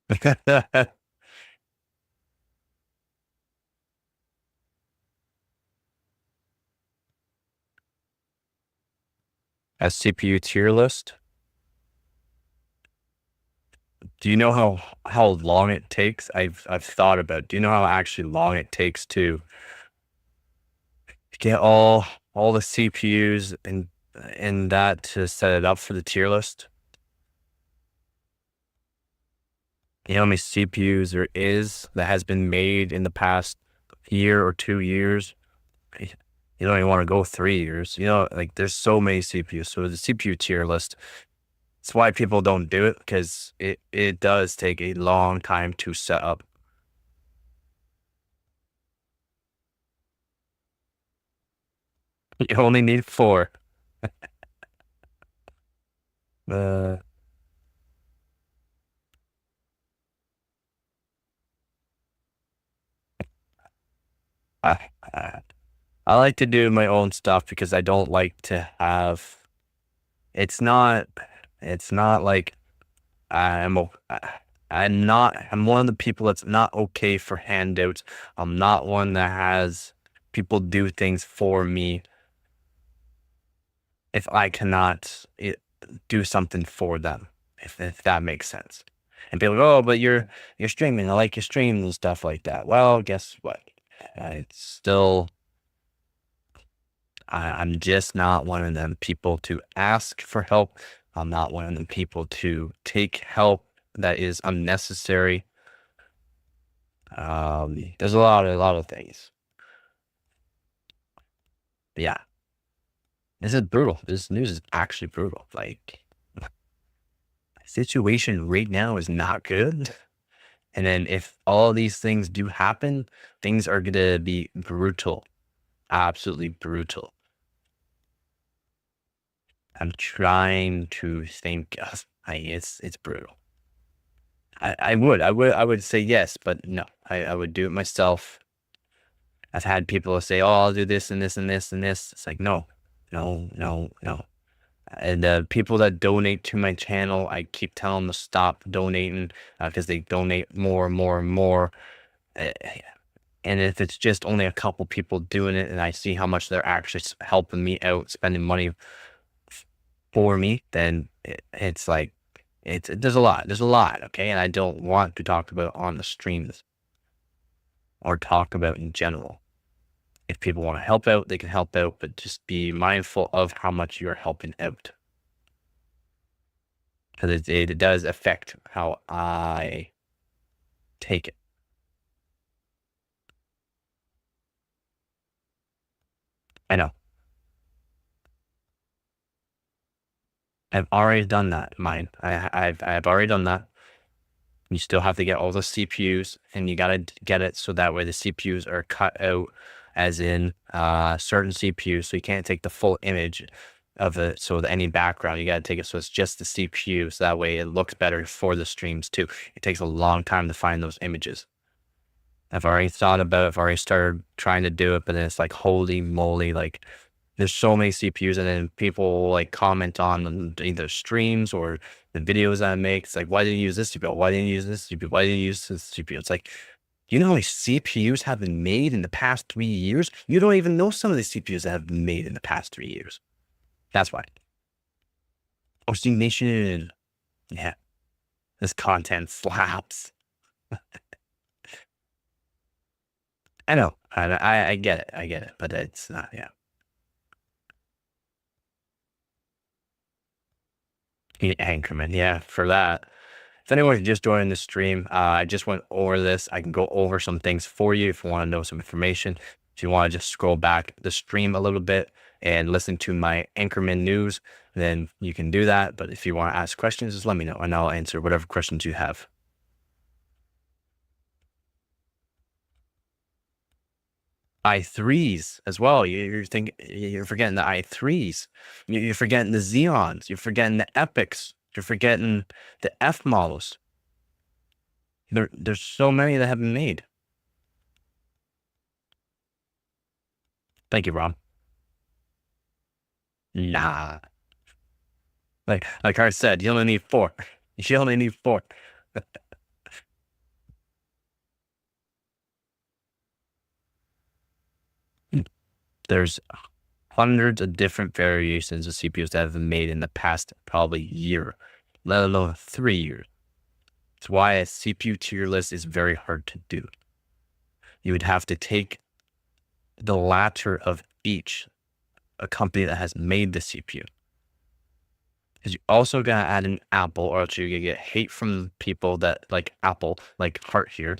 A CPU tier list. Do you know how long it takes? I've thought about it. Do you know how actually long it takes to get all the CPUs and that to set it up for the tier list? You know how many CPUs there is that has been made in the past year or 2 years? You don't even want to go 3 years. You know, like there's so many CPUs. So the CPU tier list, it's why people don't do it, because it does take a long time to set up. You only need 4. Uh, I, I I like to do my own stuff because I don't like to have. It's not. It's not like I'm. I'm not. I'm one of the people that's not okay for handouts. I'm not one that has people do things for me if I cannot do something for them. If that makes sense. And people go, oh, but you're streaming. I like your streams and stuff like that. Well, guess what? It's still. I'm just not one of them people to ask for help. I'm not one of them people to take help that is unnecessary. There's a lot of things. But yeah, this is brutal. This news is actually brutal. Like, situation right now is not good. And then if all these things do happen, things are gonna be brutal, absolutely brutal. I'm trying to think. It's brutal. I would say yes, but no. I would do it myself. I've had people say, "Oh, I'll do this and this and this and this." It's like, no, no, no, no. And the people that donate to my channel, I keep telling them to stop donating because they donate more and more and more. Uh, And if it's just only a couple people doing it, and I see how much they're actually helping me out, spending money for me, then it's like there's a lot, okay? And I don't want to talk about on the streams or talk about in general. If people want to help out, they can help out, but just be mindful of how much you're helping out. Because it does affect how I take it. I know. I've already done that, mine. I've already done that. You still have to get all the CPUs, and you gotta get it so that way the CPUs are cut out, as in certain CPUs, so you can't take the full image of it. So any background, you gotta take it so it's just the CPU, so that way it looks better for the streams too. It takes a long time to find those images. I've already thought about it. I've already started trying to do it, but then it's like, holy moly, like there's so many CPUs, and then people like comment on either streams or the videos I make. It's like, why didn't you use this CPU? Why didn't you use this CPU? Why didn't you use this CPU? It's like, you know how many CPUs have been made in the past 3 years? You don't even know some of the CPUs that have been made in the past 3 years. That's why. OC Nation. Yeah. This content slaps. I know. I get it. I get it. But it's not, yeah. Anchorman, yeah, for that. If anyone's just joining the stream, I just went over this. I can go over some things for you if you want to know some information. If you want to just scroll back the stream a little bit and listen to my Anchorman news, then you can do that. But if you want to ask questions, just let me know and I'll answer whatever questions you have. i3s as well. You're forgetting the i3s. You're forgetting the Xeons. You're forgetting the Epics. You're forgetting the F models. There's so many that have been made. Thank you, Rob. Nah. Like I said, you only need 4. You only need 4. There's hundreds of different variations of CPUs that have been made in the past probably year, let alone 3 years. It's why a CPU tier list is very hard to do. You would have to take the latter of each, a company that has made the CPU. Because you also gotta add an Apple, or else you're gonna get hate from people that like Apple, like Hart here.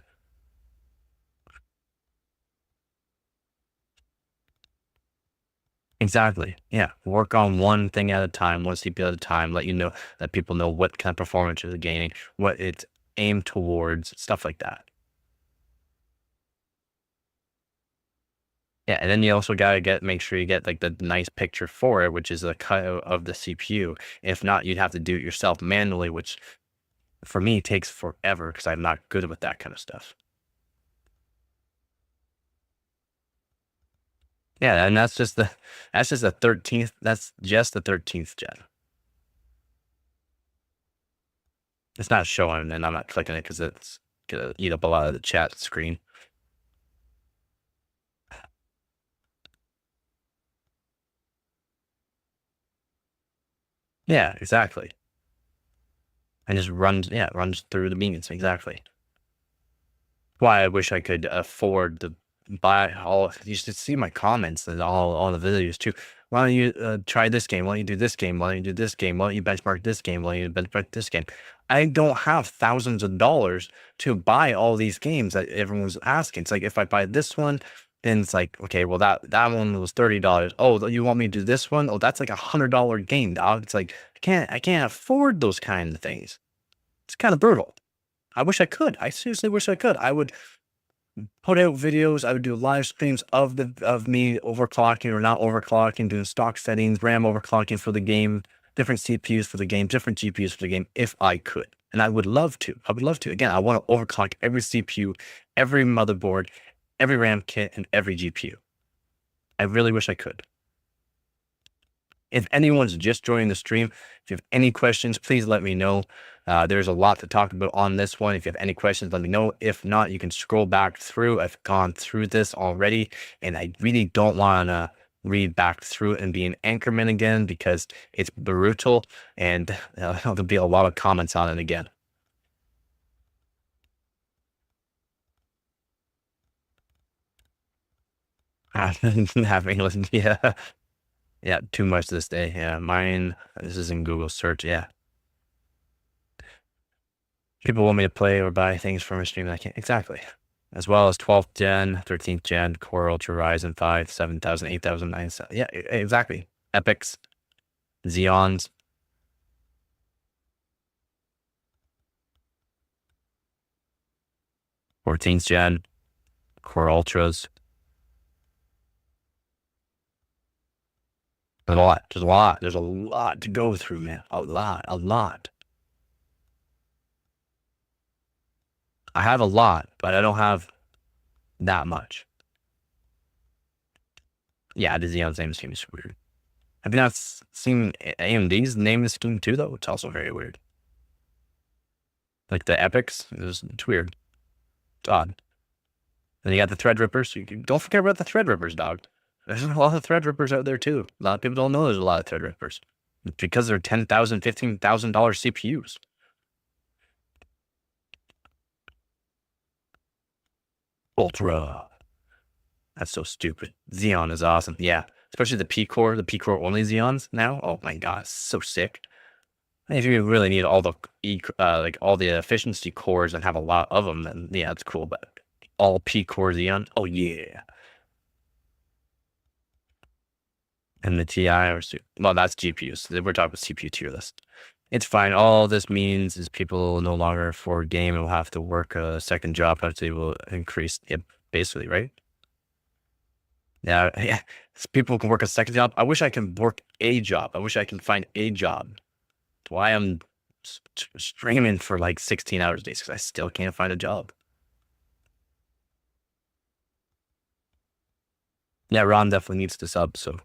Exactly. Yeah. Work on one thing at a time, one CPU at a time. Let you know that people know what kind of performance you're gaining, what it's aimed towards, stuff like that. Yeah, and then you also gotta make sure you get like the nice picture for it, which is a cutout of the CPU. If not, you'd have to do it yourself manually, which for me takes forever because I'm not good with that kind of stuff. Yeah, and that's just the 13th. That's just the 13th gen. It's not showing, and I'm not clicking it because it's gonna eat up a lot of the chat screen. Yeah, exactly. And just runs, yeah, it runs through the beans, exactly. Why I wish I could afford to buy all. You should see my comments and all the videos too. Why don't you try this game? Why don't you do this game? Why don't you do this game? Why don't you benchmark this game? Why don't you benchmark this game? I don't have thousands of dollars to buy all these games that everyone's asking. It's like if I buy this one, then it's like, okay, well that one was $30. Oh, you want me to do this one? Oh, that's like $100 game, dog. It's like I can't afford those kind of things. It's kind of brutal. I wish I could. I seriously wish I could. I would put out videos. I would do live streams of me overclocking or not overclocking, doing stock settings, RAM overclocking for the game, different CPUs for the game, different GPUs for the game, if I could. And I would love to. I would love to. Again, I want to overclock every CPU, every motherboard, every RAM kit, and every GPU. I really wish I could. If anyone's just joining the stream, if you have any questions, please let me know. There's a lot to talk about on this one. If you have any questions, let me know. If not, you can scroll back through. I've gone through this already, and I really don't want to read back through it and be an anchorman again because it's brutal, and there'll be a lot of comments on it again. Having listened, yeah. Yeah, too much this day. Yeah, mine, this is in Google search. Yeah. People want me to play or buy things from a stream that I can't. Exactly. As well as 12th gen, 13th gen, Core Ultra Ryzen 5, 7000, 8000, 9000. Yeah, exactly. Epics, Xeons. Fourteenth gen, Core Ultras. There's a lot. There's a lot. There's a lot to go through, man. A lot. I have a lot, but I don't have that much. Yeah, the Xeon's name seems weird. Have you not seen AMD's name is scheme too, though? It's also very weird. Like the Epics, it's weird. It's odd. Then you got the Threadrippers. Don't forget about the Threadrippers, dog. There's a lot of Threadrippers out there too. A lot of people don't know there's a lot of Threadrippers. It's because they're $10,000, $15,000 CPUs. Ultra. That's so stupid. Xeon is awesome. Yeah. Especially the P-Core only Xeons now. Oh my god, it's so sick. If you really need all the all the efficiency cores and have a lot of them, then yeah, it's cool. But all P-Core Xeon, oh yeah. And the TI well, that's GPUs. We're talking about CPU tier list. It's fine. All this means is people no longer afford game and will have to work a second job as they will increase it, basically, right? Yeah. People can work a second job. I wish I can work a job. I wish I can find a job. That's why I'm streaming for like 16 hours a day, because I still can't find a job. Yeah, Ron definitely needs to sub, so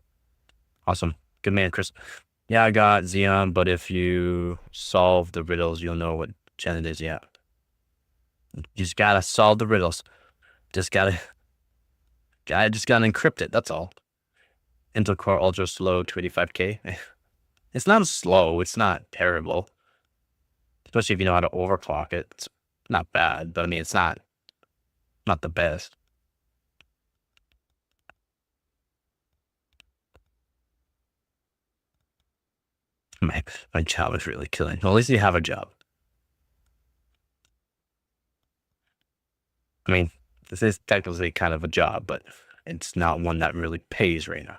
awesome. Good man, Chris. Yeah, I got Xeon, but if you solve the riddles, you'll know what gen it is. Yeah. You just gotta solve the riddles. Just gotta encrypt it. That's all. Intel Core Ultra slow 285K. It's not slow. It's not terrible. Especially if you know how to overclock it. It's not bad, but I mean, it's not the best. My job is really killing. Well, at least you have a job. I mean, this is technically kind of a job, but it's not one that really pays right now.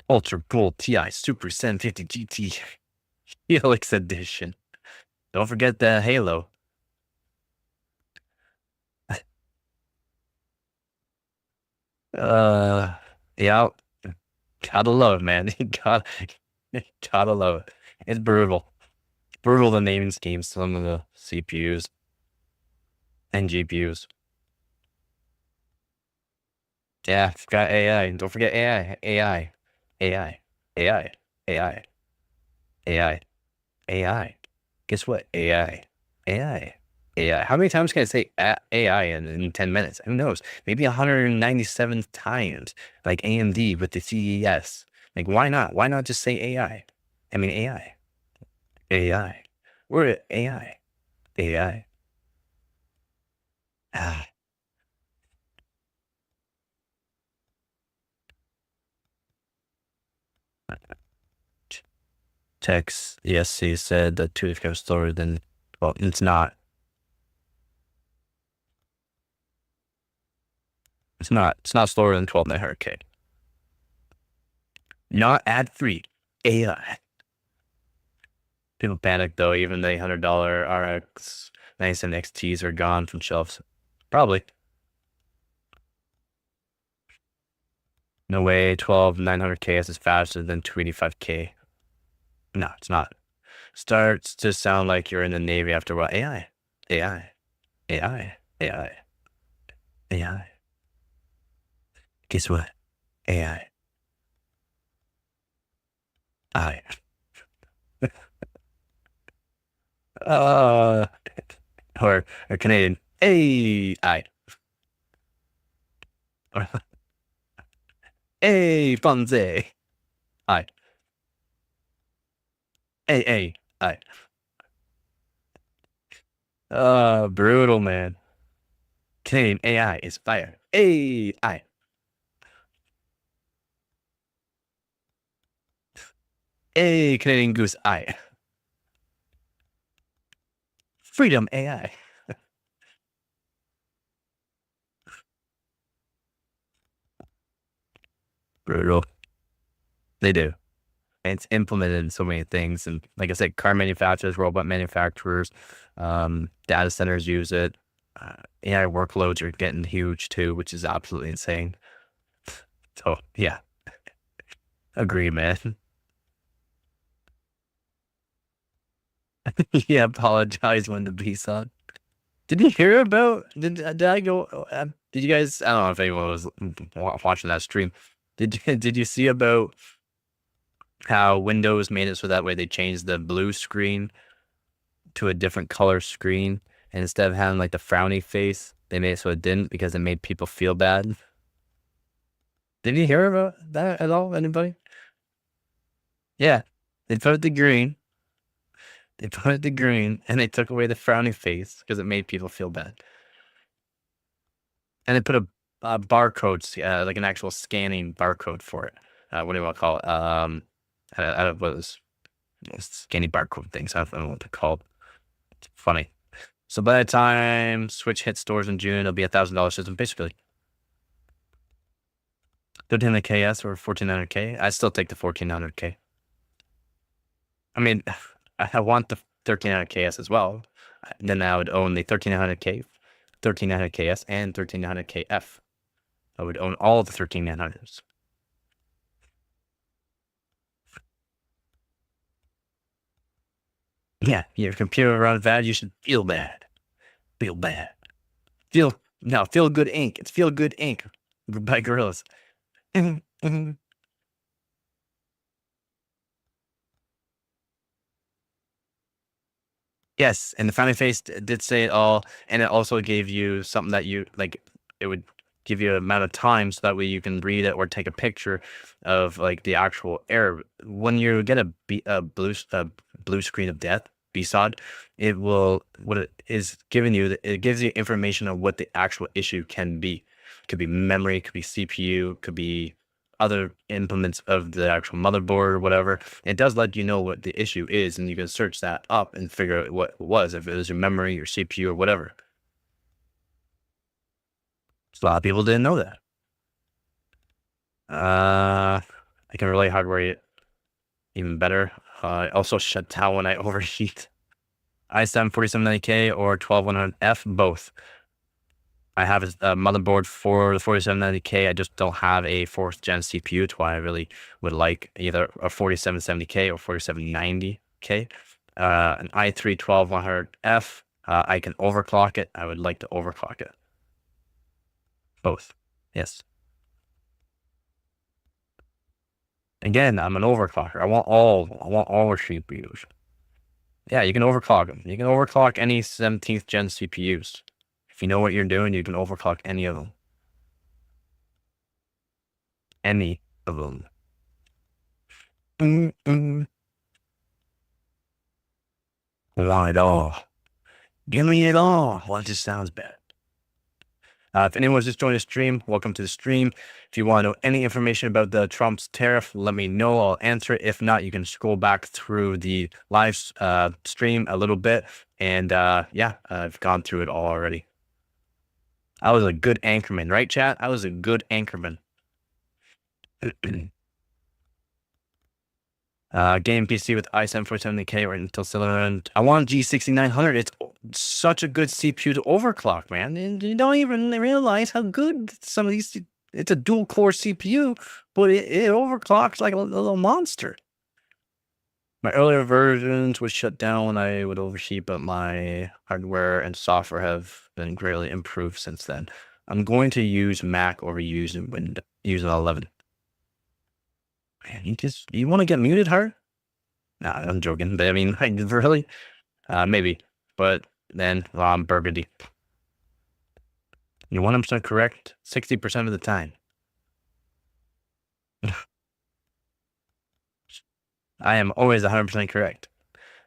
Ultra Gold TI Super 750 GT Helix Edition. Don't forget the Halo. Yeah, gotta love it, man. gotta love it. It's brutal. Brutal the naming schemes, some of the CPUs and GPUs. Yeah, forgot AI. Don't forget AI. AI. AI. AI. AI. AI. AI. Guess what? AI. AI. AI. How many times can I say AI in 10 minutes? Who knows? Maybe 197 times, like AMD with the CES. Like, why not? Why not just say AI? I mean, AI. AI. We're at AI. AI. Ah. Tex ESC said that 2 slower than, well, it's not. It's not slower than 12.900K. Not ad-free. AI. People panic though. Even the $800 RX 97 XTs are gone from shelves. Probably. No way 12900K is faster than 285K. No, it's not. Starts to sound like you're in the Navy after a while. AI. AI. AI. AI. AI. Guess what? AI. I. Or Canadian. AI. Or Hey, Fonzie. I. Hey. I. Brutal, man. Canadian AI is fire. AI. Hey, Canadian Goose I. Freedom AI. Brutal. They do. And it's implemented in so many things. And like I said, car manufacturers, robot manufacturers, data centers use it. AI workloads are getting huge too, which is absolutely insane. So, yeah. Agree, man. Yeah, apologize when the beat's on. Did you hear about? Did I go? Did you guys? I don't know if anyone was watching that stream. Did you see about how Windows made it so that way they changed the blue screen to a different color screen, and instead of having like the frowny face, they made it so it didn't because it made people feel bad. Did you hear about that at all? Anybody? Yeah, they put the green. They put the green, and they took away the frowny face because it made people feel bad. And they put a barcode, like an actual scanning barcode for it. What do you want to call it? I don't know what those scanning barcode things. I don't know what they're called. It's funny. So by the time Switch hits stores in June, it'll be $1,000 system, basically. 1300KS or 1400K. I still take the 1400K. I mean, I want the 1300KS as well. Then I would own the 1300K, 1300KS, and 1300KF. I would own all the 13900s. Yeah, your computer runs bad, you should feel bad. Feel bad. Feel good ink. It's Feel Good Ink by Gorillas. Yes, and the frowny face did say it all, and it also gave you something that you like. it would give you an amount of time so that way you can read it or take a picture of like the actual error. When you get a blue screen of death, BSOD, it will, what it is giving you, it gives you information on what the actual issue can be. It could be memory, it could be CPU, could be other implements of the actual motherboard or whatever. It does let you know what the issue is, and you can search that up and figure out what it was, if it was your memory, your CPU, or whatever. So a lot of people didn't know that. I can relay hardware it even better. Also shut down when I overheat. i7 4790K or 12100F, both. I have a motherboard for the 4790K. I just don't have a 4th gen CPU. That's why I really would like either a 4770K or 4790K. An i3 12100F. I can overclock it. I would like to overclock it. Both. Yes. Again, I'm an overclocker. I want all CPUs. Yeah, you can overclock them. You can overclock any 17th gen CPUs. If you know what you're doing, you can overclock any of them. Any of them. I want it all. Give me it all. Well, it just sounds bad. If anyone's just joined the stream, welcome to the stream. If you want to know any information about the Trump's tariff, let me know. I'll answer it. If not, you can scroll back through the live stream a little bit. And yeah, I've gone through it all already. I was a good anchorman, right, chat? I was a good anchorman. Game PC with i7 470K or Intel Celeron. I want G6900. It's such a good CPU to overclock, man. And you don't even realize how good some of these. It's a dual core CPU, but it overclocks like a little monster. My earlier versions would shut down when I would overheat, but my hardware and software have been greatly improved since then. I'm going to use Mac or use Windows, use an 11. Man, you want to get muted, Hart? Nah, I'm joking. But I mean, really? Maybe. But then, well, I'm burgundy. You're 100% correct 60% of the time. I am always 100% correct.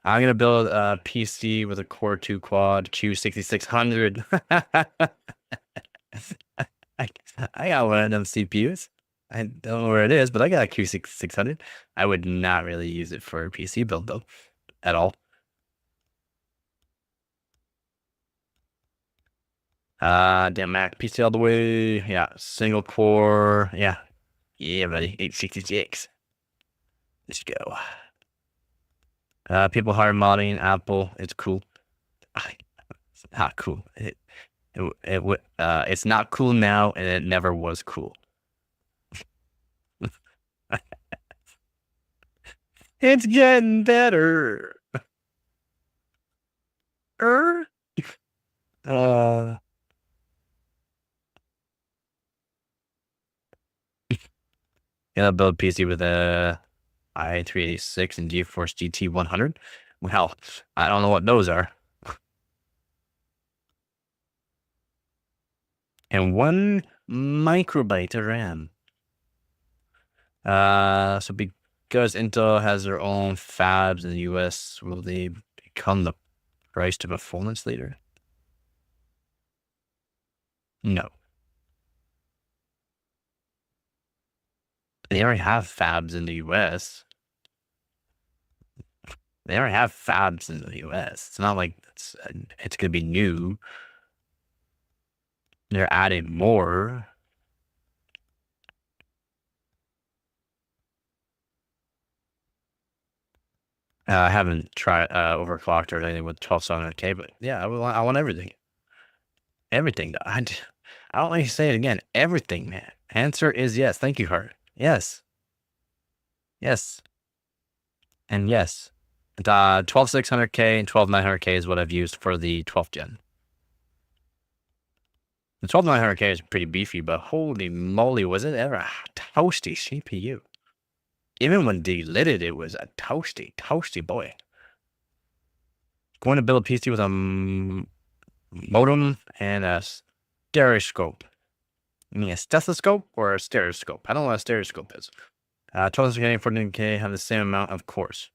I'm going to build a PC with a Core 2 Quad Q6600. I got one of them CPUs. I don't know where it is, but I got a Q6600. I would not really use it for a PC build, though, at all. Damn Mac PC all the way. Yeah, single core. Yeah, buddy. 866. Let's go. People hard modding Apple. It's cool. It's not cool. It's not cool now, and it never was cool. It's getting better. Yeah, build PC with a i386 and GeForce GT 100. Well, I don't know what those are. And 1 microbyte of RAM. So because Intel has their own fabs in the US, will they become the price to performance leader? No. They already have fabs in the US. They already have fabs in the US. It's not like it's going to be new. They're adding more. I haven't tried overclocked or anything with 12700K, but yeah, I want everything. Everything. I don't like to say it again. Everything, man. Answer is yes. Thank you, Hart. Yes. Yes. And yes. 12600K and 12900K is what I've used for the 12th gen. The 12900K is pretty beefy, but holy moly, was it ever a toasty CPU. Even when deleted, it was a toasty boy. Going to build a PC with a modem and a stereoscope. You mean a stethoscope or a stereoscope? I don't know what a stereoscope is. 12K and 14K have the same amount of cores.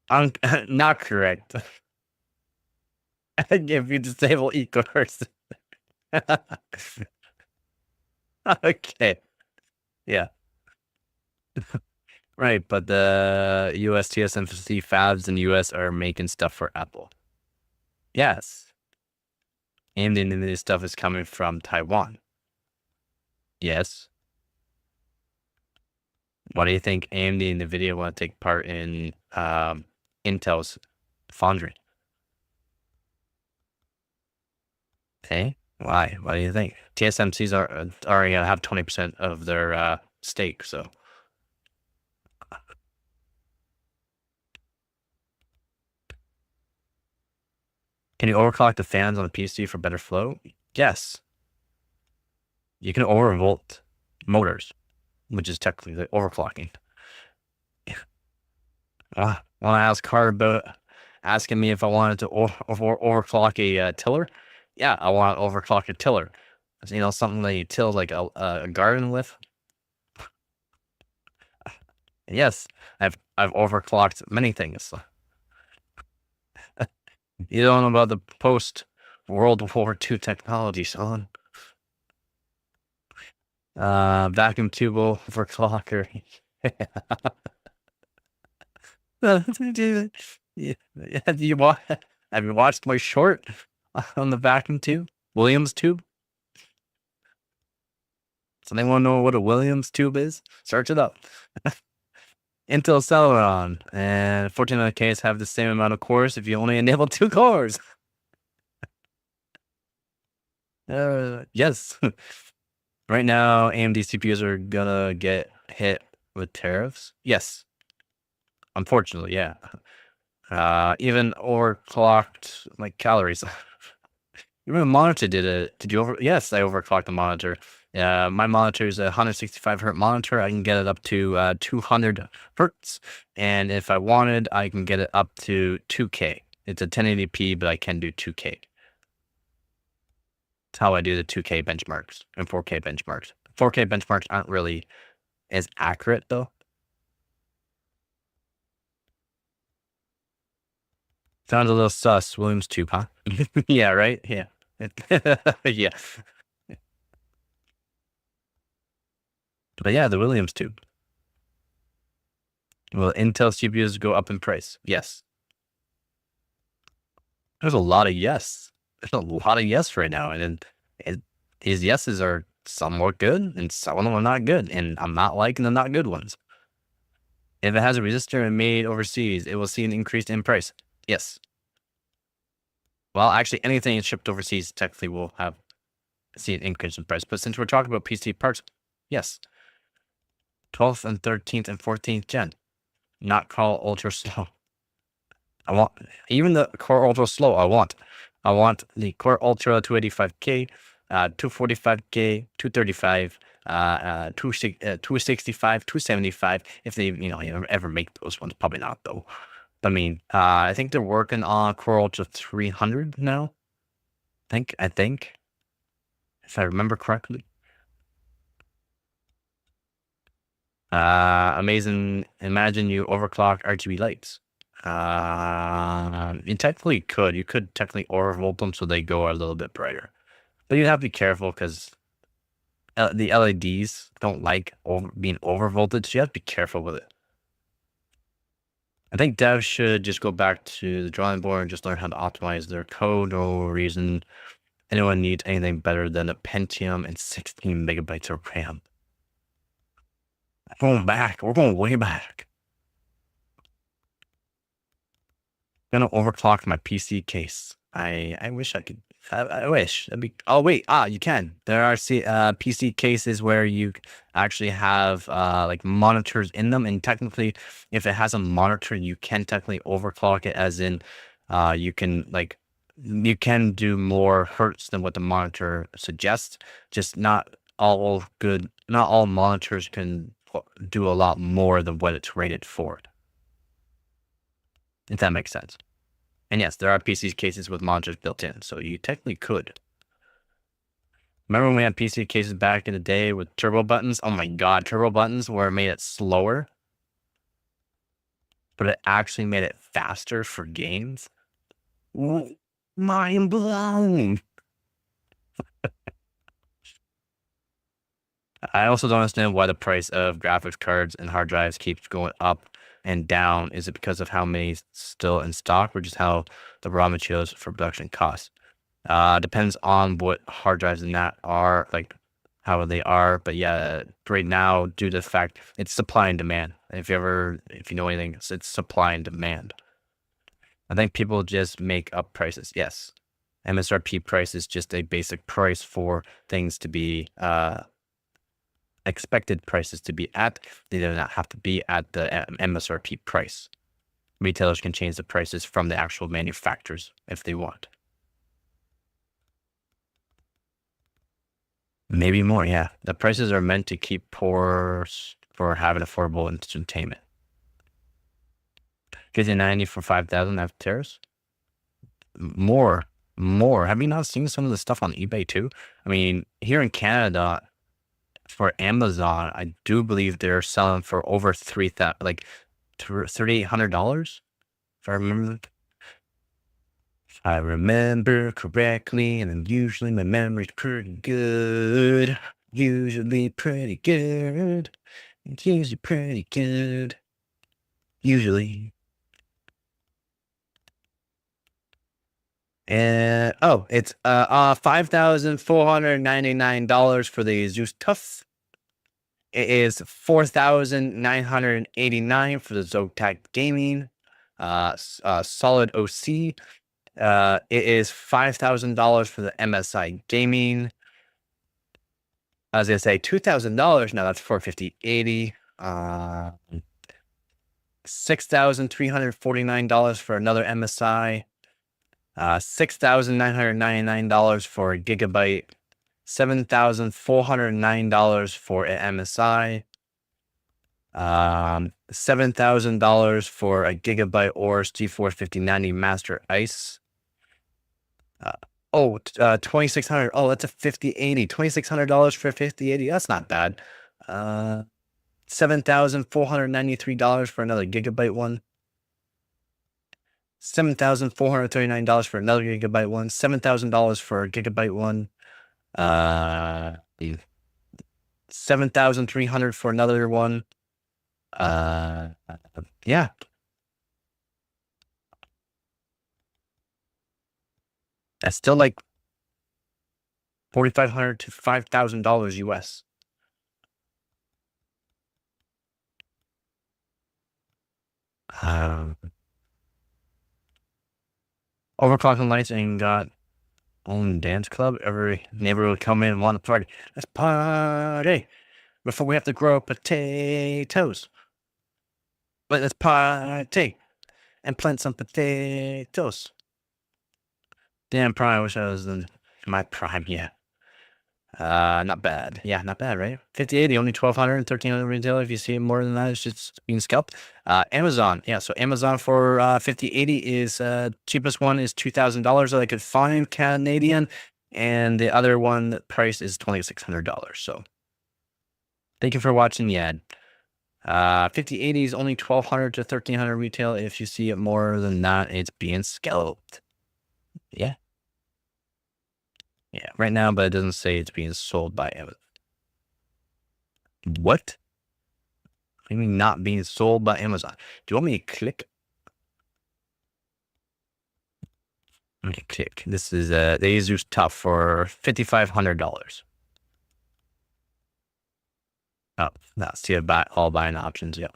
Not correct. If you disable e-cores. Okay. Yeah. Right, but the US TSMC fabs in the US are making stuff for Apple. Yes. And then this stuff is coming from Taiwan. Yes. Why do you think AMD and NVIDIA want to take part in Intel's foundry? Hey, why? Why do you think? TSMC's are already gonna have 20% of their stake, so. Can you overclock the fans on the PC for better flow? Yes. You can overvolt motors, which is technically the overclocking. Want to ask Carter about asking me if I wanted to overclock a tiller? Yeah, I want to overclock a tiller. You know, something that you till like a garden with. Yes, I've overclocked many things. You don't know about the post World War II technology, son. Vacuum tube overclocker. Have you watched my short on the vacuum tube? Williams tube? So they want to know what a Williams tube is? Search it up. Intel Celeron and 1400Ks have the same amount of cores if you only enable 2 cores. Yes. Right now, AMD CPUs are gonna get hit with tariffs. Yes. Unfortunately, yeah. Even overclocked like calories. Even the monitor did it. Did you over? Yes, I overclocked the monitor. My monitor is a 165 hertz monitor. I can get it up to 200 hertz, and if I wanted, I can get it up to 2K. It's a 1080p, but I can do 2K. That's how I do the 2K benchmarks and 4K benchmarks. 4K benchmarks aren't really as accurate though. Sounds a little sus. Williams tube, huh? Yeah, right? Yeah. Yeah. But yeah, the Williams tube. Will Intel CPUs go up in price? Yes. There's a lot of yes. There's a lot of yes right now. And his yeses are somewhat good and some of them are not good. And I'm not liking the not good ones. If it has a resistor and made overseas, it will see an increase in price. Yes. Well, actually, anything shipped overseas technically will see an increase in price. But since we're talking about PC parts, yes. 12th and 13th and 14th gen. Not Core Ultra Slow. I want even the Core Ultra Slow. I want the Core Ultra 285K, 245K, 235, 265, 275. If they ever make those ones, probably not though. I mean, I think they're working on Core Ultra 300 now. I think, if I remember correctly. Amazing. Imagine you overclock RGB lights. You technically could. You could technically overvolt them so they go a little bit brighter. But you have to be careful because the LEDs don't like being overvolted, so you have to be careful with it. I think devs should just go back to the drawing board and just learn how to optimize their code. No reason anyone needs anything better than a Pentium and 16 megabytes of RAM. Going back. We're going way back. I'm gonna overclock my PC case. I wish I could. I wish. Oh wait. You can. There are PC cases where you actually have like monitors in them, and technically, if it has a monitor, you can technically overclock it. As in, you can do more hertz than what the monitor suggests. Just not all monitors can do a lot more than what it's rated for. If that makes sense. And yes, there are PC cases with monitors built in, so you technically could. Remember when we had PC cases back in the day with turbo buttons? Oh my god, turbo buttons where it made it slower, but it actually made it faster for games. Mind blown. I also don't understand why the price of graphics cards and hard drives keeps going up and down. Is it because of how many still in stock, or just how the raw materials for production cost? Depends on what hard drives and that are, like how they are. But yeah, right now, due to the fact it's supply and demand. If you know anything, it's supply and demand. I think people just make up prices. Yes. MSRP price is just a basic price for things to be expected prices to be at. They do not have to be at the MSRP price. Retailers can change the prices from the actual manufacturers if they want. Maybe more, yeah. The prices are meant to keep poor for having affordable entertainment. 5090 for 5,000 after tariffs. More. Have you not seen some of the stuff on eBay too? I mean, here in Canada, for Amazon, I do believe they're selling for over $3,800, if I remember. If I remember correctly, and then usually my memory's pretty good. Usually pretty good. It's usually pretty good. Usually. And it's $5,499 for the Zeus Tough. It is $4,989 for the Zotac Gaming. Solid OC. It is $5,000 for the MSI Gaming. I was gonna say $2,000. Now that's $450.80. $6,349 for another MSI. $6,999 for a Gigabyte. $7,409 for an MSI. $7,000 for a Gigabyte Oris GeForce 5090 Master Ice. $2,600. Oh, that's a 5080. $2,600 for a 5080. That's not bad. $7,493 for another Gigabyte one. $7,439 for another Gigabyte one. $7,000 for a Gigabyte one. $7,300 for another one. Yeah. That's still like $4,500 to $5,000 US. Overclocking lights and got own dance club. Every neighbor would come in and want to party. Let's party before we have to grow potatoes. But let's party and plant some potatoes. Damn, prime. I wish I was in my prime. Yeah. Not bad. Yeah, not bad, right? 5080, only 1,200 and 1,300 retail. If you see more than that, it's just being scalped. Amazon. Yeah, so Amazon for 5080 is cheapest one is $2,000 that I could find Canadian, and the other one the price is $2,600. So thank you for watching the ad. 5080 is only 1,200 to 1,300 retail. If you see it more than that, it's being scalped. Yeah. Yeah, right now, but it doesn't say it's being sold by Amazon. What? What do you mean not being sold by Amazon? Do you want me to click? Let me click. This is the Asus Tough for $5,500. Oh, that's the all buying options. Yeah.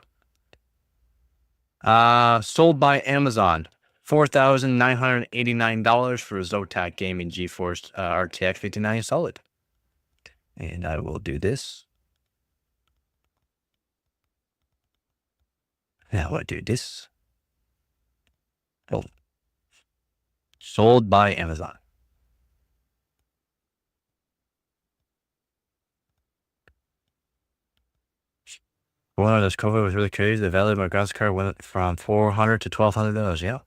Sold by Amazon. $4,989 for a Zotac Gaming GeForce RTX 5090 Solid. And I will do this. Now I do this. Oh. Sold by Amazon. One of this COVID was really crazy. The value of my graphics card went from $400 to $1,200. Yeah.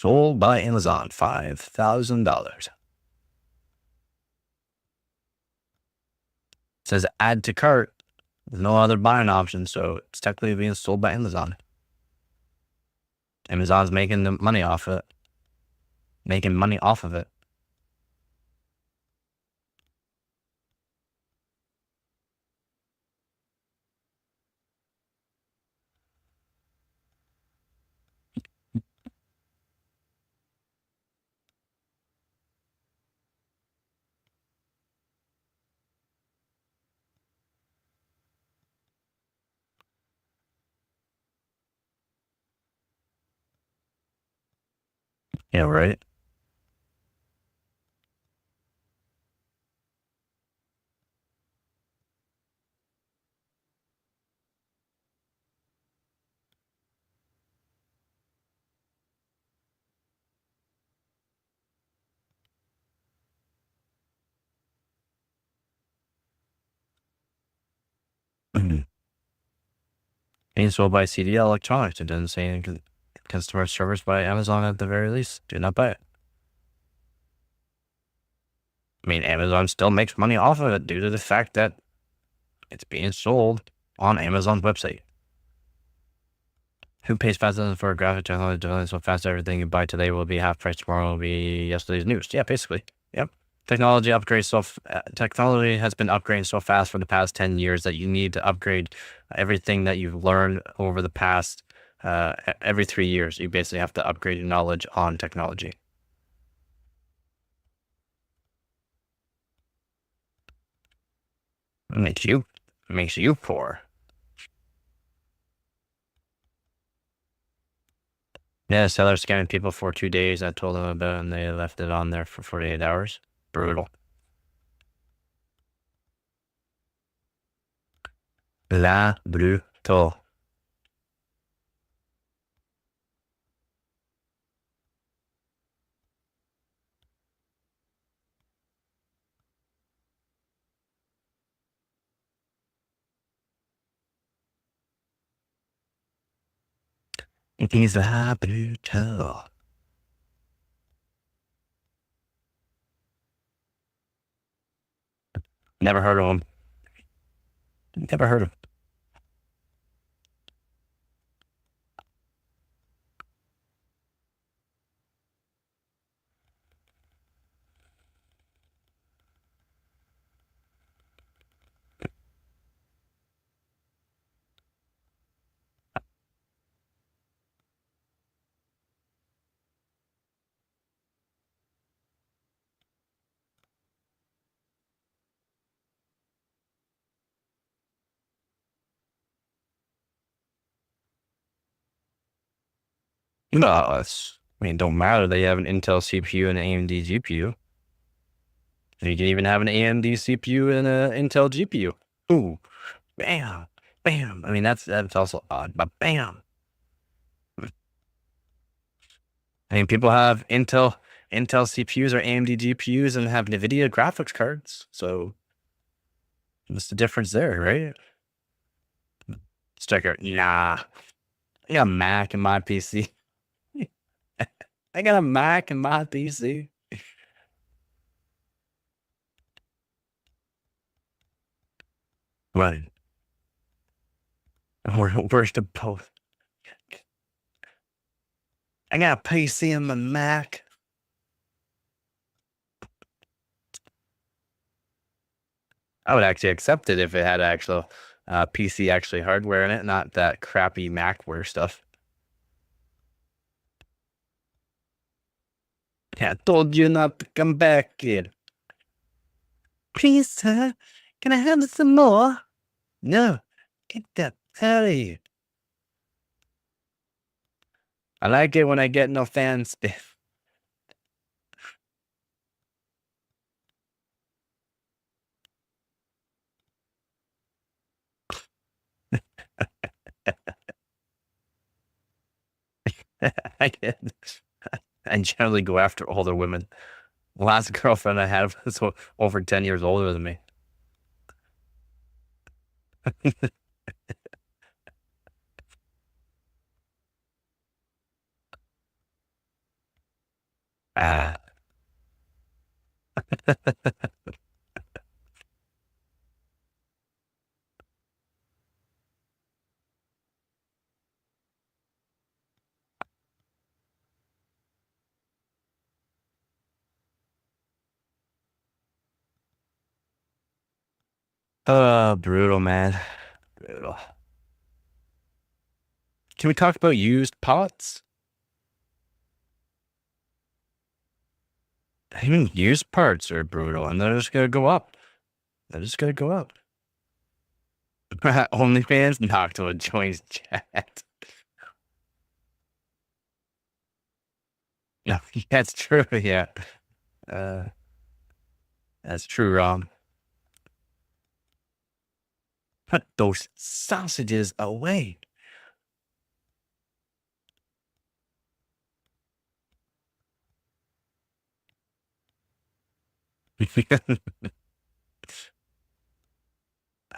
Sold by Amazon, $5,000. Says add to cart. There's no other buying option, so it's technically being sold by Amazon. Amazon's making the money off of it. Making money off of it. Yeah, right. Being sold by CDL Electronics. It doesn't say anything. Customer service by Amazon at the very least. Do not buy it. I mean, Amazon still makes money off of it due to the fact that it's being sold on Amazon's website. Who pays $5,000 for a graphic technology development so fast everything you buy today will be half price tomorrow will be yesterday's news? Yeah, basically. Yep. Technology has been upgrading so fast for the past 10 years that you need to upgrade everything that you've learned over the past every 3 years. You basically have to upgrade your knowledge on technology. It makes you poor. Yeah, seller scamming people for 2 days. I told them about it and they left it on there for 48 hours. Brutal. La brutal. It is la brutal. Never heard of him. Never heard of him. No, it don't matter. They have an Intel CPU and an AMD GPU. And you can even have an AMD CPU and an Intel GPU. Ooh, bam, bam. I mean, that's also odd, but bam. I mean, people have Intel CPUs or AMD GPUs and have NVIDIA graphics cards. So what's the difference there, right? Sticker, nah. I got a Mac in my PC. I got a Mac in my PC. Right. Where's the both? I got a PC and my Mac. I would actually accept it if it had actual PC actually hardware in it, not that crappy Macware stuff. Yeah, I told you not to come back, kid. Please, sir, can I have some more? No, get that out of here. I like it when I get no fan spiff. I generally go after older women. The last girlfriend I had was over 10 years older than me. Ah. Brutal, man. Brutal. Can we talk about used pots? Even used parts are brutal, and they're just gonna go up. They're just gonna go up. OnlyFans Nocto joins chat. No, that's true. Yeah, uh, that's true, Rom. Put those sausages away.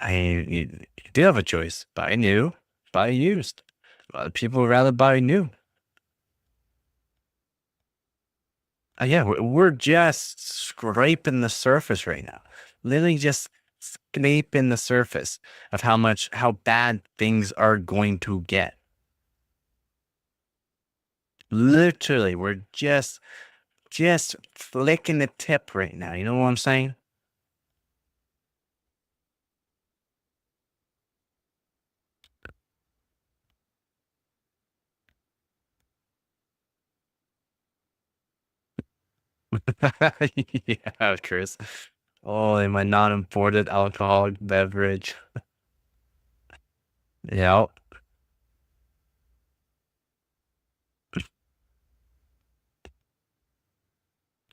You do have a choice: buy new, buy used. A lot of people would rather buy new. Yeah, we're just scraping the surface right now. Literally just scraping the surface of how bad things are going to get. Literally, we're just flicking the tip right now. You know what I'm saying? Yeah, Chris. Oh, in my non-imported alcoholic beverage. Yeah.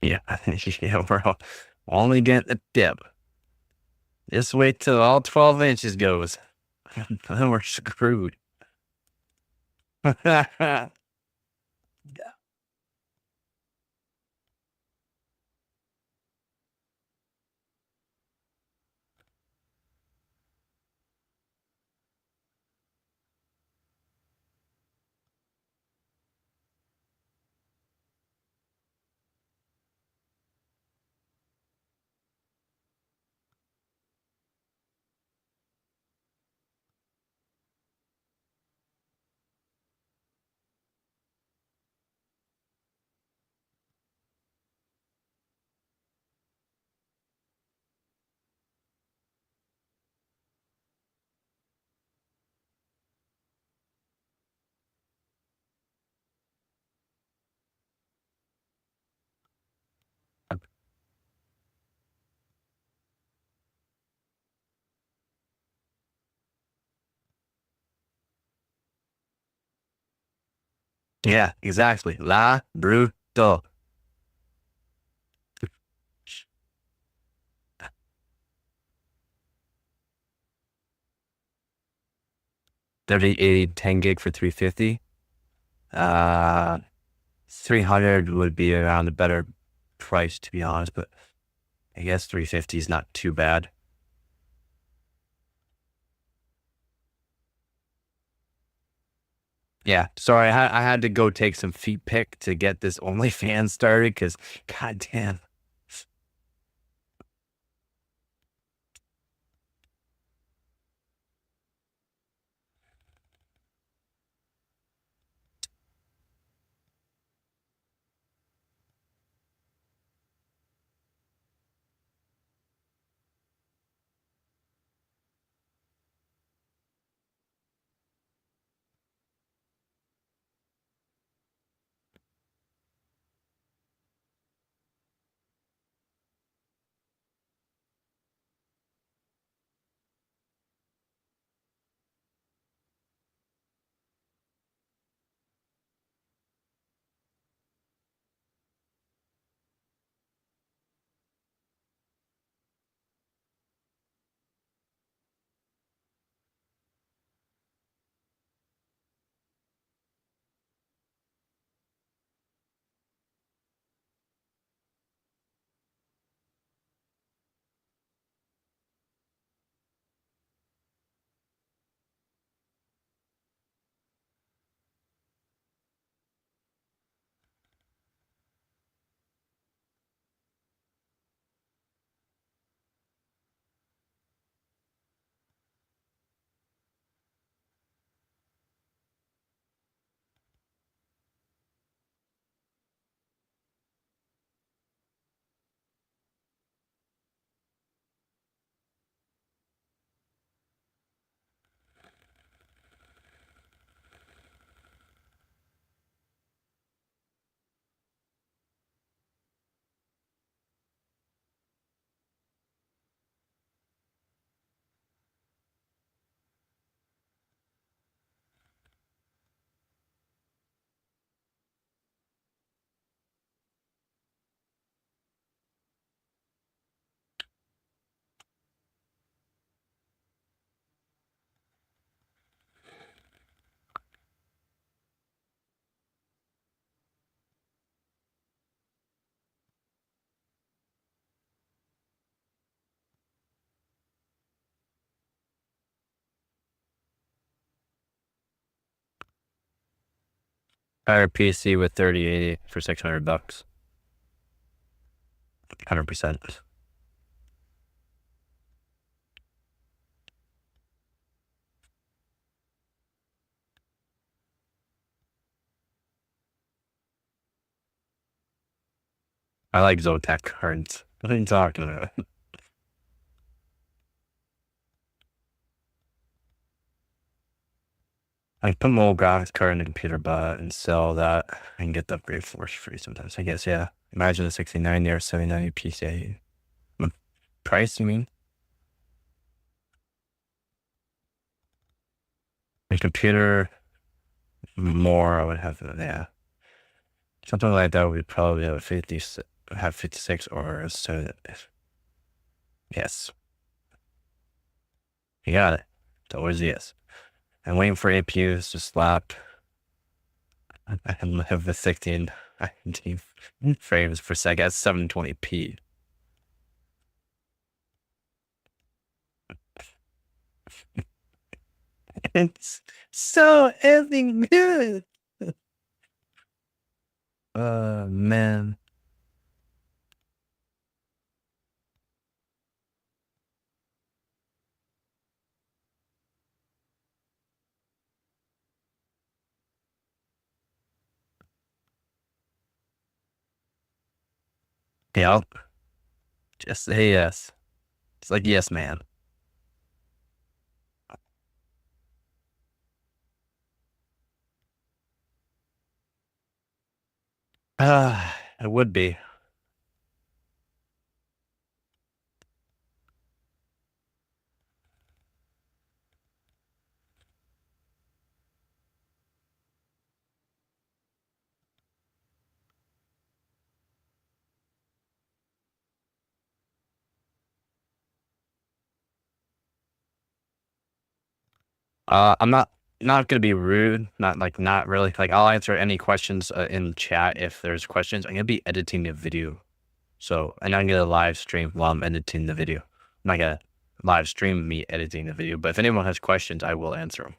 Yeah, yeah, we're only getting the tip. Just wait till all 12 inches goes. Then we're screwed. Yeah, exactly. La brutal. 30, 80, 10 gig for 350. 300 would be around a better price, to be honest, but I guess 350 is not too bad. Yeah, sorry, I had to go take some feet pic to get this OnlyFans started because, goddamn. Hire PC with 3080 for $600. 100%. I like Zotac cards. What are you talking about? I put my old graphics card in the computer bot and sell that and get the upgrade for free sometimes. I guess, yeah. Imagine a 6090 or 7090 PCIe. Price, you mean? A computer, more, I would have, yeah. Something like that would probably have 56 or so. Yes. You got it. It's always yes. I'm waiting for APUs to slap. I have the 16 frames per second at 720p. It's so effing good. Man. Yep. Just say yes. It's like, yes, man. It would be. I'm not gonna be rude. Not really. Like, I'll answer any questions in chat if there's questions. I'm gonna be editing a video, so and I'm gonna live stream while I'm editing the video. I'm not gonna live stream me editing the video, but if anyone has questions, I will answer them.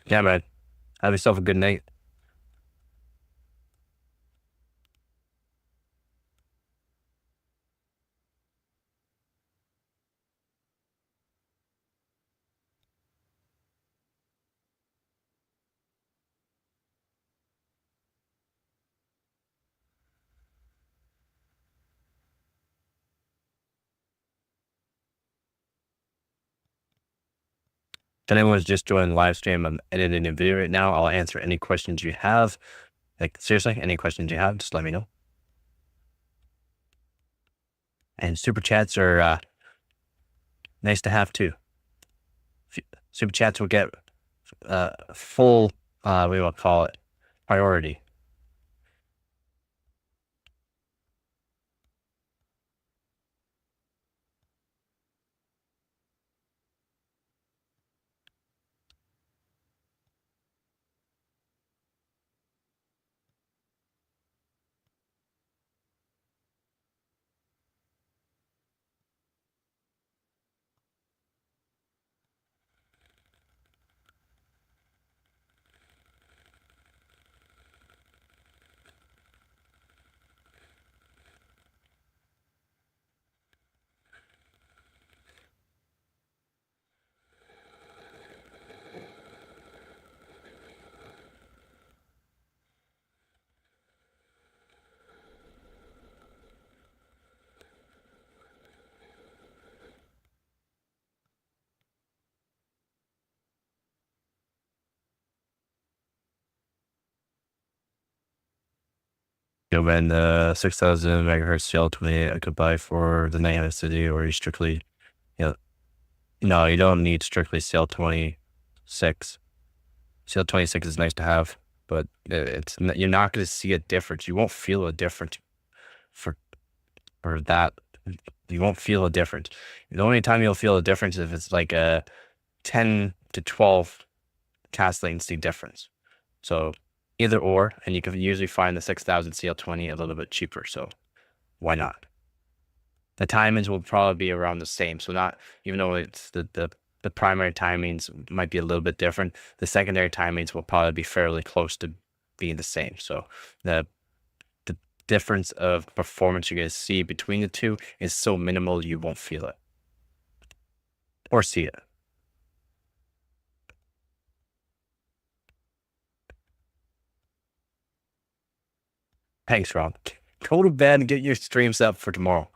Yeah, man. Have yourself a good night. If anyone's just joined the live stream, I'm editing a video right now. I'll answer any questions you have. Like, seriously, any questions you have, just let me know. And super chats are nice to have too. Super chats will get full, we will call it, priority. Go in the 6,000 megahertz CL20 I could buy for the night city, or you strictly, no, you don't need strictly CL26. CL26 is nice to have, but you're not going to see a difference. You won't feel a difference for that. You won't feel a difference. The only time you'll feel a difference is if it's like a 10 to 12 cast latency difference. So either or, and you can usually find the 6,000 CL20 a little bit cheaper. So why not? The timings will probably be around the same. So not, even though it's the primary timings might be a little bit different, the secondary timings will probably be fairly close to being the same. So the difference of performance you're going to see between the two is so minimal you won't feel it or see it. Thanks, Rob. Go to bed and get your streams up for tomorrow.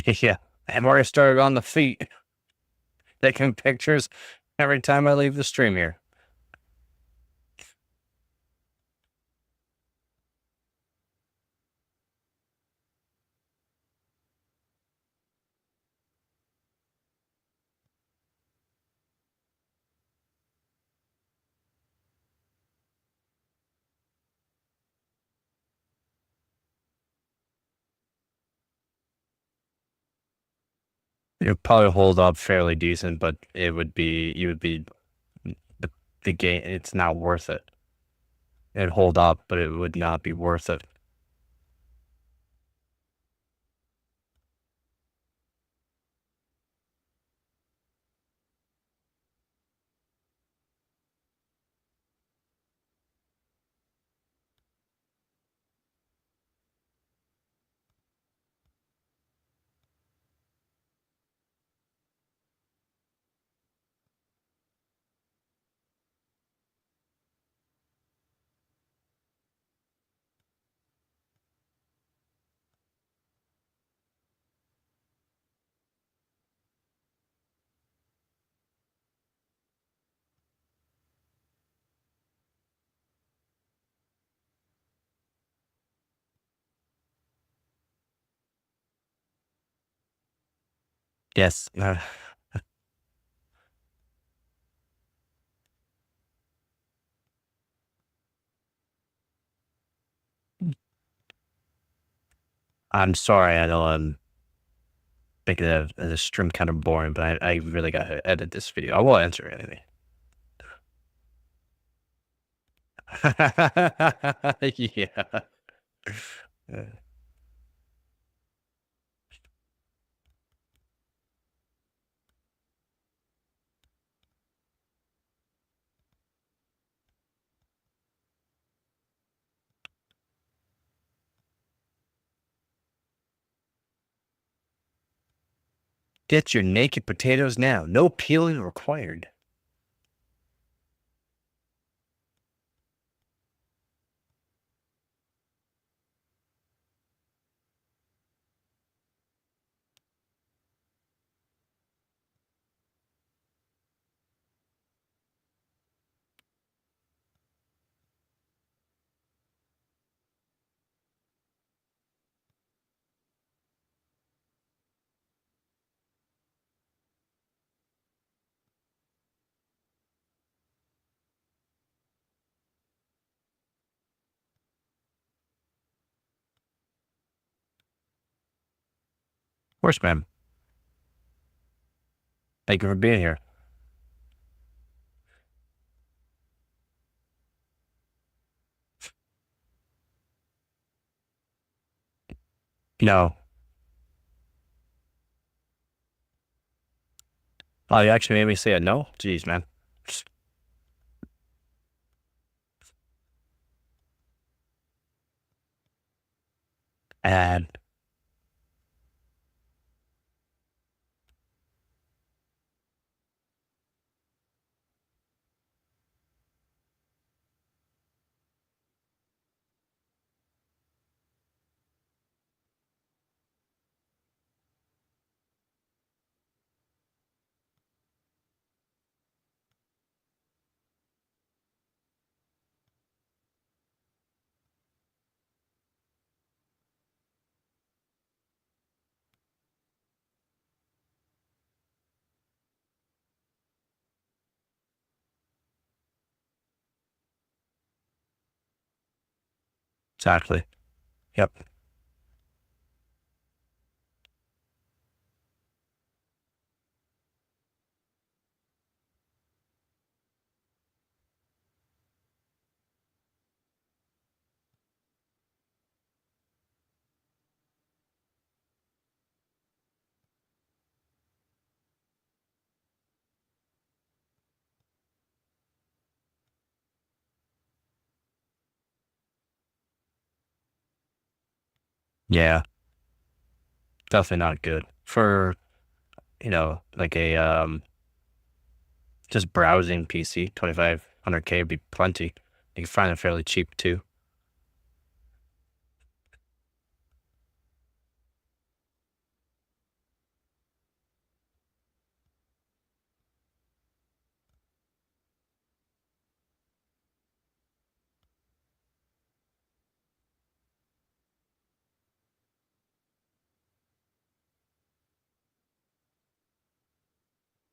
Yeah, I'm already started on the feet, taking pictures every time I leave the stream here. It'd probably hold up fairly decent, but you would be the game. It's not worth it. It'd hold up, but it would not be worth it. Yes. I'm sorry. I know I'm making the stream kind of boring, but I really got to edit this video. I will answer anything. Yeah. Get your naked potatoes now. No peeling required. Of course, ma'am. Thank you for being here. No. Oh, you actually made me say a no? Jeez, man. And exactly. Yep. Yeah. Definitely not good. For, like a just browsing PC, 2500K would be plenty. You can find it fairly cheap too.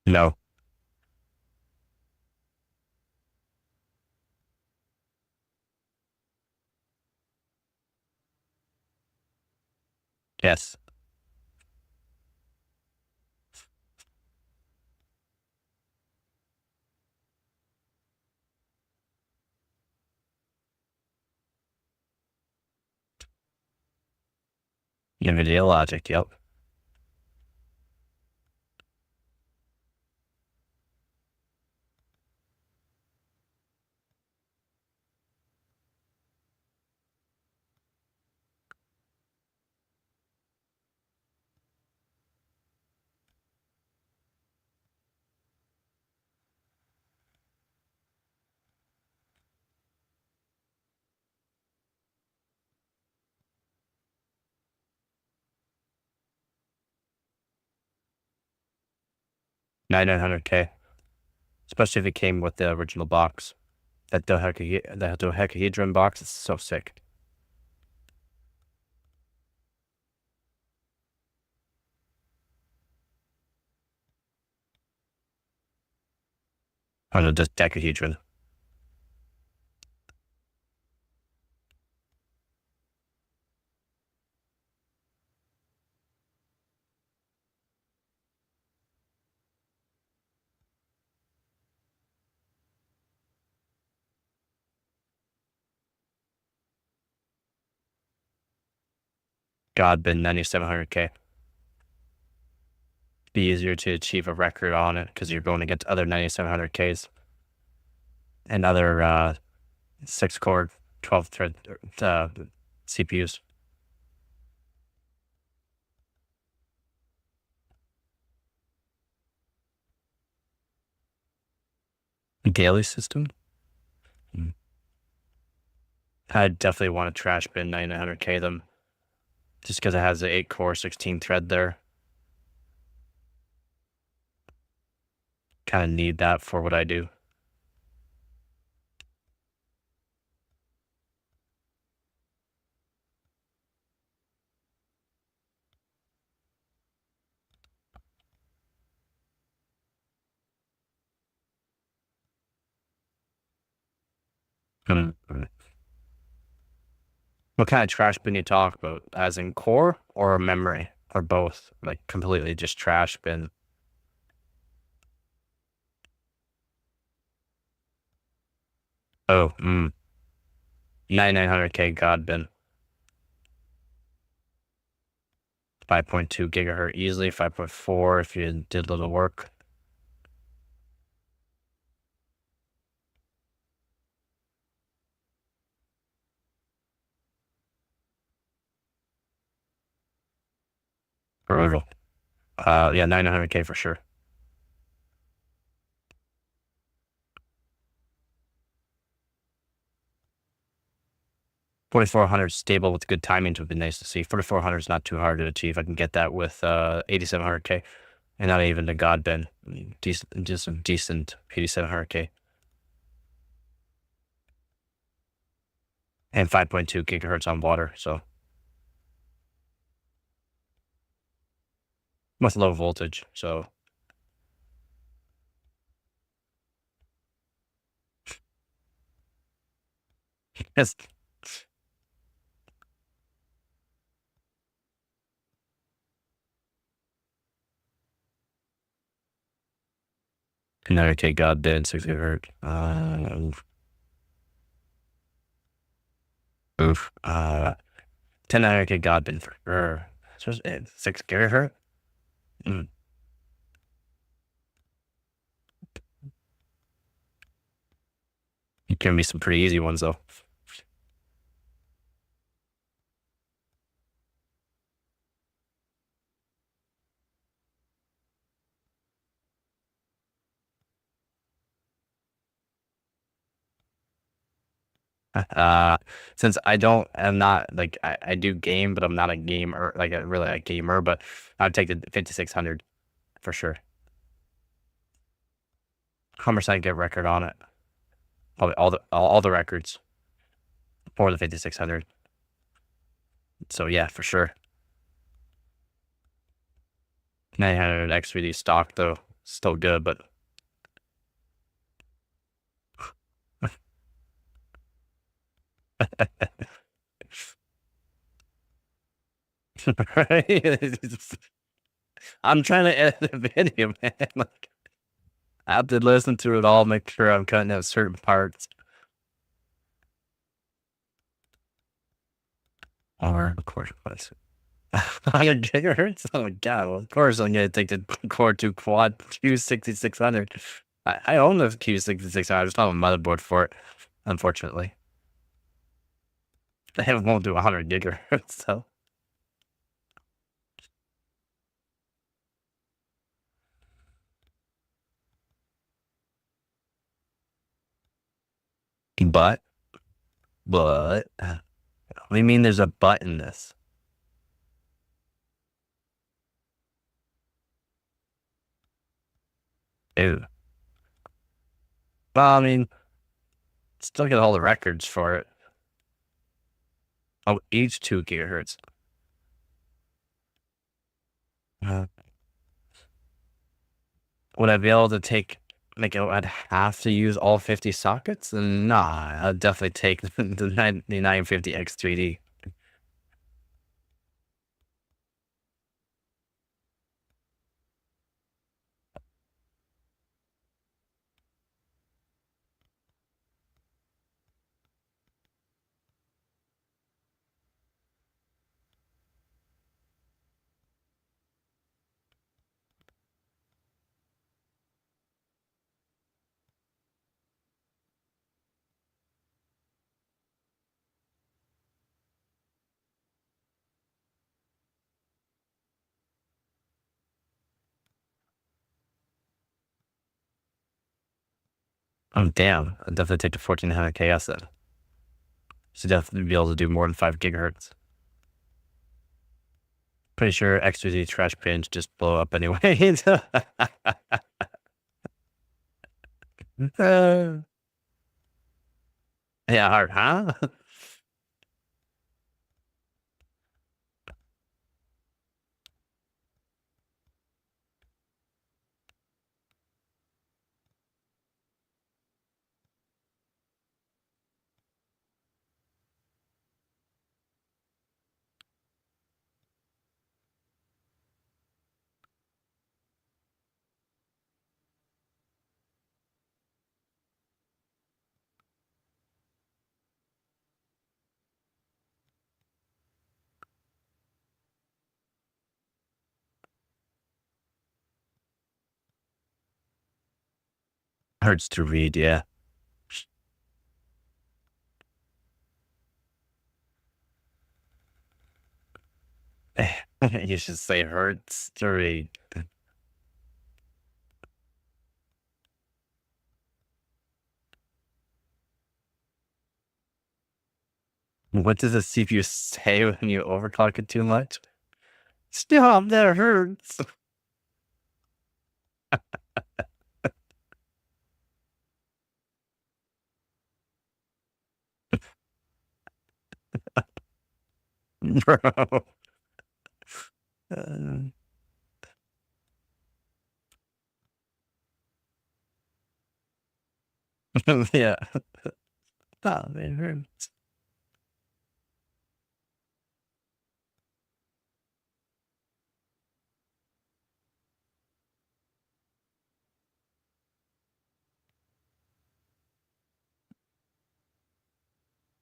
No. Yes. NVIDIA logic, yep. Nine hundred K. Especially if it came with the original box. That dodecahedron box is so sick. Oh no, just decahedron. God, been 9700K. Be easier to achieve a record on it because you're going against other 9700Ks and other 6-core, 12-thread CPUs. Daily system? I definitely want to trash bin 9900K them just because it has the 8-core, 16-thread there. Kind of need that for what I do. What kind of trash bin you talk about? As in core or memory? Or both? Like completely just trash bin? Oh, 9900K God bin. 5.2 gigahertz easily, 5.4 if you did a little work. Brutal. Yeah, 900K for sure. $4,400 stable with good timing would be nice to see. 4,400 is not too hard to achieve. I can get that with 8,700K, and not even a god bin. Just a decent 8,700K. And 5.2 gigahertz on water, so with low voltage, so yes. Another K god bin 6 gigahertz. Oof. 10K god bin for sure. 6 gigahertz. You can be some pretty easy ones though. Since I'm not like I do game, but I'm not a gamer, like really a gamer. But I'd take the 5600 for sure. Homicide get record on it. Probably all the records for the 5600. So yeah, for sure. 900 X3D stock though, still good, but right? I'm trying to edit the video, man. Like, I have to listen to it all, make sure I'm cutting out certain parts. Or of course, I got gigahertz. Oh my god! Well, of course I'm gonna take the Core 2 Quad Q6600. I own the Q6600. I just don't have a motherboard for it, unfortunately. It won't do 100 gigahertz, so. But, what do you mean there's a but in this? Ew. Well, I mean, still get all the records for it. Oh, each 2 gigahertz. Would I be able to take, like, I'd have to use all 50 sockets? Nah, I'd definitely take the 950X3D. Oh, damn. I'd definitely take the 1400 KS then. Should definitely be able to do more than 5 gigahertz. Pretty sure X3D trash pins just blow up anyway. Yeah, hard, huh? Hurts to read, yeah. You should say hurts to read. What does the CPU say when you overclock it too much? Stop, that hurts. Bro. Yeah. Stop, it hurts.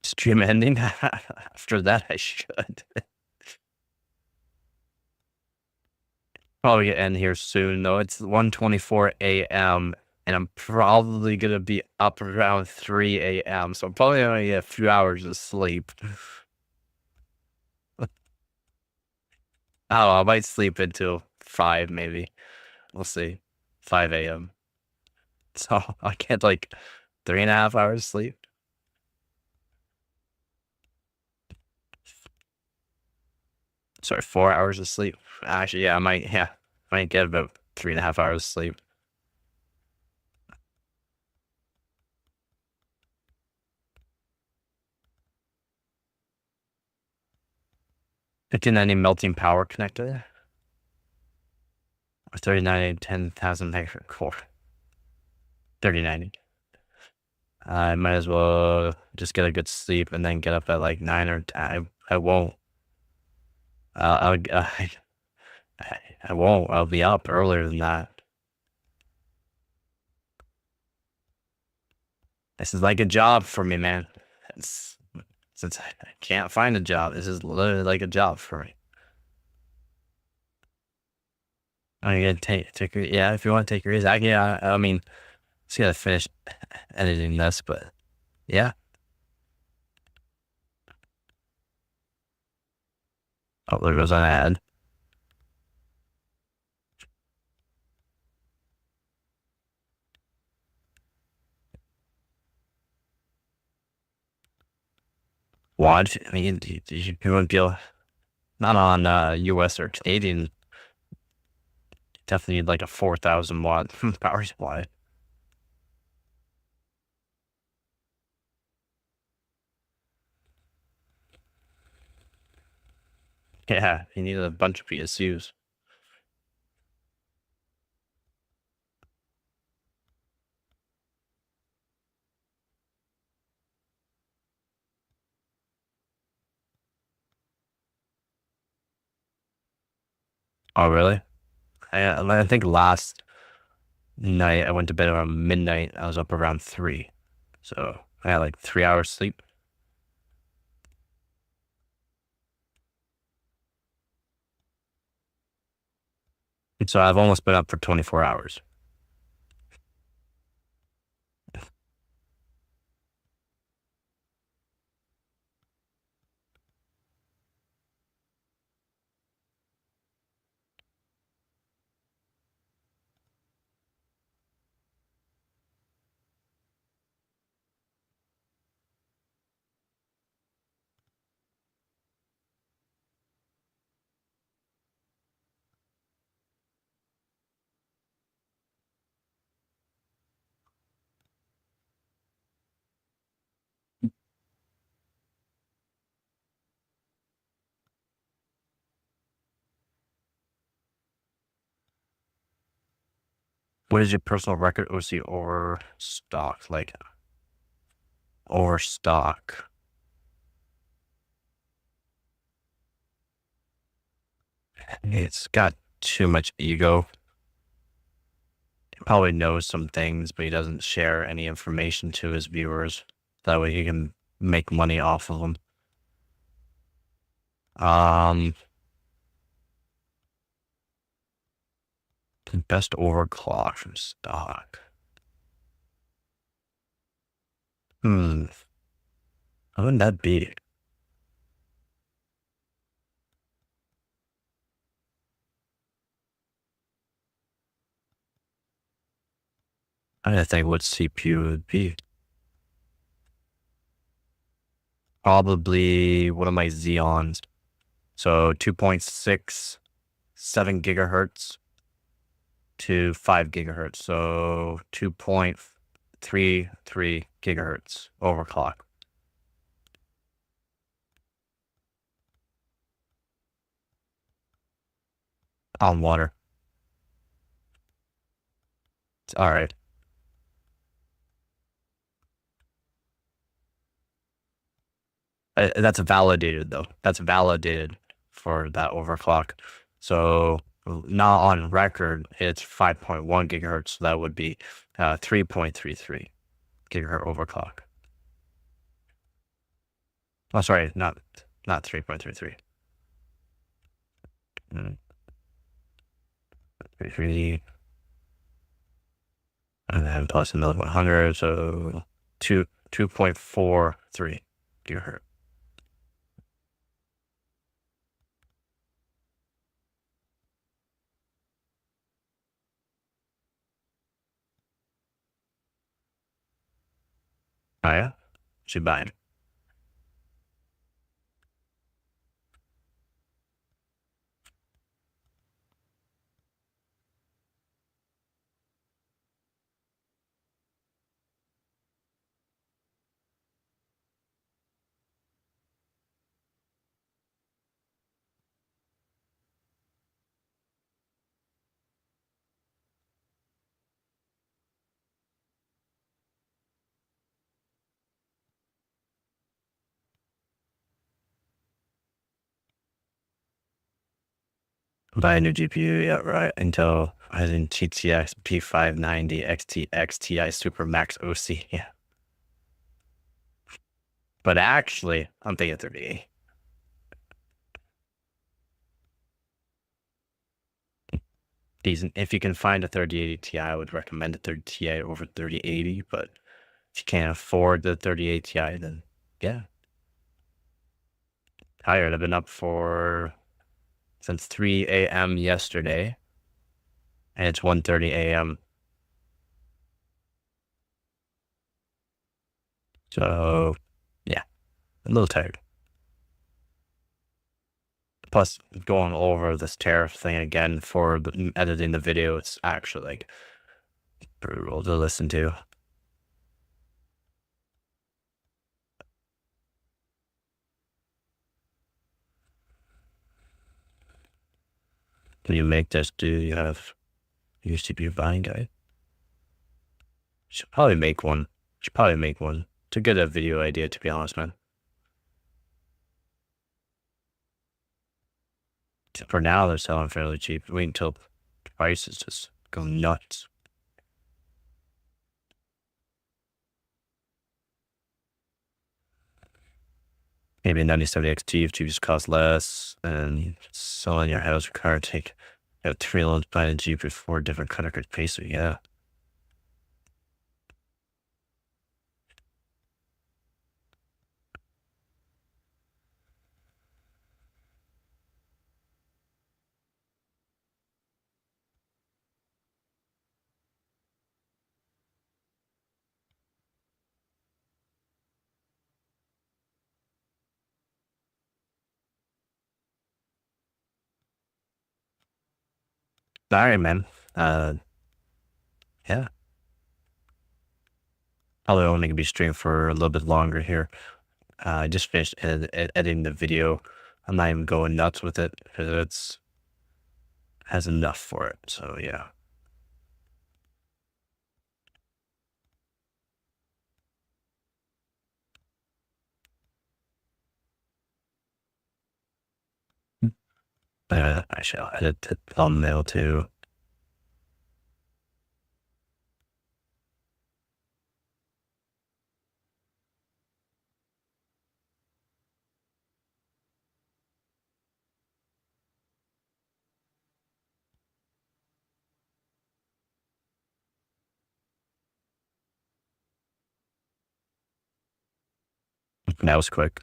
Stream ending? After that, I should. Probably gonna end here soon, though. It's 1:24 a.m. and I'm probably gonna be up around 3 a.m. So I'm probably gonna get a few hours of sleep. I don't know, I might sleep until 5, maybe. We'll see. 5 a.m. So I get like 3.5 hours sleep. Sorry, 4 hours of sleep. Actually, yeah, I might get about 3.5 hours sleep. $1590 melting power connector. 3090 10,000 megahertz core. 3090. I might as well just get a good sleep and then get up at like 9 or 10. I won't. I won't. I'll be up earlier than that. This is like a job for me, man. Since I can't find a job, this is literally like a job for me. I'm gonna take yeah, if you want to take your easy. I mean, just gotta finish editing this, but yeah. Oh, there goes an ad. What? I mean, you wouldn't be able, not on US or Canadian. Definitely need like a 4,000 watt power supply. Yeah, you need a bunch of PSUs. Oh, really? I think last night I went to bed around midnight. I was up around 3. So I had like 3 hours sleep. So I've almost been up for 24 hours. What is your personal record OC overstock? Like, overstock. It's got too much ego. He probably knows some things, but he doesn't share any information to his viewers. That way he can make money off of them. The best overclock from stock. How would that be? I don't think what CPU would be. Probably one of my Xeons. So 2.67 gigahertz to 5 gigahertz. So 2.33 gigahertz overclock. On water. All right. That's validated though. That's validated for that overclock. So not on record, it's 5.1 gigahertz. So that would be 3.33 gigahertz overclock. Oh, sorry, not 3.33. 3, and then plus another 100, so 2.43 gigahertz. Oh yeah, should buy it. Buy a new GPU, yeah, right. Intel Ryzen GTX P590 XTX Ti Super Max OC, yeah. But actually, I'm thinking 3080. Decent. If you can find a 3080 Ti, I would recommend a 30 Ti over 3080. But if you can't afford the 3080 Ti, then yeah. Tired. I've been up since 3 a.m. yesterday, and it's 1:30 a.m. So yeah, a little tired. Plus, going over this tariff thing again for editing the video, it's actually like brutal to listen to. Can you make this? Do you have your CPU buying guide? Should probably make one. Should probably make one to get a video idea, to be honest, man. For now, they're selling fairly cheap. Wait until prices just go nuts. Maybe a 9070 XT if GPUs cost less, and selling your house car take 3 loans buying a GPU with 4 different credit cards pay. Yeah. All right, man. Yeah. Probably only gonna be streaming for a little bit longer here. I just finished editing the video. I'm not even going nuts with it because it's has enough for it. So yeah. I shall edit the thumbnail too. That was quick.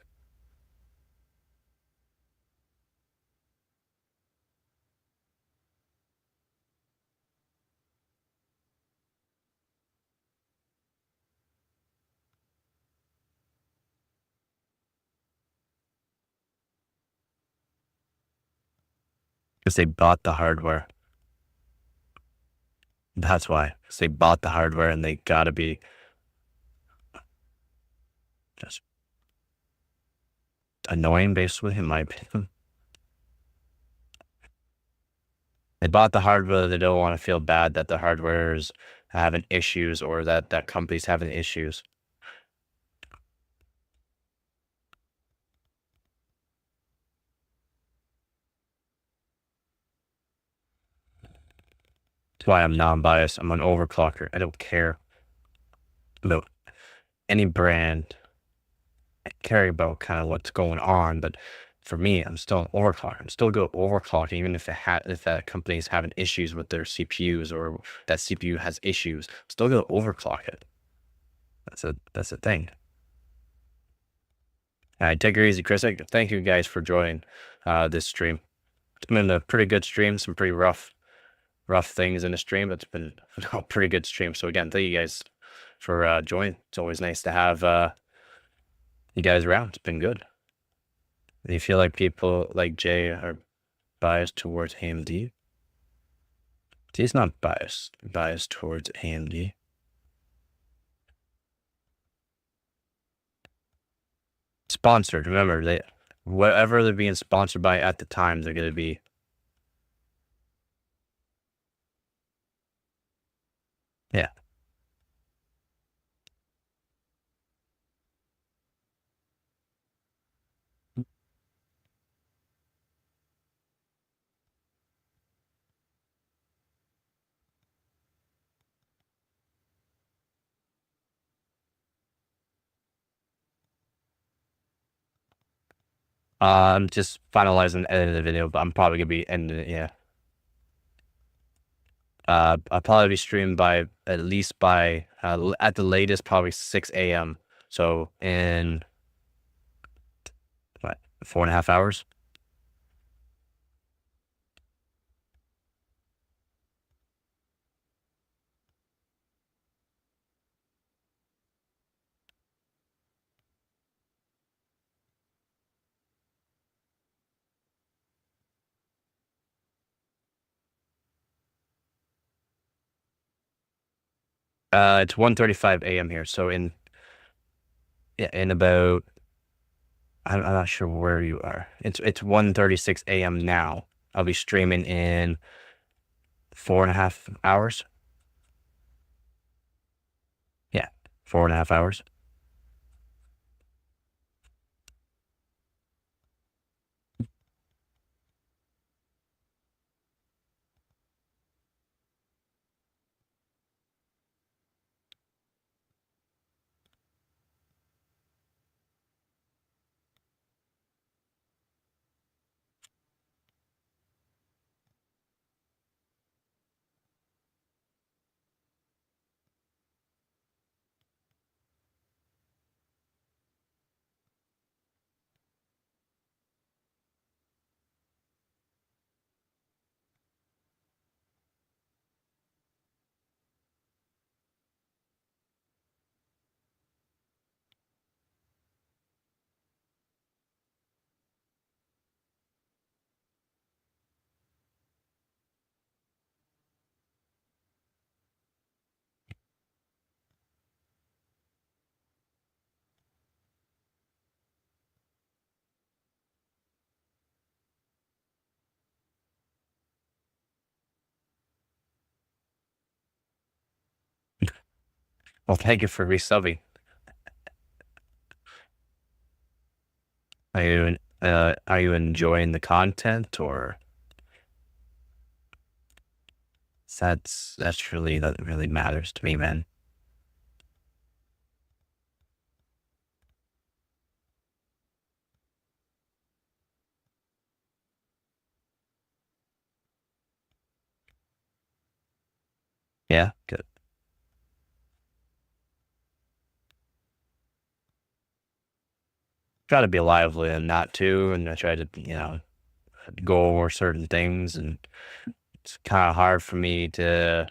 Because they bought the hardware. That's why. Because they bought the hardware and they gotta be just annoying, basically, in my opinion. They bought the hardware. They don't want to feel bad that the hardware is having issues or that company's having issues. That's why I'm non-biased. I'm an overclocker. I don't care about any brand. I care about kind of what's going on, but for me, I'm still an overclocker. I'm still good overclocking, even if that company is having issues with their CPUs or that CPU has issues. I'm still gonna overclock it. That's a thing. All right, take it easy, Chris. Thank you guys for joining this stream. It's been a pretty good stream. Some pretty rough things in the stream, but it's been a pretty good stream. So again, thank you guys for joining. It's always nice to have you guys around. It's been good. Do you feel like people like Jay are biased towards AMD? He's not biased towards AMD. Sponsored. Remember, whatever they're being sponsored by at the time, they're gonna be. Yeah. I'm just finalizing the edit of the video, but I'm probably gonna be ending it. Yeah. I'll probably be streaming by at least by at the latest probably 6 a.m. So in what 4.5 hours. It's 1:35 a.m. here. So in about I'm not sure where you are. It's 1:36 a.m. now. I'll be streaming in 4.5 hours. Yeah, 4.5 hours. Well, thank you for resubbing. Are you enjoying the content, or that's really that really matters to me, man. Yeah, good. try to be lively and not too, and I try to, go over certain things, and it's kind of hard for me to,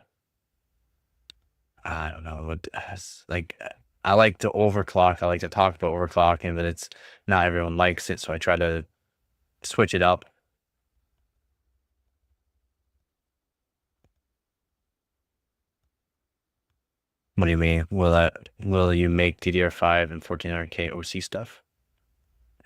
I don't know, like, I like to overclock. I like to talk about overclocking, but it's not everyone likes it, so I try to switch it up. What do you mean? Will you make DDR5 and 1400K OC stuff?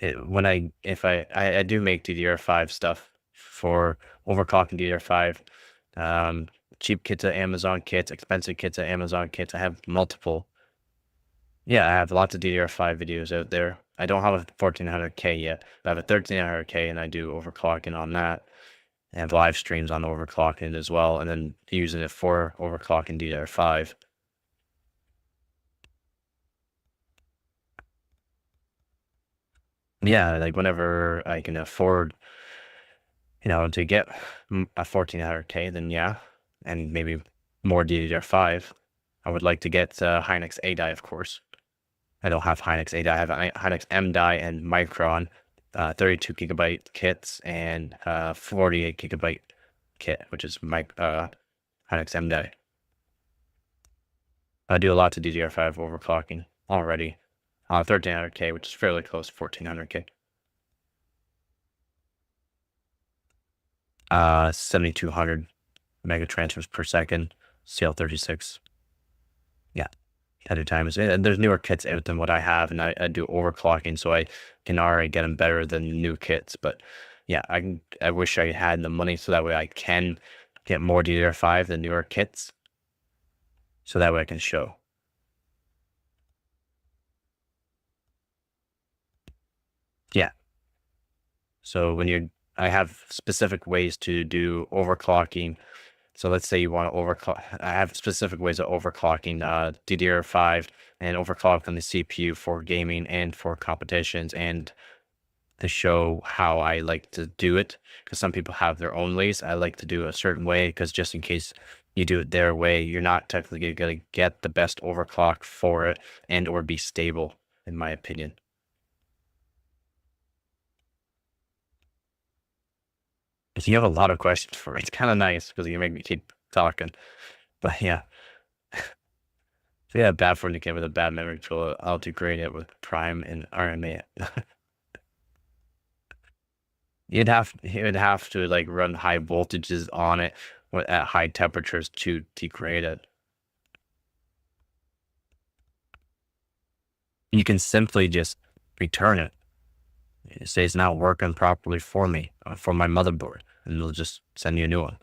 If I do make DDR5 stuff for overclocking DDR5, cheap kits at Amazon kits, expensive kits at Amazon kits. I have multiple. Yeah, I have lots of DDR5 videos out there. I don't have a 1400K yet, but I have a 1300K, and I do overclocking on that. I have live streams on overclocking as well, and then using it for overclocking DDR5. Yeah, like whenever I can afford, to get a 1400K, then yeah, and maybe more DDR5. I would like to get Hynix A die, of course. I don't have Hynix A die. I have a Hynix M die and Micron, 32 gigabyte kits and 48 gigabyte kit, which is my Hynix M die. I do a lot to DDR5 overclocking already. 1300K, which is fairly close to 1400K. 7200 mega transfers per second, CL36. Yeah, at a time. And there's newer kits out than what I have, and I do overclocking, so I can already get them better than new kits. But yeah, I wish I had the money so that way I can get more DDR5 than newer kits, so that way I can show. Yeah. So I have specific ways to do overclocking. So let's say you want to overclock. I have specific ways of overclocking DDR5 and overclock on the CPU for gaming and for competitions, and to show how I like to do it. Because some people have their own ways. I like to do a certain way, because just in case you do it their way, you're not technically going to get the best overclock for it and or be stable, in my opinion. You have a lot of questions for me. It's kind of nice because you make me keep talking. But yeah. So yeah, bad for the kid with a bad memory control. I'll degrade it with Prime and RMA. You'd have to like run high voltages on it at high temperatures to degrade it. You can simply just return it. Say it's not working properly for me, for my motherboard, and they'll just send you a new one.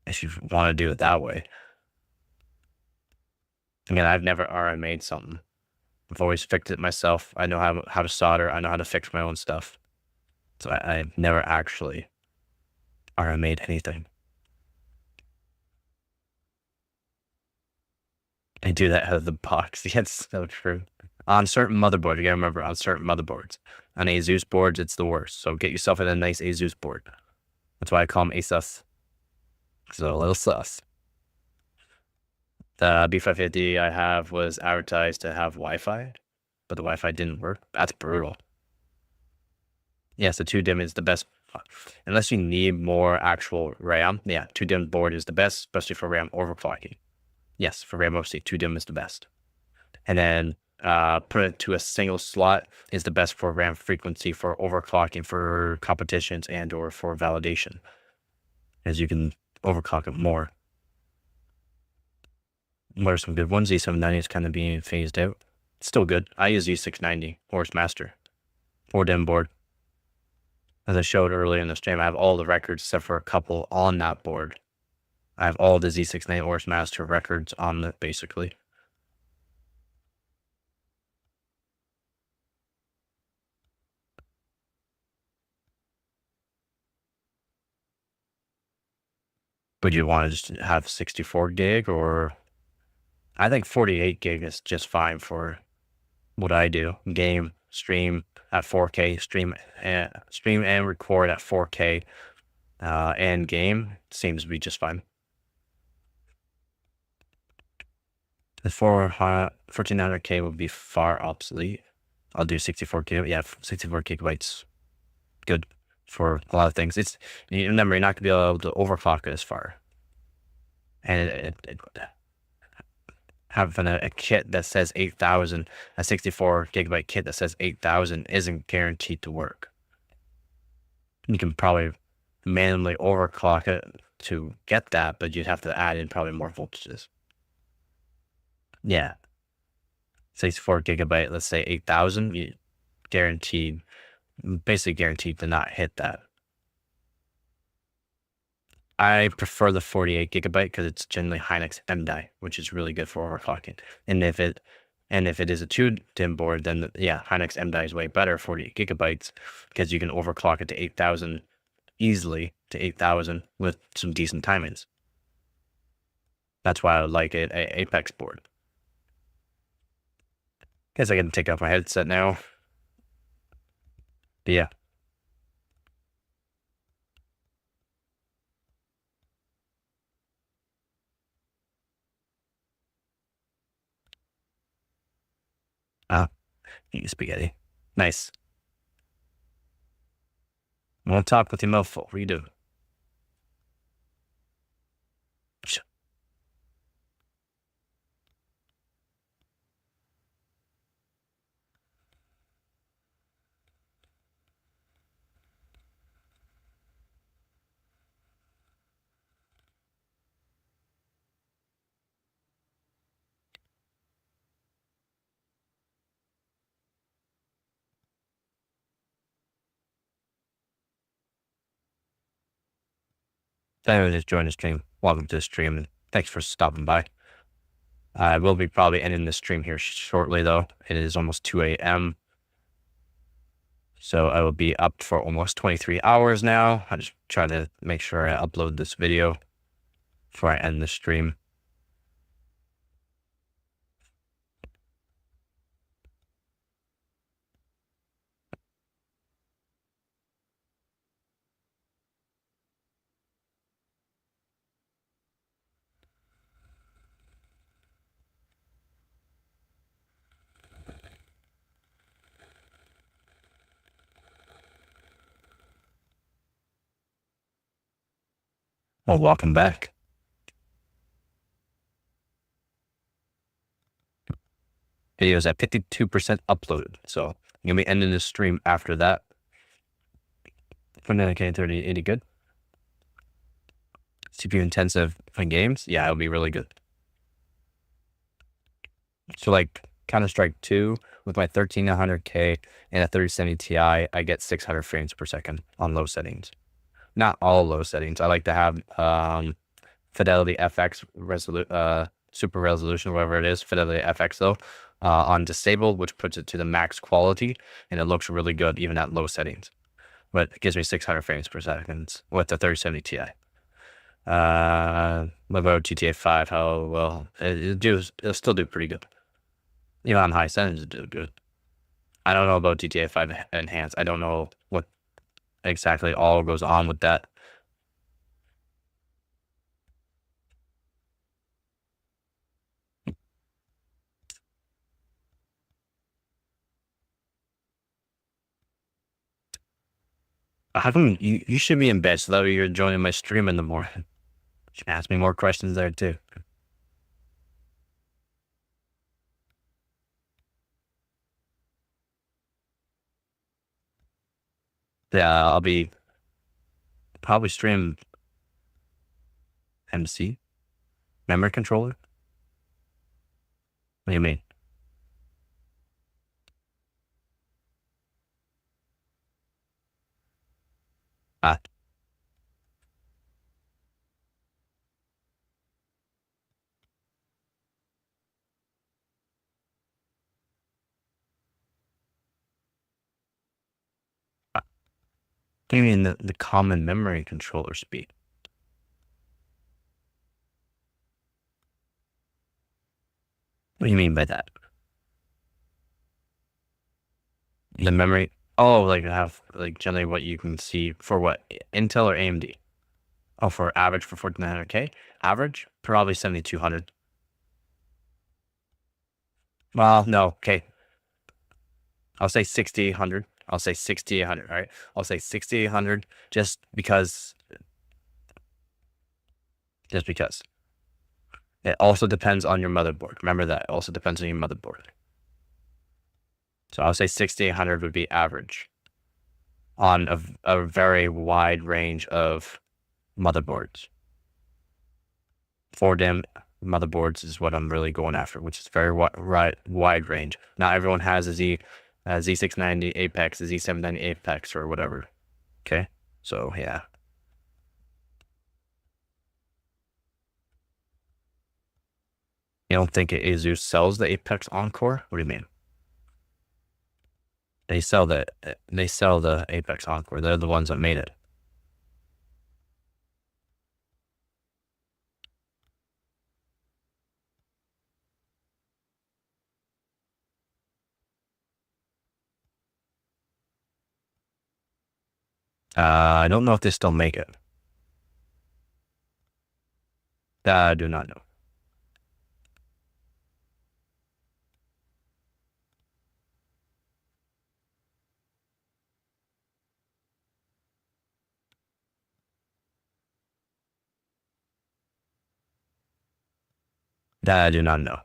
If you want to do it that way. Again, I've never RMA'd something. I've always fixed it myself. I know how to solder. I know how to fix my own stuff. So I've never actually RMA'd anything. I do that out of the box. Yeah, it's so true. On certain motherboards, you gotta remember, on certain motherboards. On Asus boards, it's the worst. So get yourself a nice Asus board. That's why I call them ASUS. So a little sus. The B550 I have was advertised to have Wi-Fi, but the Wi-Fi didn't work. That's brutal. Yes, the 2DIMM is the best. Unless you need more actual RAM, yeah, 2DIMM board is the best, especially for RAM overclocking. Yes, for RAM OC, 2DIMM is the best. And then put it to a single slot is the best for RAM frequency, for overclocking, for competitions, and or for validation, as you can overclock it more. What are some good ones? E790 is kind of being phased out. It's still good. I use E690 Horse Master 4DIMM board. As I showed earlier in the stream, I have all the records except for a couple on that board. I have all the Z690 Horse Master records on it, basically. But you want to just have 64 gig, or I think 48 gig is just fine for what I do. Game, stream at 4K, stream and record at 4K, and game seems to be just fine. The 1400K would be far obsolete. I'll do 64 gigabytes. Yeah, 64 gigabytes. Good for a lot of things. It's, remember, you're not gonna be able to overclock it as far. And having a kit that says 8,000, a 64 gigabyte kit that says 8,000 isn't guaranteed to work. You can probably manually overclock it to get that, but you'd have to add in probably more voltages. Yeah. 64 gigabyte, let's say 8,000, you guaranteed, basically guaranteed to not hit that. I prefer the 48 gigabyte because it's generally Hynix M-die, which is really good for overclocking. And if it is a 2-DIMM board, then yeah, Hynix M-die is way better, 48 gigabytes, because you can overclock it to 8,000 easily, to 8,000 with some decent timings. That's why I like it a Apex board. Guess I can take off my headset now. But yeah. Eat spaghetti. Nice. I want to talk with your mouth full. What are you doing? If anyone just joined the stream, welcome to the stream, and thanks for stopping by. I will be probably ending the stream here shortly, though. It is almost 2 a.m. So I will be up for almost 23 hours now. I just try to make sure I upload this video before I end the stream. Well, welcome back. Video's at 52% uploaded, so I'm gonna be ending this stream after that. 29K 3080 good. CPU intensive for games, yeah, it'll be really good. So like Counter-Strike 2 with my 1300K and a 3070 Ti, I get 600 frames per second on low settings. Not all low settings. I like to have Fidelity FX super resolution, whatever it is, Fidelity FX though, on disabled, which puts it to the max quality, and it looks really good even at low settings. But it gives me 600 frames per second with the 3070 Ti. What about GTA 5? How well it'll still do pretty good. Even on high settings, it'll do good. I don't know about GTA 5 Enhanced. I don't know what exactly all goes on with that. How come you should be in bed so that way you're joining my stream in the morning? You should ask me more questions there too. Yeah, I'll be probably stream MC memory controller. What do you mean? I mean the common memory controller speed. What do you mean by that? The memory? Oh, like have like generally what you can see for what, Intel or AMD? Oh, for average for 1400K? Average? Probably 7200. Well, no, okay. I'll say 6800. I'll say 6800. All right. I'll say 6800 just because. Just because. It also depends on your motherboard. Remember that. It also depends on your motherboard. So I'll say 6800 would be average on a very wide range of motherboards. 4DIMM motherboards is what I'm really going after, which is very wide range. Not everyone has a Z690 Apex, a Z790 Apex, or whatever. Okay, so yeah. You don't think Asus sells the Apex Encore? What do you mean? They sell the Apex Encore. They're the ones that made it. I don't know if they still make it. I do not know. That I do not know.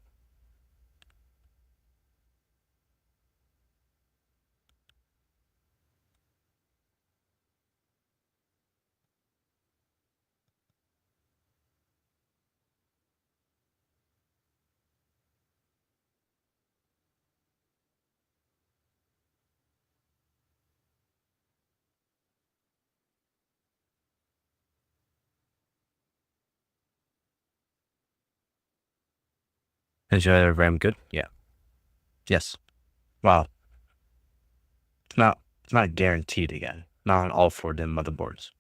Is your RAM good? Yeah. Yes. Wow. It's not guaranteed again. Not on all 4DIMM motherboards.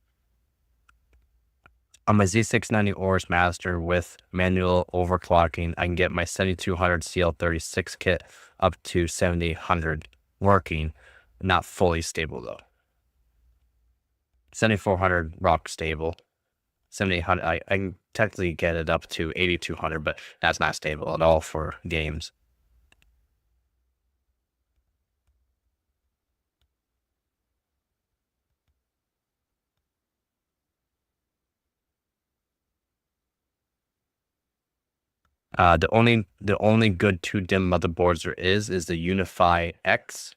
On my Z690 Aorus Master with manual overclocking, I can get my 7200 CL36 kit up to 7800 working, not fully stable though. 7400 rock stable. 7800, I can technically get it up to 8200, but that's not stable at all for games. The only good 2DIMM motherboards there is the Unify X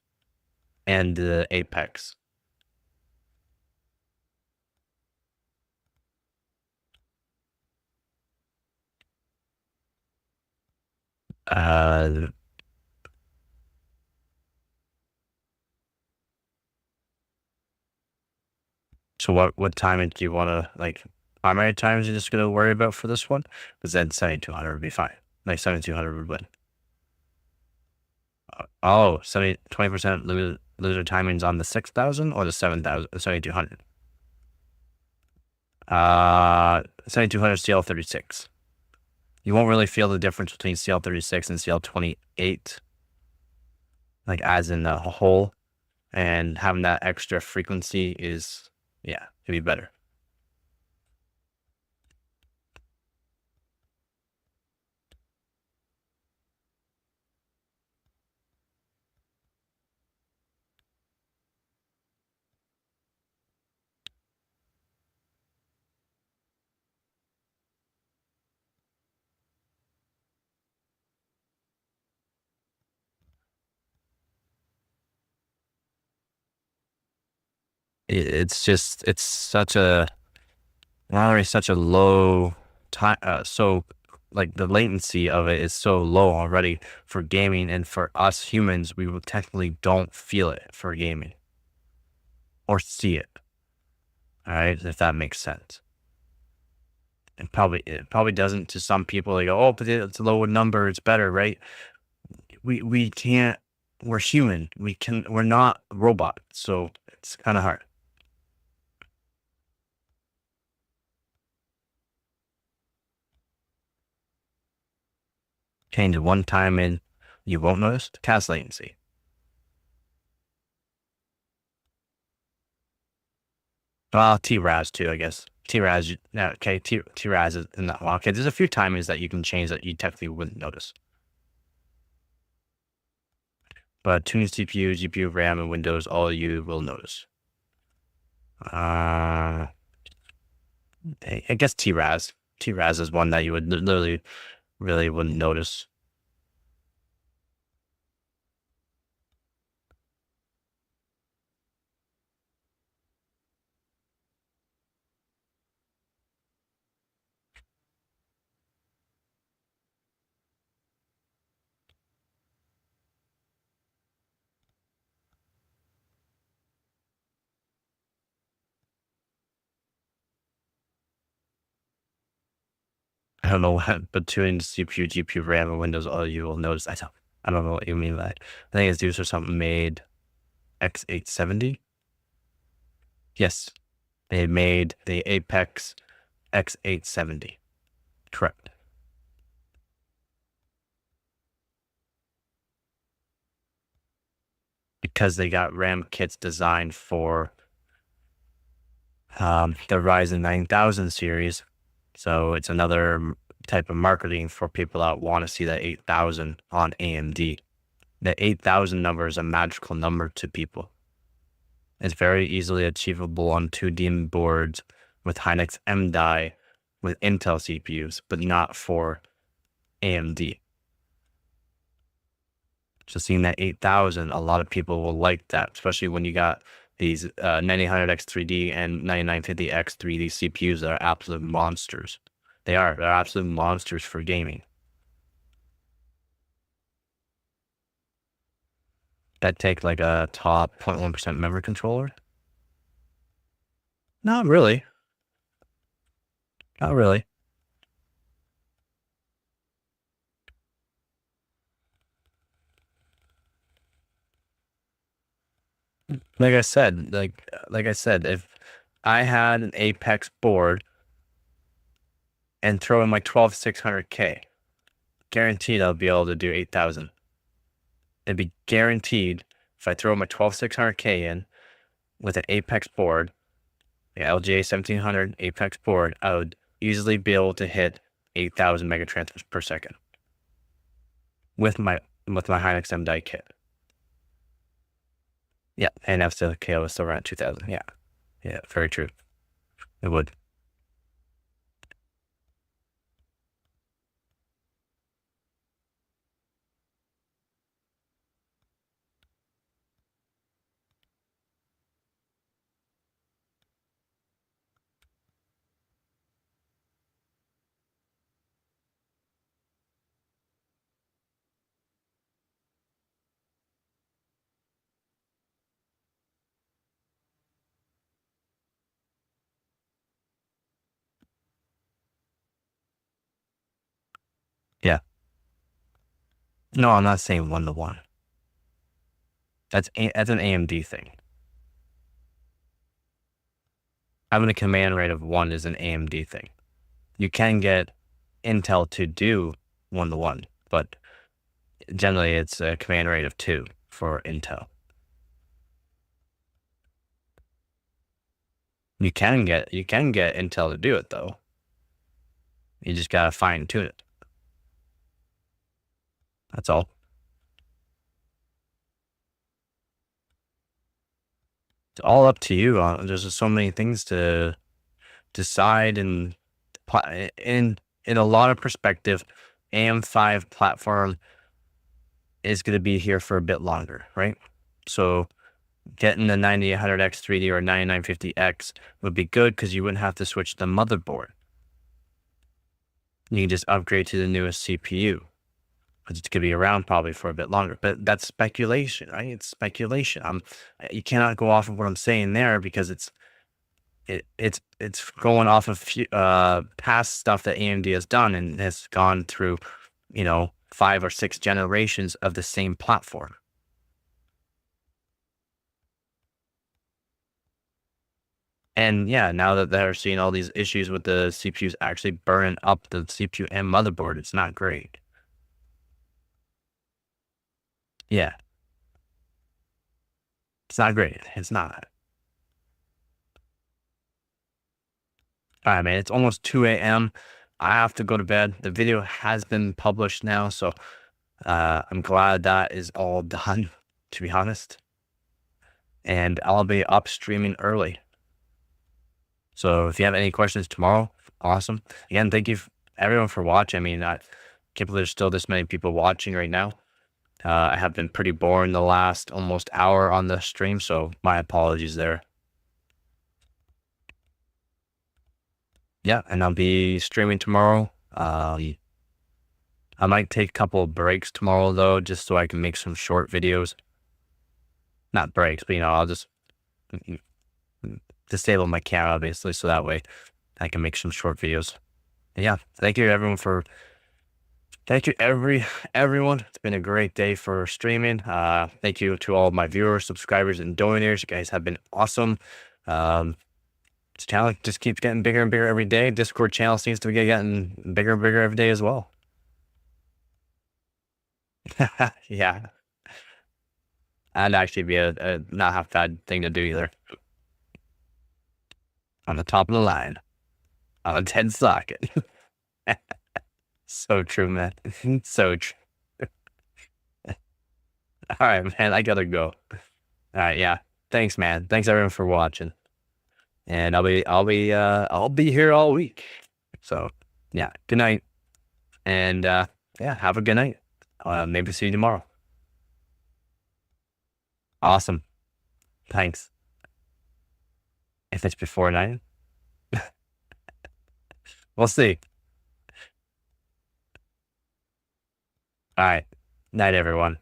and the Apex. So what timing do you want to, like, how many times are you just going to worry about for this one? Because then 7200 would be fine. Like 7200 would win. 20% loser timings on the 6000 or the 7200? 7200 CL36. You won't really feel the difference between CL36 and CL28, like as in a whole, and having that extra frequency is, yeah, it'd be better. It's such a low time. So like the latency of it is so low already for gaming, and for us humans, we will technically don't feel it for gaming or see it. All right, if that makes sense. It probably doesn't to some people. They go, oh, but it's a lower number, it's better, right? We can't. We're human. We're not robot, so it's kind of hard. Change it one time and you won't notice. Cast latency. Well, TRAS too, I guess. TRAS, yeah, okay, TRAS is in that. Well, okay, there's a few timings that you can change that you technically wouldn't notice. But tuning CPU, GPU, RAM, and Windows, all you will notice. I guess TRAS. TRAS is one that you would literally really wouldn't notice. I don't know what, but tuning CPU, GPU, RAM, and Windows, all you will notice. I don't know what you mean by that. I think it's due to something made X870. Yes, they made the Apex X870. Correct. Because they got RAM kits designed for the Ryzen 9000 series. So it's another type of marketing for people that want to see that 8000 on AMD. The 8000 number is a magical number to people. It's very easily achievable on 2D boards with Hynix M die with Intel CPUs, but not for AMD. So seeing that 8000, a lot of people will like that, especially when you got these 9000X3D and 9950X3D CPUs that are absolute monsters. They're absolute monsters for gaming. That take like a top 0.1% memory controller? Not really. Not really. Like I said, if I had an Apex board and throw in my 12600K, guaranteed I'll be able to do 8000. It'd be guaranteed if I throw my 12600K in with an Apex board, the LGA 1700 Apex board, I would easily be able to hit 8000 mega transfers per second with my Hynix M die kit. Yeah, and FCK was still around 2000. Yeah, very true. It would. Yeah. No, I'm not saying 1-to-1. That's an AMD thing. Having a command rate of 1 is an AMD thing. You can get Intel to do 1-to-1, but generally it's a command rate of 2 for Intel. You can get Intel to do it though. You just gotta fine tune it. That's all. It's all up to you. There's just so many things to decide, and in a lot of perspective, AM5 platform is going to be here for a bit longer, right? So getting the 9800X 3D or 9950X would be good because you wouldn't have to switch the motherboard. You can just upgrade to the newest CPU. It's going to be around probably for a bit longer, but that's speculation, right? It's speculation. You cannot go off of what I'm saying there because it's going off of past stuff that AMD has done and has gone through, 5 or 6 generations of the same platform. And yeah, now that they're seeing all these issues with the CPUs actually burning up the CPU and motherboard, it's not great. Yeah. It's not great. It's not. All right, man. It's almost 2 a.m. I have to go to bed. The video has been published now, so I'm glad that is all done. to be honest. And I'll be up streaming early. So if you have any questions tomorrow, awesome. Again, thank you everyone for watching. I mean, I can't believe there's still this many people watching right now. I have been pretty boring the last almost hour on the stream, so my apologies there. Yeah, and I'll be streaming tomorrow. I might take a couple of breaks tomorrow, though, just so I can make some short videos. Not breaks, but, I'll just disable my camera, obviously, so that way I can make some short videos. And yeah, thank you, everyone, Thank you, everyone. It's been a great day for streaming. Thank you to all of my viewers, subscribers, and donors. You guys have been awesome. This channel just keeps getting bigger and bigger every day. Discord channel seems to be getting bigger and bigger every day as well. Yeah. That'd actually be a not half bad thing to do either. On the top of the line. On a 10 socket. So true, man. So true. All right, man. I gotta go. All right, yeah. Thanks, man. Thanks everyone for watching. And I'll be here all week. So yeah, good night. And yeah, have a good night. Maybe see you tomorrow. Awesome. Thanks. If it's before 9, we'll see. All right. Night, everyone.